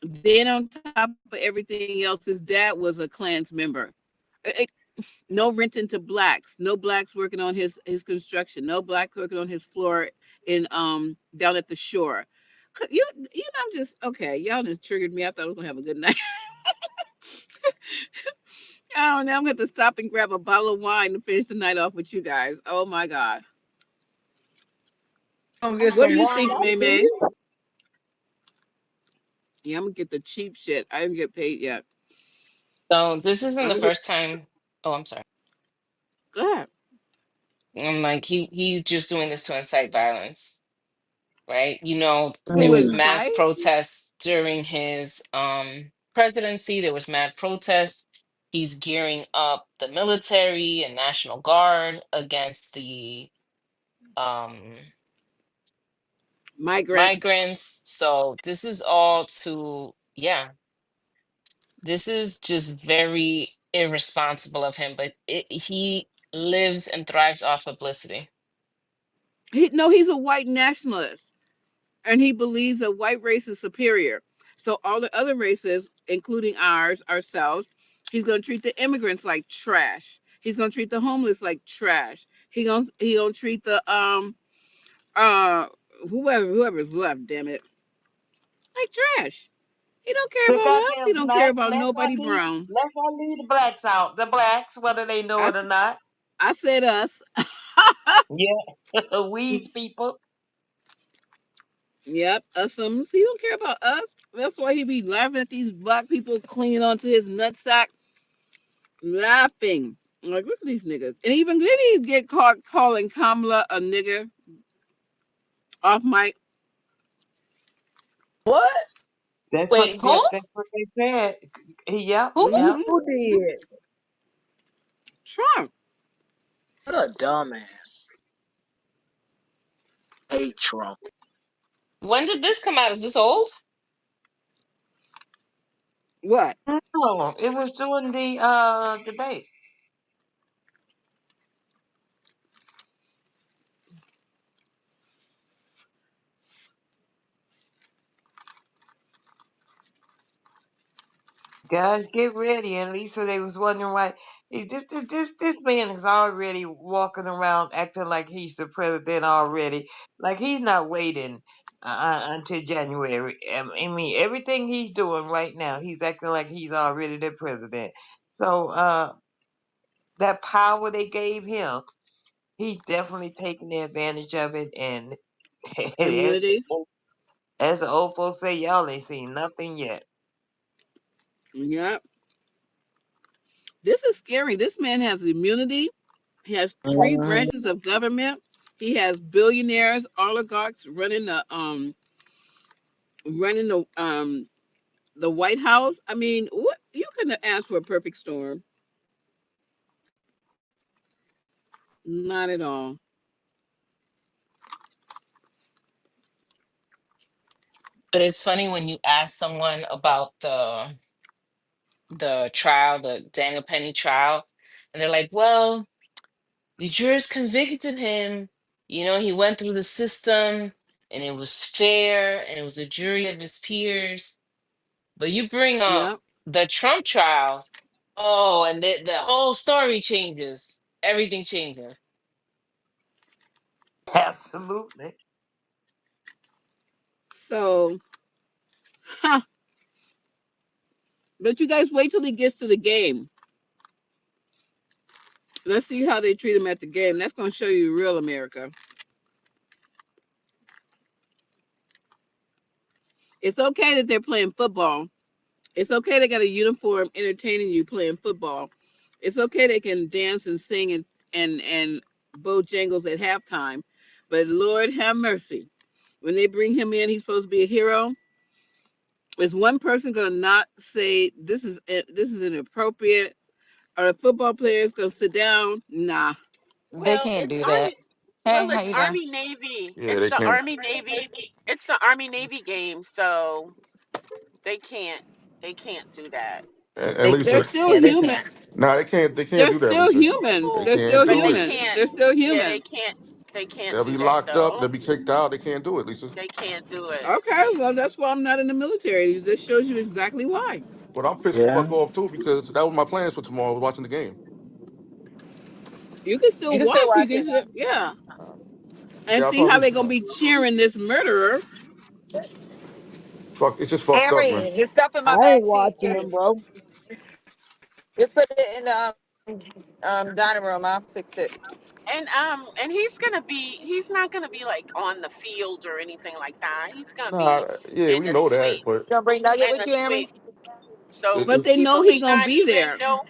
Then on top of everything else, his dad was a Klans member. No renting to blacks. No blacks working on his construction. No blacks working on his floor in down at the shore. I'm just okay. Y'all just triggered me. I thought I was gonna have a good night. I don't know. I'm gonna have to stop and grab a bottle of wine to finish the night off with you guys. Oh my god. Gonna get What do some you warm think, ups, May see? May? Yeah, I'm gonna get the cheap shit. I didn't get paid yet. So this isn't I'm the gonna get. first time. Oh, I'm sorry. Go ahead. I'm like he's just doing this to incite violence, right? There To was Mm. mass incite. protests during his presidency. There was mad protests. He's gearing up the military and National Guard against the um Migrants. migrants. So this is all to, yeah, this is just very irresponsible of him, but he lives and thrives off publicity. He's a white nationalist. And he believes that white race is superior. So all the other races, including ourselves, he's going to treat the immigrants like trash. He's going to treat the homeless like trash. He going to treat the uh whoever's left, damn it, like trash. He don't care The about us. He goddamn don't care black. about nobody brown. Let's not leave the blacks out. The blacks, whether they know I, it or s- not. I said us. Yeah. Weeds people. Yep, us. He don't care about us. That's why he be laughing at these black people clinging onto his nutsack, laughing. Like, look at these niggas. And even did he get caught calling Kamala a nigger off mic? What? Wait, who? That's what they said. Yep, Who? yep. Mm-hmm. Who did? Trump. What a dumbass. Hey, Trump. When did this come out? Is this old? What? No, it was during the debate. Guys, get ready. And Lisa, they was wondering why this man is already walking around acting like he's the president already. Like he's not waiting until January. I mean, everything he's doing right now, he's acting like he's already the president. So that power they gave him, he's definitely taking advantage of it. And as Immunity. as the old folks say, y'all ain't seen nothing yet. Yep. This is scary. This man has immunity. He has three Mhm. branches of government. He has billionaires, oligarchs running the White House. I mean, what you couldn't have asked for a perfect storm. Not at all. But it's funny when you ask someone about the trial, the Daniel Penny trial, and they're like, "Well, the jurors convicted him. You know, he went through the system, and it was fair, and it was a jury of his peers." But you bring up Yep. the Trump trial, oh, and the whole story changes. Everything changes. Absolutely. So, huh. But you guys wait till he gets to the game. Let's see how they treat him at the game. That's going to show you real America. It's okay that they're playing football. It's okay they got a uniform entertaining you playing football. It's okay they can dance and sing and bojangles at halftime. But Lord have mercy. When they bring him in, he's supposed to be a hero. Is one person gonna not say this is inappropriate? Are the football players gonna sit down? Nah. They Well, can't it's do Army. that. Hey, Well, how it's you doing? Army Navy. Yeah, It's they the can't. Army Navy. It's the Army Navy game, so they can't. They can't do that. And They They're Lisa, can't. still Yeah, they human. can't. nah, they can't. They can't They're do that, still Lisa. human. They Oh, They're can't still but do they it. human. can't. They're still Yeah, they human. can't. They can't They'll do be that locked up. though. They'll be kicked out. They can't do it, Lisa. They can't do it. Okay, well that's why I'm not in the military. This shows you exactly why. But I'm pissed the Yeah. fuck off too because that was my plans for tomorrow. I was watching the game. You can still You can still watch. You watch can it. still, yeah, and Yeah, I see how probably they're gonna be cheering this murderer. fuck. It's just fucked up, man. Emery, his stuff in my I ain't back seat. watching them, bro. Just put it in the dining room. I'll fix it. And he's gonna be. He's not gonna be like on the field or anything like that. He's gonna Nah, be yeah, in we the know that, suite. but You gonna bring Nugget In with the you, Emery? suite. So it, But they know people he may gonna not be even there. know.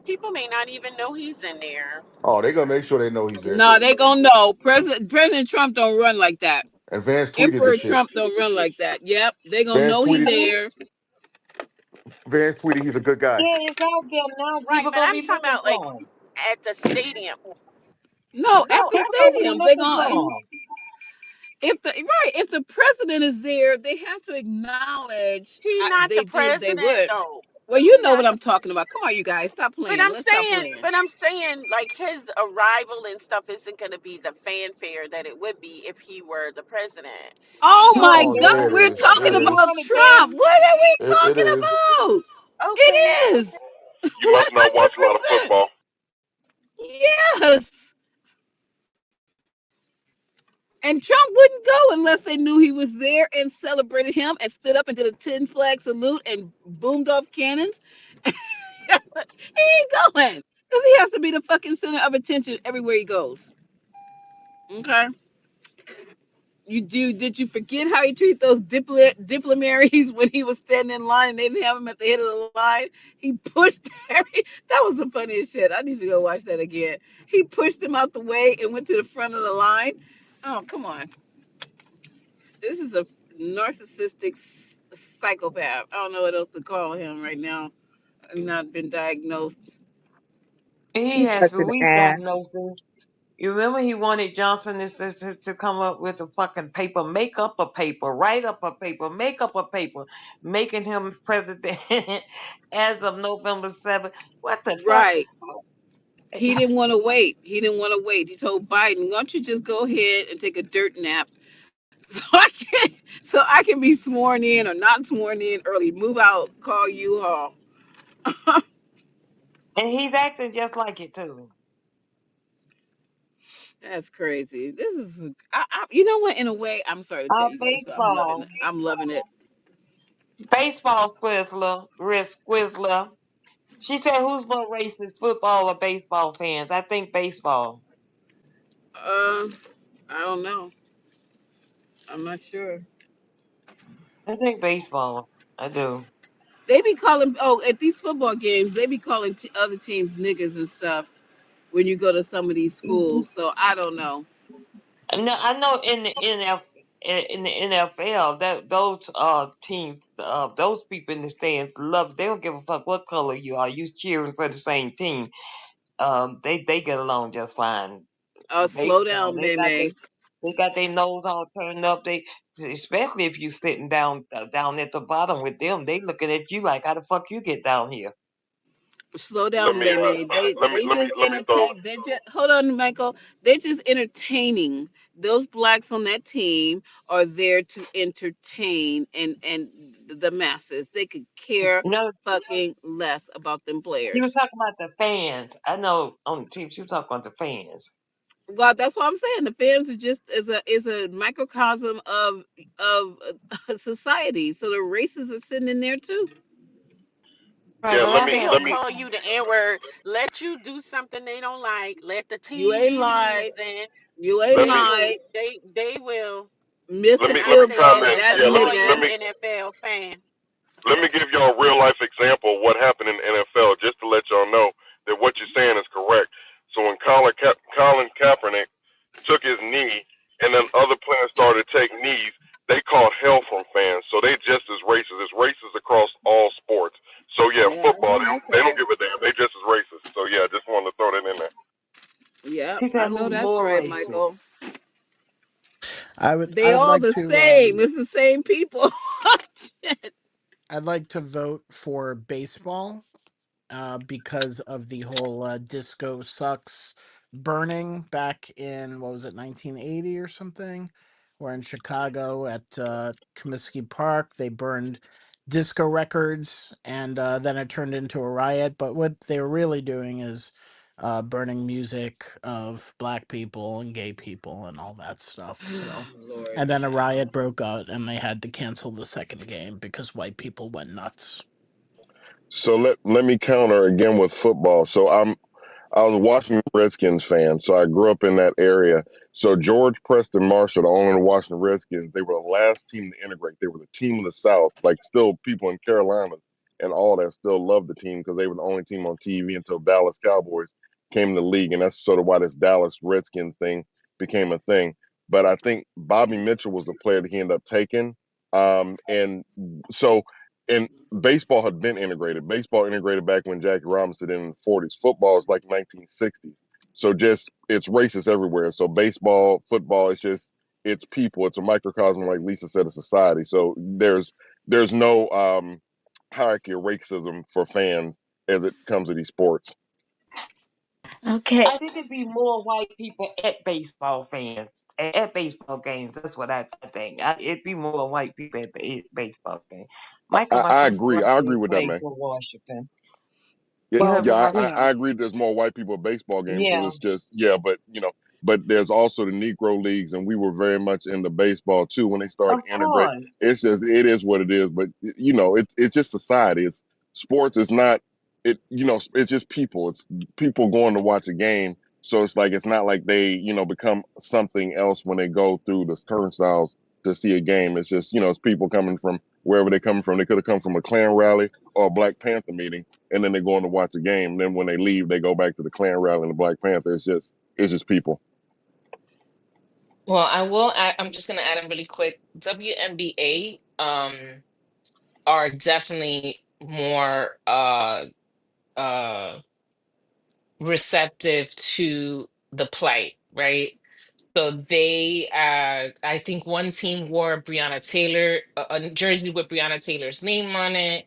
People may not even know he's in there. oh, they gonna make sure they know he's there. No, they gonna know. President Trump don't run like that. And Vance tweeted this Emperor shit. Trump don't run like that. Yep, they gonna Vance know he tweeted. there. Vance tweeted he's a good guy. Yeah, it's out there now. Right, People but gonna I'm be talking looking about like for him. at the stadium. No, at No, the people gonna be stadium, they looking for gonna him. if the president is there, they have to acknowledge. He not the They president would. though. Well, you He know not what the I'm talking about. Come on, you guys, stop But playing. I'm Let's stop saying, playing. but I'm saying, like his arrival and stuff isn't going to be the fanfare that it would be if he were the president. Oh He's my Oh God, yeah, it No, we're is. It talking he is. about gonna get. Trump. What are we It talking is. about? okay. It is You must not watch a lot of 100%. football. Yes. And Trump wouldn't go unless they knew he was there and celebrated him and stood up and did a 10 flag salute and boomed off cannons. He But ain't going because he has to be the fucking center of attention everywhere he goes. Okay. Did you forget how he treated those diplomats when he was standing in line and they didn't have him at the head of the line? He pushed every that was the funniest shit. I need to go watch that again. He pushed him out the way and went to the front of the line. Oh, come on. This is a narcissistic psychopath. I don't know what else to call him right now. I've not been diagnosed. He She's has, such but an we ass. diagnosed him. You remember he wanted Johnson to come up with a fucking paper, make up a paper, write up a paper, make up a paper, making him president as of November 7th. What the fuck? Right. He didn't want to wait. He didn't want to wait. He told Biden, "Why don't you just go ahead and take a dirt nap so I can be sworn in or not sworn in early. Move out, call U-Haul." And he's acting just like it too. That's crazy. This is, you know what? In a way, I'm sorry to tell you guys, but I'm loving Baseball, it. I'm loving it. baseball Squizzler, Risk Squizzler. She said, "Who's more racist, football or baseball fans?" I think baseball. Uh, I don't know. I'm not sure. I think baseball. I do. They be calling, oh, at these football games, they be calling other teams niggas and stuff when you go to some of these schools. So I don't know. No, I know in the NFL that those teams those people in the stands love. They don't give a fuck what color you are. You cheering for the same team. They get along just fine. Slow Baseball, down, May. they got their nose all turned up. They, especially if you sitting down at the bottom with them, they looking at you like, how the fuck you get down here? Slow Let down, me May. They just let me throw. entertain. They just hold on, Michael. They're just entertaining. Those blacks on that team are there to entertain and the masses. They could care No, fucking less about them she was players. talking about the fans. I know on the team she was talking about the fans. Well, that's what I'm saying. The fans are just is a microcosm of society. So the races are sitting in there too. Right, Yeah, but let I me think let They'll me call you the N word, let you do something they don't like, let the You team ain't be lied. losing. You ain't let me lied. They will, let Mr. me and I let me say this Billboard, comment. as that a Yeah, loyal nigga. NFL fan. let me give y'all a real life example of what happened in the NFL, just to let y'all know that what you're saying is correct. So when Colin Kaepernick took his knee, and then other players started to take knees, they caught hell from fans. So they just as racist. It's racist across all sports. So yeah, Yeah, I football know that's they don't right. give a damn. They just as racist. So yeah, just wanted to throw that in there. Yep, she I said know who's that's more right, racist. Michael. They I'd all like the to same. It's the same people. Shit. I'd like to vote for baseball because of the whole disco sucks burning back in, what was it, 1980 or something, where in Chicago at Comiskey Park they burned disco records, and then it turned into a riot. But what they were really doing is burning music of black people and gay people and all that stuff. So, Lord and then a child. riot broke out and they had to cancel the second game because white people went nuts. So let me counter again with football. I was a Washington Redskins fan, so I grew up in that area. So George Preston Marshall, the owner of the Washington Redskins, they were the last team to integrate. They were the team of the South. Like still, people in Carolinas and all that still love the team because they were the only team on TV until Dallas Cowboys came in the league, and that's sort of why this Dallas Redskins thing became a thing. But I think Bobby Mitchell was the player that he ended up taking. And so and baseball had been integrated. Baseball integrated back when Jackie Robinson did in the 40s. Football is like 1960s. So just it's racist everywhere. So baseball, football, it's people. It's a microcosm, like Lisa said, of society. So there's no hierarchy of racism for fans as it comes to these sports. Okay. I think it'd be more white people at baseball fans at baseball games. That's what I think. It'd be more white people at baseball games. Michael, my I sister agree. I agree graduated with that, played man. for Washington. Yeah, You Well, heard yeah, me, you Michael? know, I agree. There's more white people at baseball games because Yeah, it's just yeah, but there's also the Negro leagues, and we were very much into baseball too when they started of to integrate. course. It's just it is what it is, but it's just society. It's sports. It's not it's just people. It's people going to watch a game. So it's like it's not like they become something else when they go through the turnstiles to see a game. It's just it's people coming from wherever they coming from. They could have come from a Klan rally or a Black Panther meeting and then they go on to watch the game. And then when they leave, they go back to the Klan rally and the Black Panther. It's just people. Well, I will add, I'm just gonna add in really quick. WNBA are definitely more uh receptive to the plight, right? So they I think one team wore Breonna Taylor, a jersey with Breonna Taylor's name on it.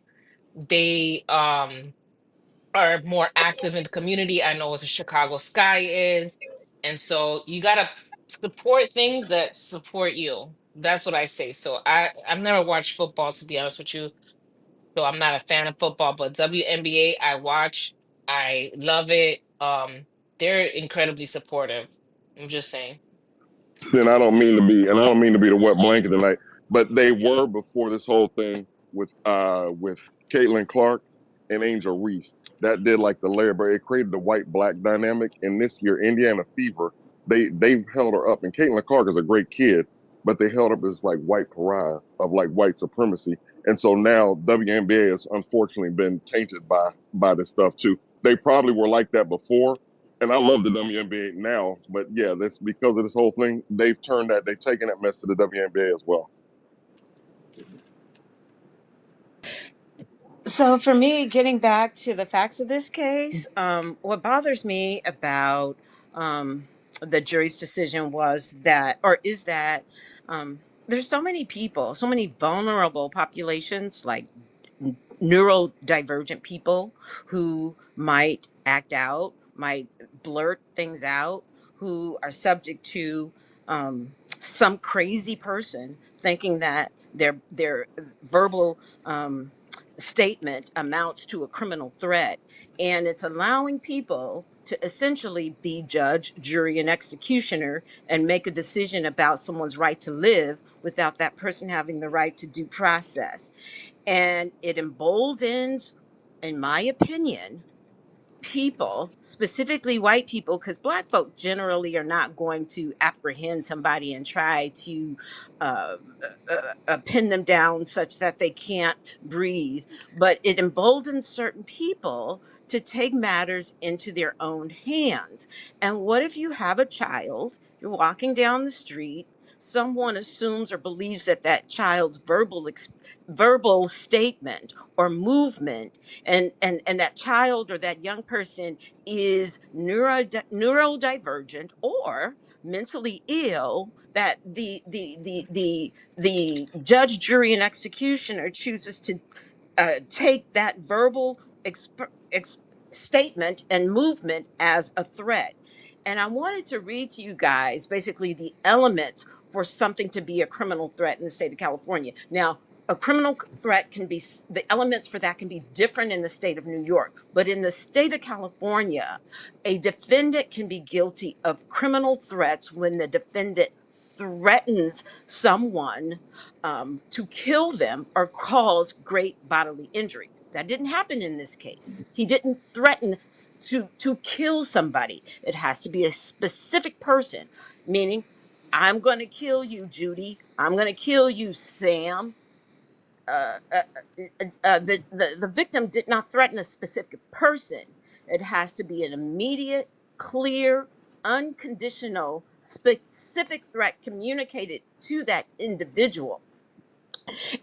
They are more active in the community. I know what the Chicago Sky is. And so you gotta support things that support you. That's what I say. So I've never watched football, to be honest with you. So I'm not a fan of football, but WNBA I watch. I love it. They're incredibly supportive. I'm just saying. Then I don't mean to be the wet blanket tonight, but they were before this whole thing with Caitlin Clark and Angel Reese. That did like the layer, but it created the white black dynamic. And this year, Indiana Fever, they held her up, and Caitlin Clark is a great kid, but they held up as like white pariah of like white supremacy. And so now WNBA has unfortunately been tainted by this stuff too. They probably were like that before, and I love the WNBA now, but yeah, this because of this whole thing, they've taken that mess to the WNBA as well. So for me, getting back to the facts of this case, what bothers me about the jury's decision was that, or is that, there's so many people, so many vulnerable populations, like neurodivergent people who might act out, might blurt things out, who are subject to some crazy person thinking that their verbal statement amounts to a criminal threat. And it's allowing people to essentially be judge, jury, and executioner and make a decision about someone's right to live without that person having the right to due process. And it emboldens, in my opinion, people, specifically white people, because black folk generally are not going to apprehend somebody and try to uh, pin them down such that they can't breathe. But it emboldens certain people to take matters into their own hands. And what if you have a child, you're walking down the street, someone assumes or believes that that child's verbal statement or movement and that child or that young person is neurodivergent or mentally ill, that the judge, jury, and executioner chooses to take that verbal statement and movement as a threat. And I wanted to read to you guys basically the elements for something to be a criminal threat in the state of California. Now, a criminal threat can be, the elements for that can be different in the state of New York, but in the state of California, a defendant can be guilty of criminal threats when the defendant threatens someone to kill them or cause great bodily injury. That didn't happen in this case. He didn't threaten to kill somebody. It has to be a specific person, meaning, I'm going to kill you, Judy. I'm going to kill you, Sam. The victim did not threaten a specific person. It has to be an immediate, clear, unconditional, specific threat communicated to that individual,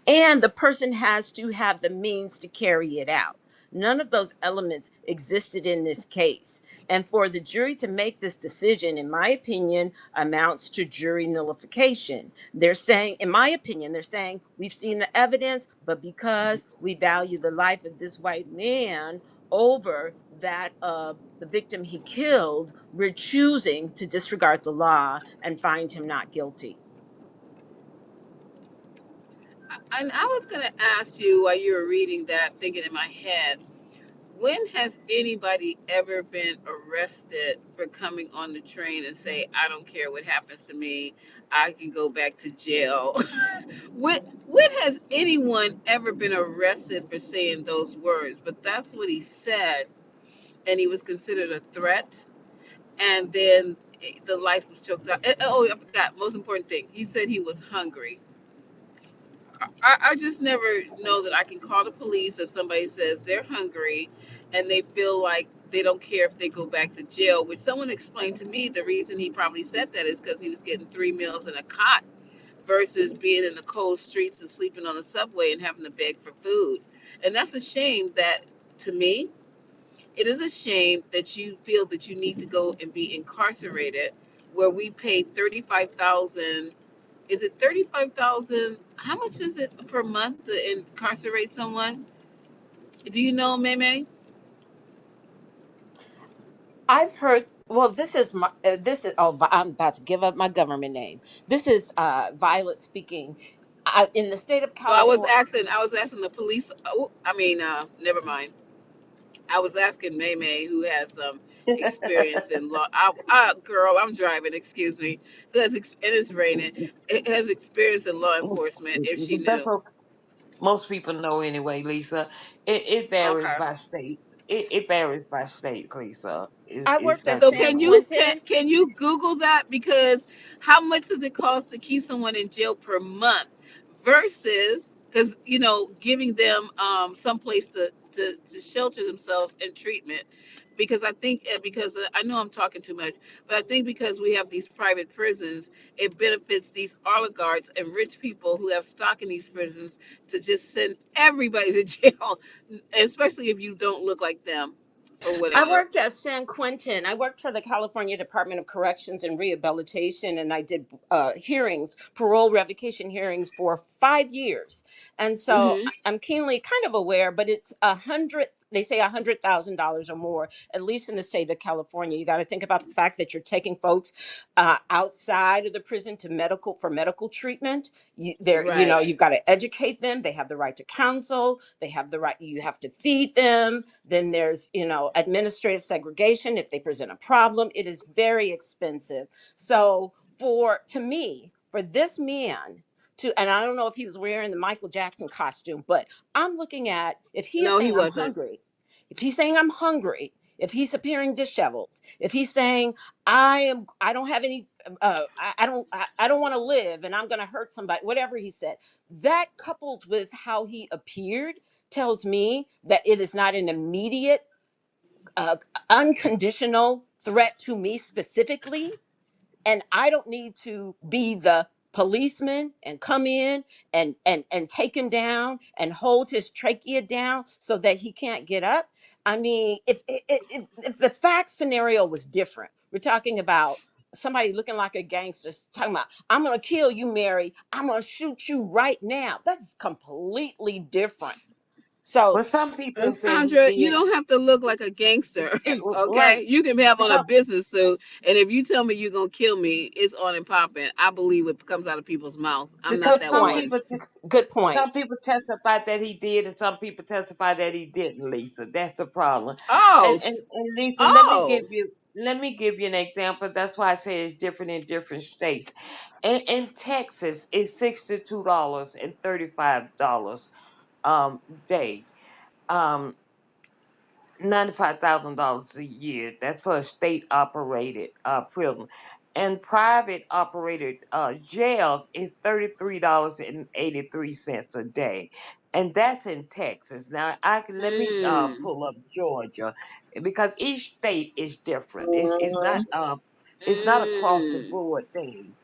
and the person has to have the means to carry it out. None of those elements existed in this case. And for the jury to make this decision, in my opinion, amounts to jury nullification. They're saying, in my opinion, they're saying, we've seen the evidence, but because we value the life of this white man over that of the victim he killed, we're choosing to disregard the law and find him not guilty. And I was going to ask you while you were reading that, thinking in my head, when has anybody ever been arrested for coming on the train and say, I don't care what happens to me, I can go back to jail? when has anyone ever been arrested for saying those words? But that's what he said, and he was considered a threat. And then the life was choked out. Oh, I forgot. Most important thing. He said he was hungry. I just never know that I can call the police if somebody says they're hungry and they feel like they don't care if they go back to jail. Which someone explained to me the reason he probably said that is because he was getting 3 meals in a cot versus being in the cold streets and sleeping on the subway and having to beg for food. And that's a shame that, to me, it is a shame that you feel that you need to go and be incarcerated where we pay 35,000. Is it 35,000? How much is it per month to incarcerate someone? Do you know, Meme? I've heard. Well, this is my. This is. Oh, I'm about to give up my government name. This is Violet speaking. in the state of Well, California. I was asking the police. Oh, never mind. I was asking May May, who has some experience in law. Girl, I'm driving. Excuse me. Who has and it's raining. It has experience in law enforcement. If she That's knew. what most people know anyway, Lisa. It varies Okay. by states. It varies by states, Lisa. I It's worked at not So San can uniform. you Quentin. can you Google that, because how much does it cost to keep someone in jail per month versus, because giving them some place to shelter themselves and treatment, because I think because I know I'm talking too much, but I think because we have these private prisons, it benefits these oligarchs and rich people who have stock in these prisons to just send everybody to jail, especially if you don't look like them for I whatever. worked at San Quentin. I worked for the California Department of Corrections and Rehabilitation, and I did hearings, parole revocation hearings for 5 years. And so Hmm. I'm keenly kind of aware, but it's 100. They say $100,000 or more, at least in the state of California. You got to think about the fact that you're taking folks outside of the prison to medical treatment. Right. You've got to educate them. They have the right to counsel. They have the right. You have to feed them. Then there's, administrative segregation if they present a problem. It is very expensive. So to me, for this man and I don't know if he was wearing the Michael Jackson costume, but I'm looking at, if he is No, he saying I'm wasn't. hungry, if he's saying I'm hungry, if he's appearing disheveled, if he's saying I don't have any, I don't want to live and I'm going to hurt somebody, whatever he said, that coupled with how he appeared tells me that it is not an immediate, uh, unconditional threat to me specifically, and I don't need to be the policeman and come in and take him down and hold his trachea down so that he can't get up. I mean, if the fact scenario was different, we're talking about somebody looking like a gangster talking about, I'm gonna kill you, Mary, I'm gonna shoot you right now. That's completely different. So Well, some people And say he Sandra, you did don't have to look like a gangster, okay? right. You can have on a Some, business suit, and if you tell me you're gonna kill me, it's on and popping. I believe what comes out of people's mouth. I'm not because good that some point. woman. people Good point. some people testify that he did, and some people testify that he didn't. Lisa, that's the problem. Oh, And Lisa, oh. let me give you an example. That's why I say it's different in different states. In Texas, it's $62 and $35 day. Um, $95,000 a year. That's for a state operated prison. And private operated jails is $33.83 a day. And that's in Texas. Now let me Mm, pull up Georgia because each state is different. mm. It's not across the Mm. board thing,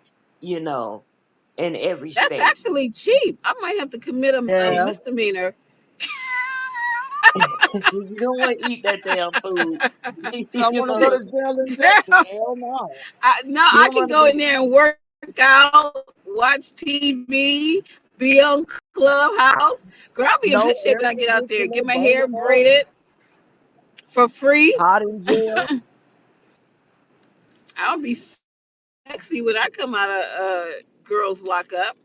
you know, in every That's state. actually cheap. I might have to commit a Yeah. misdemeanor. You don't want to eat that damn food. I You want to go know, to jail in Texas. Girl, Hell no. no, you I don't can want to go be. in there and work out, watch TV, be on Clubhouse. Girl, I'll be in No good shape air when I get out there. conditioner, Get my hair burning up, braided for free. hot in jail. I'll be sexy when I come out of girls lock up.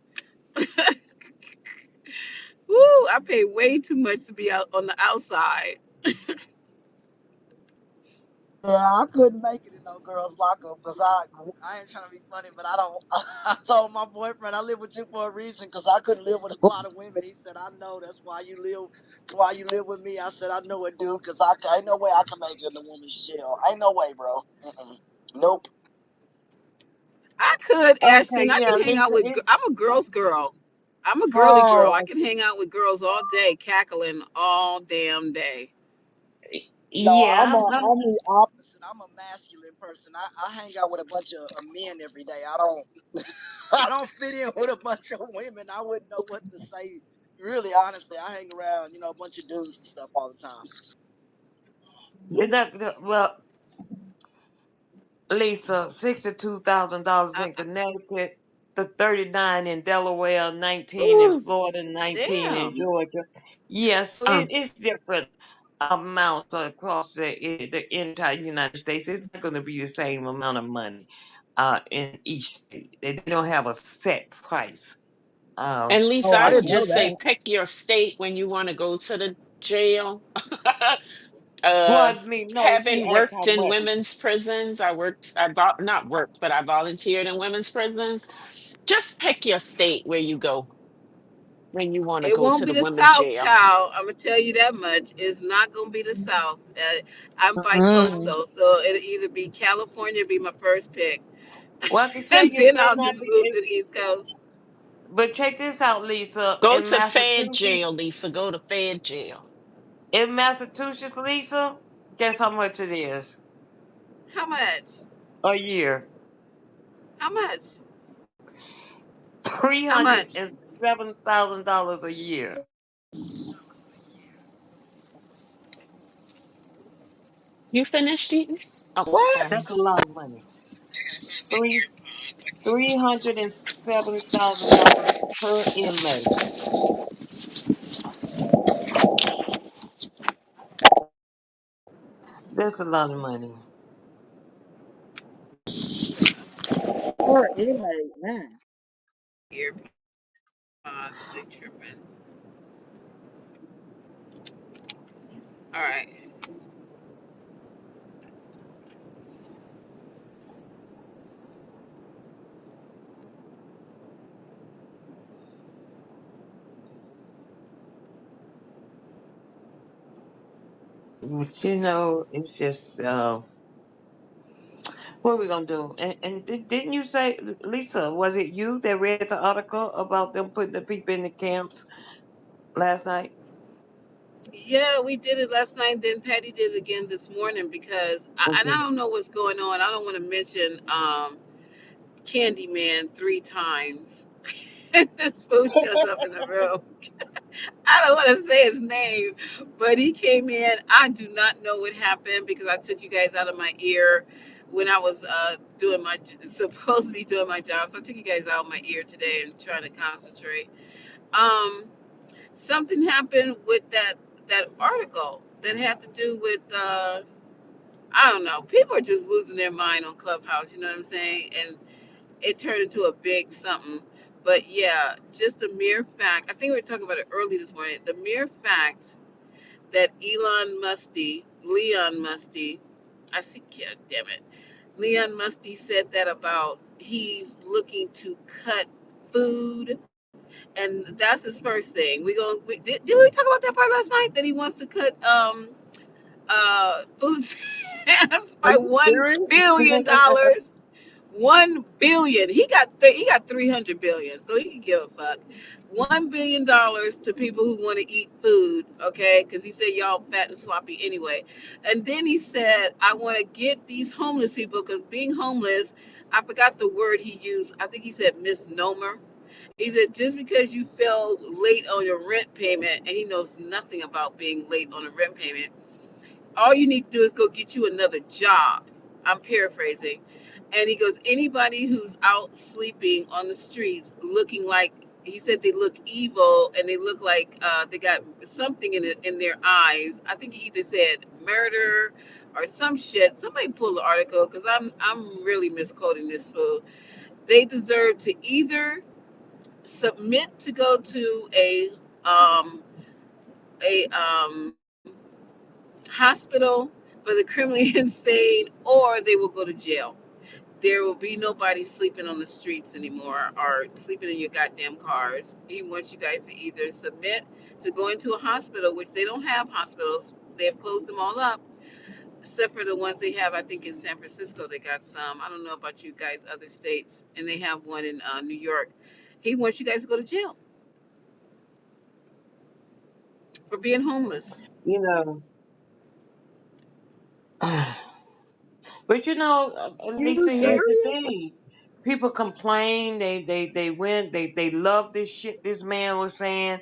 Woo, I pay way too much to be out on the outside. Yeah, I couldn't make it in no girls' lockup because I ain't trying to be funny, but I don't. I told my boyfriend I live with you for a reason because I couldn't live with a lot of women. He said, "I know that's why you live. That's why you live with me." I said, "I know it, dude, because ain't no way I can make it in the woman's jail. Ain't no way, bro. Mm-mm. Nope. I could, Okay, Ashton. I yeah, can hang out Lisa. with. I'm a girl's girl. I'm a girly girl. I Oh can hang out with girls all day, cackling all damn day. no, Yeah, I'm the opposite. I'm a masculine person. I hang out with a bunch of men every day. I don't. I don't fit in with a bunch of women. I wouldn't know what to say. Really, honestly, I hang around, a bunch of dudes and stuff all the time. well, Lisa, $62,000 I, in Connecticut, the 39 in Delaware, 19 in Ooh, Florida, 19 in damn. Georgia. Yes, Um, it's different amounts across the entire United States. It's not going to be the same amount of money in each state. They don't have a set price. And Lisa, Oh, I I would didn't just know say that. pick your state when you want to go to the jail. Well, uh, I mean, no, he having asked how worked in much. women's prisons, not worked, but I volunteered in women's prisons. Just pick your state where you go when you want to It go won't to be the the women's South, jail. child. I'm gonna tell you that much. It's not gonna be the South. I'm Mm. bi-coastal, so it'll either be California, be my first pick, Well, I can tell and you it then better I'll not just be. move to the East Coast. But check this out, Lisa. Go to Fed jail, Lisa. Go to Fed jail. In Massachusetts, Lisa, guess how much it is How much? a year? How much? three How hundred much? and seven thousand dollars a year. You finished eating? Oh, What? sorry. That's a lot of money. Three $307,000 per inmate. That's a lot of money. Per inmate, man. AirPods, they tripping. All right. But it's just what are we gonna do? And didn't you say, Lisa? Was it you that read the article about them putting the people in the camps last night? Yeah, we did it last night. Then Patty did it again this morning because, and I Mhm. don't know what's going on. I don't want to mention Candyman 3 times. This fool shows up in the room. I don't want to say his name, but he came in. I do not know what happened because I took you guys out of my ear when I was doing my supposed to be doing my job. So I took you guys out of my ear today and trying to concentrate. Um, Something happened with that article that had to do with I don't know. People are just losing their mind on Clubhouse. You know what I'm saying? And it turned into a big something. But yeah, just the mere fact. I think we were talking about it early this morning. The mere fact that Leon Musty, I see, yeah, damn it, Leon Musty said that about he's looking to cut food, and that's his first thing. Did we talk about that part last night? That he wants to cut food stamps Are by you serious? $1 billion. 1 billion. He got 300 billion, so he can give a fuck. $1 billion to people who want to eat food, okay? Because he said y'all fat and sloppy anyway. And then he said, I want to get these homeless people because being homeless, I forgot the word he used. I think he said misnomer. He said just because you fell late on your rent payment, and he knows nothing about being late on a rent payment, all you need to do is go get you another job. I'm paraphrasing. And he goes, anybody who's out sleeping on the streets looking like, he said they look evil and they look like they got something in their eyes. I think he either said murder or some shit. Somebody pull the article because I'm really misquoting this fool. They deserve to either submit to go to a hospital for the criminally insane, or they will go to jail. There will be nobody sleeping on the streets anymore or sleeping in your goddamn cars. He wants you guys to either submit to going to a hospital, which they don't have hospitals. They have closed them all up, except for the ones they have, I think, in San Francisco. They got some. I don't know about you guys, other states. And they have one in New York. He wants you guys to go to jail for being homeless. You know. But You Lisa, here's the serious? thing. People complain, they went, they love this shit this man was saying,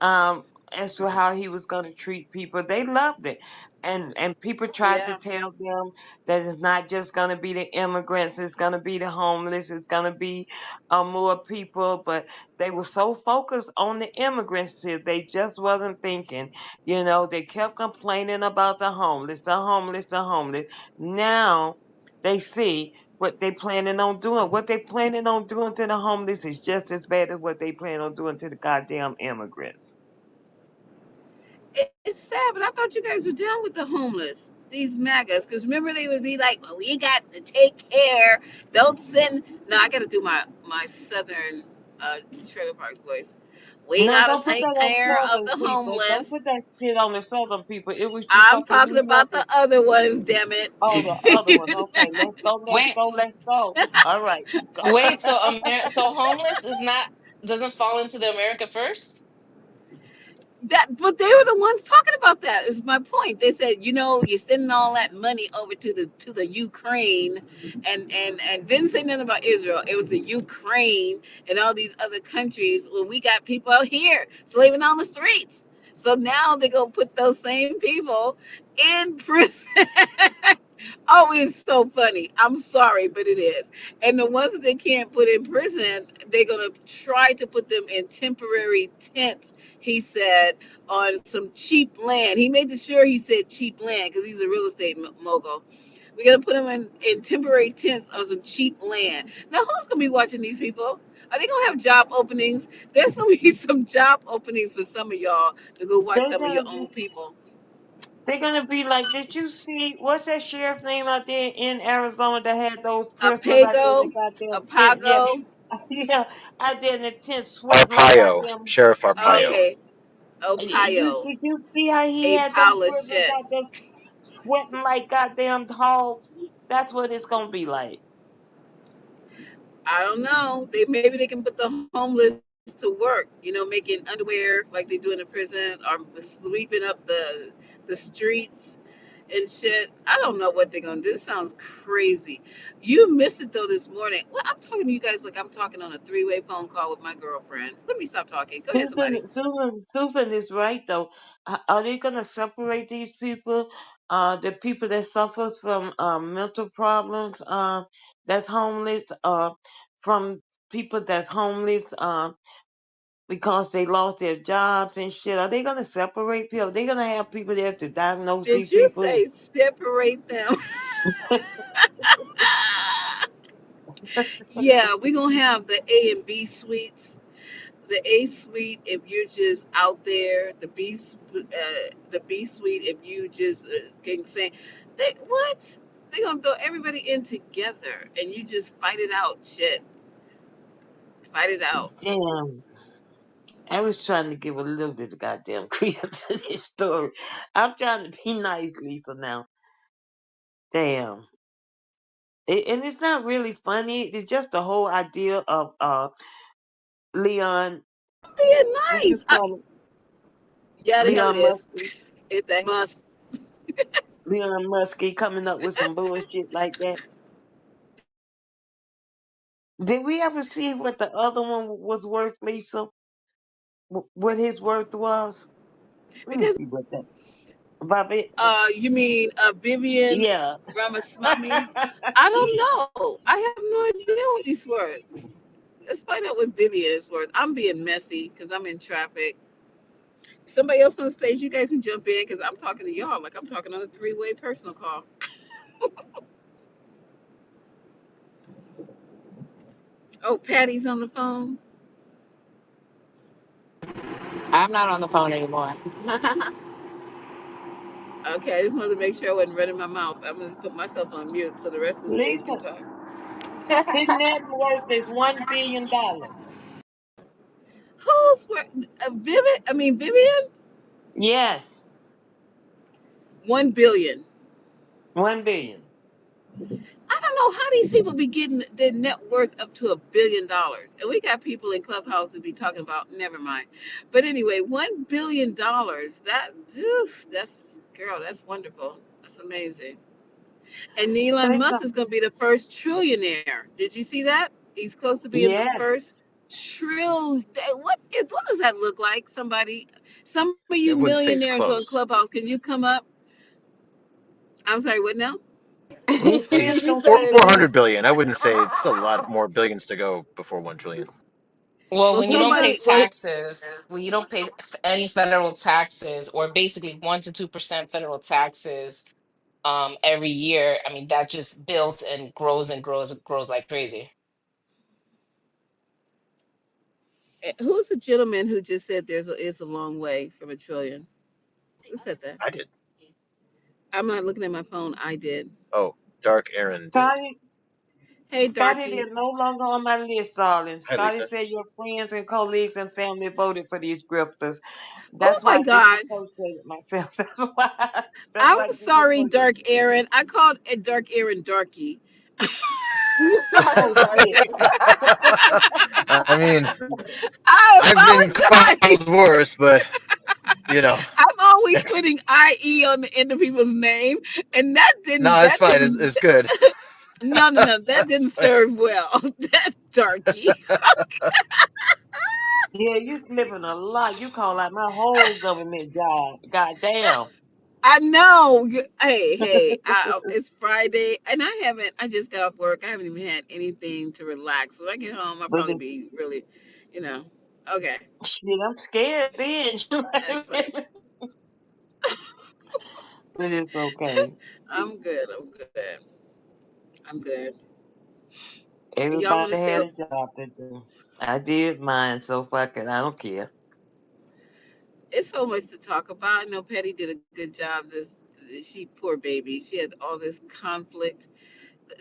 as to how he was gonna treat people. They loved it. And people tried to Yeah. tell them that it's not just gonna be the immigrants, it's gonna be the homeless, it's gonna be more people, but they were so focused on the immigrants that they just wasn't thinking. They kept complaining about the homeless, the homeless, the homeless. Now they see what they planning on doing. What they planning on doing to the homeless is just as bad as what they plan on doing to the goddamn immigrants. It's sad, but I thought you guys were down with the homeless, these MAGAs. Because remember, they would be like, well, we got to take care. Don't send. No, I got to do my southern trailer park voice. We No, got don't to put that take on care of southern the people. Don't homeless. put that shit on the southern people. It was you I'm fucking talking New about the Yorkers. other ones, damn it. Oh, the other one. Okay, let's go, let's Wait, go, let's go. All right, go. wait. So so homeless is not doesn't fall into the America First? That, but they were the ones talking about that. Is my point. They said, you're sending all that money over to the Ukraine, and didn't say nothing about Israel. It was the Ukraine and all these other countries when we got people out here slaving on the streets. So now they're gonna put those same people in prison. Oh, it's so funny. I'm sorry, but it is. And the ones that they can't put in prison, they're gonna try to put them in temporary tents. He said on some cheap land. He made sure he said cheap land because he's a real estate mogul. We're gonna put him in temporary tents on some cheap land. Now, who's gonna be watching these people? Are they gonna have job openings? There's gonna be some job openings for some of y'all to go watch They're some of gonna your be, own people. they're gonna be like, did you see what's that sheriff name out there in Arizona that had those A prisoners out there in the Pago, a goddamn tent? Yeah, Pago. yeah, out there in the tent sweating like Arpaio, goddamn. Sheriff Arpaio. Yeah, Okay, you Ohio, did you see how he a had them pile of prisoners shit. out there sweating like goddamn hogs? That's what it's gonna be like. I don't know. Maybe they can put the homeless to work, making underwear like they do in the prison, or sweeping up the streets and shit. I don't know what they're gonna do. This sounds crazy. You missed it though this morning. Well, I'm talking to you guys like I'm talking on a three-way phone call with my girlfriends. Let me stop talking. Go ahead, somebody. Susan is right though. Are they gonna separate these people? The people that suffers from mental problems, that's homeless, from people that's homeless, because they lost their jobs and shit. Are they gonna separate people? Are they gonna have people there to diagnose these Did you people? say separate them? Yeah, we're gonna have the A and B suites. The A suite if you're just out there. The B suite if you just can sing. What? They're gonna throw everybody in together and you just fight it out. Shit, fight it out. Damn. I was trying to give a little bit of goddamn credence to this story. I'm trying to be nice, Lisa, now. Damn. And it's not really funny. It's just the whole idea of Leon, I'm being what you nice. call it, Yeah, they know it Leon is. Muskie, It's that must. Leon Muskie coming up with some bullshit like that. Did we ever see what the other one was worth, Lisa? What his worth was? Let me Because see what that. Bobby, you mean Vivian yeah. Ramaswamy? I don't know. I have no idea what he's worth. Let's find out what Vivian is worth. I'm being messy because I'm in traffic. Somebody else on stage, you guys can jump in because I'm talking to y'all like I'm talking on a three-way personal call. Oh, Patty's on the phone. I'm not on the phone anymore. Okay, I just wanted to make sure I wasn't running my mouth. I'm gonna put myself on mute so the rest of the stage can Lisa, talk. his net worth is $1 billion. Who's worth? Vivian? I mean Vivian? Yes, 1 billion. 1 billion. I don't know how these people be getting their net worth up to $1 billion, and we got people in Clubhouse who be talking about. Never mind. But anyway, $1 billion. That's girl. That's wonderful. That's amazing. And Elon Thank Musk God. is going to be the first trillionaire. Did you see that? He's close to being the Yes. first trillion. What does that look like? Somebody, some of I you wouldn't say it's millionaires on close. Clubhouse, can you come up? I'm sorry. What now? His He's friends You gonna four say said that four he's hundred billion. I wouldn't say it's a lot more billions to go before 1 trillion. Well, Well, when you don't pay somebody. Well, taxes, when you don't pay any federal taxes, or basically 1 to 2% federal taxes, every year, I mean, that just builds and grows and grows and grows like crazy. Who's the gentleman who just said it's a long way from a trillion? Who said that? I did. I'm not looking at my phone. I did. Oh, Dark Aaron did. Scotty, Hey, Scotty is Darky. no longer on my list, darling. Hi, Scotty Lisa. said your friends and colleagues and family voted for these grifters. Oh That's my why I God. disassociated myself. That's why. That's I'm why I sorry, disassociated. Dark Aaron. I called it Dark Aaron Darky. You call Oh it shit. darky. I mean, I I've been apologize. called worse, but you know, I'm always it's putting IE on the end of people's name, and no, it's that fine. didn't It's good. no no no that It's didn't fine. serve well. That Darky. Yeah, you slipping a lot. You call out my whole government job. God damn. I know. Hey, hey. It's Friday, and I just got off work. I haven't even had anything to relax. When I get home, I'll But probably it's be really, you know. Okay, shit, I'm scared then. that's funny. But it's okay. I'm good. I'm good. I'm good. Y'all want Everybody to stay? had a job to do. I did mine, so fuck it. I don't care. It's so much to talk about. I know Patty did a good job. She poor baby. She had all this conflict.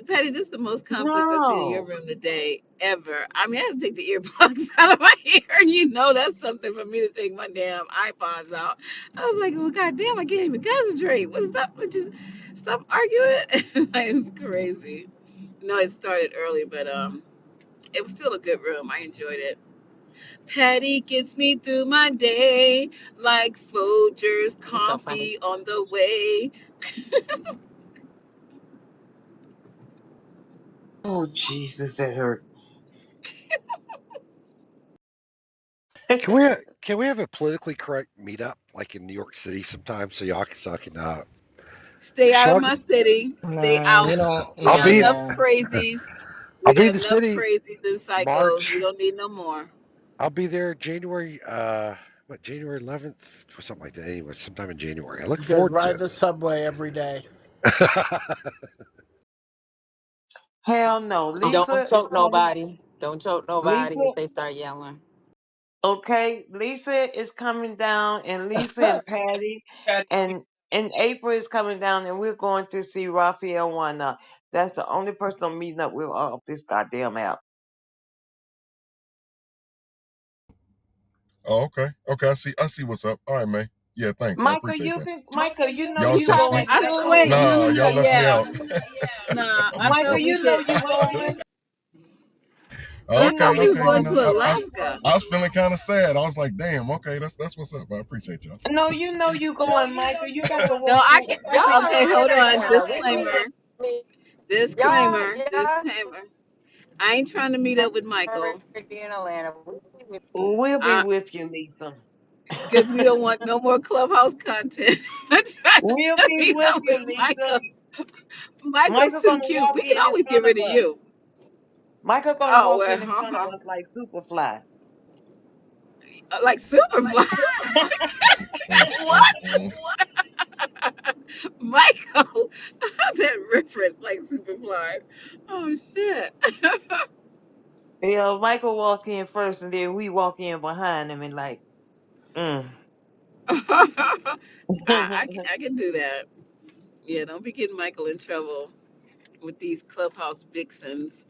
Patty, this is the most conflict I've seen in your No. room today ever. I mean, I had to take the earplugs out of my ear, and you know that's something for me to take my damn iPods out. I was like, well, goddamn, I can't even concentrate. What is up? Just stop arguing. Like, it was crazy. No, it started early, but it was still a good room. I enjoyed it. Patty gets me through my day like Folgers You're so funny. coffee on the way. Oh Jesus, that hurt. Can we have a politically correct meetup like in New York City sometime so I can Stay out of Sean, my city. Stay No, we out. don't. We I'll got Yeah, be enough no. crazies. I'll We be got in the enough city crazies and psychos. We March. don't need no more. I'll be there January January 11th or something like that. Anyway, sometime in January. I look Good. forward to Ride the subway every day. it. Hell no. And don't Lisa is choke coming. nobody. Don't choke nobody Lisa, if they start yelling. okay. Lisa is coming down, and Lisa and Patty, and April is coming down, and we're going to see Raphael one. That's the only person I'm meeting up with off this goddamn app. Oh, okay. Okay, I see what's up. All right, man. Yeah, thanks. I Michael, appreciate that. you know Y'all you so Trying sweet. going I too. wait, no, Nah, no, no, y'all left me yeah, out. nah. I Michael, thought we you know could. you going. You I know Okay, thought we you were okay. You going know, to going. Alaska. I was feeling kind of sad. I was like, damn, okay, that's what's up. I appreciate y'all. No, you know you going, Michael. You got to No, work I with can. y'all Okay, are in hold on. Atlanta. We can Disclaimer. meet. Y'all, Disclaimer. y'all Disclaimer. I ain't trying to meet up with Michael. already in Atlanta. We can meet. We'll be with you, Lisa. Because we don't want no more clubhouse content. I'm trying We'll to be meet with up with you, Michael. Lisa. Michael's Michael too gonna cute. walk We can in always get front of rid of us. you. Michael gonna Oh walk well, in front of us like Superfly. like Superfly. Mm, mm, What? mm. Michael, that reference like Superfly. Oh shit. Yeah, Michael walk in first, and then we walk in behind him, and like, mm. I can do that. Yeah, don't be getting Michael in trouble with these clubhouse vixens.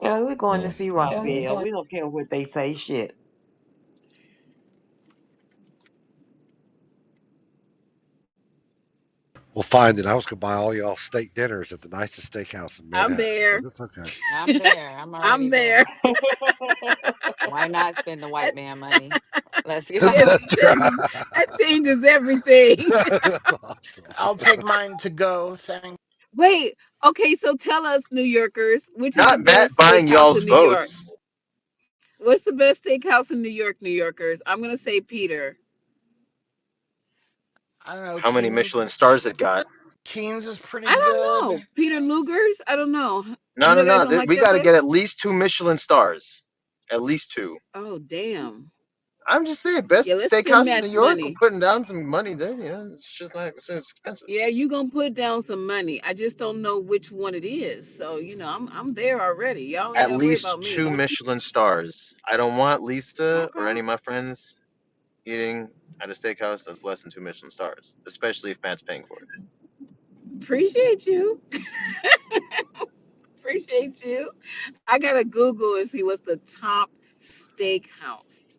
Yeah, we're going to Mm. see Raphael. We don't care what they say. Shit. We'll find that I was gonna buy all y'all steak dinners at the nicest steakhouse in I'm Manhattan, there. but it's okay. I'm there. I'm already I'm there. there. Why not spend the white That, man money? Let's yes, go. That's right. that changes everything. That's awesome. I'll take mine to go. Thanks. Wait, okay, so tell us, New Yorkers, which is the Not Matt best buying steakhouse y'all's in New York? votes. What's the best steakhouse in New York, New Yorkers? I'm gonna say Peter. I don't know. How many Michelin stars it got? Keen's is I pretty don't good. know. Peter Luger's? I don't know. No, no, You guys no. don't like We that got to place? get at least two Michelin stars. At least two. Oh, damn. I'm just saying, best Yeah, let's spend steakhouse in New Matt's York. I'm money. putting down some money there. You know, it's just not it's expensive. Yeah, you gonna put down some money. I just don't know which one it is. So, I'm there already. Y'all ain't At gotta worry least about me. two Michelin stars. I don't want Lisa or Okay. any of my friends eating at a steakhouse that's less than two Michelin stars, especially if Matt's paying for it. Appreciate you. Appreciate you. I gotta Google and see what's the top steakhouse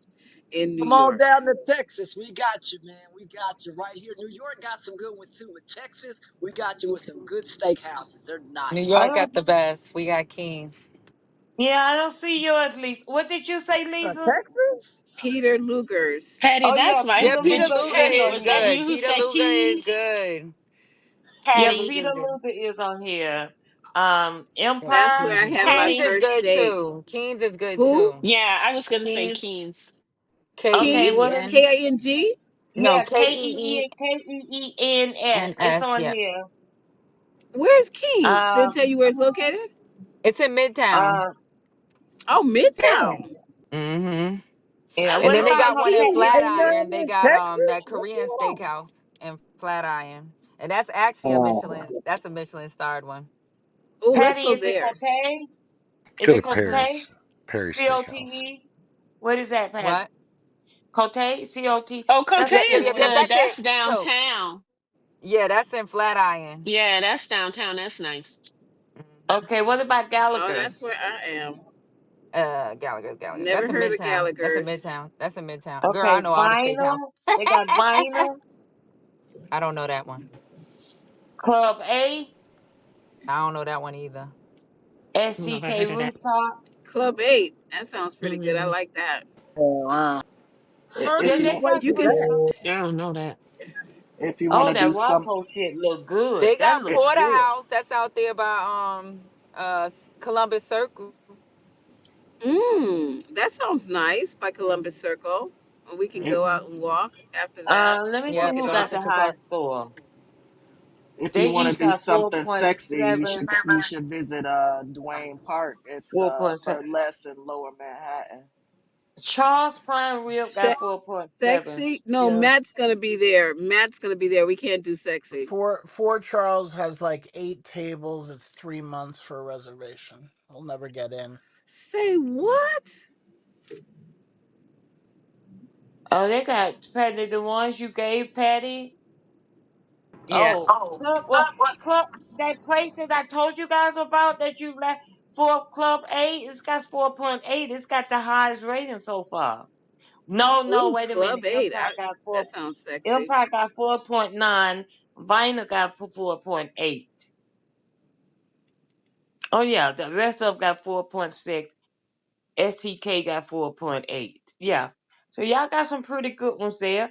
in New Come on York. down to Texas. We got you, man. We got you right here. New York got some good ones too, but Texas, we got you with some good steakhouses. They're New nice. I York don't. got the best. We got Kings. Yeah, I don't see yours, Lisa. What did you say, Lisa? Texas? Peter Luger's. Patty, Oh yeah, that's right. Yeah, Peter Peter Did you, Luger Luger is Patty, on is was that here. good. you who Peter said Luger is Keys? good. Yeah, Peter Patty, Peter Luger. Luger is on here. Well, That's Empire. where I Kings is had my good. Keen's Patty. is first good date. too. Keen's is good Who? too. Yeah, I was gonna say Keen's, Keens. K Okay, E Kings? E what is? N. King? No, Yeah, K E E N KEENS. It's S. on Yeah, here. Where's Kings? Did it Um. tell you where it's located? it's in Midtown. Uh. Oh, Yeah. Midtown. Mm-hmm. Yeah. And What then they about got one in Hotel? Ain't Flatiron. nothing They in got that Texas? What Korean you want? steakhouse in Flatiron, and that's actually a Oh, Michelin. That's a Michelin starred one. Oh, let's Patty, go is it there. Cote? Is Go it to Cote? Perry's. Perry's Steakhouse. COTE? What is that, Patty? What? Cote? COT? Oh, Cote That's a Yep, yep, good is yep, one. yep. good. That's it. That's So downtown. yeah, that's in Flatiron. Yeah, that's downtown. That's nice. Hmm. Okay, what about Oh, that's Gallagher's? where I am. Gallagher. Never That's in heard of Midtown. That's in Gallagher's. Midtown. That's in Midtown. Girl, Okay, I know all the steakhouse. Vinyl. They got Vinyl. I don't know that one. Club A. I don't know that one either. Never SCK heard of that. Rooftop. Club 8. That sounds pretty good. I Mm, like that. wow. If Yeah, Perky's you they way got You too can. good s- stuff. I don't know that. if you want Oh, to that do some Rocco shit look good. They That got looks good. Porterhouse that's out there by Columbus Circle. That sounds nice by Columbus Circle. We can if, go out and walk after that. Let me see Yep, Walk it who it's on got off. the Central Park. highest score. if you They want to each do got something sexy, 4.7, you should visit Duane Park. It's 4.7. for less in Lower Manhattan. Charles Prime Rib got Se- 4.7. Sexy? No, Yeah, Matt's gonna be there. Matt's gonna be there. We can't do sexy. Fort Charles has like 8 tables. It's 3 months for a reservation. We'll never get in. Say what? Oh, they got Patty, the ones you gave Patty. Yeah. Oh, club, that place that I told you guys about that you left for Club A, it's got 4.8. It's got the highest rating so far. No, no, Ooh, wait a minute. Club 8. That sounds sexy. Empire got 4.9. Vina got 4.8. Oh yeah, the rest of them got 4.6. STK got 4.8. Yeah. So y'all got some pretty good ones there.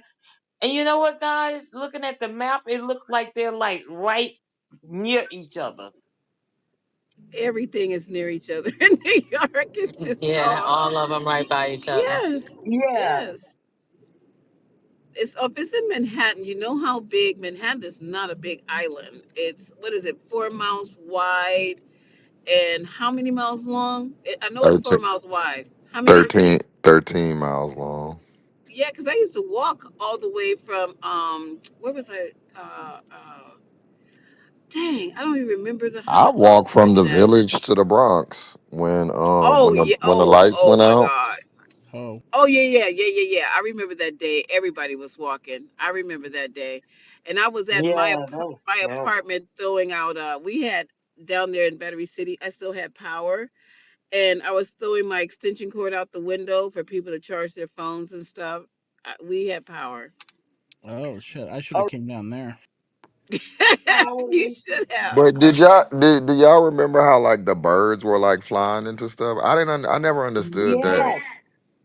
And you know what, guys? Looking at the map, it looks like they're like right near each other. Everything is near each other in New York. It's just Yeah, all. all of them right by each other. Yes. Yeah. Yes. It's in Manhattan. You know how big Manhattan is? Not a big island. It's what is it? 4 miles wide and how many miles long? I know it's 13, 4 miles wide. How many? 13 miles long. Yeah, because I used to walk all the way from where was I? Dang, I don't even remember the I house I walked was from the living at. village to the Bronx when Oh yeah. when the lights Oh went my out. God. Oh, Oh yeah. I remember that day. Everybody was walking. I remember that day, and I was at Yeah, that was my terrible. apartment throwing out. We had down there in Battery City. I still had power, and I was throwing my extension cord out the window for people to charge their phones and stuff. We had power. oh shit! I should have Oh, came down there. Power You Lisa. should have. But did y'all do y'all remember how like the birds were like flying into stuff? I never understood that. Yes.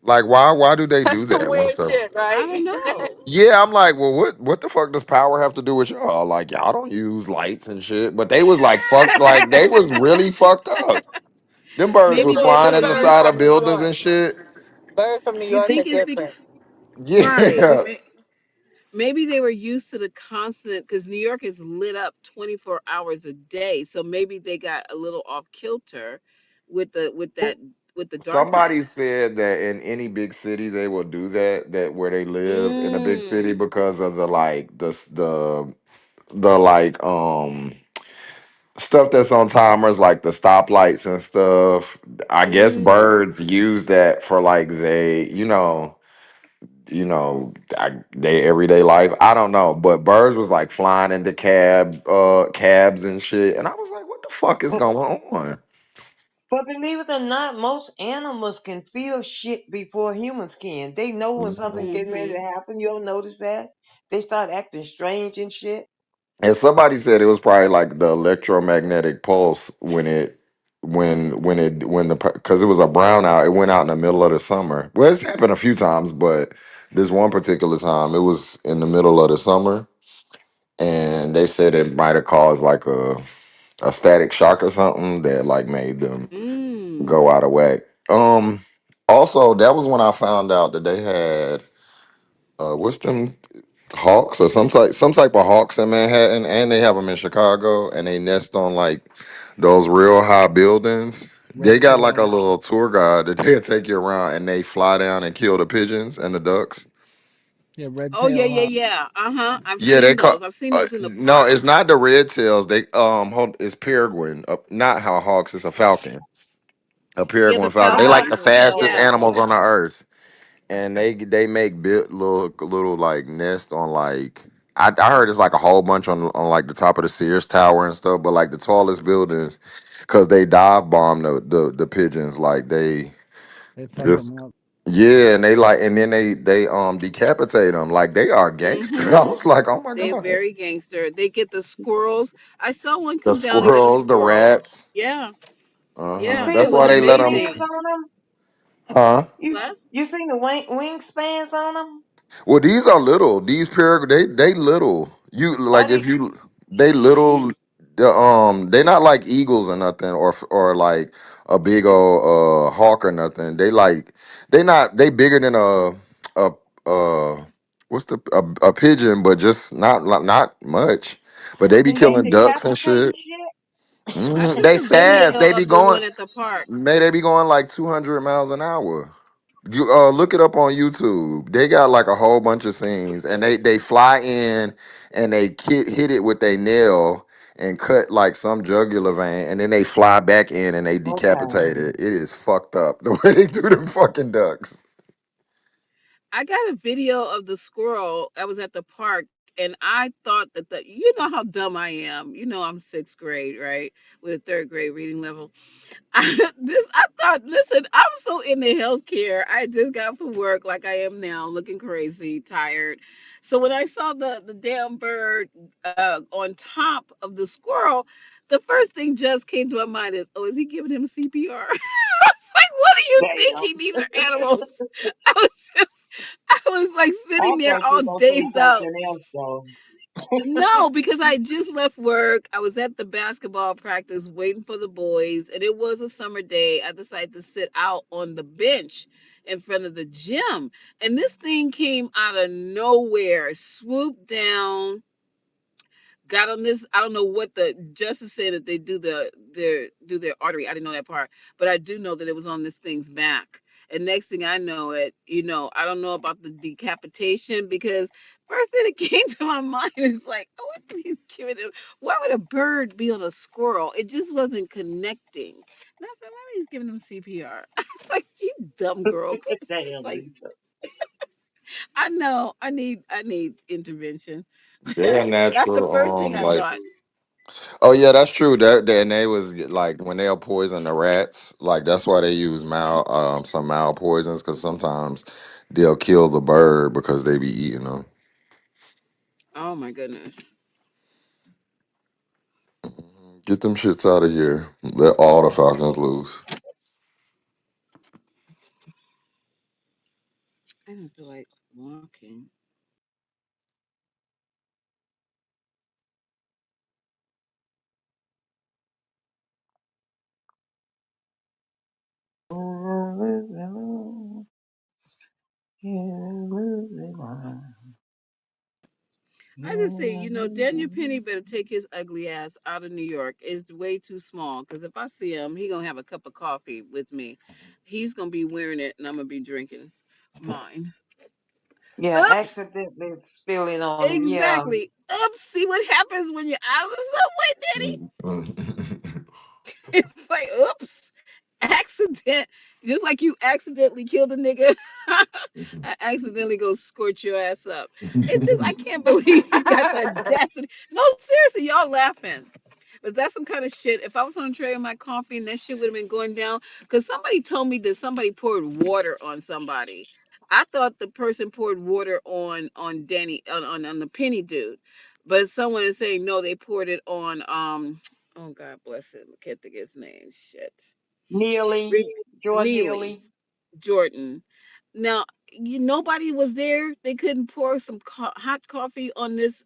Like why do they That's do some that when weird stuff? shit, I right? don't know. Yeah, I'm like, well, what the fuck does power have to do with y'all? Like, y'all don't use lights and shit. But they was like fucked, like they was really fucked up. Them birds Maybe was Well, they it's flying the in the birds side from of New buildings York. and shit. Birds from New You York are think it's different. right? Yeah. Maybe they were used to the constant because New York is lit up 24 hours a day. So maybe they got a little off kilter with the with that with the Somebody darkness. said that in any big city they will do that, that where they live in a big city, Mm. because of the like the like stuff that's on timers, like the stoplights and stuff. I guess Mm. birds use that for like they everyday life. I don't know, but birds was like flying into cabs and shit, and I was like, what the fuck is But going on? but believe it or not, most animals can feel shit before humans can. They know when something Mhm. getting ready to Mhm. happen. You ever notice that? They start acting strange and shit. And somebody said it was probably like the electromagnetic pulse when the because it was a brownout. It went out in the middle of the summer. Well, it's happened a few times, but this one particular time, it was in the middle of the summer, and they said it might have caused like a static shock or something that like made them Mm. go out of whack. Also, that was when I found out that they had what's them hawks, or some type of hawks in Manhattan, and they have them in Chicago, and they nest on like those real high buildings. They Red got like a tail. little tour guide that they'll take you around, and they fly down and kill the pigeons and the ducks. Yeah, red Oh yeah, tail. yeah, yeah. Uh-huh. I've Yeah, they seen call. those. I've seen those in the No, park. it's not the red tails. They it's peregrine. Not how hawks. It's a falcon. A Yeah, the peregrine falcon. They like falcon. the Oh, fastest Yeah. animals Lord. on the earth, and they make little like nest on like I heard it's like a whole bunch on like the top of the Sears Tower and stuff, but like the tallest buildings, because they dive bomb the pigeons, like they They fuck just them up. yeah, and they like and then they decapitate them like they are gangsters. I Mhm. was like, oh my They're god, very gangster. They get the squirrels. I saw one the come down and get a squirrels, the squirrel. rats, Yeah. You uh-huh. Yeah. see the It That's was why they let them, wingspans amazing. on them? huh? You What? you seen the wingspans on them? Well, these are little. These they little. You Are like if they? you they little. They not like eagles or nothing, or like a big old hawk or nothing. They not they bigger than a what's a pigeon, but just not much. But they be Can they killing ducks and decapitate shit. and shit? I've Mhm. seen They a video fast. They be of the going. one at the park. They be going like 200 miles an hour. You look it up on YouTube. They got like a whole bunch of scenes, and they fly in and they hit it with a nail and cut like some jugular vein, and then they fly back in and they Okay. decapitate it. It is fucked up the way they do them fucking ducks. I got a video of the squirrel. I was at the park and I thought that you know how dumb I am. You know I'm sixth grade, right? With a third grade reading level. I thought, listen, I'm so into healthcare. I just got from work like I am now, looking crazy, tired. So when I saw the damn bird on top of the squirrel, the first thing just came to my mind is, oh, is he giving him CPR? I was like, what are you Damn. thinking? These are animals. I was just, I was like I sitting there thought you all were gonna say dazed out. something else though. No, because I just left work. I was at the basketball practice waiting for the boys, and it was a summer day. I decided to sit out on the bench in front of the gym, and this thing came out of nowhere, swooped down, got on this. I don't know what the justice said that they do their artery. I didn't know that part, but I do know that it was on this thing's back. And next thing I know, I don't know about the decapitation because first thing that came to my mind is like, oh, what if he's giving him? Why would a bird be on a squirrel? It just wasn't connecting. And I said, why he's giving him CPR? I was like, you dumb girl. Damn, Like, Lisa. I know, I need intervention. They're That's the natural. first thing I Like, thought. oh yeah, that's true. And they was like when they'll poison the rats. Like that's why they use some mild poisons, because sometimes they'll kill the bird because they be eating them. Oh my goodness. Get them shits out of here. Let all the falcons loose. I don't feel like walking. I just say, Daniel Penny better take his ugly ass out of New York. It's way too small. Cause if I see him, he gonna have a cup of coffee with me. He's gonna be wearing it, and I'm gonna be drinking mine. Yeah, Oops. accidentally spilling on him. Yeah. Exactly. Oops. See what happens when you're out of the subway, Daddy? It's like, oops, accident. Just like you accidentally killed a nigga, I accidentally go scorch your ass up. It's just, I can't believe he got the audacity. No, seriously, y'all laughing. But that's some kind of shit. If I was on a train with my coffee and that shit would have been going down, because somebody told me that somebody poured water on somebody. I thought the person poured water on Danny on the Penny dude, but someone is saying no, they poured it on oh God bless him, I can't think of his name. Shit, Neely, Re- Jordan Neely. Neely. Jordan. Now, nobody was there. They couldn't pour some hot coffee on his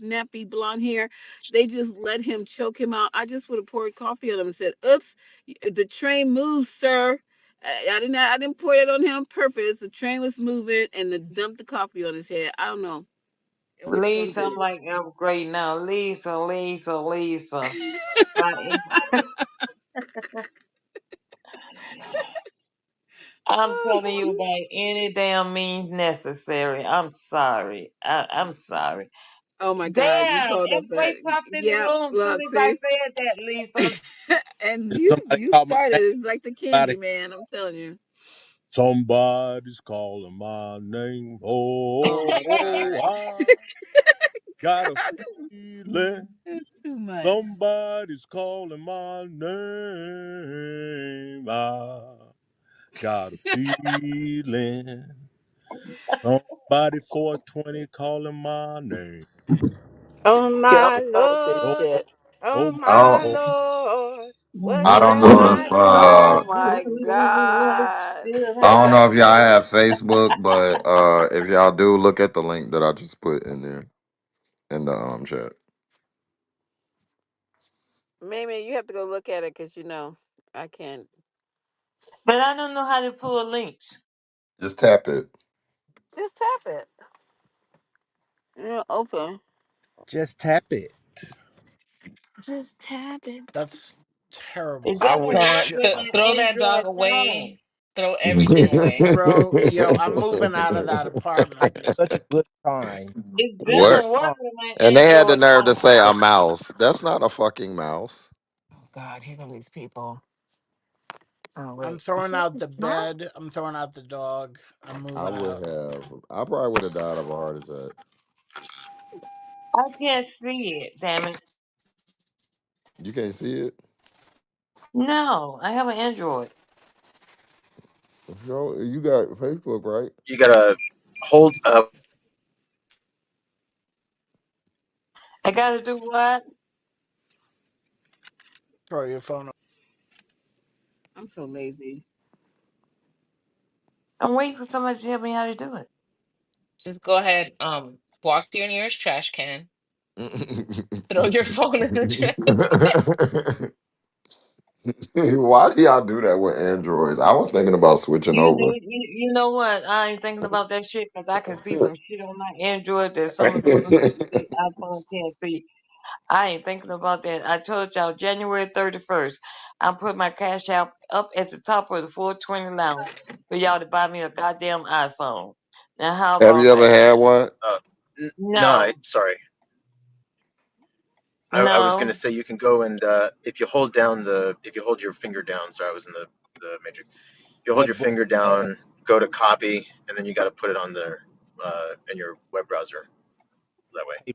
nappy blonde hair. They just let him choke him out. I just would have poured coffee on him and said, "Oops, the train moves, sir." I didn't pour it on him on purpose. The train was moving, and the dumped the coffee on his head. I don't know. Which one Lisa, did I'm like, I'm great now. Lisa, Lisa, Lisa. I, I'm telling you it? by any damn means necessary. I'm sorry. I'm sorry. Oh my God, you Damn, called up F-Way that. popped in the Yeah, room as soon look, as I see, said that, Lisa. and Somebody you called my started. name. It's like the Somebody, candy man. I'm telling you. somebody's calling my name. Oh my Oh, God. I got a feeling It's too much. somebody's calling my name. I got a feeling somebody 420 calling my name. Oh Yeah, I'm my tired of this Oh, Lord, shit. oh oh, I my don't. oh. Lord, what I don't shall know I if. Oh do? my God. I don't know if y'all have Facebook, but if y'all do, look at the link that I just put in there in the chat. Maybe you have to go look at it because I can't. But I don't know how to pull links. Just tap it. Just tap it. Open. Just tap it. Just tap it. That's terrible. It I doesn't would work Throw, with shit th- my throw myself. that dog Android away. phone. Throw everything away. Bro, yo, I'm moving out of that Like apartment. such a good time. It Such a What? good doesn't work time. with my And they had the Android nerve to phone. say a mouse. That's not a fucking mouse. Oh God, here come these people. Oh I'm wait, throwing is out it the not? bed. I'm throwing out the dog. I'm I moving would out. have. I probably would have died of a heart attack. I can't see it, damn it. You can't see it. No, I have an Android. You got Facebook, right? You gotta hold. I gotta do what? Throw your phone. I'm so lazy. I'm waiting for somebody to tell me how to do it. Just go ahead, walk to your nearest trash can, throw your phone in the trash. Why do y'all do that with Androids? I was thinking about switching over. You know what? I ain't thinking about that shit because I can see some shit on my Android that some of the people on the iPhone can't see. I ain't thinking about that. I told y'all January 31st, I'm putting my cash out up at the top of the 420 lounge for y'all to buy me a goddamn iPhone. Now, how Have about you ever that? had one? Uh, no, No, sorry. I was gonna no. say you can go and if you hold down if you hold your finger down. Sorry, I was in the matrix. If you hold That your brother finger Gad, down, go to copy, and then you got to put it on the in your web browser that way. hey,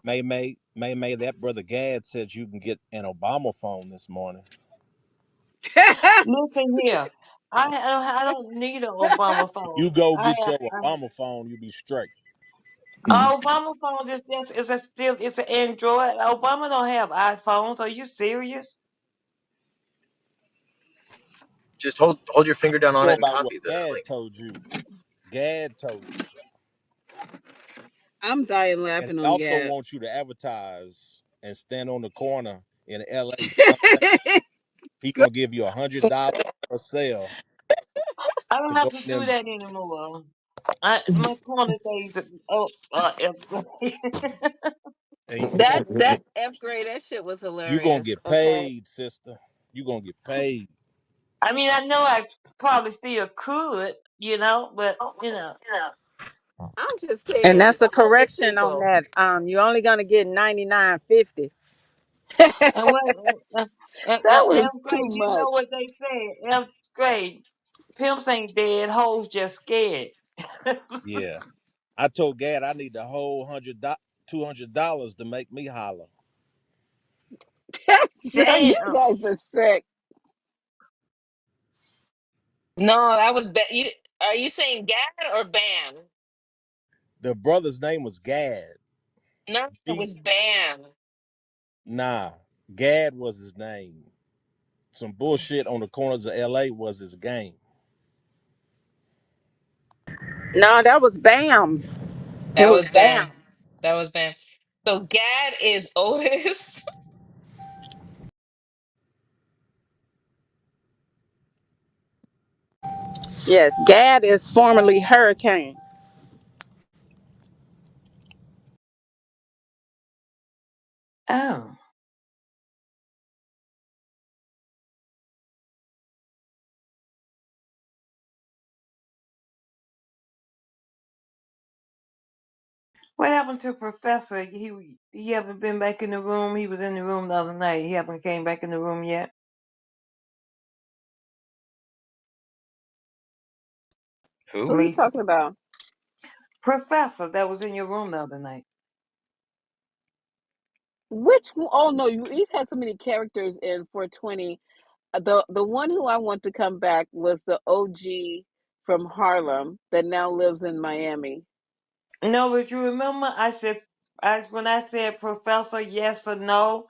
May, that brother Gad said you can get an Obama phone this morning. Listen here. I don't need an Obama You phone. go get your Obama phone, you be straight. Obama phone just is a still it's an Android. Obama don't have iPhones. Are you serious? Just hold your finger down on Go it and about what copy the Gad link. told you. Gad told you. I'm dying And laughing he on also Gab. wants you to advertise and stand on the corner in LA Sunday. He gonna give you $100 per sale I to don't have go to in do them. that anymore. My corner days are oh And That F grade, that shit was you gonna hilarious. get Okay. paid, sister. You gonna get paid. I mean, I know I probably still could, but I'm just And saying, that's a some of the shit correction on though. that. You're only gonna get 99.50. and what That was F too grade, you know much. what they said? F grade, pimps ain't dead, hoes just scared. Yeah. I told Gad I need the whole $200 to make me holler. Yo, you Damn. guys are sick. No, that was you. Are you saying Gad or Bam? The brother's name was Gad. No, it G was Bam. Nah. Gad was his name. Some bullshit on the corners of LA was his game. No, that was Bam. It That was was Bam. Bam. That was Bam. So Gad is Otis. Yes, Gad is formerly Hurricane. Oh. What happened to Professor? He haven't been back in the room. He was in the room the other night. He haven't came back in the room yet. Who Who? are you Lisa. talking about? Professor that was in your room the other night. Which one? Oh no, he's had so many characters in 420. The one who I want to come back was the OG from Harlem that now lives in Miami. No, but you remember when I said Professor yes or no,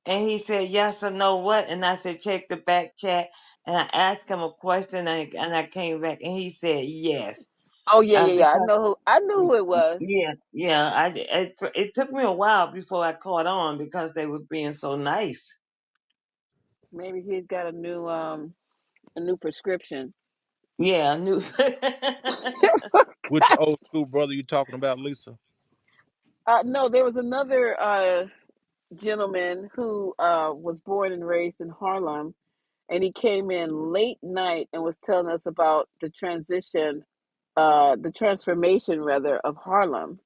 and he said yes or no what, and I said check the back chat, and I asked him a question, and I came back, and he said yes. Oh yeah, yeah, yeah. I Because know who. I knew who it was. yeah, it took me a while before I caught on because they were being so nice. Maybe he's got a new prescription. Yeah, I knew. Which old school brother you talking about, Lisa? No, there was another gentleman who was born and raised in Harlem, and he came in late night and was telling us about the transformation rather of Harlem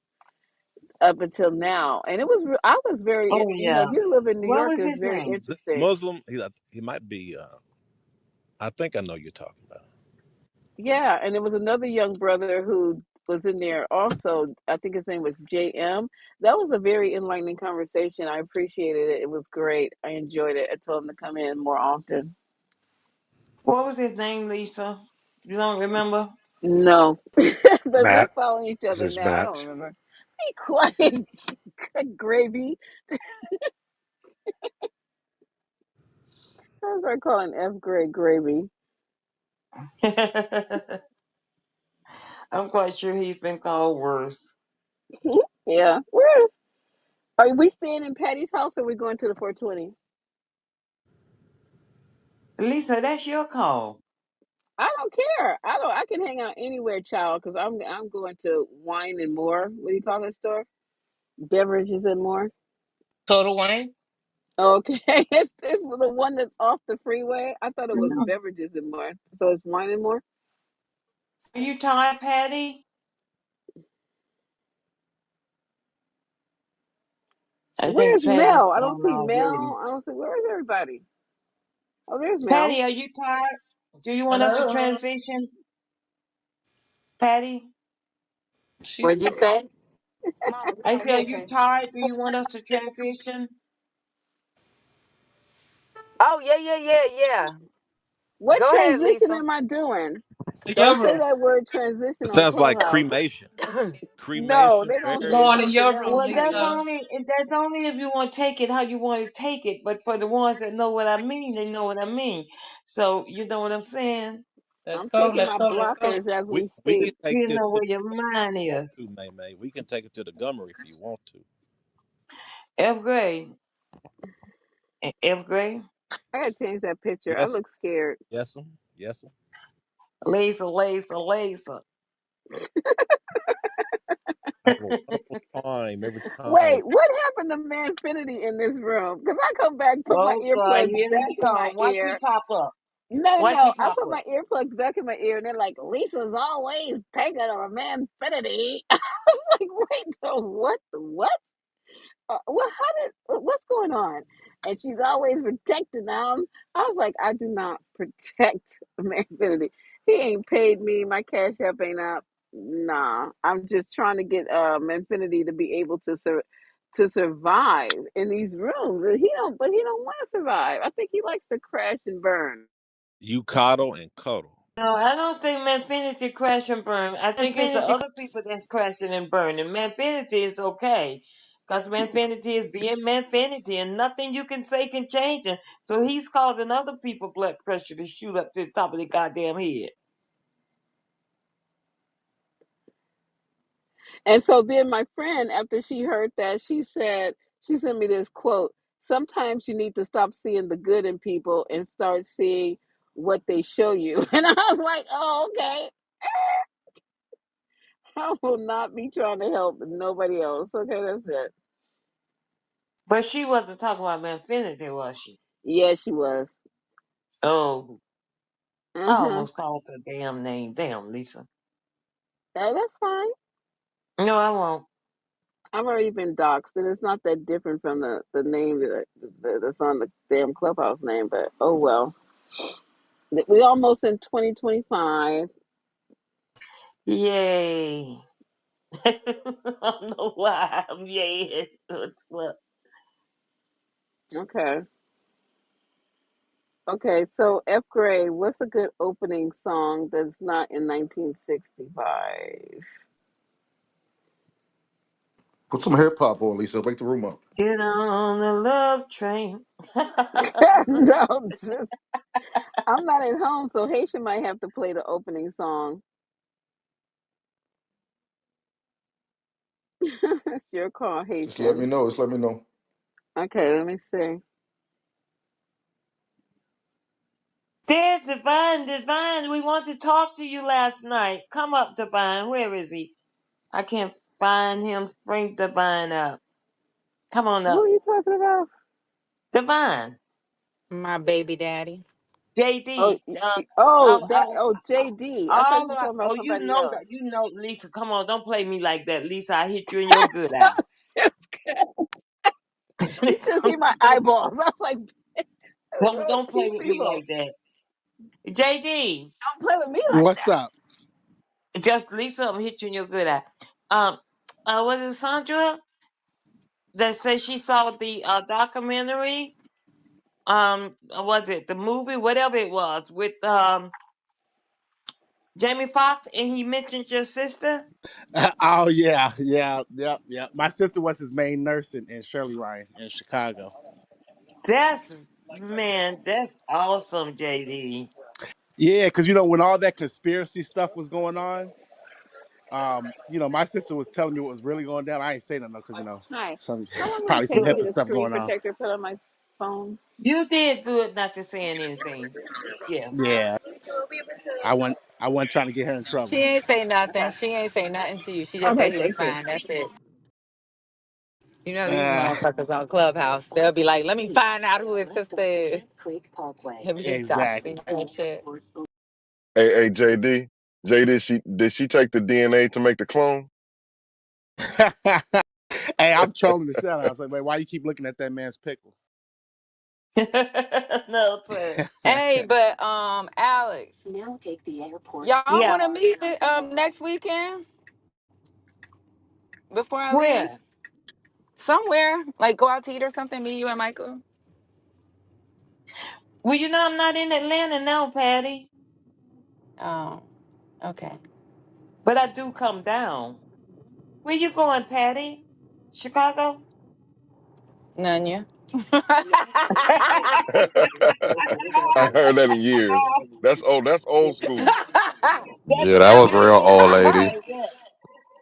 up until now. And it was I was very, Oh yeah. if you live in New What York, was it was his very name? Is it interesting. Muslim? He might be. I think I know you're talking about. Yeah, and there was another young brother who was in there also. I think his name was JM. That was a very enlightening conversation. I appreciated it. It was great. I enjoyed it. I told him to come in more often. What was his name, Lisa? You don't remember? No, but we're Matt. following each His other name's now. I don't Matt. remember. Be quiet, gravy. I start calling F grade gravy. I'm quite sure he's been called worse. Yeah. Where are we staying in Patty's house or are we going to the 420? Lisa, that's your call. I don't care. I can hang out anywhere, child, because I'm going to Wine and More. What do you call that store? Beverages and More. Total Wine. Okay. It's the one that's off the freeway. I thought it was Beverages and More. So it's Wine and More. Are you tired, Patty? I think Where's Patty's Mel? I don't gone see already. Mel. I don't see where's everybody? Oh, there's Mel. Patty, are you tired? Do you want us to Hello. transition, Patty? She's What'd you tired. say? Mom, I no, said, you are you okay? tired? Do you want us to transition? Oh, yeah, yeah, yeah, yeah. What Go ahead, transition Lisa. am I doing? To your Don't say room. that word transition It on sounds like Clubhouse. cremation. No, Cremation. they're gonna Very say Going in nice. something your else. room, Well, I that's mean, Lisa. only if you want to take it how you want to take it. But for the ones that know what I mean, they know what I mean. So you know what I'm saying? Let's I'm go. taking Let's my go. Let's go. blockers as we We can speak. take You this know to where your mind the is. May May. We can take it to the Gummer if you want to. F grade, F grade, I gotta change that picture. I Yes, look scared. yes, yes. laser, laser, laser. have a wonderful time every time. Wait, what happened to Manfinity in this room? Because I come back, put my Oh God, earplugs here back he in my come. Watch he ear. pop up. No, Watch no, he I pop put up. my earplugs back in my ear, and they're like, Lisa's always taking a Manfinity. I was like, wait, the what? The what? Well, what's going on? And she's always protecting them. I was like, I do not protect Manfinity. He ain't paid me. My cash app ain't up. Nah, I'm just trying to get Manfinity to be able to survive in these rooms. And he don't want to survive. I think he likes to crash and burn. You coddle and cuddle. No, I don't think Manfinity crash and burn. I think it's the other people that's crashing and burning. Manfinity is okay. Because Manfinity is being Manfinity and nothing you can say can change him. So he's causing other people blood pressure to shoot up to the top of their goddamn head. And so then my friend, after she heard that, she sent me this quote. Sometimes you need to stop seeing the good in people and start seeing what they show you. And I was like, oh, okay. I will not be trying to help nobody else. Okay, that's it. But she wasn't talking about Manfinity, was she? Yeah, she was. Oh, I Mm-hmm. almost called her damn name. Damn, Lisa. Oh, that's fine. No, I won't. I've already been doxxed, and it's not that different from the name that's on the damn clubhouse name. But oh well. We almost in 2025. Yay. I don't know why I'm yay. Well, Okay. Okay, so F grade, what's a good opening song that's not in 1965? Put some hip hop on, Lisa. Wake the room up. get on the love train. No, I'm not at home, so Haitian might have to play the opening song. It's your call, Just let me Haitian. know. Just let me know. Okay, let me see. There's Divine, Divine. We want to talk to you last night. Come up, Divine. Where is he? I can't find him. Bring Divine up. Come on Who up. are you talking about? Divine. My baby daddy. Oh, JD. JD. I thought All you were right. talking Oh, about you somebody know else. that. You know, Lisa. Come on. Don't play me like that. Lisa, I hit you in your good eye. You should see don't, my don't, eyeballs. I was like, what's wrong don't with play these with me people? like that. JD. Don't play with me like What's that. up? Just Lisa, I'm hit you in your good eye. Um, was it Sandra that said she saw the documentary? Was it the movie, whatever it was, with Jamie Foxx, and he mentioned your sister? Oh yeah, yeah, yep, yep. My sister was his main nurse in Shirley Ryan in Chicago. That's man, that's awesome, JD. Yeah, because when all that conspiracy stuff was going on, my sister was telling me what was really going down. I ain't saying nothing because Hi. some How long will it probably some take to Good. get HIPAA a stuff screen going on. protector put on my phone? You did good not to saying anything. Yeah. Yeah, I wasn't trying to get her in She trouble. ain't say nothing. Okay. She ain't say nothing to you. She just said Okay, he was thank you. fine. That's it. You know these Uh, motherfuckers on Clubhouse. They'll be like, "Let me find out who his sister is." He'll be exactly. doxing and shit. Hey, JD. JD, did she take the DNA to make the clone? Hey, I'm trolling the shit out. I was like, "Wait, why you keep looking at that man's pickle?" No, sir. Hey, but Alex, y'all Yeah. want to meet next weekend before I leave Where? somewhere? Like go out to eat or something. Me, you, and Michael. Well, you know I'm not in Atlanta now, Patty. Oh, okay. But I do come down. Where you going, Patty? Chicago? None you. I heard that in years. That's old school. That Yeah, that was real definitely old is. I lady. heard that.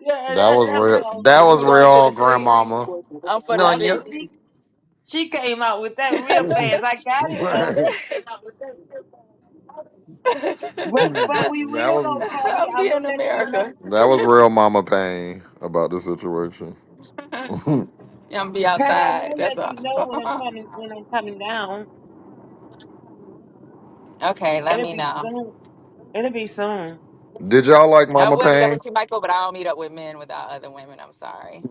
Yeah, That that was definitely real. old That school. was You real always old say grandmama. I'm for the I None know ya. city. she came out with that real fast. I got it though. But we that will though, was Patty. I'll I be will in let you America. know. that was real mama pain about the situation. I'm be Patty, I outside. will That's let you know all. when I'm coming down. Okay, let It'll me be know. soon. It'll be soon. Did y'all like I mama will meet up pain? with you, Michael, but I don't meet up with men without other women. I'm sorry.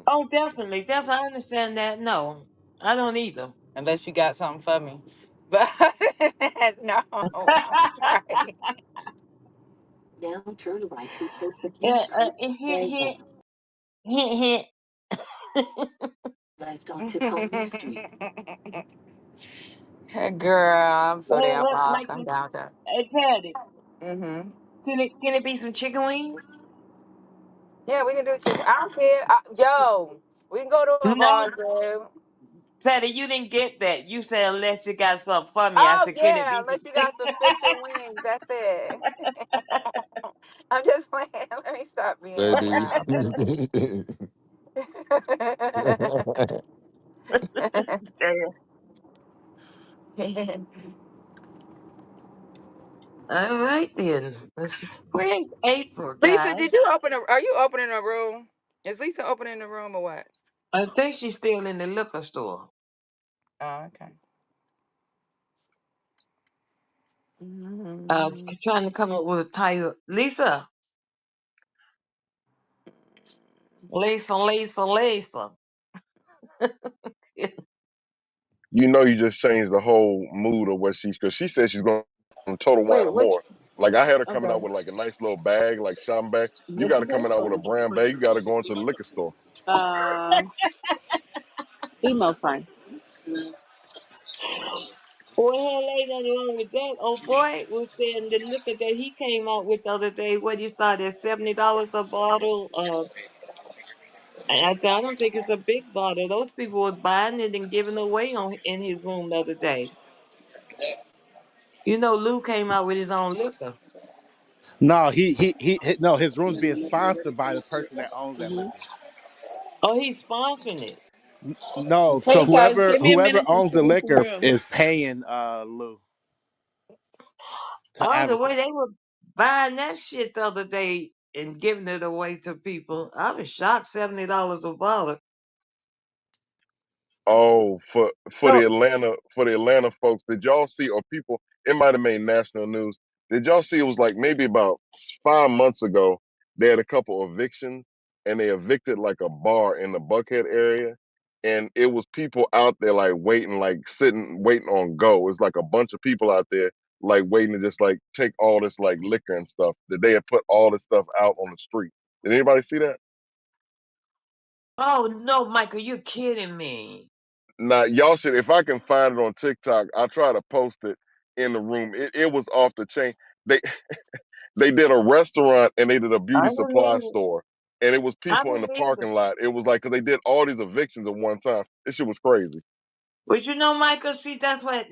Oh, definitely, definitely. I understand that. No, I don't either. Unless you got something for me. But no, I'm sorry. Yeah, hint, hint, hint, hint. Girl, I'm so damn Like, off. I'm downtown. hey, Patty, Hmm. can it be some chicken wings? Yeah, we can do chicken. I don't care. Yo, we can go to a bar, No, dude. Patty, you didn't get that. You said unless you got something for me. I Oh said, can it yeah, be unless you some got some fish and wings, that's it. I'm just playing. Let me stop being Baby. wild. chicken? All right then. Where's April, Lisa, did guys? you open a? Are you opening a room? Is Lisa opening the room or what? I think she's still in the liquor store. Oh, okay. Trying to come up with a title. Lisa, Lisa. You know, you just changed the whole mood of what she's because she said she's going to Total Wine Wait, and what? More. Like I had her I'm coming sorry. out with like a nice little bag, like shopping bag. You What'd got you to say? coming out with a brown bag. You got to go into the liquor store. Uh, email's fine. Well, hell, ain't nothing wrong with that. Old boy was saying the liquor that he came out with the other day, what he started at $70 a bottle. I don't think it's a big bottle. Those people was buying it and giving away on in his room the other day. You know, Lou came out with his own liquor. No, no, his room's being sponsored by the person that owns that liquor. Oh, he's sponsoring it. No, so Hey guys, whoever give me a whoever minute to owns the finish the liquor room. is paying Lou to Oh, the advertise. way they were buying that shit the other day and giving it away to people, I was shocked. $70 a bottle. Oh, So, For the Atlanta folks, did y'all see or people? It might have made national news. Did y'all see? It was like maybe about 5 months ago. They had a couple evictions, and they evicted like a bar in the Buckhead area, and it was people out there like waiting, like sitting, waiting on go. It's like a bunch of people out there like waiting to just like take all this like liquor and stuff that they had put all this stuff out on the street. Did anybody see that? oh no, Michael, you're kidding me. Now, y'all should, if I can find it on TikTok, I'll try to post it in the room. It was off the chain. They they did a restaurant and they did a I beauty supply believe it. store, and it was I people in the believe it. parking lot. It was like because they did all these evictions at one time. This shit was crazy. But you know, Michael, see, that's what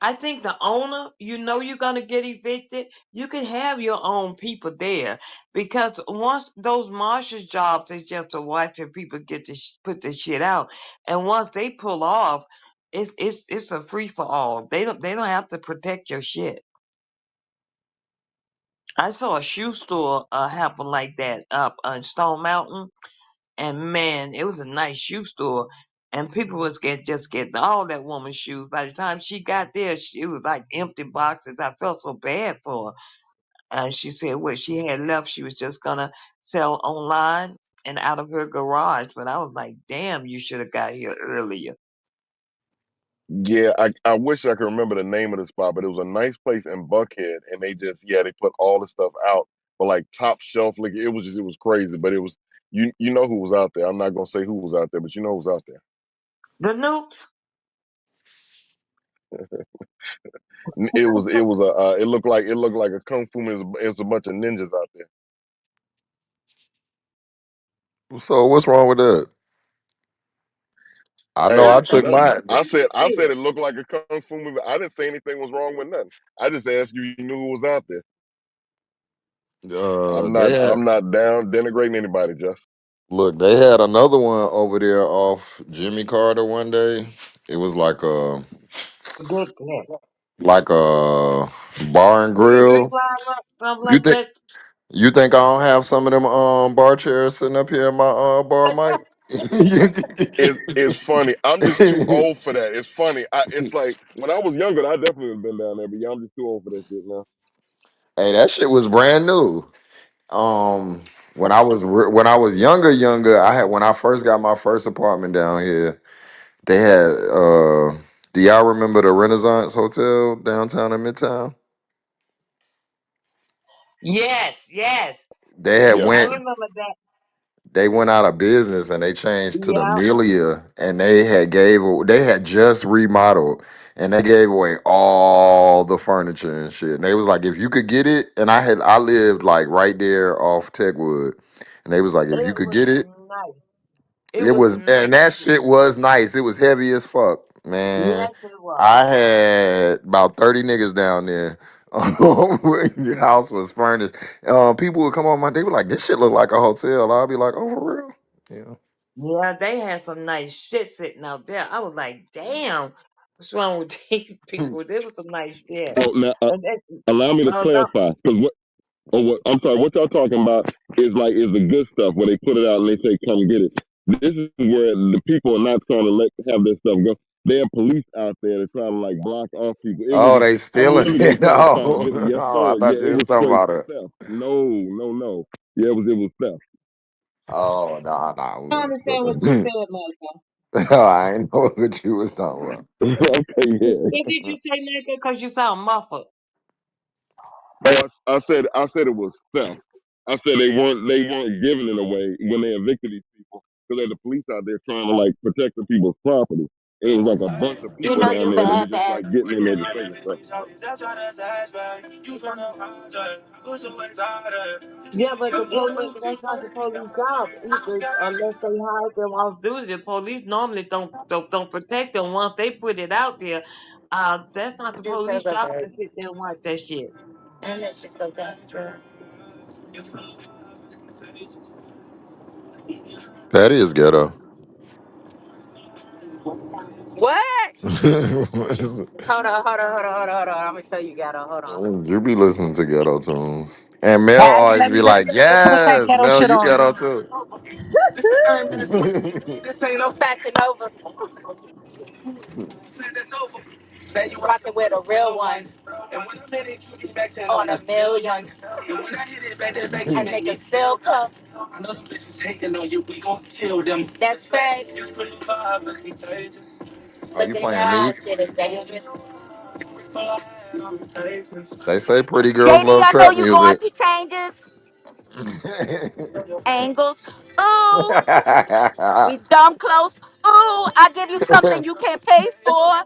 I think the owner, you know, you're going to get evicted. You can have your own people there because once those marshal's jobs is just to watch if people get to put the shit out. And once they pull off, it's a free for all. They don't have to protect your shit. I saw a shoe store happen like that up on Stone Mountain. And man, it was a nice shoe store. And people was just getting all that woman's shoes. By the time she got there, she was like empty boxes. I felt so bad for her. And she said what she had left, she was just gonna sell online and out of her garage. But I was like, damn, you should have got here earlier. Yeah, I wish I could remember the name of the spot, but it was a nice place in Buckhead, and they just they put all the stuff out for like top shelf. Like it was crazy, but it was you know who was out there. I'm not gonna say who was out there, but you know who was out there. The nukes. It was a it looked like a kung fu. It was a bunch of ninjas out there. So what's wrong with that? I know Hey, I took my I said it looked like a kung fu movie. I didn't say anything was wrong with nothing. I just asked you knew who was out there. they had I'm not down denigrating anybody, Just. look, they had another one over there off Jimmy Carter one day. It was like Good, good. like a bar and Country grill. Club, something You like think that. you think I don't have some of them bar chairs sitting up here in my bar, Mike? It's funny. I'm just too old for that. It's funny. It's like when I was younger, I definitely would have been down there, but yeah, I'm just too old for that shit now. Hey, that shit was brand new. Um, when I was younger, I had when I first got my first apartment down here, they had do y'all remember the Renaissance Hotel downtown in Midtown? Yes, yes. They had Yeah. I went remember that. they went out of business and they changed to the Yeah. Melia and they had just remodeled and they gave away all the furniture and shit. And they was like, if you could get it, and I lived like right there off Techwood, and they was like, if you It could was get it. nice. It It was was, nice and that as shit hell. was nice. It was heavy as fuck, man. Yes, it was. I had about 30 niggas down there. Your house was furnished. People would come on they were like, "This shit look like a hotel." I'll be like, "Oh, for real?" Yeah. Yeah, they had some nice shit sitting out there. I was like, damn, what's wrong with these people? There was some nice shit. Well, now And then, allow me to oh no, clarify, because I'm sorry, what y'all talking about is the good stuff where they put it out and they say come get it. This is where the people are not trying to have their stuff go. There are police out there that try to like block off people. It Oh, was they I'm stealing literally it. inside trying to Oh, get it. Yes, oh, I sir. thought Yeah, you it was was talking straight about it. theft. No, no, no. Yeah, it was theft. Oh, nah, nah. I understand what you said, Michael. I ain't know what you was talking Okay, yeah. What did you about. say, Michael? Because you sound muffled. Oh, I said it was theft. I said they weren't giving it away when they evicted these people because there's the police out there trying to like protect the people's property. And it was like a bunch of You people know down you there that were bad, just bad. like getting in there just taking stuff. Yeah, but the police, that's not the police job either, unless they hide them off duty. The police normally don't protect them once they put it out there. That's not the You deserve police a job to bird. sit there and watch that shit. And it's just so dangerous. Patty is ghetto. What? What is it? Hold on, hold on, hold on, hold on, hold on. I'm gonna show you ghetto. Hold on. You be listening to ghetto tunes. And Mel Patty, always be let like, me put that yes, ghetto Mel, shit you on. ghetto too. This ain't no fashion over. You rocking with a real one. On a million. And they can still come. That's fake. Oh, you Look in your playing me? eyes, shit is dangerous. They say pretty girls JD, love I know trap you going music. through changes, angles. Ooh, we dumb close. Ooh, I give you something you can't pay for.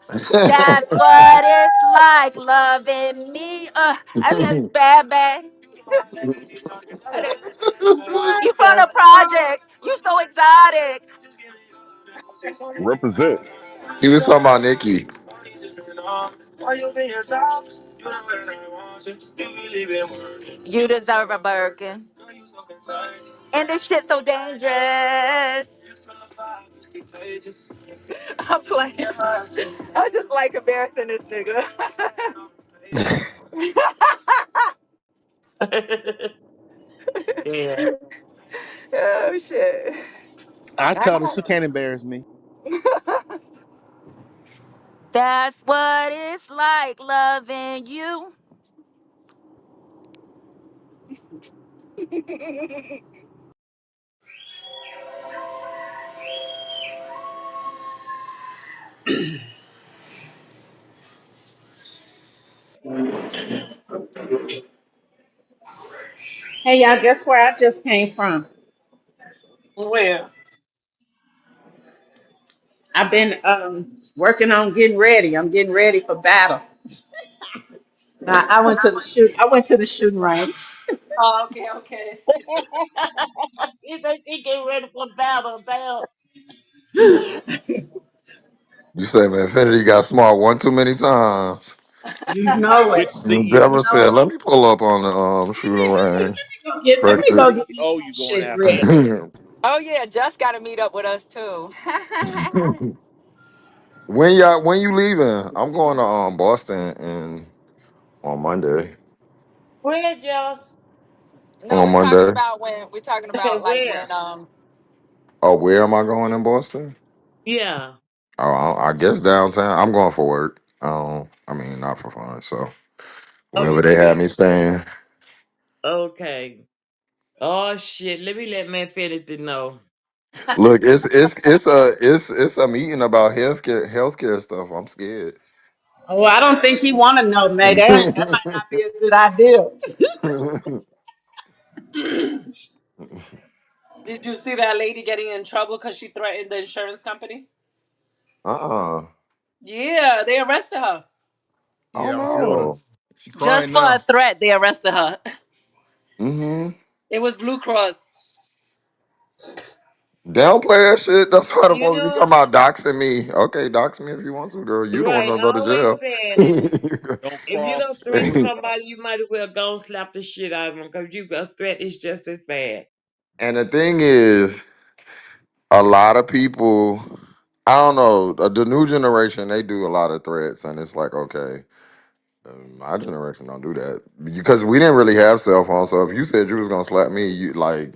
That's what it's like loving me. I mean, it's bad, bad. You from the projects. You so exotic. Represent. He was talking about Nikki. You deserve a Birkin. And this shit so dangerous. I'm playing. I just like embarrassing this nigga. Yeah. Oh shit. I told her she can't embarrass me. That's what it's like loving you. Hey y'all, guess where I just came from? Well, I've been working on getting ready. I'm getting ready for battle. I went to the shoot. I went to the shooting range. Oh, okay, okay. she said she getting ready for battle. Damn. You say, man, Infinity got smart one too many times. You know Good it. to see you. You Deborah know said, it. let me pull up on the shooting range. Let me Practice. go get me Oh, some you going shit after ready. that? Oh yeah, Just got to meet up with us too. when you leaving? I'm going to Boston and on Monday. Where, Jealous? No, On we're talking Monday. about when we're talking I said, about like where? when Oh, where am I going in Boston? Yeah. Oh, I guess downtown. I'm going for work. I mean, not for fun. So Oh, wherever you they gonna have be me staying. okay. Oh shit. Let me let man finish to know. Look, it's a meeting about healthcare stuff. I'm scared. Oh, I don't think he want to know, May. That might not be a good idea. Did you see that lady getting in trouble because she threatened the insurance company? uh-uh. Yeah, they arrested her. Oh Yeah, I saw her. no. She Just crying for a now. threat, they arrested her. Mm-hmm. It was Blue Cross. Downplay that shit. That's why the You folks be know, talking about doxing me. Okay, dox me if you want to, girl. You the one right? gonna I go to always jail. said Don't if you don't cross threaten over. somebody, you might as well go and slap the shit out of them because you a threat is just as bad. And the thing is, a lot of people, I don't know, the new generation, they do a lot of threats, and it's like, okay, my generation don't do that because we didn't really have cell phones. So if you said you was gonna slap me, you like,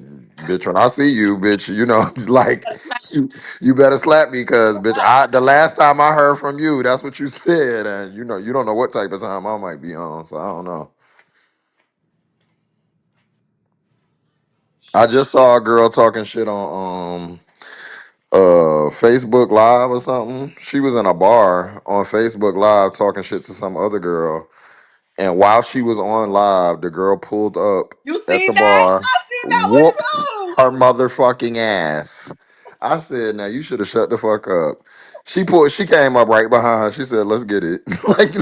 bitch, when I see you, bitch, you know, like, But smack you better slap me because, bitch, I the last time I heard from you, that's what you said, and you know, you don't know what type of time I might be on, so I don't know. I just saw a girl talking shit on Facebook Live or something. She was in a bar on Facebook Live talking shit to some other girl. And while she was on live, the girl pulled up You at the seen that? bar, I seen that whooped one too. her motherfucking ass. I said, now you should have shut the fuck up. She came up right behind her. She said, let's get it. like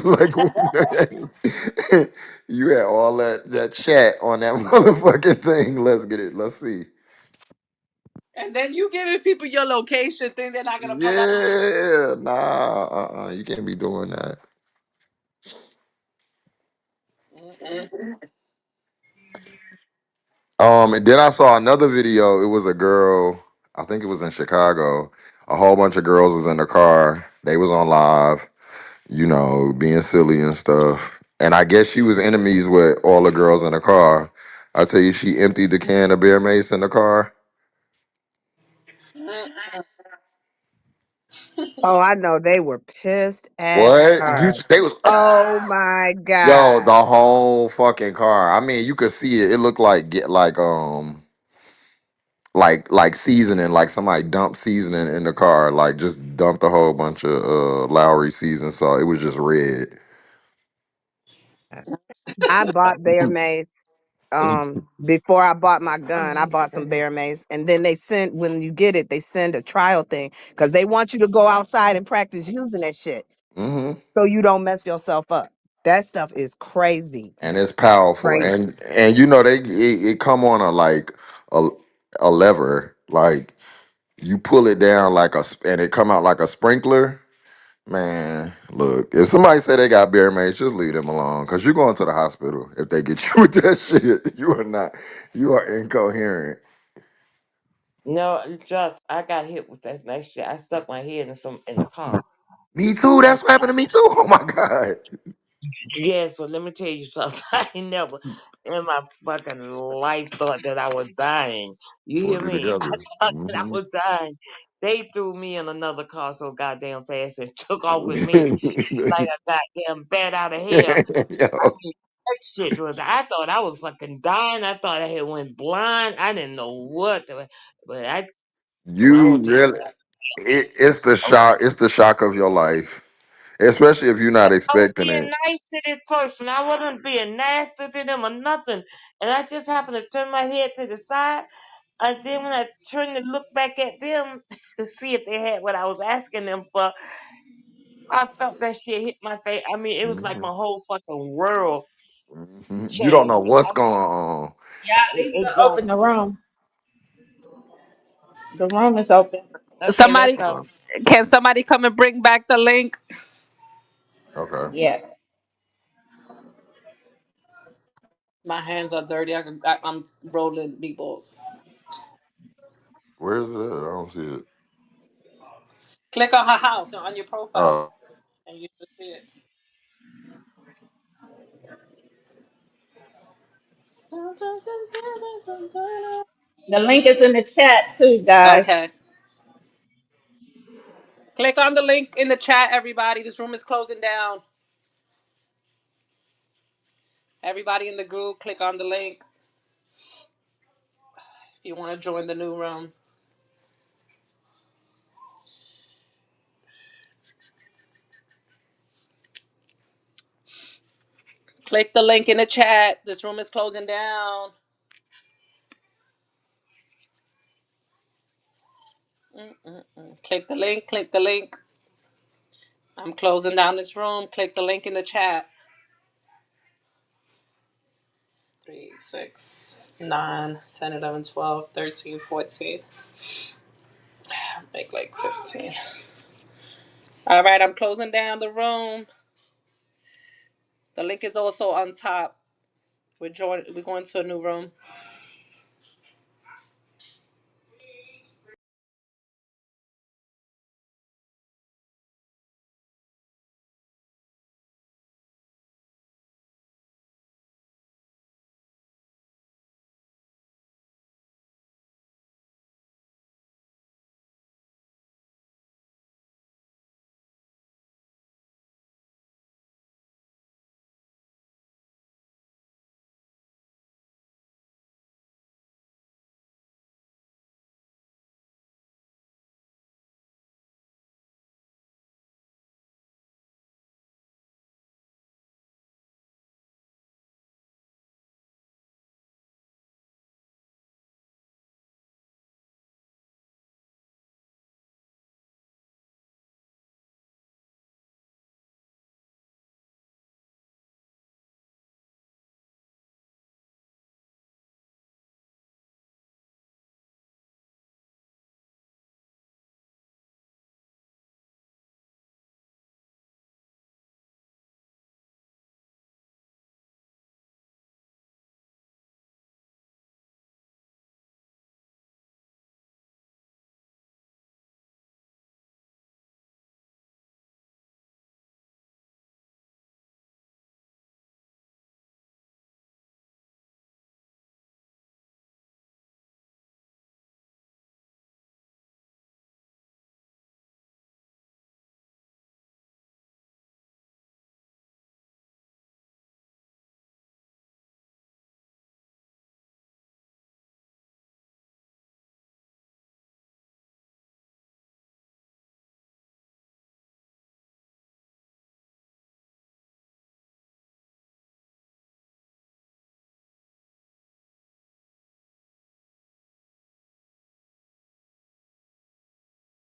you had all that chat on that motherfucking thing. Let's get it. Let's see. And then you giving people your location, think they're not gonna pull up. Yeah, nah, you can't be doing that. Mm-mm. And then I saw another video. It was a girl, I think it was in Chicago. A whole bunch of girls was in the car. They was on live, you know, being silly and stuff. And I guess she was enemies with all the girls in the car. I tell you, she emptied the can of beer mace in the car. Mm-mm. Oh, I know they were pissed at What? her. They was Oh my yo, God. the whole fucking car. I mean, you could see it. It looked like like seasoning, like somebody dumped seasoning in the car, like just dumped a whole bunch of Lowry season, so it was just red. I bought Bear Mace. Before I bought my gun, I bought some Bear Mace. And then they send, when you get it, they send a trial thing because they want you to go outside and practice using that shit Hmm. so you don't mess yourself up. That stuff is crazy. And it's powerful, Crazy. and you know it come on a like a a lever, like you pull it down like and it come out like a sprinkler. Man, look, if somebody say they got bear mace, just leave them alone. Cause you're going to the hospital if they get you with that shit. You are not, you are incoherent. No, just I got hit with that shit. I stuck my head in the car. Me too. And That's what happened to me too. Oh my god. yes, but let me tell you something. I ain't never in my fucking life thought that I was dying. You hear Pulled you me? I together. thought that I Hmm. was dying. They threw me in another car so goddamn fast and took off with me like a goddamn bat out of hell. I Yo, mean, that shit was. I thought I was fucking dying. I thought I had went blind. I didn't know what, but I you want to tell really, it's the you. shock. It's the shock of your life, especially if you're not I was expecting being it. nice to this person. I wasn't being nasty to them or nothing. And I just happened to turn my head to the side. And then when I turned to look back at them to see if they had what I was asking them for, I felt that shit hit my face. I mean, it was like Mhm. my whole fucking world Mhm. You don't know changed. what's going on. Yeah, It Lisa, just, open the room. The room is open. okay, let's Somebody, go. can somebody come and bring back the link? Okay, Yeah. My hands are dirty. I'm rolling meatballs. where is it at? I don't see it. Click on her house on your profile, Uh, and you should see it. The link is in the chat too, guys. Okay. Click on the link in the chat, everybody. This room is closing down. Everybody in the group, click on the link if you want to join the new room. Click the link in the chat. This room is closing down. Click the link. Click the link. I'm closing down this room. Click the link in the chat. 3, 6, 9, 10, 11, 12, 13, 14. Make like 15. All right, I'm closing down the room. The link is also on top. We're going to a new room.